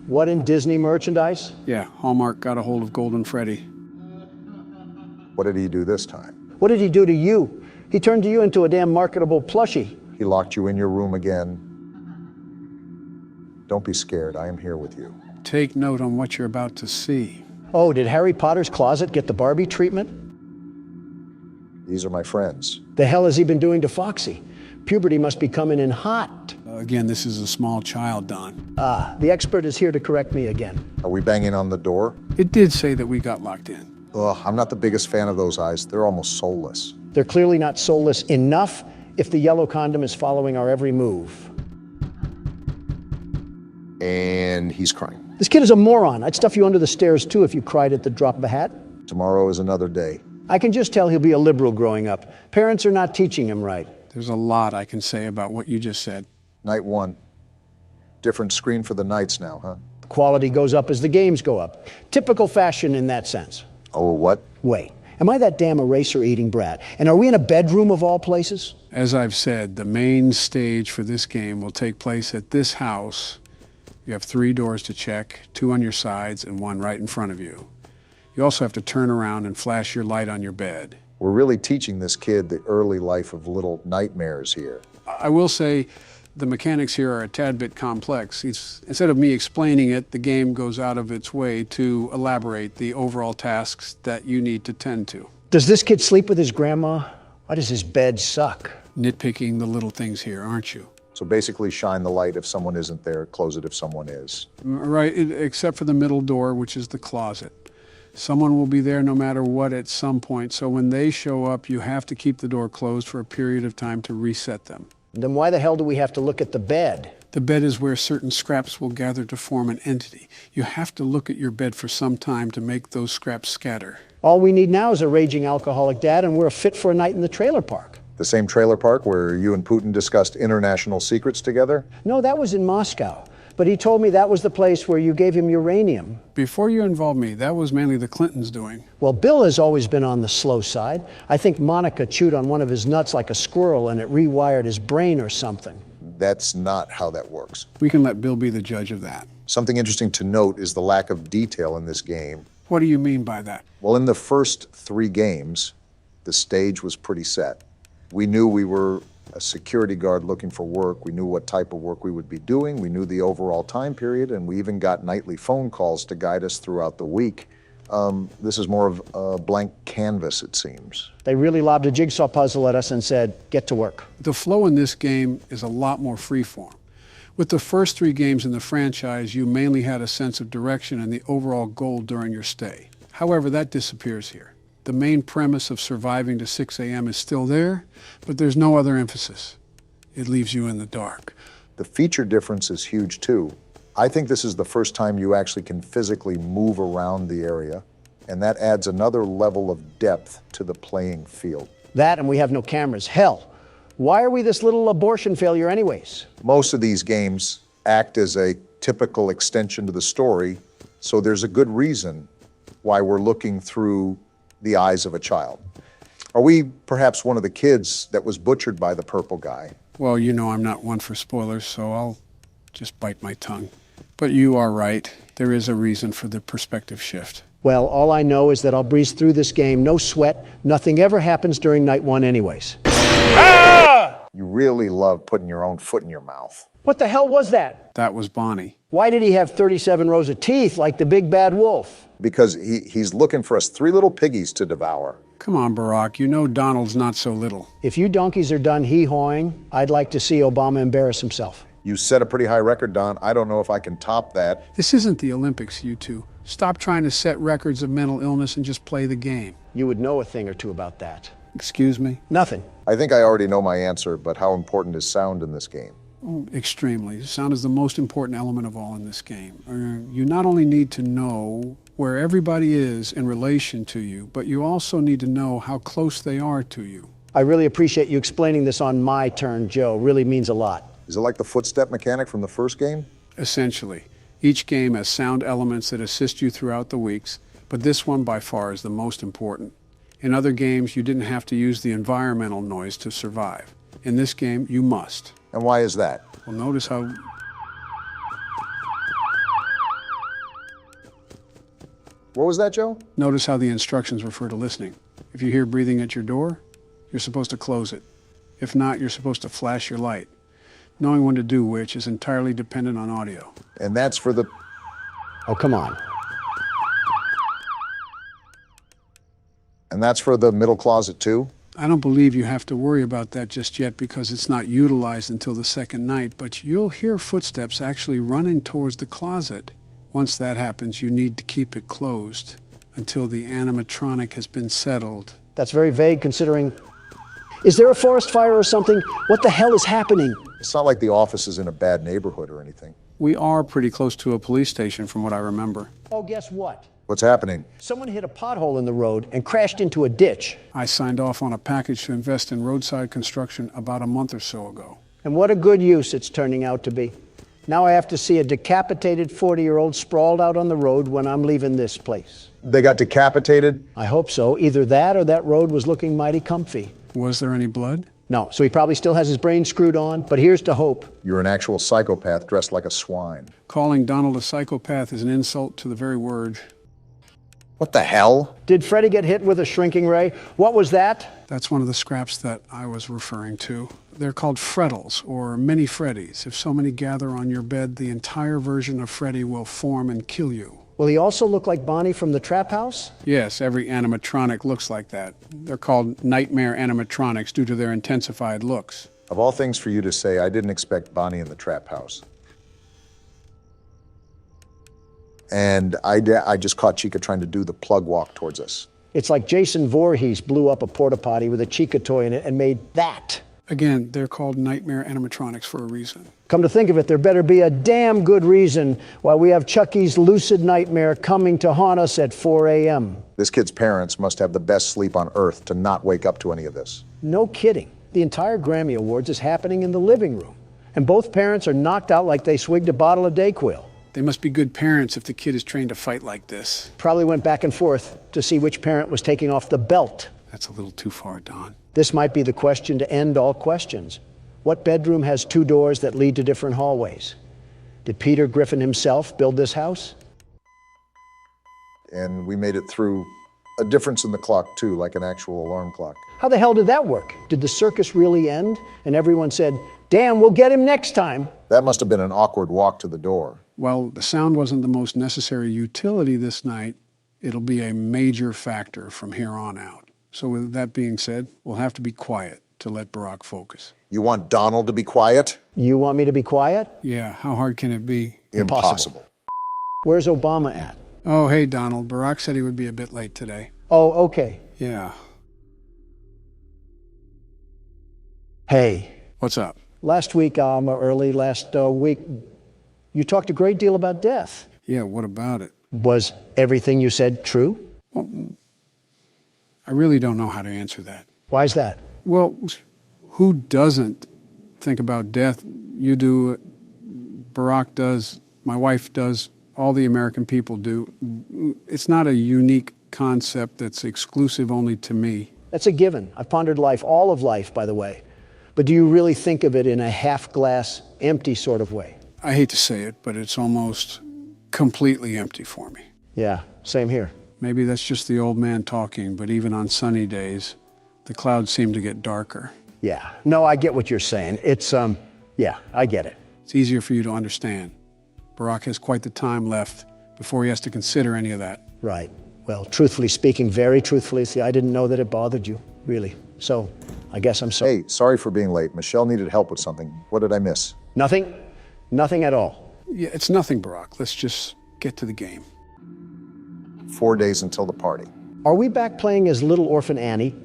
What in Disney merchandise? Yeah, Hallmark got a hold of Golden Freddy. What did he do this time? What did he do to you? He turned you into a damn marketable plushie. He locked you in your room again. Don't be scared, I am here with you. Take note on what you're about to see. Oh, did Harry Potter's closet get the Barbie treatment? These are my friends. The hell has he been doing to Foxy? Puberty must be coming in hot. Again, this is a small child, Don. The expert is here to correct me again. Are we banging on the door? It did say that we got locked in. Ugh, I'm not the biggest fan of those eyes. They're almost soulless. They're clearly not soulless enough if the yellow condom is following our every move. And he's crying. This kid is a moron. I'd stuff you under the stairs too if you cried at the drop of a hat. Tomorrow is another day. I can just tell he'll be a liberal growing up. Parents are not teaching him right. There's a lot I can say about what you just said. Night 1. Different screen for the nights now, huh? The quality goes up as the games go up. Typical fashion in that sense. Oh, what? Wait, am I that damn eraser-eating brat? And are we in a bedroom of all places? As I've said, the main stage for this game will take place at this house. You have 3 doors to check, 2 on your sides and 1 right in front of you. You also have to turn around and flash your light on your bed. We're really teaching this kid the early life of little nightmares here. I will say the mechanics here are a tad bit complex. Instead of me explaining it, the game goes out of its way to elaborate the overall tasks that you need to tend to. Does this kid sleep with his grandma? Why does his bed suck? Nitpicking the little things here, aren't you? So basically shine the light if someone isn't there, close it if someone is. Right, except for the middle door, which is the closet. Someone will be there no matter what at some point, so when they show up, you have to keep the door closed for a period of time to reset them. Then why the hell do we have to look at the bed? The bed is where certain scraps will gather to form an entity. You have to look at your bed for some time to make those scraps scatter. All we need now is a raging alcoholic dad, and we're fit for a night in the trailer park. The same trailer park where you and Putin discussed international secrets together? No, that was in Moscow. But he told me that was the place where you gave him uranium. Before you involved me, that was mainly the Clintons' doing. Well, Bill has always been on the slow side. I think Monica chewed on one of his nuts like a squirrel and it rewired his brain or something. That's not how that works. We can let Bill be the judge of that. Something interesting to note is the lack of detail in this game. What do you mean by that? Well, in the first 3 games, the stage was pretty set. We knew we were a security guard looking for work. We knew what type of work we would be doing. We knew the overall time period, and we even got nightly phone calls to guide us throughout the week. This is more of a blank canvas, it seems. They really lobbed a jigsaw puzzle at us and said, get to work. The flow in this game is a lot more freeform. With the first 3 games in the franchise, you mainly had a sense of direction and the overall goal during your stay. However, that disappears here. The main premise of surviving to 6 a.m. is still there, but there's no other emphasis. It leaves you in the dark. The feature difference is huge too. I think this is the first time you actually can physically move around the area, and that adds another level of depth to the playing field. That and we have no cameras. Hell, why are we this little abortion failure anyways? Most of these games act as a typical extension to the story, so there's a good reason why we're looking through the eyes of a child. Are we perhaps one of the kids that was butchered by the purple guy? Well, you know I'm not one for spoilers, so I'll just bite my tongue. But you are right. There is a reason for the perspective shift. Well, all I know is that I'll breeze through this game, no sweat. Nothing ever happens during night 1 anyways. You really love putting your own foot in your mouth. What the hell was that? That was Bonnie. Why did he have 37 rows of teeth like the big bad wolf? Because he's looking for us 3 little piggies to devour. Come on, Barack. You know Donald's not so little. If you donkeys are done hee-hawing, I'd like to see Obama embarrass himself. You set a pretty high record, Don. I don't know if I can top that. This isn't the Olympics, you two. Stop trying to set records of mental illness and just play the game. You would know a thing or two about that. Excuse me? Nothing. I think I already know my answer, but how important is sound in this game? Oh, extremely. Sound is the most important element of all in this game. You not only need to know where everybody is in relation to you, but you also need to know how close they are to you. I really appreciate you explaining this on my turn, Joe. Really means a lot. Is it like the footstep mechanic from the first game? Essentially. Each game has sound elements that assist you throughout the weeks, but this one by far is the most important. In other games, you didn't have to use the environmental noise to survive. In this game, you must. And why is that? Well, notice how... What was that, Joe? Notice how the instructions refer to listening. If you hear breathing at your door, you're supposed to close it. If not, you're supposed to flash your light. Knowing when to do which is entirely dependent on audio. And that's for the... Oh, come on. And that's for the middle closet, too? I don't believe you have to worry about that just yet because it's not utilized until the second night, but you'll hear footsteps actually running towards the closet. Once that happens, you need to keep it closed until the animatronic has been settled. That's very vague considering... Is there a forest fire or something? What the hell is happening? It's not like the office is in a bad neighborhood or anything. We are pretty close to a police station from what I remember. Oh, guess what? What's happening? Someone hit a pothole in the road and crashed into a ditch. I signed off on a package to invest in roadside construction about a month or so ago. And what a good use it's turning out to be. Now I have to see a decapitated 40-year-old sprawled out on the road when I'm leaving this place. They got decapitated? I hope so. Either that or that road was looking mighty comfy. Was there any blood? No, so he probably still has his brain screwed on, but here's to hope. You're an actual psychopath dressed like a swine. Calling Donald a psychopath is an insult to the very word. What the hell? Did Freddy get hit with a shrinking ray? What was that? That's one of the scraps that I was referring to. They're called freddles, or mini Freddys. If so many gather on your bed, the entire version of Freddy will form and kill you. Will he also look like Bonnie from the Trap House? Yes, every animatronic looks like that. They're called nightmare animatronics due to their intensified looks. Of all things for you to say, I didn't expect Bonnie in the Trap House. And I just caught Chica trying to do the plug walk towards us. It's like Jason Voorhees blew up a porta potty with a Chica toy in it and made that. Again, they're called nightmare animatronics for a reason. Come to think of it, there better be a damn good reason why we have Chucky's lucid nightmare coming to haunt us at 4 a.m. This kid's parents must have the best sleep on earth to not wake up to any of this. No kidding. The entire Grammy Awards is happening in the living room. And both parents are knocked out like they swigged a bottle of Dayquil. They must be good parents if the kid is trained to fight like this. Probably went back and forth to see which parent was taking off the belt. That's a little too far, Don. This might be the question to end all questions. What bedroom has 2 doors that lead to different hallways? Did Peter Griffin himself build this house? And we made it through a difference in the clock, too, like an actual alarm clock. How the hell did that work? Did the circus really end and everyone said, "Damn, we'll get him next time"? That must have been an awkward walk to the door. Well, the sound wasn't the most necessary utility this night. It'll be a major factor from here on out. So with that being said, we'll have to be quiet to let Barack focus. You want Donald to be quiet? You want me to be quiet? Yeah, how hard can it be? Impossible. Where's Obama at? Oh, hey, Donald. Barack said he would be a bit late today. Oh, okay. Yeah. Hey, What's up? last week, you talked a great deal about death. Yeah, what about it? Was everything you said true? I really don't know how to answer that. Why is that? Well, who doesn't think about death? You do, Barack does, my wife does, all the American people do. It's not a unique concept that's exclusive only to me. That's a given. I've pondered life, all of life, by the way. But do you really think of it in a half-glass, empty sort of way? I hate to say it, but it's almost completely empty for me. Yeah, same here. Maybe that's just the old man talking, but even on sunny days, the clouds seem to get darker. Yeah. No, I get what you're saying. It's, yeah, I get it. It's easier for you to understand. Barack has quite the time left before he has to consider any of that. Right. Well, truthfully speaking, very truthfully, see, I didn't know that it bothered you, really. So, I guess I'm sorry. Hey, sorry for being late. Michelle needed help with something. What did I miss? Nothing? Nothing at all. Yeah, it's nothing, Barack. Let's just get to the game. 4 days until the party. Are we back playing as Little Orphan Annie?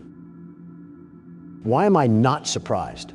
Why am I not surprised?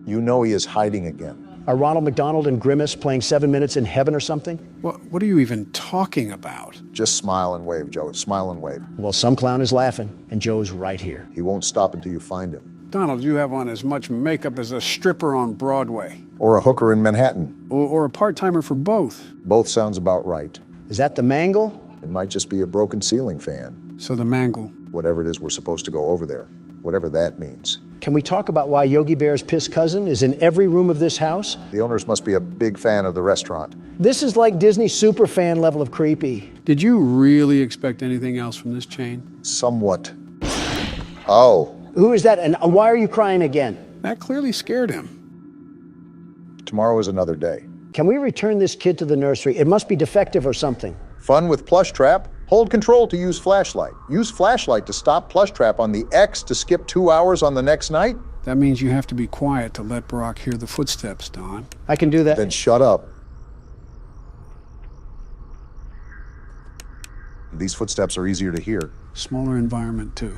You know he is hiding again. Are Ronald McDonald and Grimace playing 7 Minutes in Heaven or something? What are you even talking about? Just smile and wave, Joe. Smile and wave. Well, some clown is laughing, and Joe's right here. He won't stop until you find him. Donald, you have on as much makeup as a stripper on Broadway. Or a hooker in Manhattan. Or a part-timer for both. Both sounds about right. Is that the mangle? It might just be a broken ceiling fan. So the mangle. Whatever it is we're supposed to go over there. Whatever that means. Can we talk about why Yogi Bear's piss cousin is in every room of this house? The owners must be a big fan of the restaurant. This is like Disney superfan level of creepy. Did you really expect anything else from this chain? Somewhat. Oh, Who is that, and why are you crying again? That clearly scared him. tomorrow is another day. Can we return this kid to the nursery? It must be defective or something. Fun with Plush Trap? Hold control to use flashlight. Use flashlight to stop Plush Trap on the X to skip 2 hours on the next night? That means you have to be quiet to let Barack hear the footsteps, Don. I can do that. Then shut up. These footsteps are easier to hear. Smaller environment, too.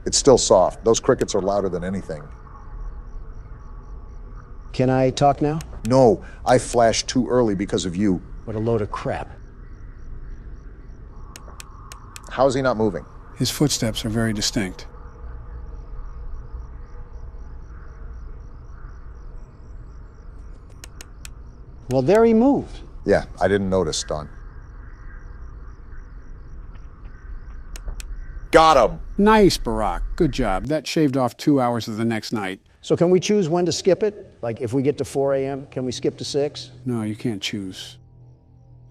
It's still soft. Those crickets are louder than anything. Can I talk now? No, I flashed too early because of you. What a load of crap. How is he not moving? His footsteps are very distinct. Well, there he moved. Yeah, I didn't notice, Don. Got him! Nice, Barack. Good job. That shaved off 2 hours of the next night. So can we choose when to skip it? Like if we get to 4 a.m., can we skip to 6? No, you can't choose.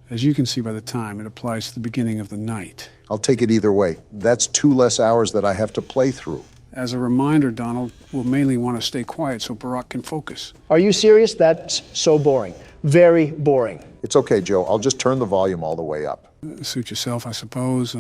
As you can see by the time, it applies to the beginning of the night. I'll take it either way. That's 2 less hours that I have to play through. As a reminder, Donald, we'll mainly want to stay quiet so Barack can focus. Are you serious? That's so boring. Very boring. It's okay, Joe. I'll just turn the volume all the way up. Suit yourself, I suppose.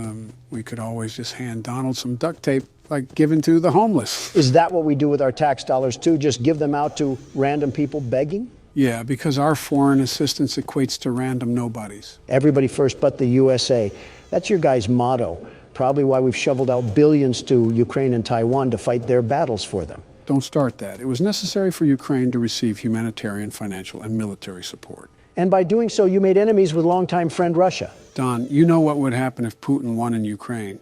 We could always just hand Donald some duct tape, like given to the homeless. Is that what we do with our tax dollars too? Just give them out to random people begging? Yeah, because our foreign assistance equates to random nobodies. Everybody first but the USA. That's your guy's motto. Probably why we've shoveled out billions to Ukraine and Taiwan to fight their battles for them. Don't start that. It was necessary for Ukraine to receive humanitarian, financial, and military support. And by doing so, you made enemies with longtime friend Russia. Don, you know what would happen if Putin won in Ukraine.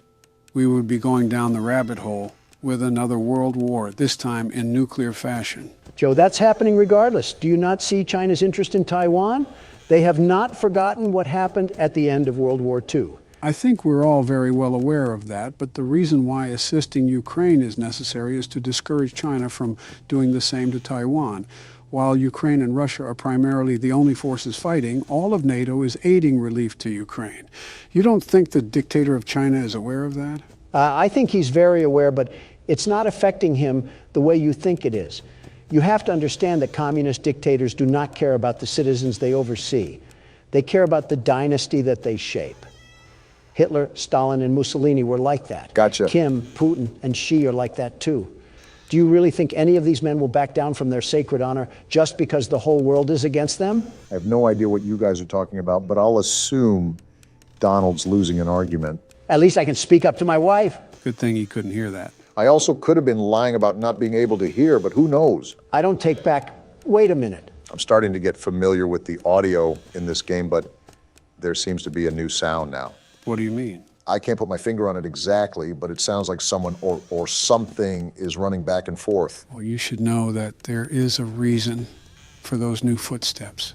We would be going down the rabbit hole with another world war, this time in nuclear fashion. Joe, that's happening regardless. Do you not see China's interest in Taiwan? They have not forgotten what happened at the end of World War II. I think we're all very well aware of that, but the reason why assisting Ukraine is necessary is to discourage China from doing the same to Taiwan. While Ukraine and Russia are primarily the only forces fighting, all of NATO is aiding relief to Ukraine. You don't think the dictator of China is aware of that? I think he's very aware, but it's not affecting him the way you think it is. You have to understand that communist dictators do not care about the citizens they oversee. They care about the dynasty that they shape. Hitler, Stalin, and Mussolini were like that. Gotcha. Kim, Putin, and Xi are like that too. Do you really think any of these men will back down from their sacred honor just because the whole world is against them? I have no idea what you guys are talking about, but I'll assume Donald's losing an argument. At least I can speak up to my wife. Good thing he couldn't hear that. I also could have been lying about not being able to hear, but who knows? I don't take back. Wait a minute. I'm starting to get familiar with the audio in this game, but there seems to be a new sound now. What do you mean? I can't put my finger on it exactly, but it sounds like someone or something is running back and forth. Well, you should know that there is a reason for those new footsteps.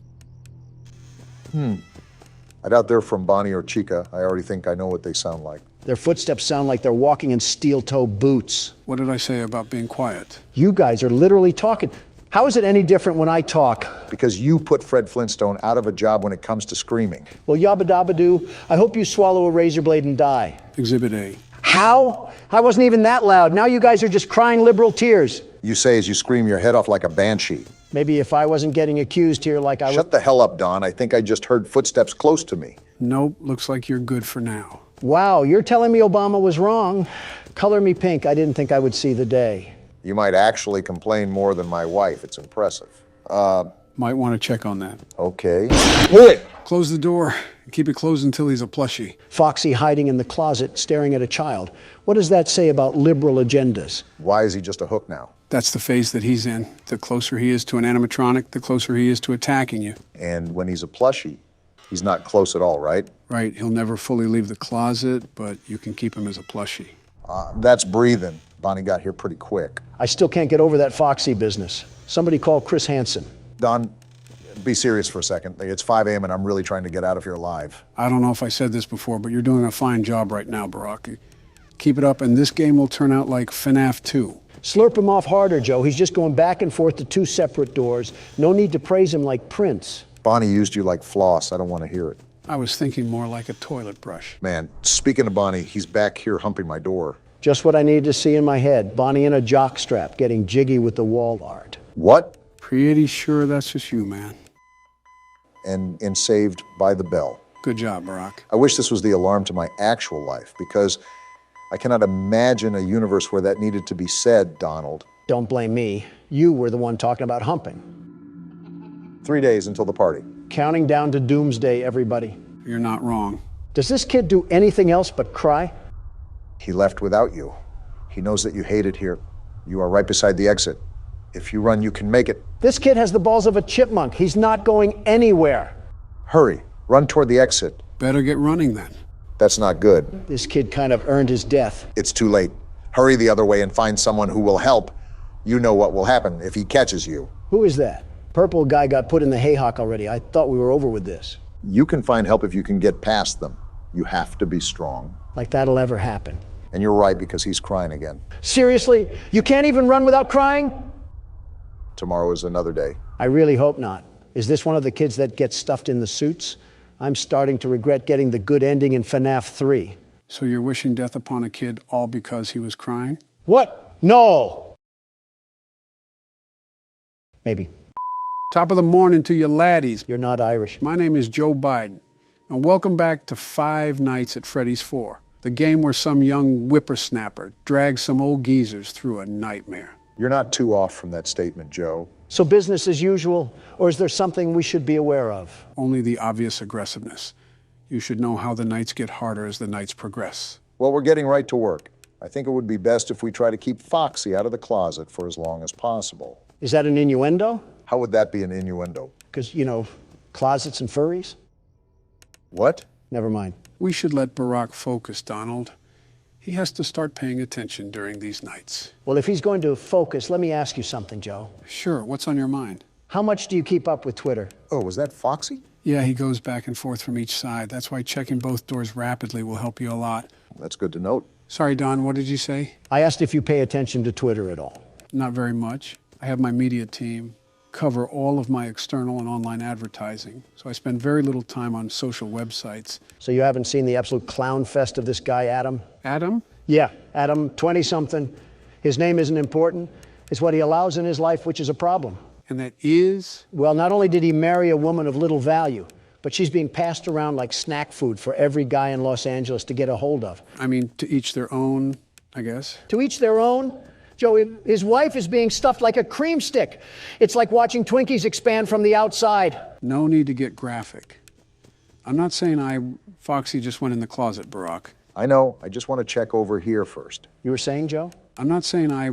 I doubt they're from Bonnie or Chica. I already think I know what they sound like. Their footsteps sound like they're walking in steel-toe boots. What did I say about being quiet? You guys are literally talking. How is it any different when I talk? Because you put Fred Flintstone out of a job when it comes to screaming. Well, yabba dabba doo, I hope you swallow a razor blade and die. Exhibit A. How? I wasn't even that loud. Now you guys are just crying liberal tears. You say as you scream your head off like a banshee. Maybe if I wasn't getting accused here like I was. Shut the hell up, Don. I think I just heard footsteps close to me. Nope, looks like you're good for now. Wow, you're telling me Obama was wrong. Color me pink. I didn't think I would see the day. You might actually complain more than my wife. It's impressive. Might want to check on that. Okay. Close the door. Keep it closed until he's a plushie. Foxy hiding in the closet, staring at a child. What does that say about liberal agendas? Why is he just a hook now? That's the phase that he's in. The closer he is to an animatronic, the closer he is to attacking you. And when he's a plushie, he's not close at all, right? Right, he'll never fully leave the closet, but you can keep him as a plushie. That's breathing. Bonnie got here pretty quick. I still can't get over that Foxy business. Somebody call Chris Hansen. Don, be serious for a second. It's 5 a.m. and I'm really trying to get out of here alive. I don't know if I said this before, but you're doing a fine job right now, Barack. Keep it up, and this game will turn out like FNAF 2. Slurp him off harder, Joe. He's just going back and forth to 2 separate doors. No need to praise him like Prince. Bonnie used you like floss. I don't want to hear it. I was thinking more like a toilet brush. Man, speaking of Bonnie, he's back here humping my door. Just what I needed to see in my head. Bonnie in a jockstrap, getting jiggy with the wall art. What? Pretty sure that's just you, man. And Saved by the Bell. Good job, Barack. I wish this was the alarm to my actual life, because I cannot imagine a universe where that needed to be said, Donald. Don't blame me. You were the one talking about humping. 3 days until the party. Counting down to doomsday, everybody. You're not wrong. Does this kid do anything else but cry? He left without you. He knows that you hate it here. You are right beside the exit. If you run, you can make it. This kid has the balls of a chipmunk. He's not going anywhere. Hurry, run toward the exit. Better get running then. That's not good. This kid kind of earned his death. It's too late. Hurry the other way and find someone who will help. You know what will happen if he catches you. Who is that? Purple guy got put in the haycock already. I thought we were over with this. You can find help if you can get past them. You have to be strong. Like that'll ever happen. And you're right, because he's crying again. Seriously? You can't even run without crying? Tomorrow is another day. I really hope not. Is this one of the kids that gets stuffed in the suits? I'm starting to regret getting the good ending in FNAF 3. So you're wishing death upon a kid all because he was crying? What? No! Maybe. Top of the morning to you laddies. You're not Irish. My name is Joe Biden, and welcome back to 5 Nights at Freddy's 4, the game where some young whippersnapper drags some old geezers through a nightmare. You're not too off from that statement, Joe. So business as usual, or is there something we should be aware of? Only the obvious aggressiveness. You should know how the nights get harder as the nights progress. Well, we're getting right to work. I think it would be best if we try to keep Foxy out of the closet for as long as possible. Is that an innuendo? How would that be an innuendo? Because, you know, closets and furries? What? Never mind. We should let Barack focus, Donald. He has to start paying attention during these nights. Well, if he's going to focus, let me ask you something, Joe. Sure, what's on your mind? How much do you keep up with Twitter? Oh, was that Foxy? Yeah, he goes back and forth from each side. That's why checking both doors rapidly will help you a lot. That's good to note. Sorry, Don, what did you say? I asked if you pay attention to Twitter at all. Not very much. I have my media team cover all of my external and online advertising, so I spend very little time on social websites. So you haven't seen the absolute clown fest of this guy, Adam? Adam? Yeah, Adam, 20-something. His name isn't important. It's what he allows in his life, which is a problem. And that is? Well, not only did he marry a woman of little value, but she's being passed around like snack food for every guy in Los Angeles to get a hold of. I mean, to each their own, I guess. To each their own? Joe, his wife is being stuffed like a cream stick. It's like watching Twinkies expand from the outside. No need to get graphic. I'm not saying Foxy just went in the closet, Barack. I know. I just want to check over here first. You were saying, Joe? I'm not saying I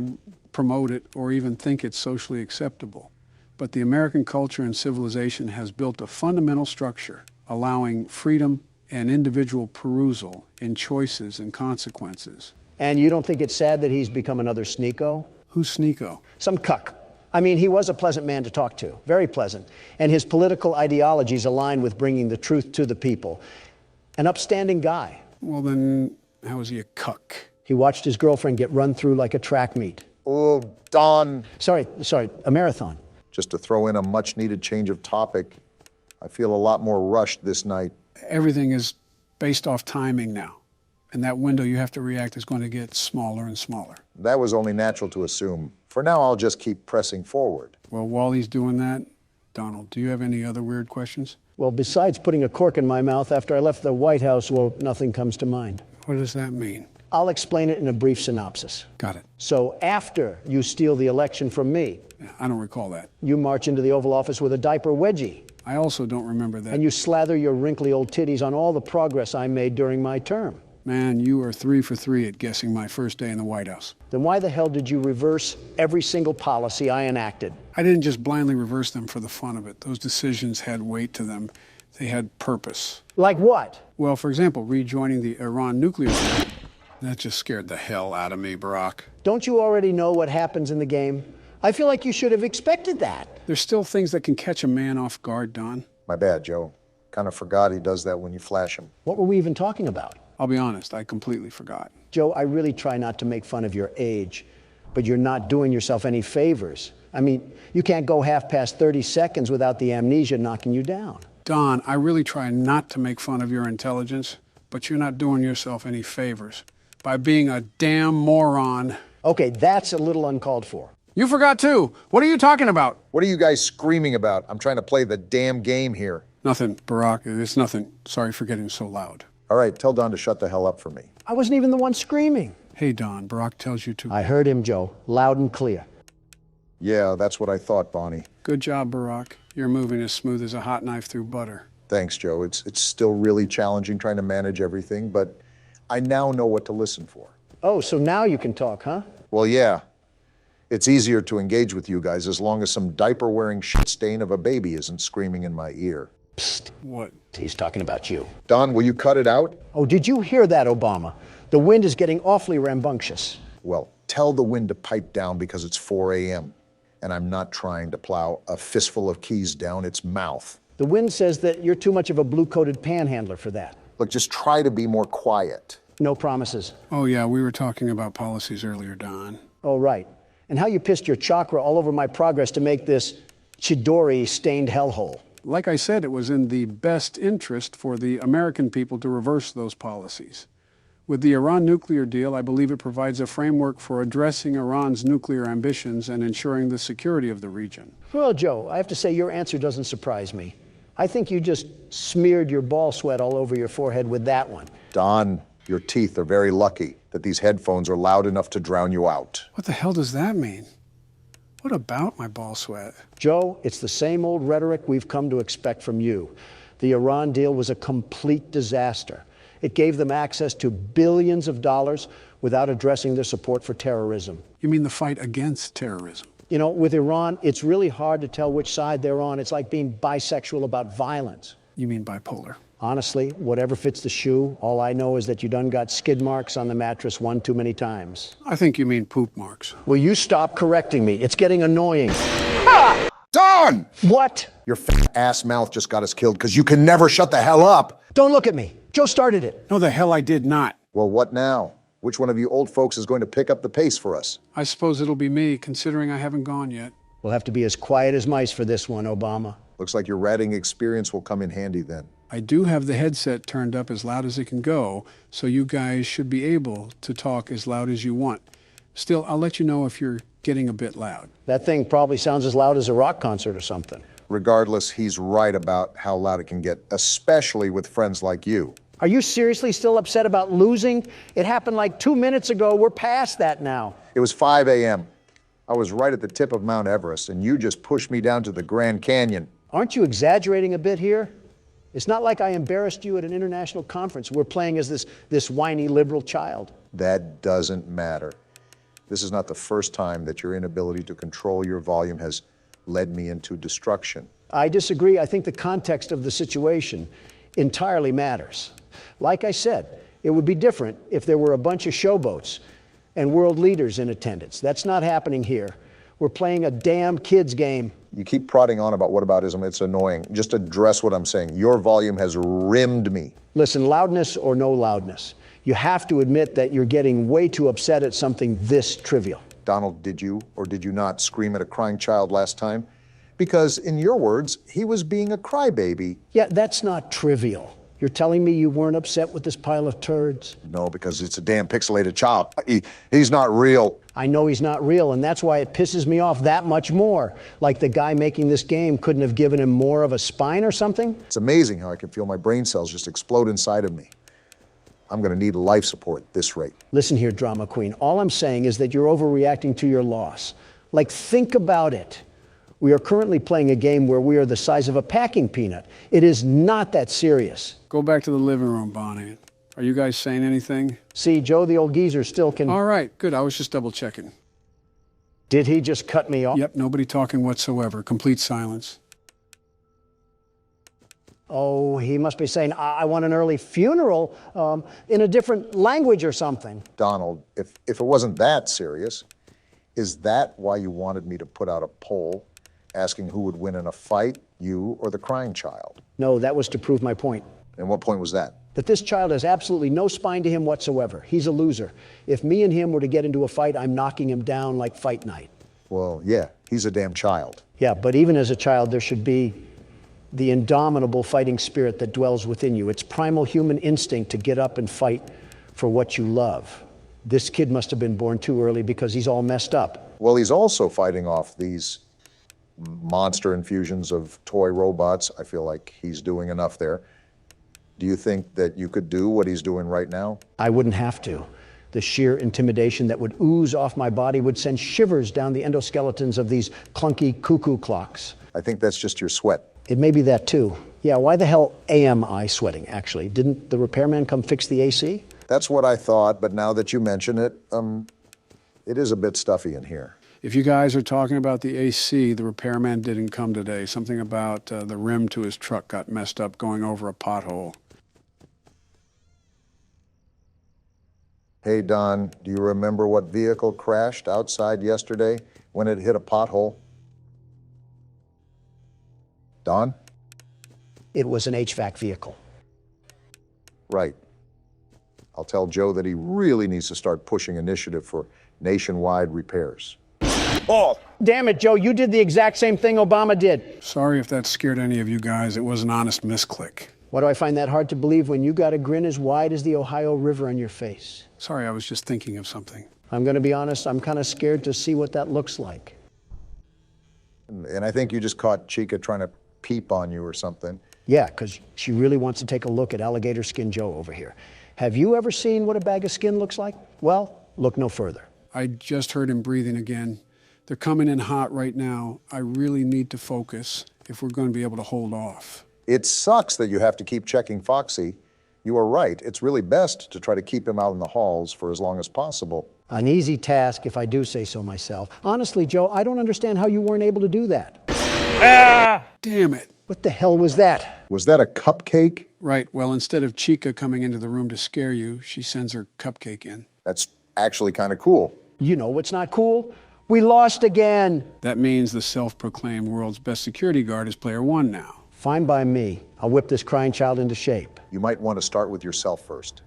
promote it or even think it's socially acceptable. But the American culture and civilization has built a fundamental structure allowing freedom and individual perusal in choices and consequences. And you don't think it's sad that he's become another sneako? Who's Sneeko? Some cuck. I mean, he was a pleasant man to talk to, very pleasant. And his political ideologies align with bringing the truth to the people. An upstanding guy. Well, then, how is he a cuck? He watched his girlfriend get run through like a track meet. Oh, Don. Sorry, a marathon. Just to throw in a much-needed change of topic, I feel a lot more rushed this night. Everything is based off timing now. And that window you have to react is going to get smaller and smaller. That was only natural to assume. For now, I'll just keep pressing forward. Well, while he's doing that, Donald, do you have any other weird questions? Well, besides putting a cork in my mouth after I left the White House, well, nothing comes to mind. What does that mean? I'll explain it in a brief synopsis. Got it. So after you steal the election from me, I don't recall that. you march into the Oval Office with a diaper wedgie, I also don't remember that. and you slather your wrinkly old titties on all the progress I made during my term. Man, you are 3 for 3 at guessing my first day in the White House. Then why the hell did you reverse every single policy I enacted? I didn't just blindly reverse them for the fun of it. Those decisions had weight to them. They had purpose. Like what? Well, for example, rejoining the Iran nuclear deal. That just scared the hell out of me, Barack. Don't you already know what happens in the game? I feel like you should have expected that. There's still things that can catch a man off guard, Don. My bad, Joe. Kind of forgot he does that when you flash him. What were we even talking about? I'll be honest, I completely forgot. Joe, I really try not to make fun of your age, but you're not doing yourself any favors. I mean, you can't go half past 30 seconds without the amnesia knocking you down. Don, I really try not to make fun of your intelligence, but you're not doing yourself any favors by being a damn moron. Okay, that's a little uncalled for. You forgot too. What are you talking about? What are you guys screaming about? I'm trying to play the damn game here. Nothing, Barack. It's nothing. Sorry for getting so loud. All right, tell Don to shut the hell up for me. I wasn't even the one screaming. Hey, Don, Barack tells you to. I heard him, Joe, loud and clear. Yeah, that's what I thought, Bonnie. Good job, Barack. You're moving as smooth as a hot knife through butter. Thanks, Joe. It's still really challenging trying to manage everything, but I now know what to listen for. Oh, so now you can talk, huh? Well, yeah. It's easier to engage with you guys as long as some diaper-wearing shit stain of a baby isn't screaming in my ear. Psst. What? He's talking about you. Don, will you cut it out? Oh, did you hear that, Obama? The wind is getting awfully rambunctious. Well, tell the wind to pipe down because it's 4 a.m. and I'm not trying to plow a fistful of keys down its mouth. The wind says that you're too much of a blue-coated panhandler for that. Look, just try to be more quiet. No promises. Oh, yeah, we were talking about policies earlier, Don. Oh, right. And how you pissed your chakra all over my progress to make this Chidori-stained hellhole. Like I said, it was in the best interest for the American people to reverse those policies. With the Iran nuclear deal, I believe it provides a framework for addressing Iran's nuclear ambitions and ensuring the security of the region. Well, Joe, I have to say your answer doesn't surprise me. I think you just smeared your ball sweat all over your forehead with that one. Don, your teeth are very lucky that these headphones are loud enough to drown you out. What the hell does that mean? What about my ball sweat? Joe, it's the same old rhetoric we've come to expect from you. The Iran deal was a complete disaster. It gave them access to billions of dollars without addressing their support for terrorism. You mean the fight against terrorism? You know, with Iran, it's really hard to tell which side they're on. It's like being bisexual about violence. You mean bipolar? Honestly, whatever fits the shoe, all I know is that you done got skid marks on the mattress one too many times. I think you mean poop marks. Will you stop correcting me? It's getting annoying. Don! What? Your fat ass mouth just got us killed because you can never shut the hell up. Don't look at me. Joe started it. No, the hell I did not. Well, what now? Which one of you old folks is going to pick up the pace for us? I suppose it'll be me, considering I haven't gone yet. We'll have to be as quiet as mice for this one, Obama. Looks like your ratting experience will come in handy then. I do have the headset turned up as loud as it can go, so you guys should be able to talk as loud as you want. Still, I'll let you know if you're getting a bit loud. That thing probably sounds as loud as a rock concert or something. Regardless, he's right about how loud it can get, especially with friends like you. Are you seriously still upset about losing? It happened like 2 minutes ago. We're past that now. It was 5 a.m. I was right at the tip of Mount Everest, and you just pushed me down to the Grand Canyon. Aren't you exaggerating a bit here? It's not like I embarrassed you at an international conference. We're playing as this whiny liberal child. That doesn't matter. This is not the first time that your inability to control your volume has led me into destruction. I disagree. I think the context of the situation entirely matters. Like I said, it would be different if there were a bunch of showboats and world leaders in attendance. That's not happening here. We're playing a damn kids game. You keep prodding on about whataboutism. It's annoying. Just address what I'm saying. Your volume has rimmed me. Listen, loudness or no loudness, you have to admit that you're getting way too upset at something this trivial. Donald, did you or did you not scream at a crying child last time? Because in your words, he was being a crybaby. Yeah, that's not trivial. You're telling me you weren't upset with this pile of turds? No, because it's a damn pixelated child. He's not real. I know he's not real, and that's why it pisses me off that much more. Like the guy making this game couldn't have given him more of a spine or something? It's amazing how I can feel my brain cells just explode inside of me. I'm going to need life support at this rate. Listen here, drama queen. All I'm saying is that you're overreacting to your loss. Like, think about it. We are currently playing a game where we are the size of a packing peanut. It is not that serious. Go back to the living room, Bonnie. Are you guys saying anything? See, Joe, the old geezer still can... All right, good. I was just double checking. Did he just cut me off? Yep, nobody talking whatsoever. Complete silence. Oh, he must be saying, I want an early funeral in a different language or something. Donald, if it wasn't that serious, is that why you wanted me to put out a poll asking who would win in a fight, you or the crying child? No, that was to prove my point. And what point was that? That this child has absolutely no spine to him whatsoever. He's a loser. If me and him were to get into a fight, I'm knocking him down like fight night. Well, yeah, he's a damn child. Yeah, but even as a child, there should be the indomitable fighting spirit that dwells within you. It's primal human instinct to get up and fight for what you love. This kid must have been born too early because he's all messed up. Well, he's also fighting off these monster infusions of toy robots. I feel like he's doing enough there. Do you think that you could do what he's doing right now? I wouldn't have to. The sheer intimidation that would ooze off my body would send shivers down the endoskeletons of these clunky cuckoo clocks. I think that's just your sweat. It may be that too. Yeah, why the hell am I sweating, actually? Didn't the repairman come fix the AC? That's what I thought, but now that you mention it, it is a bit stuffy in here. If you guys are talking about the AC, the repairman didn't come today. Something about the rim to his truck got messed up going over a pothole. Hey, Don, do you remember what vehicle crashed outside yesterday when it hit a pothole? Don? It was an HVAC vehicle. Right. I'll tell Joe that he really needs to start pushing initiative for nationwide repairs. Ball. Damn it, Joe, you did the exact same thing Obama did. Sorry if that scared any of you guys. It was an honest misclick. Why do I find that hard to believe when you got a grin as wide as the Ohio River on your face? Sorry, I was just thinking of something. I'm going to be honest, I'm kind of scared to see what that looks like. And I think you just caught Chica trying to peep on you or something. Yeah, because she really wants to take a look at Alligator Skin Joe over here. Have you ever seen what a bag of skin looks like? Well, look no further. I just heard him breathing again. They're coming in hot right now. I really need to focus if we're going to be able to hold off. It sucks that you have to keep checking Foxy. You are right. It's really best to try to keep him out in the halls for as long as possible. An easy task, if I do say so myself. Honestly, Joe, I don't understand how you weren't able to do that. Damn it. What the hell was that? Was that a cupcake? Right. Well, instead of Chica coming into the room to scare you, she sends her cupcake in. That's actually kind of cool. You know what's not cool? We lost again. That means the self-proclaimed world's best security guard is player one now. Fine by me. I'll whip this crying child into shape. You might want to start with yourself first.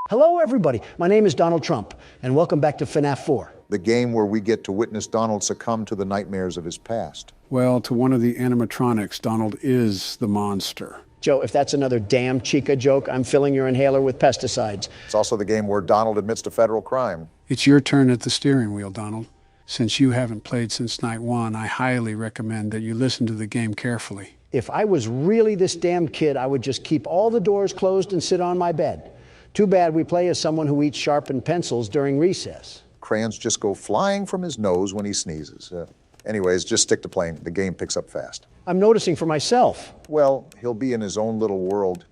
Hello, everybody. My name is Donald Trump, and welcome back to FNAF 4. The game where we get to witness Donald succumb to the nightmares of his past. Well, to one of the animatronics, Donald is the monster. Joe, if that's another damn Chica joke, I'm filling your inhaler with pesticides. It's also the game where Donald admits to federal crime. It's your turn at the steering wheel, Donald. Since you haven't played since night one, I highly recommend that you listen to the game carefully. If I was really this damn kid, I would just keep all the doors closed and sit on my bed. Too bad we play as someone who eats sharpened pencils during recess. Crayons just go flying from his nose when he sneezes. Anyways, just stick to playing. The game picks up fast. I'm noticing for myself. Well, he'll be in his own little world.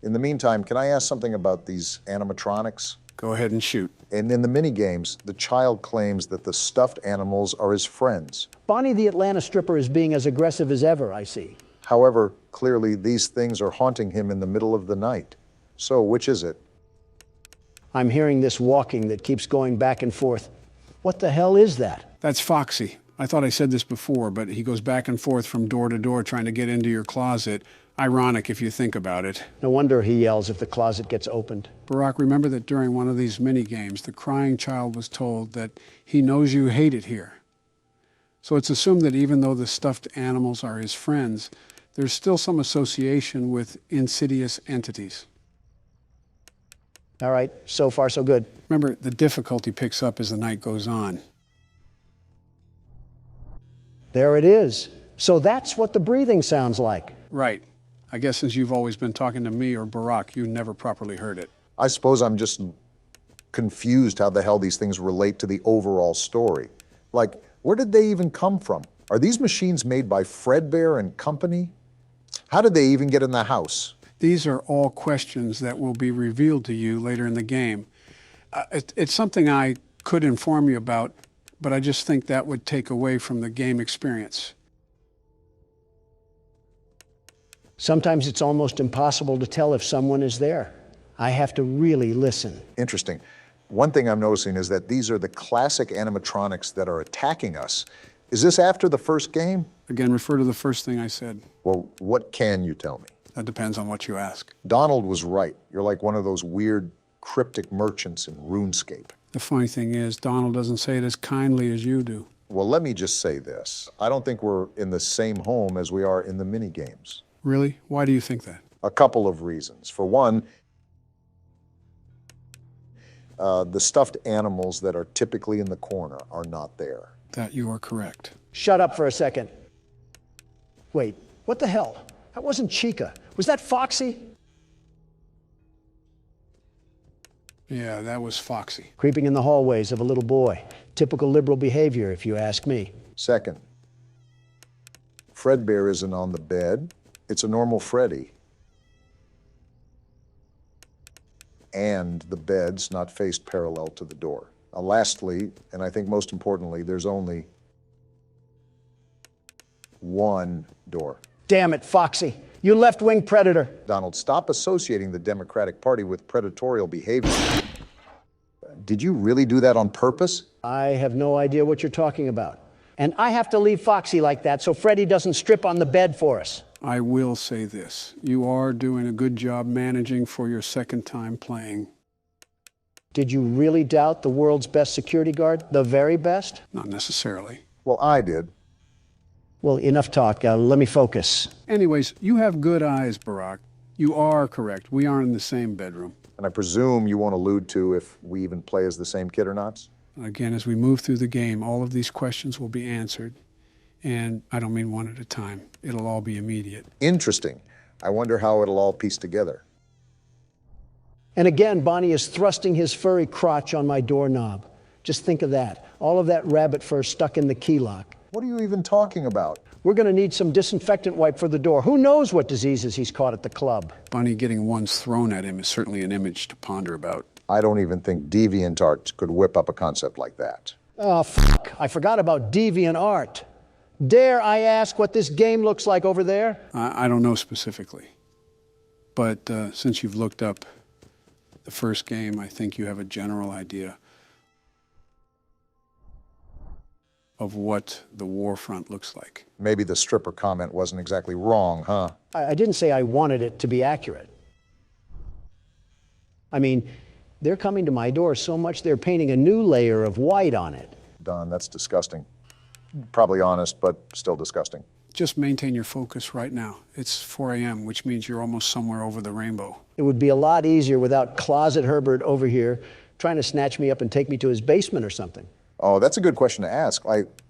In the meantime, can I ask something about these animatronics? Go ahead and shoot. And in the mini games, the child claims that the stuffed animals are his friends. Bonnie the Atlanta stripper is being as aggressive as ever, I see. However, clearly these things are haunting him in the middle of the night. So, which is it? I'm hearing this walking that keeps going back and forth. What the hell is that? That's Foxy. I thought I said this before, but he goes back and forth from door to door trying to get into your closet. Ironic if you think about it. No wonder he yells if the closet gets opened. Barack, remember that during one of these mini games, the crying child was told that he knows you hate it here. So it's assumed that even though the stuffed animals are his friends, there's still some association with insidious entities. All right, so far so good. Remember, the difficulty picks up as the night goes on. There it is. So that's what the breathing sounds like. Right. I guess since you've always been talking to me or Barack, you never properly heard it. I suppose I'm just confused how the hell these things relate to the overall story. Like, where did they even come from? Are these machines made by Fredbear and Company? How did they even get in the house? These are all questions that will be revealed to you later in the game. It's something I could inform you about, but I just think that would take away from the game experience. Sometimes it's almost impossible to tell if someone is there. I have to really listen. Interesting. One thing I'm noticing is that these are the classic animatronics that are attacking us. Is this after the first game? Again, refer to the first thing I said. Well, what can you tell me? That depends on what you ask. Donald was right. You're like one of those weird cryptic merchants in RuneScape. The funny thing is, Donald doesn't say it as kindly as you do. Well, let me just say this. I don't think we're in the same home as we are in the mini games. Really? Why do you think that? A couple of reasons. For one, the stuffed animals that are typically in the corner are not there. That you are correct. Shut up for a second. Wait, what the hell? That wasn't Chica. Was that Foxy? Yeah, that was Foxy. Creeping in the hallways of a little boy. Typical liberal behavior, if you ask me. Second, Fredbear isn't on the bed. It's a normal Freddy. And the bed's not faced parallel to the door. Lastly, and I think most importantly, there's only one door. Damn it, Foxy. You left-wing predator. Donald, stop associating the Democratic Party with predatorial behavior. Did you really do that on purpose? I have no idea what you're talking about. And I have to leave Foxy like that so Freddy doesn't strip on the bed for us. I will say this. You are doing a good job managing for your second time playing. Did you really doubt the world's best security guard? The very best? Not necessarily. Well, I did. Well, enough talk. Let me focus. Anyways, you have good eyes, Barack. You are correct. We aren't in the same bedroom. And I presume you won't allude to if we even play as the same kid or not? Again, as we move through the game, all of these questions will be answered. And I don't mean one at a time. It'll all be immediate. Interesting. I wonder how it'll all piece together. And again, Bonnie is thrusting his furry crotch on my doorknob. Just think of that. All of that rabbit fur stuck in the key lock. What are you even talking about? We're going to need some disinfectant wipe for the door. Who knows what diseases he's caught at the club? Bunny getting ones thrown at him is certainly an image to ponder about. I don't even think DeviantArt could whip up a concept like that. Oh, fuck. I forgot about DeviantArt. Dare I ask what this game looks like over there? I don't know specifically. But since you've looked up the first game, I think you have a general idea of what the war front looks like. Maybe the stripper comment wasn't exactly wrong, huh? I didn't say I wanted it to be accurate. I mean, they're coming to my door so much they're painting a new layer of white on it. Don, that's disgusting. Probably honest, but still disgusting. Just maintain your focus right now. It's 4 a.m., which means you're almost somewhere over the rainbow. It would be a lot easier without Closet Herbert over here trying to snatch me up and take me to his basement or something. Oh, that's a good question to ask.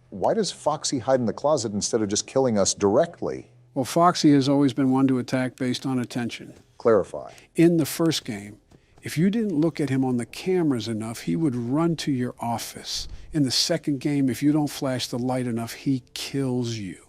Why does Foxy hide in the closet instead of just killing us directly? Well, Foxy has always been one to attack based on attention. Clarify. In the first game, if you didn't look at him on the cameras enough, he would run to your office. In the second game, if you don't flash the light enough, he kills you.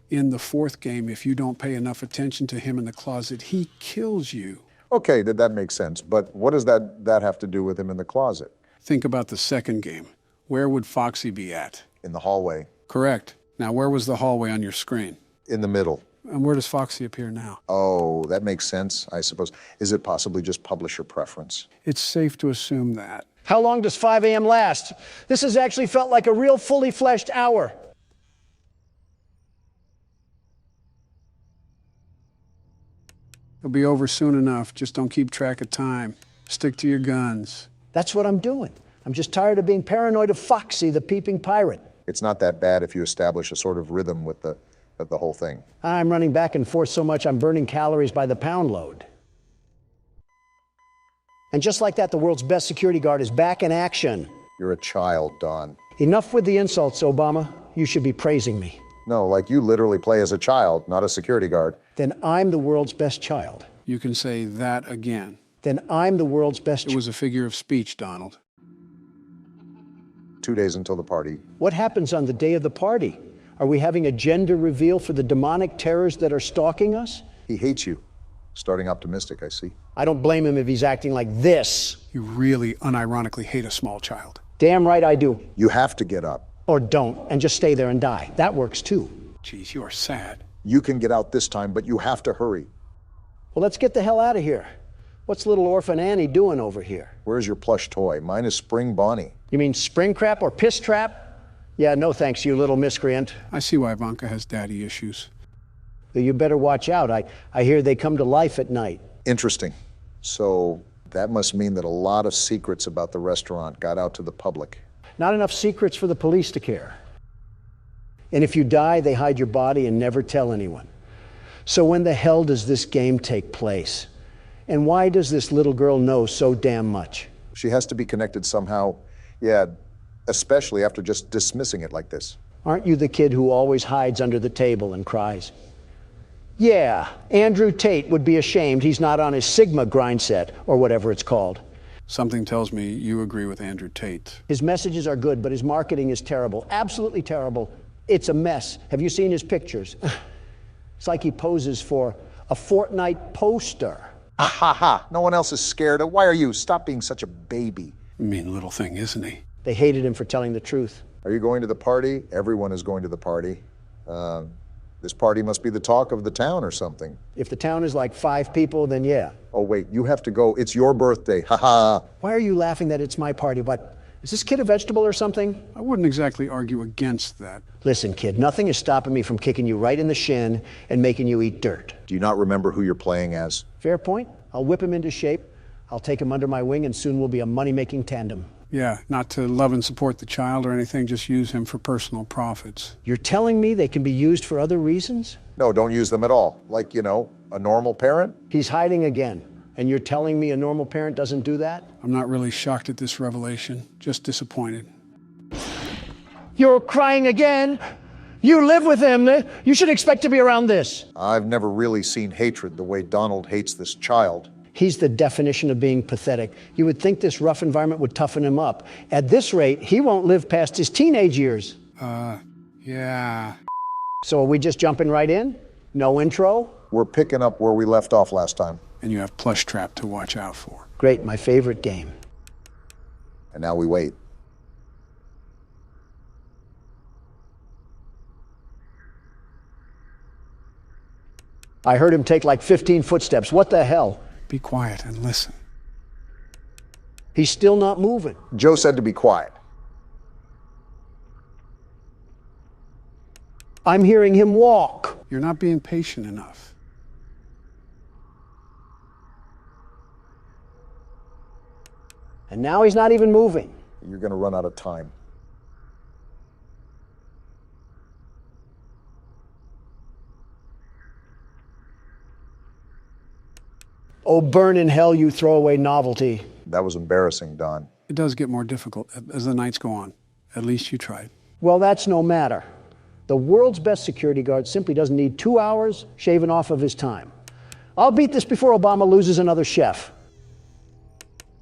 In the fourth game, if you don't pay enough attention to him in the closet, he kills you. Okay, that makes sense. But what does that have to do with him in the closet? Think about the second game. Where would Foxy be at? In the hallway. Correct. Now, where was the hallway on your screen? In the middle. And where does Foxy appear now? Oh, that makes sense, I suppose. Is it possibly just publisher preference? It's safe to assume that. How long does 5 a.m. last? This has actually felt like a real fully fleshed hour. It'll be over soon enough. Just don't keep track of time. Stick to your guns. That's what I'm doing. I'm just tired of being paranoid of Foxy, the peeping pirate. It's not that bad if you establish a sort of rhythm with the whole thing. I'm running back and forth so much I'm burning calories by the pound load. And just like that, the world's best security guard is back in action. You're a child, Don. Enough with the insults, Obama. You should be praising me. No, like you literally play as a child, not a security guard. Then I'm the world's best child. You can say that again. Then I'm the world's best It was a figure of speech, Donald. 2 days until the party. What happens on the day of the party? Are we having a gender reveal for the demonic terrors that are stalking us? He hates you. Starting optimistic, I see. I don't blame him if he's acting like this. You really unironically hate a small child. Damn right I do. You have to get up. Or don't, and just stay there and die. That works too. Geez, you are sad. You can get out this time, but you have to hurry. Well, let's get the hell out of here. What's little orphan Annie doing over here? Where's your plush toy? Mine is Spring Bonnie. You mean spring crap or piss trap? Yeah, no thanks, you little miscreant. I see why Ivanka has daddy issues. You better watch out. I hear they come to life at night. Interesting. So that must mean that a lot of secrets about the restaurant got out to the public. Not enough secrets for the police to care. And if you die, they hide your body and never tell anyone. So when the hell does this game take place? And why does this little girl know so damn much? She has to be connected somehow. Yeah, especially after just dismissing it like this. Aren't you the kid who always hides under the table and cries? Yeah, Andrew Tate would be ashamed he's not on his Sigma grind set, or whatever it's called. Something tells me you agree with Andrew Tate. His messages are good, but his marketing is terrible. Absolutely terrible. It's a mess. Have you seen his pictures? It's like he poses for a Fortnite poster. Ah ha ha. No one else is scared. Why are you? Stop being such a baby. Mean little thing, isn't he? They hated him for telling the truth. Are you going to the party? Everyone is going to the party. This party must be the talk of the town or something. If the town is like 5 people, then yeah. Oh, wait, you have to go. It's your birthday. Ha ha. Why are you laughing that it's my party? What? Is this kid a vegetable or something? I wouldn't exactly argue against that. Listen, kid, nothing is stopping me from kicking you right in the shin and making you eat dirt. Do you not remember who you're playing as? Fair point. I'll whip him into shape. I'll take him under my wing, and soon we'll be a money-making tandem. Yeah, not to love and support the child or anything, just use him for personal profits. You're telling me they can be used for other reasons? No, don't use them at all. Like, a normal parent? He's hiding again. And you're telling me a normal parent doesn't do that? I'm not really shocked at this revelation, just disappointed. You're crying again? You live with him. You should expect to be around this. I've never really seen hatred the way Donald hates this child. He's the definition of being pathetic. You would think this rough environment would toughen him up. At this rate, he won't live past his teenage years. Yeah. So are we just jumping right in? No intro? We're picking up where we left off last time. And you have Plush Trap to watch out for. Great, my favorite game. And now we wait. I heard him take like 15 footsteps. What the hell? Be quiet and listen. He's still not moving. Joe said to be quiet. I'm hearing him walk. You're not being patient enough. And now he's not even moving. You're going to run out of time. Oh, burn in hell, you throwaway novelty. That was embarrassing, Don. It does get more difficult as the nights go on. At least you tried. Well, that's no matter. The world's best security guard simply doesn't need 2 hours shaven off of his time. I'll beat this before Obama loses another chef.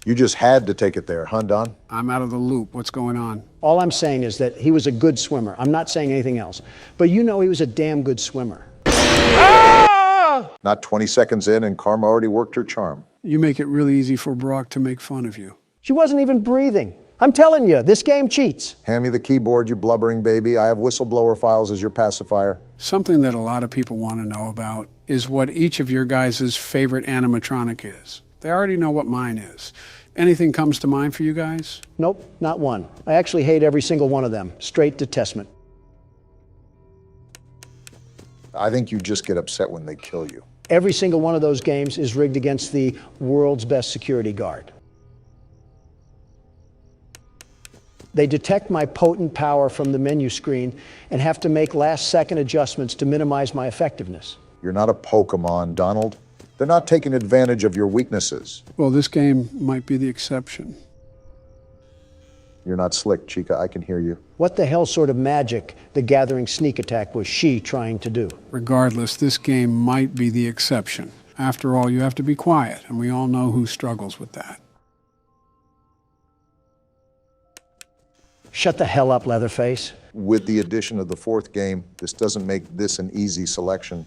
You just had to take it there, huh, Don? I'm out of the loop. What's going on? All I'm saying is that he was a good swimmer. I'm not saying anything else. But you know he was a damn good swimmer. Not 20 seconds in, and Karma already worked her charm. You make it really easy for Brock to make fun of you. She wasn't even breathing. I'm telling you, this game cheats. Hand me the keyboard, you blubbering baby. I have whistleblower files as your pacifier. Something that a lot of people want to know about is what each of your guys' favorite animatronic is. They already know what mine is. Anything comes to mind for you guys? Nope, not one. I actually hate every single one of them. Straight detestment. I think you just get upset when they kill you. Every single one of those games is rigged against the world's best security guard. They detect my potent power from the menu screen and have to make last-second adjustments to minimize my effectiveness. You're not a Pokemon, Donald. They're not taking advantage of your weaknesses. Well, this game might be the exception. You're not slick, Chica. I can hear you. What the hell sort of magic the Gathering sneak attack was she trying to do? Regardless, this game might be the exception. After all, you have to be quiet, and we all know who struggles with that. Shut the hell up, Leatherface. With the addition of the fourth game, this doesn't make this an easy selection.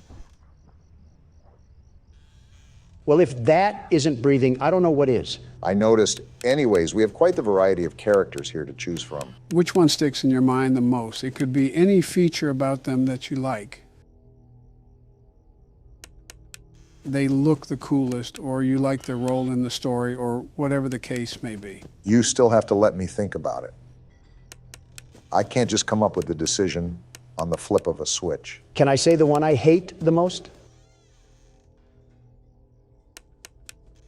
Well, if that isn't breathing, I don't know what is. I noticed. Anyways, we have quite the variety of characters here to choose from. Which one sticks in your mind the most? It could be any feature about them that you like. They look the coolest, or you like their role in the story, or whatever the case may be. You still have to let me think about it. I can't just come up with a decision on the flip of a switch. Can I say the one I hate the most?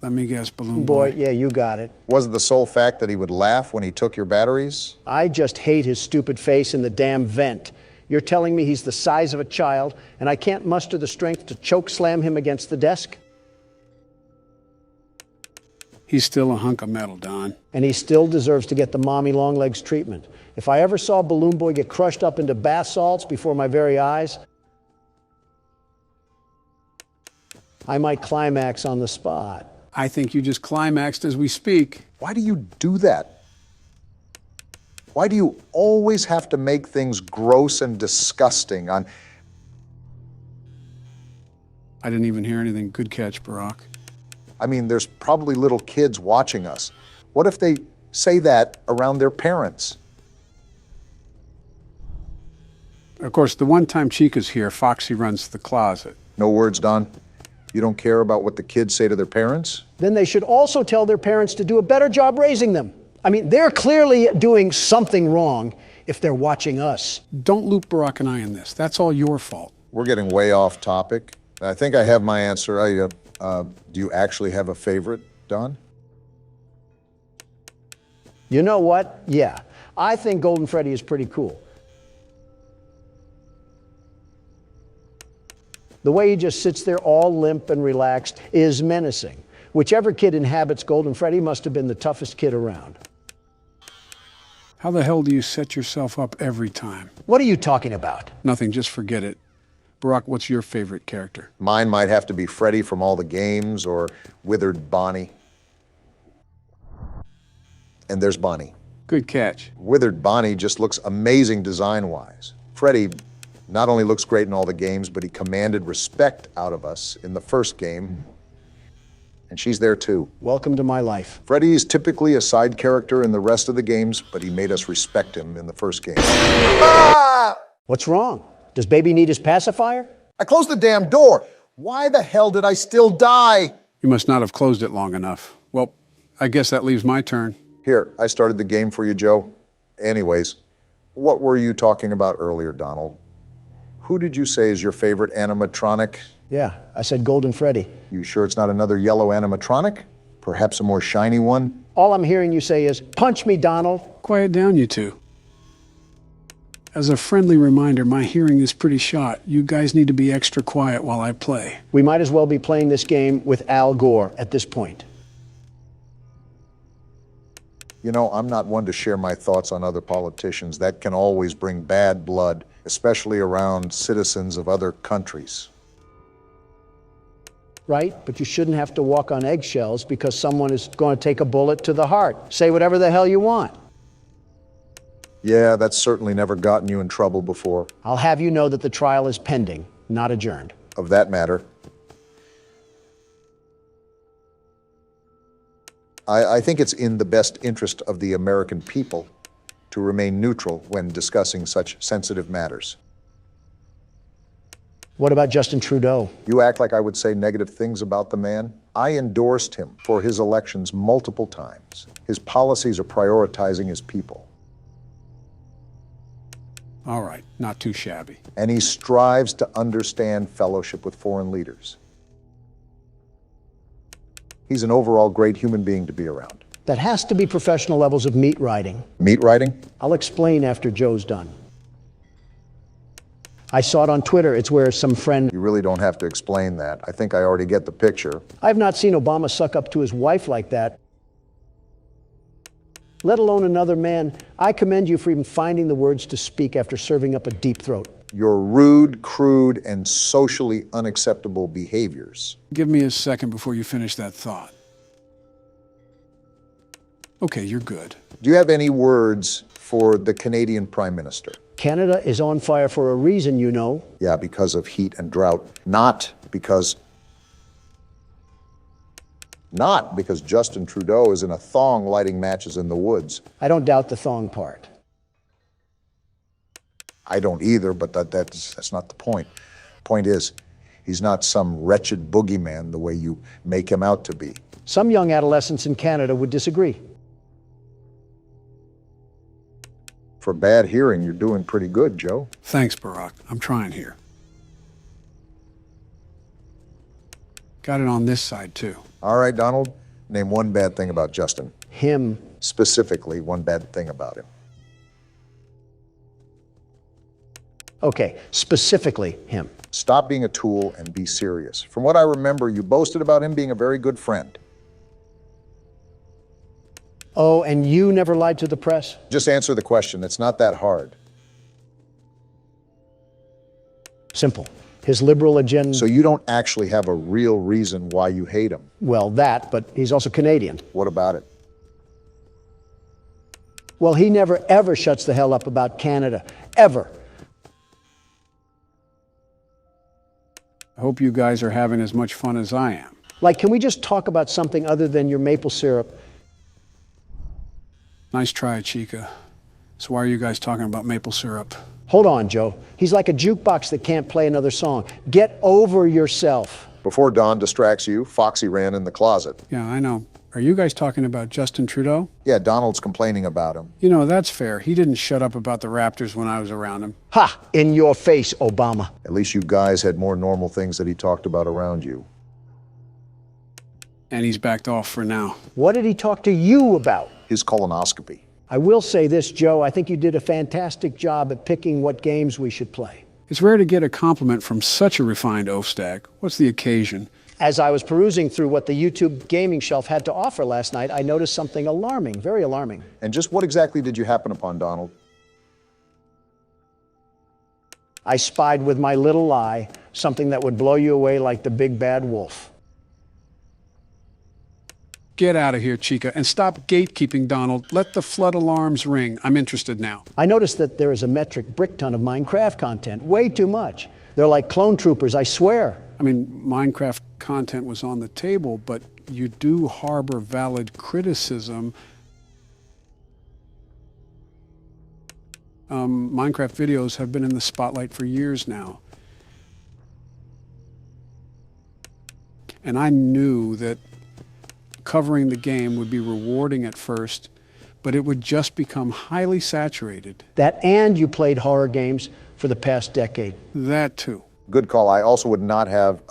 Let me guess, Balloon Boy, Boy. yeah, you got it. Was it the sole fact that he would laugh when he took your batteries? I just hate his stupid face in the damn vent. You're telling me he's the size of a child, and I can't muster the strength to choke slam him against the desk? He's still a hunk of metal, Don. And he still deserves to get the mommy long legs treatment. If I ever saw Balloon Boy get crushed up into bath salts before my very eyes, I might climax on the spot. I think you just climaxed as we speak. Why do you do that? Why do you always have to make things gross and disgusting on... I didn't even hear anything. Good catch, Barack. I mean, there's probably little kids watching us. What if they say that around their parents? Of course, the one time Chica's here, Foxy runs the closet. No words, Don? You don't care about what the kids say to their parents? Then they should also tell their parents to do a better job raising them. I mean, they're clearly doing something wrong if they're watching us. Don't loop Barack and I in this. That's all your fault. We're getting way off topic. I think I have my answer. Do you actually have a favorite, Don? You know what? Yeah, I think Golden Freddy is pretty cool. The way he just sits there all limp and relaxed is menacing. Whichever kid inhabits Golden Freddy must have been the toughest kid around. How the hell do you set yourself up every time? What are you talking about? Nothing, just forget it. Barack, what's your favorite character? Mine might have to be Freddy from all the games or Withered Bonnie. And there's Bonnie. Good catch. Withered Bonnie just looks amazing design-wise. Freddy not only looks great in all the games, but he commanded respect out of us in the first game. And she's there too. Welcome to my life. Freddy is typically a side character in the rest of the games, but he made us respect him in the first game. What's wrong? Does baby need his pacifier? I closed the damn door. Why the hell did I still die? You must not have closed it long enough. Well, I guess that leaves my turn. Here, I started the game for you, Joe. Anyways, what were you talking about earlier, Donald? Who did you say is your favorite animatronic? Yeah, I said Golden Freddy. You sure it's not another yellow animatronic? Perhaps a more shiny one? All I'm hearing you say is, punch me, Donald. Quiet down, you two. As a friendly reminder, my hearing is pretty shot. You guys need to be extra quiet while I play. We might as well be playing this game with Al Gore at this point. You know, I'm not one to share my thoughts on other politicians. That can always bring bad blood, especially around citizens of other countries. Right? But you shouldn't have to walk on eggshells because someone is going to take a bullet to the heart. Say whatever the hell you want. Yeah, that's certainly never gotten you in trouble before. I'll have you know that the trial is pending, not adjourned. Of that matter. I think it's in the best interest of the American people to remain neutral when discussing such sensitive matters. What about Justin Trudeau? You act like I would say negative things about the man. I endorsed him for his elections multiple times. His policies are prioritizing his people. All right, not too shabby. And he strives to understand fellowship with foreign leaders. He's an overall great human being to be around. That has to be professional levels of meat riding. Meat riding? I'll explain after Joe's done. I saw it on Twitter. It's where some friend... You really don't have to explain that. I think I already get the picture. I've not seen Obama suck up to his wife like that, let alone another man. I commend you for even finding the words to speak after serving up a deep throat. Your rude, crude, and socially unacceptable behaviors. Give me a second before you finish that thought. Okay, you're good. Do you have any words for the Canadian Prime Minister? Canada is on fire for a reason, you know. Yeah, because of heat and drought. Not because Justin Trudeau is in a thong lighting matches in the woods. I don't doubt the thong part. I don't either, but that's not the point. Point is, he's not some wretched boogeyman the way you make him out to be. Some young adolescents in Canada would disagree. For bad hearing, you're doing pretty good, Joe. Thanks, Barack. I'm trying here. Got it on this side, too. All right, Donald, name one bad thing about Justin. Him. Specifically, one bad thing about him. Okay, specifically him. Stop being a tool and be serious. From what I remember, you boasted about him being a very good friend. Oh, and you never lied to the press? Just answer the question. It's not that hard. Simple. His liberal agenda... So you don't actually have a real reason why you hate him? Well, that, but he's also Canadian. What about it? Well, he never, ever shuts the hell up about Canada. Ever. I hope you guys are having as much fun as I am. Like, can we just talk about something other than your maple syrup? Nice try, Chica. So why are you guys talking about maple syrup? Hold on, Joe. He's like a jukebox that can't play another song. Get over yourself. Before Don distracts you, Foxy ran in the closet. Yeah, I know. Are you guys talking about Justin Trudeau? Yeah, Donald's complaining about him. You know, that's fair. He didn't shut up about the Raptors when I was around him. Ha! In your face, Obama. At least you guys had more normal things that he talked about around you. And he's backed off for now. What did he talk to you about? His colonoscopy. I will say this, Joe. I think you did a fantastic job at picking what games we should play. It's rare to get a compliment from such a refined oaf-stack. What's the occasion? As I was perusing through what the YouTube gaming shelf had to offer last night, I noticed something alarming, very alarming. And just what exactly did you happen upon, Donald? I spied with my little eye something that would blow you away like the big bad wolf. Get out of here, Chica, and stop gatekeeping, Donald. Let the flood alarms ring. I'm interested now. I noticed that there is a metric brick ton of Minecraft content. Way too much. They're like clone troopers, I swear. I mean, Minecraft content was on the table, but you do harbor valid criticism. Minecraft videos have been in the spotlight for years now. And I knew that covering the game would be rewarding at first, but it would just become highly saturated. That and you played horror games for the past decade. That too. Good call. I also would not have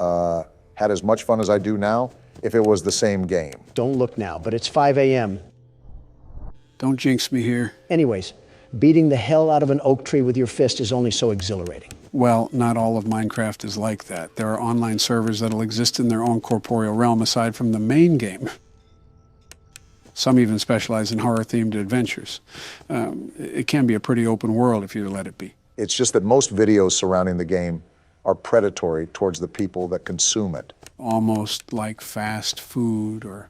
had as much fun as I do now if it was the same game. Don't look now, but it's 5 a.m. Don't jinx me here. Anyways, beating the hell out of an oak tree with your fist is only so exhilarating. Well, not all of Minecraft is like that. There are online servers that'll exist in their own corporeal realm aside from the main game. Some even specialize in horror-themed adventures. It can be a pretty open world if you let it be. It's just that most videos surrounding the game are predatory towards the people that consume it. Almost like fast food or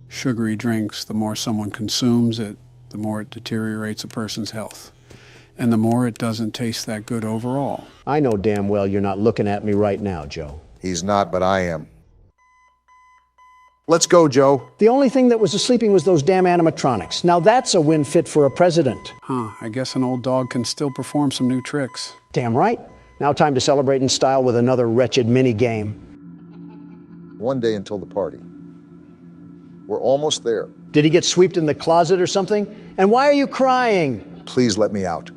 sugary drinks. The more someone consumes it, the more it deteriorates a person's health. And the more it doesn't taste that good overall. I know damn well you're not looking at me right now, Joe. He's not, but I am. Let's go, Joe. The only thing that was sleeping was those damn animatronics. Now that's a win fit for a president. I guess an old dog can still perform some new tricks. Damn right. Now time to celebrate in style with another wretched mini game. One day until the party. We're almost there. Did he get swept in the closet or something? And why are you crying? Please let me out.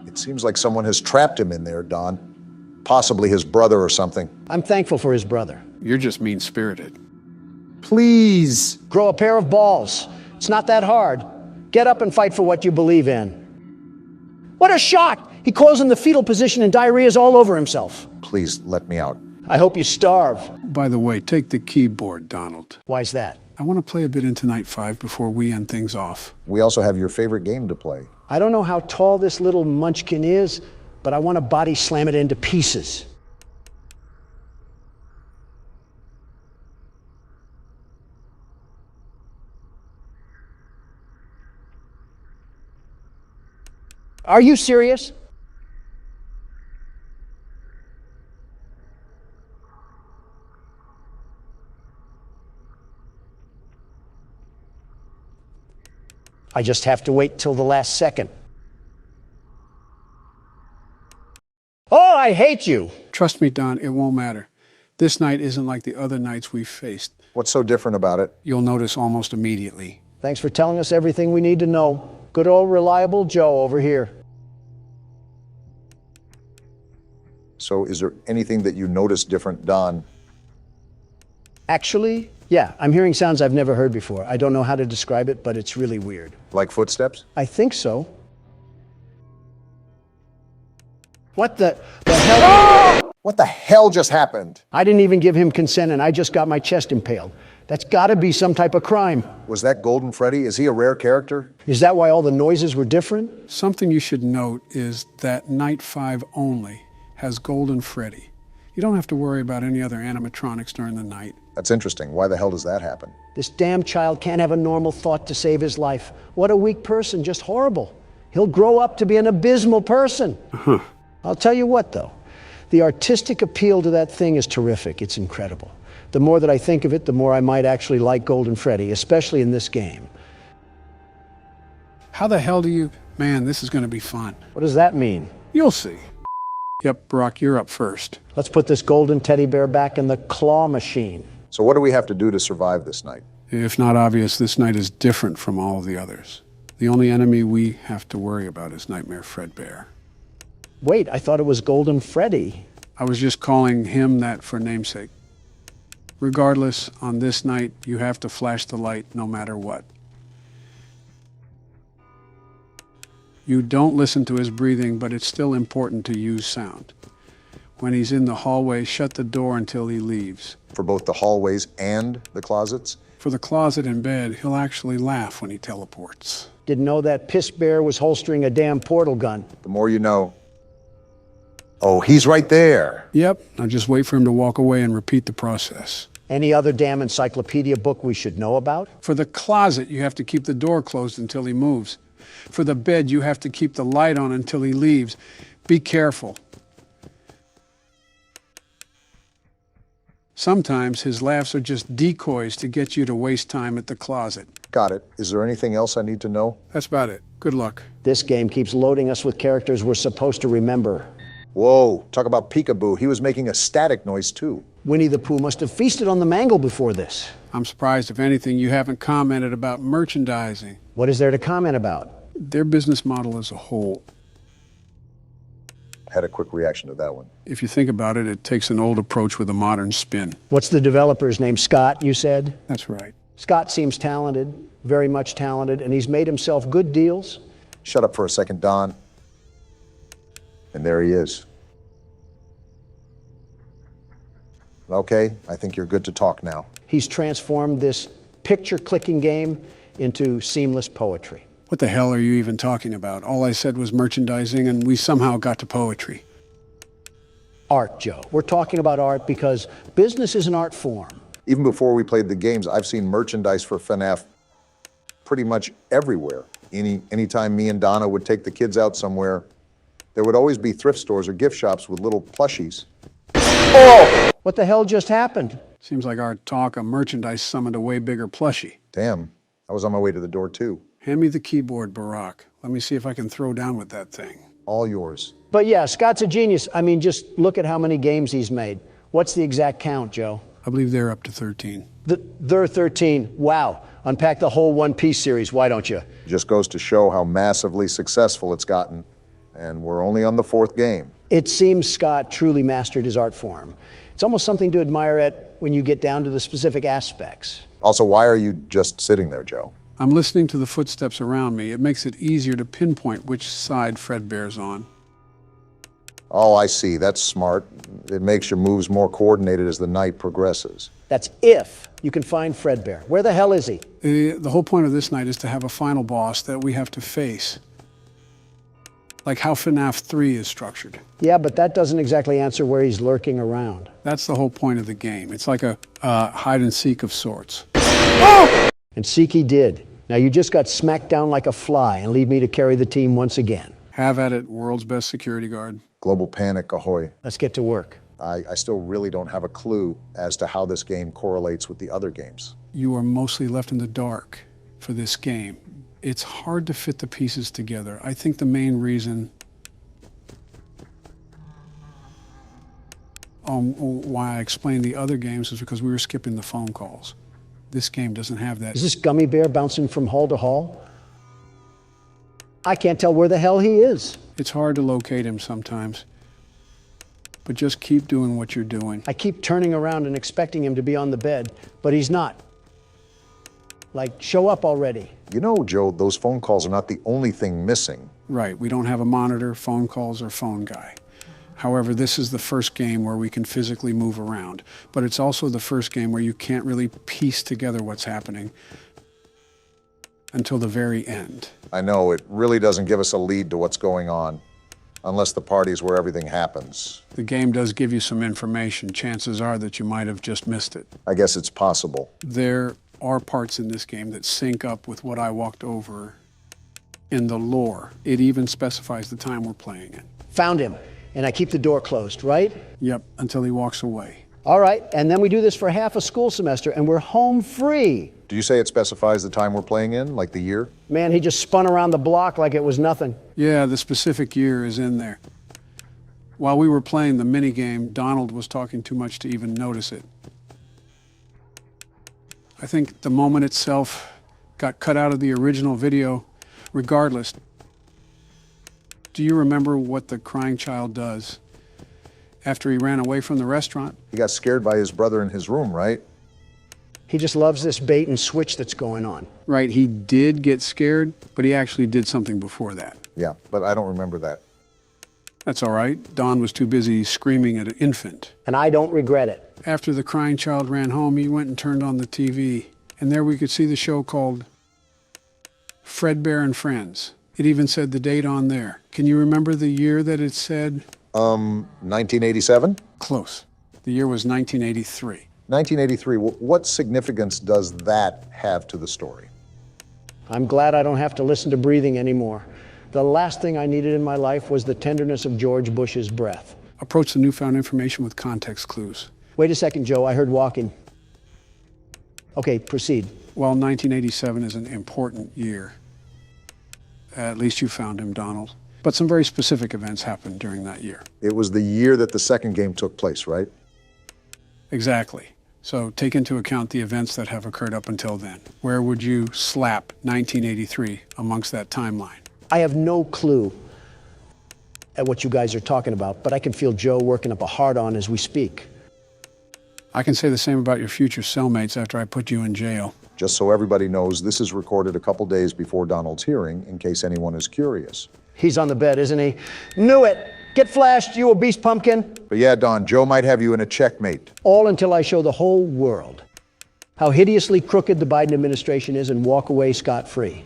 It seems like someone has trapped him in there, Don. Possibly his brother or something. I'm thankful for his brother. You're just mean-spirited. Please. Grow a pair of balls. It's not that hard. Get up and fight for what you believe in. What a shock! He calls in the fetal position and diarrhea's all over himself. Please let me out. I hope you starve. By the way, take the keyboard, Donald. Why's that? I want to play a bit into Night 5 before we end things off. We also have your favorite game to play. I don't know how tall this little munchkin is, but I want to body slam it into pieces. Are you serious? I just have to wait till the last second. Oh, I hate you! Trust me, Don, it won't matter. This night isn't like the other nights we've faced. What's so different about it? You'll notice almost immediately. Thanks for telling us everything we need to know. Good old reliable Joe over here. So is there anything that you notice different, Don? Actually, yeah, I'm hearing sounds I've never heard before. I don't know how to describe it, but it's really weird. Like footsteps? I think so. What the hell? What the hell just happened? I didn't even give him consent and I just got my chest impaled. That's gotta be some type of crime. Was that Golden Freddy? Is he a rare character? Is that why all the noises were different? Something you should note is that Night 5 only has Golden Freddy. You don't have to worry about any other animatronics during the night. That's interesting. Why the hell does that happen? This damn child can't have a normal thought to save his life. What a weak person, just horrible. He'll grow up to be an abysmal person. I'll tell you what, though. The artistic appeal to that thing is terrific. It's incredible. The more that I think of it, the more I might actually like Golden Freddy, especially in this game. How the hell do you... Man, this is going to be fun. What does that mean? You'll see. Yep, Brock, you're up first. Let's put this golden teddy bear back in the claw machine. So what do we have to do to survive this night? If not obvious, this night is different from all of the others. The only enemy we have to worry about is Nightmare Fredbear. Wait, I thought it was Golden Freddy. I was just calling him that for namesake. Regardless, on this night, you have to flash the light no matter what. You don't listen to his breathing, but it's still important to use sound. When he's in the hallway, shut the door until he leaves. For both the hallways and the closets? For the closet and bed, he'll actually laugh when he teleports. Didn't know that piss bear was holstering a damn portal gun. The more you know. Oh, he's right there. Yep, now just wait for him to walk away and repeat the process. Any other damn encyclopedia book we should know about? For the closet, you have to keep the door closed until he moves. For the bed, you have to keep the light on until he leaves. Be careful. Sometimes his laughs are just decoys to get you to waste time at the closet. Got it. Is there anything else I need to know? That's about it. Good luck. This game keeps loading us with characters we're supposed to remember. Whoa, talk about peekaboo. He was making a static noise too. Winnie the Pooh must have feasted on the mangle before this. I'm surprised, if anything, you haven't commented about merchandising. What is there to comment about? Their business model as a whole. Had a quick reaction to that one. If you think about it, it takes an old approach with a modern spin. What's the developer's name? Scott, you said? That's right. Scott seems talented, very much talented, and he's made himself good deals. Shut up for a second, Don. And there he is. Okay, I think you're good to talk now. He's transformed this picture-clicking game into seamless poetry. What the hell are you even talking about? All I said was merchandising, and we somehow got to poetry. Art, Joe. We're talking about art because business is an art form. Even before we played the games, I've seen merchandise for FNAF pretty much everywhere. Anytime me and Donna would take the kids out somewhere, there would always be thrift stores or gift shops with little plushies. Oh! What the hell just happened? Seems like our talk of merchandise summoned a way bigger plushie. Damn, I was on my way to the door too. Hand me the keyboard, Barack. Let me see if I can throw down with that thing. All yours. But yeah, Scott's a genius. I mean, just look at how many games he's made. What's the exact count, Joe? I believe they're up to 13. They're 13. Wow. Unpack the whole One Piece series, why don't you? Just goes to show how massively successful it's gotten. And we're only on the 4th game. It seems Scott truly mastered his art form. It's almost something to admire at when you get down to the specific aspects. Also, why are you just sitting there, Joe? I'm listening to the footsteps around me. It makes it easier to pinpoint which side Fredbear's on. Oh, I see. That's smart. It makes your moves more coordinated as the night progresses. That's if you can find Fredbear. Where the hell is he? The whole point of this night is to have a final boss that we have to face. Like how FNAF 3 is structured. Yeah, but that doesn't exactly answer where he's lurking around. That's the whole point of the game. It's like a hide and seek of sorts. And seek he did. Now you just got smacked down like a fly and leave me to carry the team once again. Have at it, world's best security guard. Global panic, ahoy. Let's get to work. I still really don't have a clue as to how this game correlates with the other games. You are mostly left in the dark for this game. It's hard to fit the pieces together. I think the main reason why I explained the other games is because we were skipping the phone calls. This game doesn't have that. Is this gummy bear bouncing from hall to hall? I can't tell where the hell he is. It's hard to locate him sometimes. But just keep doing what you're doing. I keep turning around and expecting him to be on the bed, but he's not. Like, show up already. You know, Joe, those phone calls are not the only thing missing. Right, we don't have a monitor, phone calls, or phone guy. However, this is the first game where we can physically move around. But it's also the first game where you can't really piece together what's happening until the very end. I know, it really doesn't give us a lead to what's going on, unless the party's where everything happens. The game does give you some information. Chances are that you might have just missed it. I guess it's possible. There are parts in this game that sync up with what I walked over in the lore. It even specifies the time we're playing it. Found him, and I keep the door closed, right? Yep, until he walks away. All right, and then we do this for half a school semester, and we're home free. Do you say it specifies the time we're playing in, like the year? Man, he just spun around the block like it was nothing. Yeah, the specific year is in there. While we were playing the minigame, Donald was talking too much to even notice it. I think the moment itself got cut out of the original video. Regardless, do you remember what the crying child does after he ran away from the restaurant? He got scared by his brother in his room, right? He just loves this bait and switch that's going on. Right, he did get scared, but he actually did something before that. Yeah, but I don't remember that. That's all right. Don was too busy screaming at an infant. And I don't regret it. After the crying child ran home, he went and turned on the TV. And there we could see the show called Fredbear and Friends. It even said the date on there. Can you remember the year that it said? 1987? Close. The year was 1983. 1983, what significance does that have to the story? I'm glad I don't have to listen to breathing anymore. The last thing I needed in my life was the tenderness of George Bush's breath. Approach the newfound information with context clues. Wait a second, Joe, I heard walking. Okay, proceed. Well, 1987 is an important year. At least you found him, Donald. But some very specific events happened during that year. It was the year that the second game took place, right? Exactly. So take into account the events that have occurred up until then. Where would you slap 1983 amongst that timeline? I have no clue at what you guys are talking about, but I can feel Joe working up a hard-on as we speak. I can say the same about your future cellmates after I put you in jail. Just so everybody knows, this is recorded a couple days before Donald's hearing, in case anyone is curious. He's on the bed, isn't he? Knew it! Get flashed, you obese pumpkin! But yeah, Don, Joe might have you in a checkmate. All until I show the whole world how hideously crooked the Biden administration is and walk away scot-free.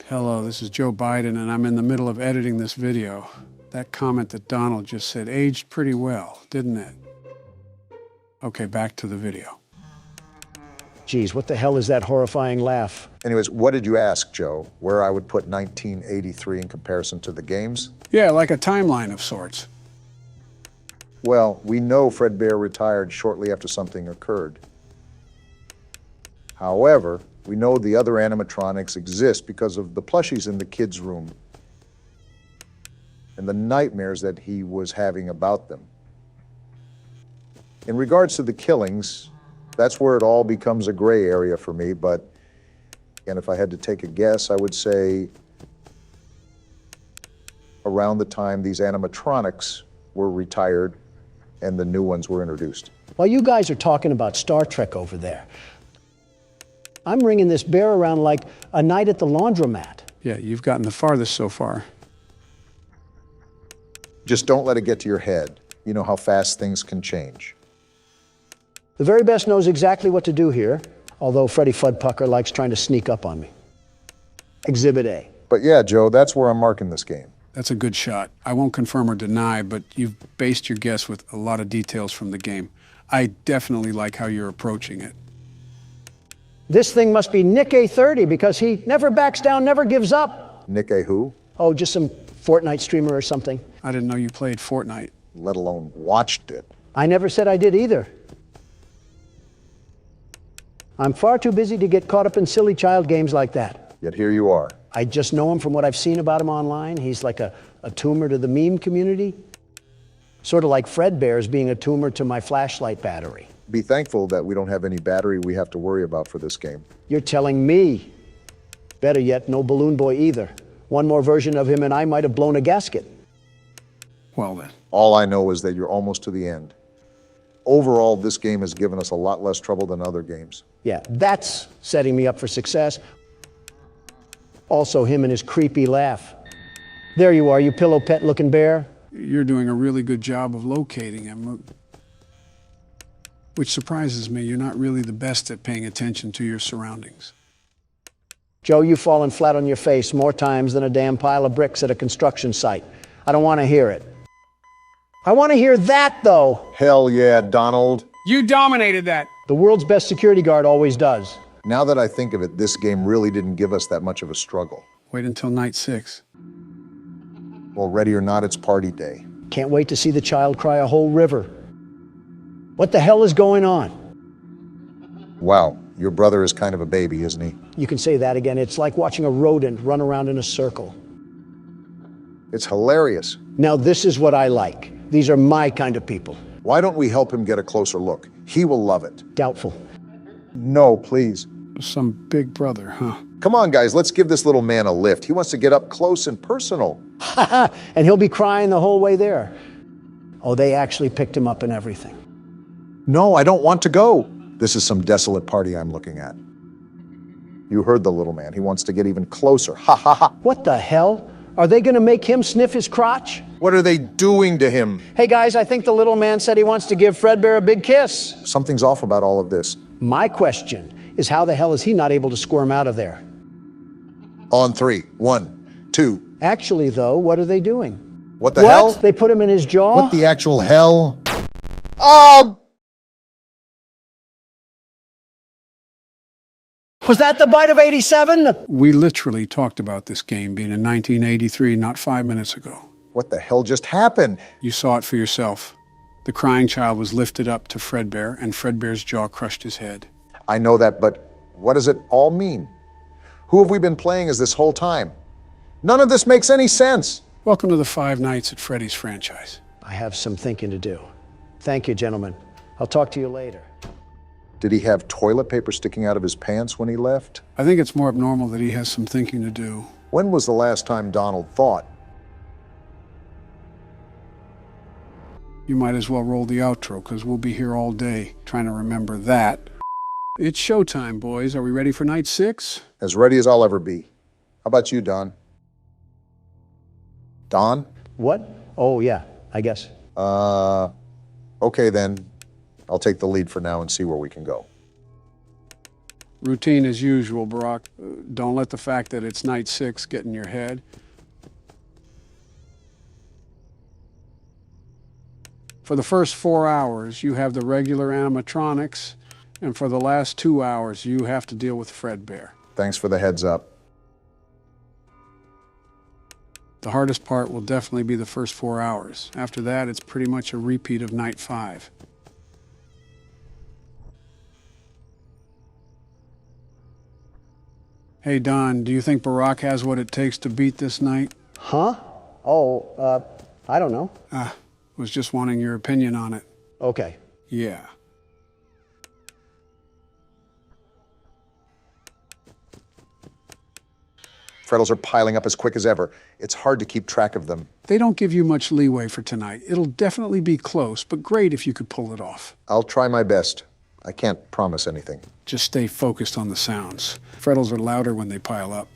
Hello, this is Joe Biden, and I'm in the middle of editing this video. That comment that Donald just said aged pretty well, didn't it? Okay, back to the video. Geez, what the hell is that horrifying laugh? Anyways, what did you ask, Joe? Where I would put 1983 in comparison to the games? Yeah, like a timeline of sorts. Well, we know Fred Bear retired shortly after something occurred. However, we know the other animatronics exist because of the plushies in the kids' room and the nightmares that he was having about them. In regards to the killings, that's where it all becomes a gray area for me, but and if I had to take a guess, I would say around the time these animatronics were retired and the new ones were introduced. While you guys are talking about Star Trek over there, I'm ringing this bear around like a night at the laundromat. Yeah, you've gotten the farthest so far. Just don't let it get to your head. You know how fast things can change. The very best knows exactly what to do here, although Freddy Fuddpucker likes trying to sneak up on me. Exhibit A. But yeah, Joe, that's where I'm marking this game. That's a good shot. I won't confirm or deny, but you've based your guess with a lot of details from the game. I definitely like how you're approaching it. This thing must be Nick A30 because he never backs down, never gives up. Nick A. who? Oh, just some Fortnite streamer or something. I didn't know you played Fortnite. Let alone watched it. I never said I did either. I'm far too busy to get caught up in silly child games like that. Yet here you are. I just know him from what I've seen about him online. He's like a tumor to the meme community. Sort of like Fredbear's being a tumor to my flashlight battery. Be thankful that we don't have any battery we have to worry about for this game. You're telling me. Better yet, no Balloon Boy either. One more version of him and I might have blown a gasket. Well then. All I know is that you're almost to the end. Overall, this game has given us a lot less trouble than other games. Yeah, that's setting me up for success. Also, him and his creepy laugh. There you are, you pillow pet looking bear. You're doing a really good job of locating him, which surprises me. You're not really the best at paying attention to your surroundings. Joe, you've fallen flat on your face more times than a damn pile of bricks at a construction site. I don't want to hear it. I want to hear that, though. Hell yeah, Donald. You dominated that. The world's best security guard always does. Now that I think of it, this game really didn't give us that much of a struggle. Wait until night 6. Well, ready or not, it's party day. Can't wait to see the child cry a whole river. What the hell is going on? Wow, your brother is kind of a baby, isn't he? You can say that again. It's like watching a rodent run around in a circle. It's hilarious. Now, this is what I like. These are my kind of people. Why don't we help him get a closer look? He will love it. Doubtful. No, please. Some big brother, huh? Come on, guys, let's give this little man a lift. He wants to get up close and personal. And he'll be crying the whole way there. Oh, they actually picked him up and everything. No, I don't want to go. This is some desolate party I'm looking at. You heard the little man. He wants to get even closer. Ha ha ha. What the hell? Are they going to make him sniff his crotch? What are they doing to him? Hey guys, I think the little man said he wants to give Fredbear a big kiss. Something's off about all of this. My question is, how the hell is he not able to squirm out of there? On 3. 1, 2. Actually, though, what are they doing? What the hell? They put him in his jaw? What the actual hell? Oh! Was that the bite of 87? We literally talked about this game being in 1983, not 5 minutes ago. What the hell just happened? You saw it for yourself. The crying child was lifted up to Fredbear, and Fredbear's jaw crushed his head. I know that, but what does it all mean? Who have we been playing as this whole time? None of this makes any sense. Welcome to the 5 Nights at Freddy's franchise. I have some thinking to do. Thank you, gentlemen. I'll talk to you later. Did he have toilet paper sticking out of his pants when he left? I think it's more abnormal that he has some thinking to do. When was the last time Donald thought? You might as well roll the outro, because we'll be here all day trying to remember that. It's showtime, boys. Are we ready for night 6? As ready as I'll ever be. How about you, Don? Don? What? Oh, yeah, I guess. Okay then. I'll take the lead for now and see where we can go. Routine as usual, Barack. Don't let the fact that it's night 6 get in your head. For the first 4 hours, you have the regular animatronics, and for the last 2 hours, you have to deal with Fredbear. Thanks for the heads up. The hardest part will definitely be the first 4 hours. After that, it's pretty much a repeat of night 5. Hey, Don, do you think Barack has what it takes to beat this night? Huh? Oh, I don't know. Was just wanting your opinion on it. Okay. Yeah. Freddles are piling up as quick as ever. It's hard to keep track of them. They don't give you much leeway for tonight. It'll definitely be close, but great if you could pull it off. I'll try my best. I can't promise anything. Just stay focused on the sounds. Freddles are louder when they pile up.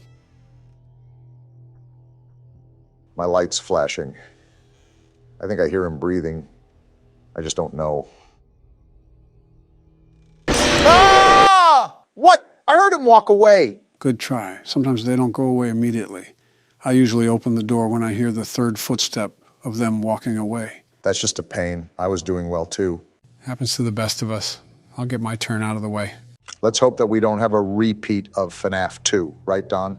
My light's flashing. I think I hear him breathing. I just don't know. Ah! What? I heard him walk away. Good try. Sometimes they don't go away immediately. I usually open the door when I hear the third footstep of them walking away. That's just a pain. I was doing well too. Happens to the best of us. I'll get my turn out of the way. Let's hope that we don't have a repeat of FNAF 2, right, Don?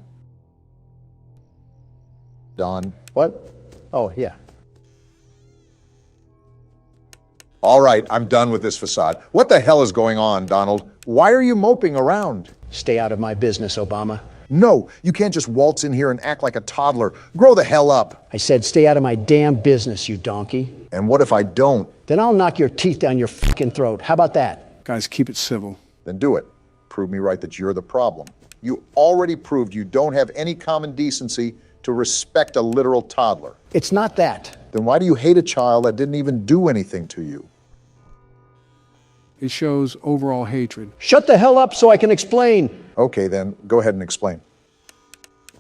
Don? What? Oh, yeah. All right, I'm done with this facade. What the hell is going on, Donald? Why are you moping around? Stay out of my business, Obama. No, you can't just waltz in here and act like a toddler. Grow the hell up. I said stay out of my damn business, you donkey. And what if I don't? Then I'll knock your teeth down your fucking throat. How about that? Guys, keep it civil. Then do it. Prove me right that you're the problem. You already proved you don't have any common decency to respect a literal toddler. It's not that. Then why do you hate a child that didn't even do anything to you? It shows overall hatred. Shut the hell up so I can explain. Okay, then, go ahead and explain.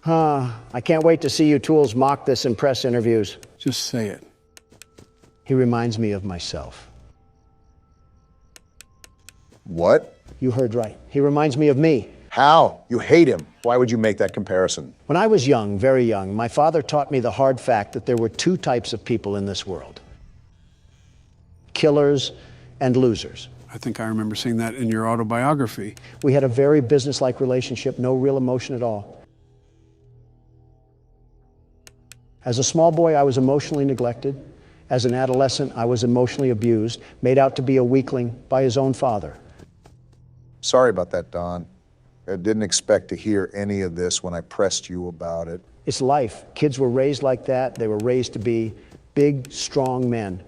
I can't wait to see you tools mock this in press interviews. Just say it. He reminds me of myself. What? You heard right. He reminds me of me. How? You hate him. Why would you make that comparison? When I was young, very young, my father taught me the hard fact that there were 2 types of people in this world: killers and losers. I think I remember seeing that in your autobiography. We had a very businesslike relationship, no real emotion at all. As a small boy, I was emotionally neglected. As an adolescent, I was emotionally abused, made out to be a weakling by his own father. Sorry about that, Don. I didn't expect to hear any of this when I pressed you about it. It's life. Kids were raised like that. They were raised to be big, strong men.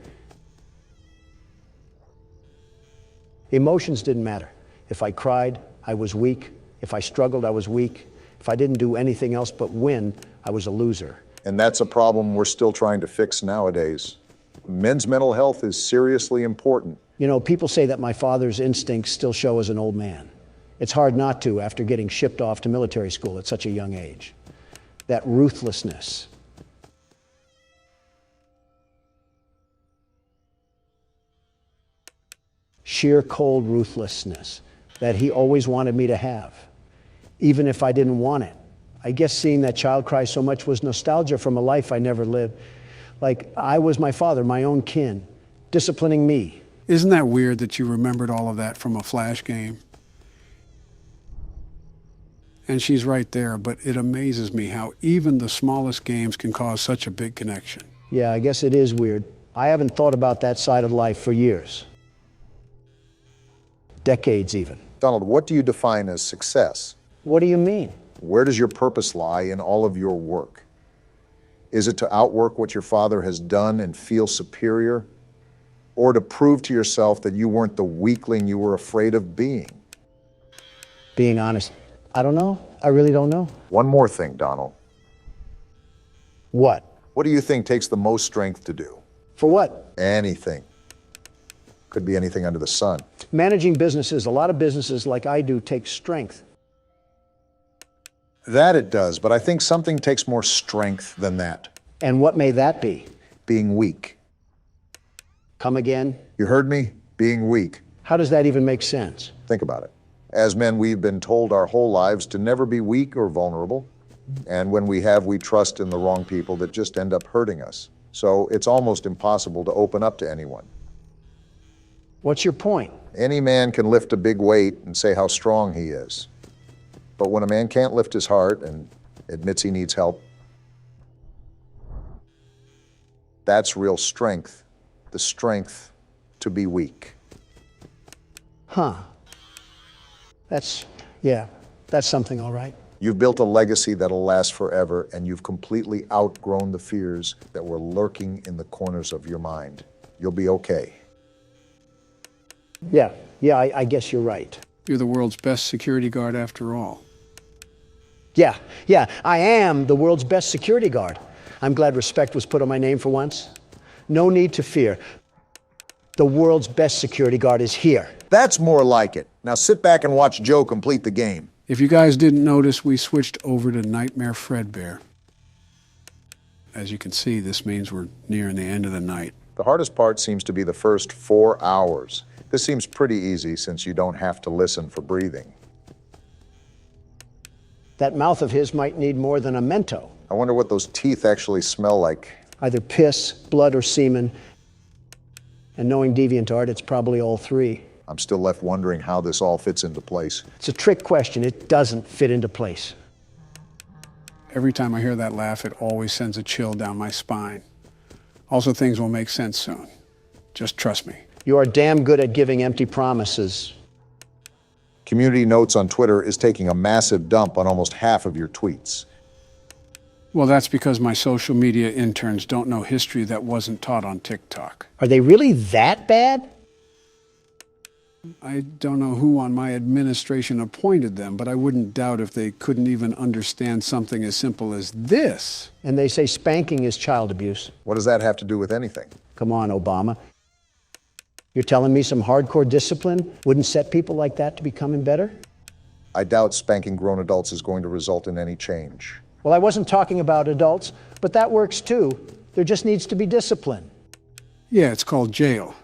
Emotions didn't matter. If I cried, I was weak. If I struggled, I was weak. If I didn't do anything else but win, I was a loser. And that's a problem we're still trying to fix nowadays. Men's mental health is seriously important. You know, people say that my father's instincts still show as an old man. It's hard not to after getting shipped off to military school at such a young age. That ruthlessness. Sheer cold ruthlessness that he always wanted me to have, even if I didn't want it. I guess seeing that child cry so much was nostalgia from a life I never lived. Like I was my father, my own kin, disciplining me. Isn't that weird that you remembered all of that from a Flash game? And she's right there, but it amazes me how even the smallest games can cause such a big connection. Yeah, I guess it is weird. I haven't thought about that side of life for years. Decades even. Donald, what do you define as success? What do you mean? Where does your purpose lie in all of your work? Is it to outwork what your father has done and feel superior? Or to prove to yourself that you weren't the weakling you were afraid of being? Being honest, I don't know. I really don't know. One more thing, Donald. What? What do you think takes the most strength to do? For what? Anything. Could be anything under the sun. Managing businesses, a lot of businesses like I do, take strength. That it does, but I think something takes more strength than that. And what may that be? Being weak. Come again? You heard me? Being weak. How does that even make sense? Think about it. As men, we've been told our whole lives to never be weak or vulnerable. And when we have, we trust in the wrong people that just end up hurting us. So it's almost impossible to open up to anyone. What's your point? Any man can lift a big weight and say how strong he is. But when a man can't lift his heart and admits he needs help, that's real strength. The strength to be weak. Huh. That's something, all right. You've built a legacy that'll last forever, and you've completely outgrown the fears that were lurking in the corners of your mind. You'll be okay. Yeah, I guess you're right. You're the world's best security guard after all. Yeah, I am the world's best security guard. I'm glad respect was put on my name for once. No need to fear. The world's best security guard is here. That's more like it. Now sit back and watch Joe complete the game. If you guys didn't notice, we switched over to Nightmare Fredbear. As you can see, this means we're nearing the end of the night. The hardest part seems to be the first 4 hours. This seems pretty easy since you don't have to listen for breathing. That mouth of his might need more than a Mento. I wonder what those teeth actually smell like. Either piss, blood, or semen. And knowing DeviantArt, it's probably all three. I'm still left wondering how this all fits into place. It's a trick question. It doesn't fit into place. Every time I hear that laugh, it always sends a chill down my spine. Also, things will make sense soon. Just trust me. You are damn good at giving empty promises. Community Notes on Twitter is taking a massive dump on almost half of your tweets. Well, that's because my social media interns don't know history that wasn't taught on TikTok. Are they really that bad? I don't know who on my administration appointed them, but I wouldn't doubt if they couldn't even understand something as simple as this. And they say spanking is child abuse. What does that have to do with anything? Come on, Obama. You're telling me some hardcore discipline wouldn't set people like that to becoming better? I doubt spanking grown adults is going to result in any change. Well, I wasn't talking about adults, but that works too. There just needs to be discipline. Yeah, it's called jail.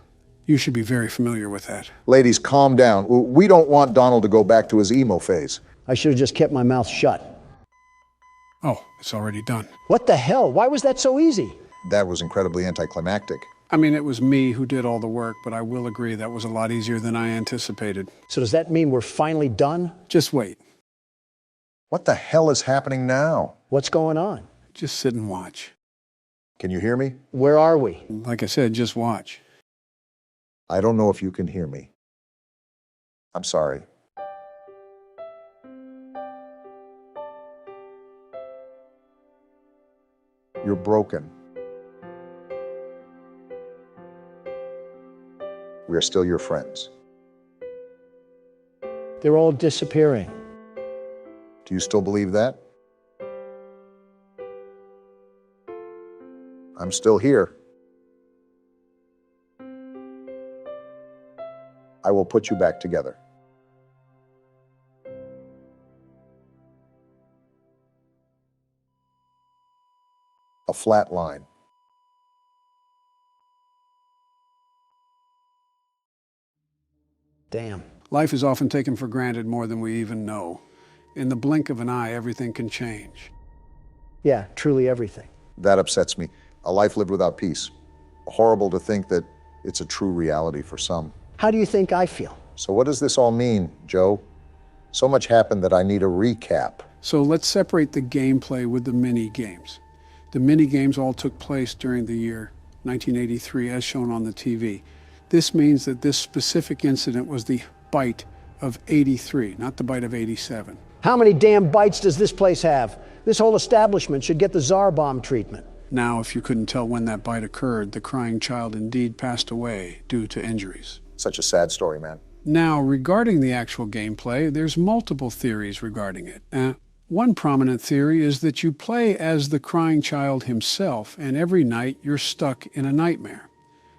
You should be very familiar with that. Ladies, calm down. We don't want Donald to go back to his emo phase. I should have just kept my mouth shut. Oh, it's already done. What the hell? Why was that so easy? That was incredibly anticlimactic. I mean, it was me who did all the work, but I will agree that was a lot easier than I anticipated. So does that mean we're finally done? Just wait. What the hell is happening now? What's going on? Just sit and watch. Can you hear me? Where are we? Like I said, just watch. I don't know if you can hear me. I'm sorry. You're broken. We are still your friends. They're all disappearing. Do you still believe that? I'm still here. I will put you back together. A flat line. Damn. Life is often taken for granted more than we even know. In the blink of an eye, everything can change. Yeah, truly everything. That upsets me. A life lived without peace. Horrible to think that it's a true reality for some. How do you think I feel? So what does this all mean, Joe? So much happened that I need a recap. So let's separate the gameplay with the mini-games. The mini-games all took place during the year 1983, as shown on the TV. This means that this specific incident was the bite of 83, not the bite of 87. How many damn bites does this place have? This whole establishment should get the Tsar bomb treatment. Now, if you couldn't tell when that bite occurred, the crying child indeed passed away due to injuries. Such a sad story, man. Now, regarding the actual gameplay, there's multiple theories regarding it. One prominent theory is that you play as the crying child himself, and every night you're stuck in a nightmare.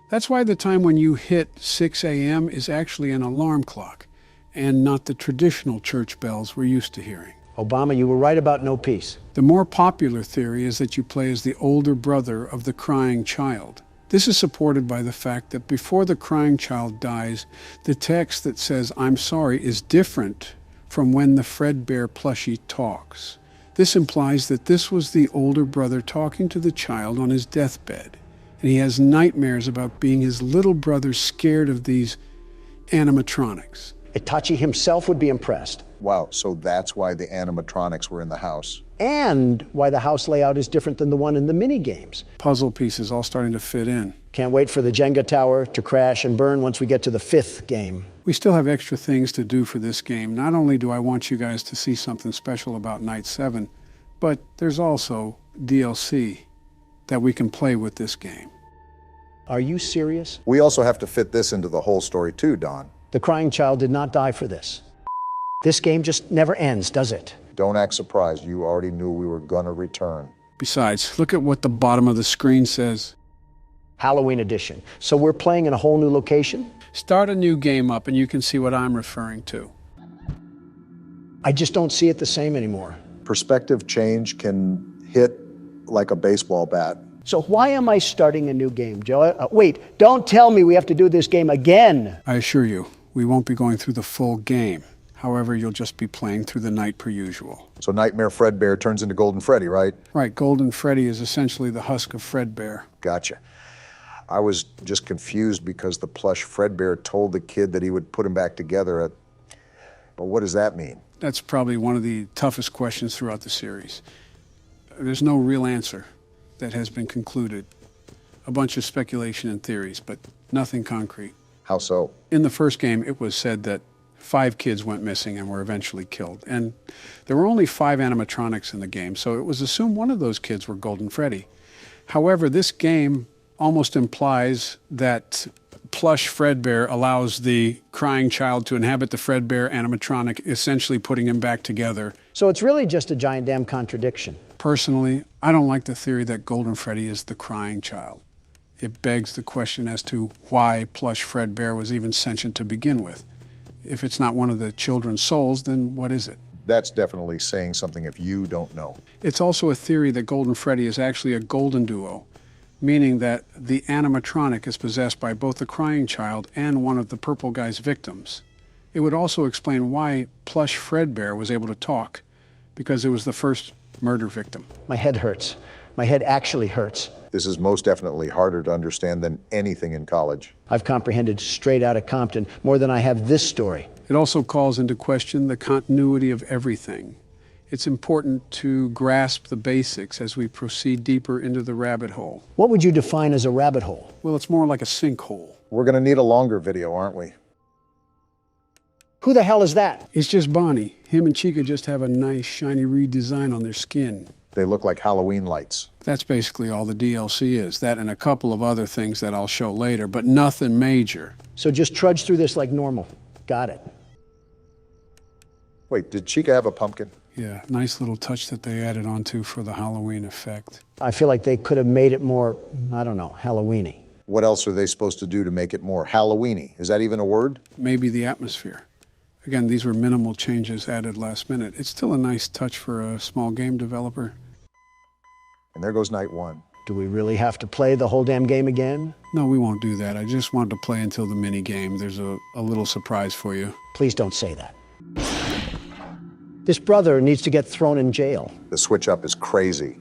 That's why the time when you hit 6 a.m. is actually an alarm clock, and not the traditional church bells we're used to hearing. Obama, you were right about no peace. The more popular theory is that you play as the older brother of the crying child. This is supported by the fact that before the crying child dies, the text that says, "I'm sorry," is different from when the Fredbear plushie talks. This implies that this was the older brother talking to the child on his deathbed, and he has nightmares about being his little brother scared of these animatronics. Itachi himself would be impressed. Wow, so that's why the animatronics were in the house. And why the house layout is different than the one in the mini games. Puzzle pieces all starting to fit in. Can't wait for the Jenga tower to crash and burn once we get to the 5th game. We still have extra things to do for this game. Not only do I want you guys to see something special about Night 7, but there's also DLC that we can play with this game. Are you serious? We also have to fit this into the whole story too, Don. The crying child did not die for this. This game just never ends, does it? Don't act surprised. You already knew we were gonna return. Besides, look at what the bottom of the screen says. Halloween edition. So we're playing in a whole new location? Start a new game up and you can see what I'm referring to. I just don't see it the same anymore. Perspective change can hit like a baseball bat. So why am I starting a new game, Joe? Wait, don't tell me we have to do this game again. I assure you, we won't be going through the full game. However, you'll just be playing through the night per usual. So Nightmare Fredbear turns into Golden Freddy, right? Right, Golden Freddy is essentially the husk of Fredbear. Gotcha. I was just confused because the plush Fredbear told the kid that he would put him back together. But what does that mean? That's probably one of the toughest questions throughout the series. There's no real answer that has been concluded. A bunch of speculation and theories, but nothing concrete. How so? In the first game, it was said that 5 kids went missing and were eventually killed. And there were only 5 animatronics in the game, so it was assumed one of those kids were Golden Freddy. However, this game almost implies that plush Fredbear allows the crying child to inhabit the Fredbear animatronic, essentially putting him back together. So it's really just a giant damn contradiction. Personally, I don't like the theory that Golden Freddy is the crying child. It begs the question as to why plush Fredbear was even sentient to begin with. If it's not one of the children's souls, then what is it? That's definitely saying something if you don't know. It's also a theory that Golden Freddy is actually a golden duo, meaning that the animatronic is possessed by both the crying child and one of the purple guy's victims. It would also explain why plush Fredbear was able to talk, because it was the first murder victim. My head hurts. My head actually hurts. This is most definitely harder to understand than anything in college. I've comprehended straight out of Compton more than I have this story. It also calls into question the continuity of everything. It's important to grasp the basics as we proceed deeper into the rabbit hole. What would you define as a rabbit hole? Well, it's more like a sinkhole. We're gonna need a longer video, aren't we? Who the hell is that? It's just Bonnie. Him and Chica just have a nice shiny redesign on their skin. They look like Halloween lights. That's basically all the DLC is. That and a couple of other things that I'll show later, but nothing major. So just trudge through this like normal. Got it. Wait, did Chica have a pumpkin? Yeah, nice little touch that they added onto for the Halloween effect. I feel like they could have made it more, I don't know, Halloween-y. What else are they supposed to do to make it more Halloween-y? Is that even a word? Maybe the atmosphere. Again, these were minimal changes added last minute. It's still a nice touch for a small game developer. And there goes night 1. Do we really have to play the whole damn game again? No, we won't do that. I just wanted to play until the mini game. There's a little surprise for you. Please don't say that. This brother needs to get thrown in jail. The switch up is crazy.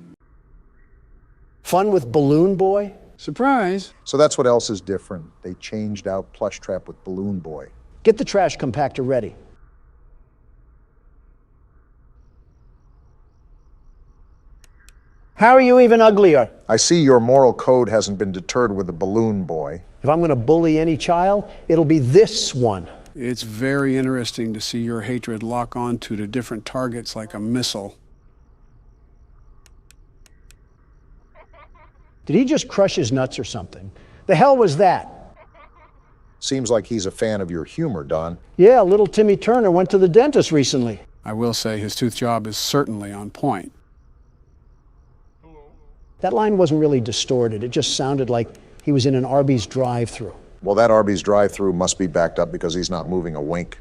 Fun with Balloon Boy? Surprise! So that's what else is different. They changed out Plush Trap with Balloon Boy. Get the trash compactor ready. How are you even uglier? I see your moral code hasn't been deterred with the Balloon Boy. If I'm going to bully any child, it'll be this one. It's very interesting to see your hatred lock onto to different targets like a missile. Did he just crush his nuts or something? The hell was that? Seems like he's a fan of your humor, Don. Yeah, little Timmy Turner went to the dentist recently. I will say his tooth job is certainly on point. That line wasn't really distorted. It just sounded like he was in an Arby's drive-thru. Well, that Arby's drive-thru must be backed up because he's not moving a wink.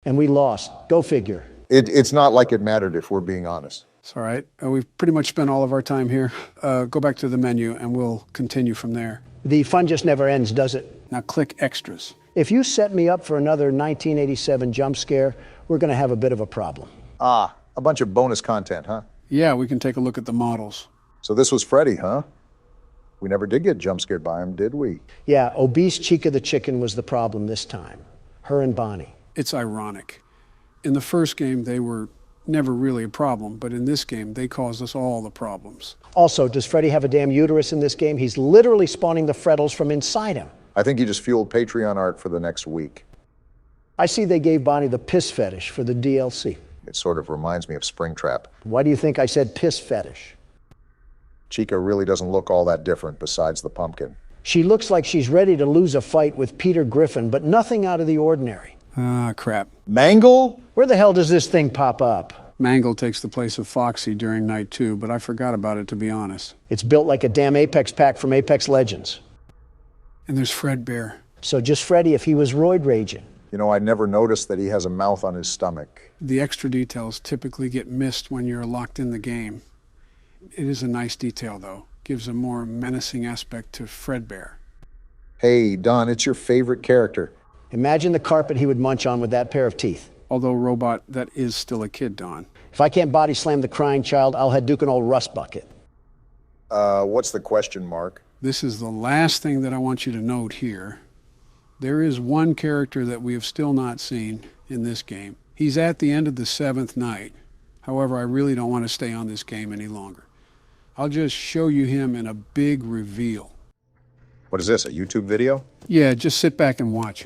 And we lost. Go figure. It's not like it mattered, if we're being honest. It's all right. We've pretty much spent all of our time here. Go back to the menu and we'll continue from there. The fun just never ends, does it? Now click extras. If you set me up for another 1987 jump scare, we're going to have a bit of a problem. Ah, a bunch of bonus content, huh? Yeah, we can take a look at the models. So this was Freddy, huh? We never did get jump scared by him, did we? Yeah, obese Chica the chicken was the problem this time. Her and Bonnie. It's ironic. In the first game, they were never really a problem, but in this game, they caused us all the problems. Also, does Freddy have a damn uterus in this game? He's literally spawning the Freddles from inside him. I think he just fueled Patreon art for the next week. I see they gave Bonnie the piss fetish for the DLC. It sort of reminds me of Springtrap. Why do you think I said piss fetish? Chica really doesn't look all that different besides the pumpkin. She looks like she's ready to lose a fight with Peter Griffin, but nothing out of the ordinary. Ah, crap. Mangle? Where the hell does this thing pop up? Mangle takes the place of Foxy during night 2, but I forgot about it, to be honest. It's built like a damn Apex pack from Apex Legends. And there's Fredbear. So just Freddy if he was roid raging. You know, I never noticed that he has a mouth on his stomach. The extra details typically get missed when you're locked in the game. It is a nice detail, though. Gives a more menacing aspect to Fredbear. Hey, Don, it's your favorite character. Imagine the carpet he would munch on with that pair of teeth. Although, Robot, that is still a kid, Don. If I can't body slam the crying child, I'll head Duke an old rust bucket. What's the question, Mark? This is the last thing that I want you to note here. There is one character that we have still not seen in this game. He's at the end of the 7th night. However, I really don't want to stay on this game any longer. I'll just show you him in a big reveal. What is this, a YouTube video? Yeah, just sit back and watch.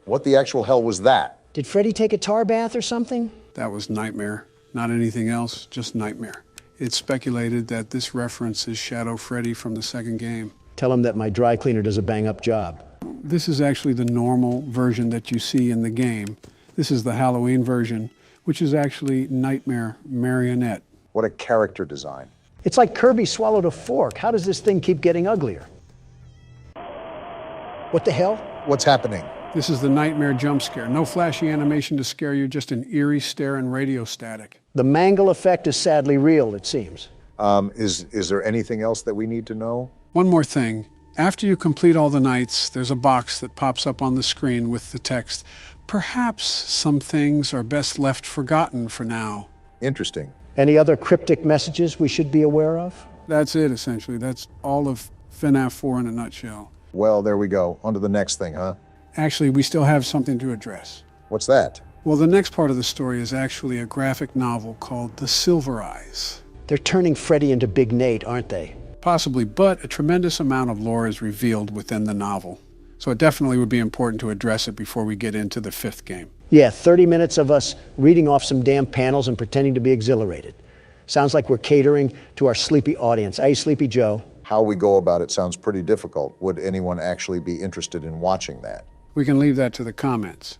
What the actual hell was that? Did Freddy take a tar bath or something? That was Nightmare. Not anything else, just Nightmare. It's speculated that this reference is Shadow Freddy from the 2nd game. Tell him that my dry cleaner does a bang-up job. This is actually the normal version that you see in the game. This is the Halloween version, which is actually Nightmare Marionette. What a character design. It's like Kirby swallowed a fork. How does this thing keep getting uglier? What the hell? What's happening? This is the Nightmare jump scare. No flashy animation to scare you, just an eerie stare and radio static. The Mangle effect is sadly real, it seems. Is there anything else that we need to know? One more thing. After you complete all the nights, there's a box that pops up on the screen with the text, "Perhaps some things are best left forgotten for now." Interesting. Any other cryptic messages we should be aware of? That's it, essentially. That's all of FNAF 4 in a nutshell. Well, there we go. On to the next thing, huh? Actually, we still have something to address. What's that? Well, the next part of the story is actually a graphic novel called The Silver Eyes. They're turning Freddy into Big Nate, aren't they? Possibly, but a tremendous amount of lore is revealed within the novel. So it definitely would be important to address it before we get into the 5th game. Yeah, 30 minutes of us reading off some damn panels and pretending to be exhilarated. Sounds like we're catering to our sleepy audience. Hey, Sleepy Joe. How we go about it sounds pretty difficult. Would anyone actually be interested in watching that? We can leave that to the comments.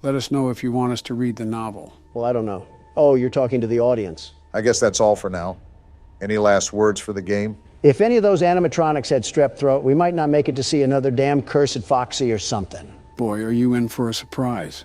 Let us know if you want us to read the novel. Well, I don't know. Oh, you're talking to the audience. I guess that's all for now. Any last words for the game? If any of those animatronics had strep throat, we might not make it to see another damn cursed Foxy or something. Boy, are you in for a surprise.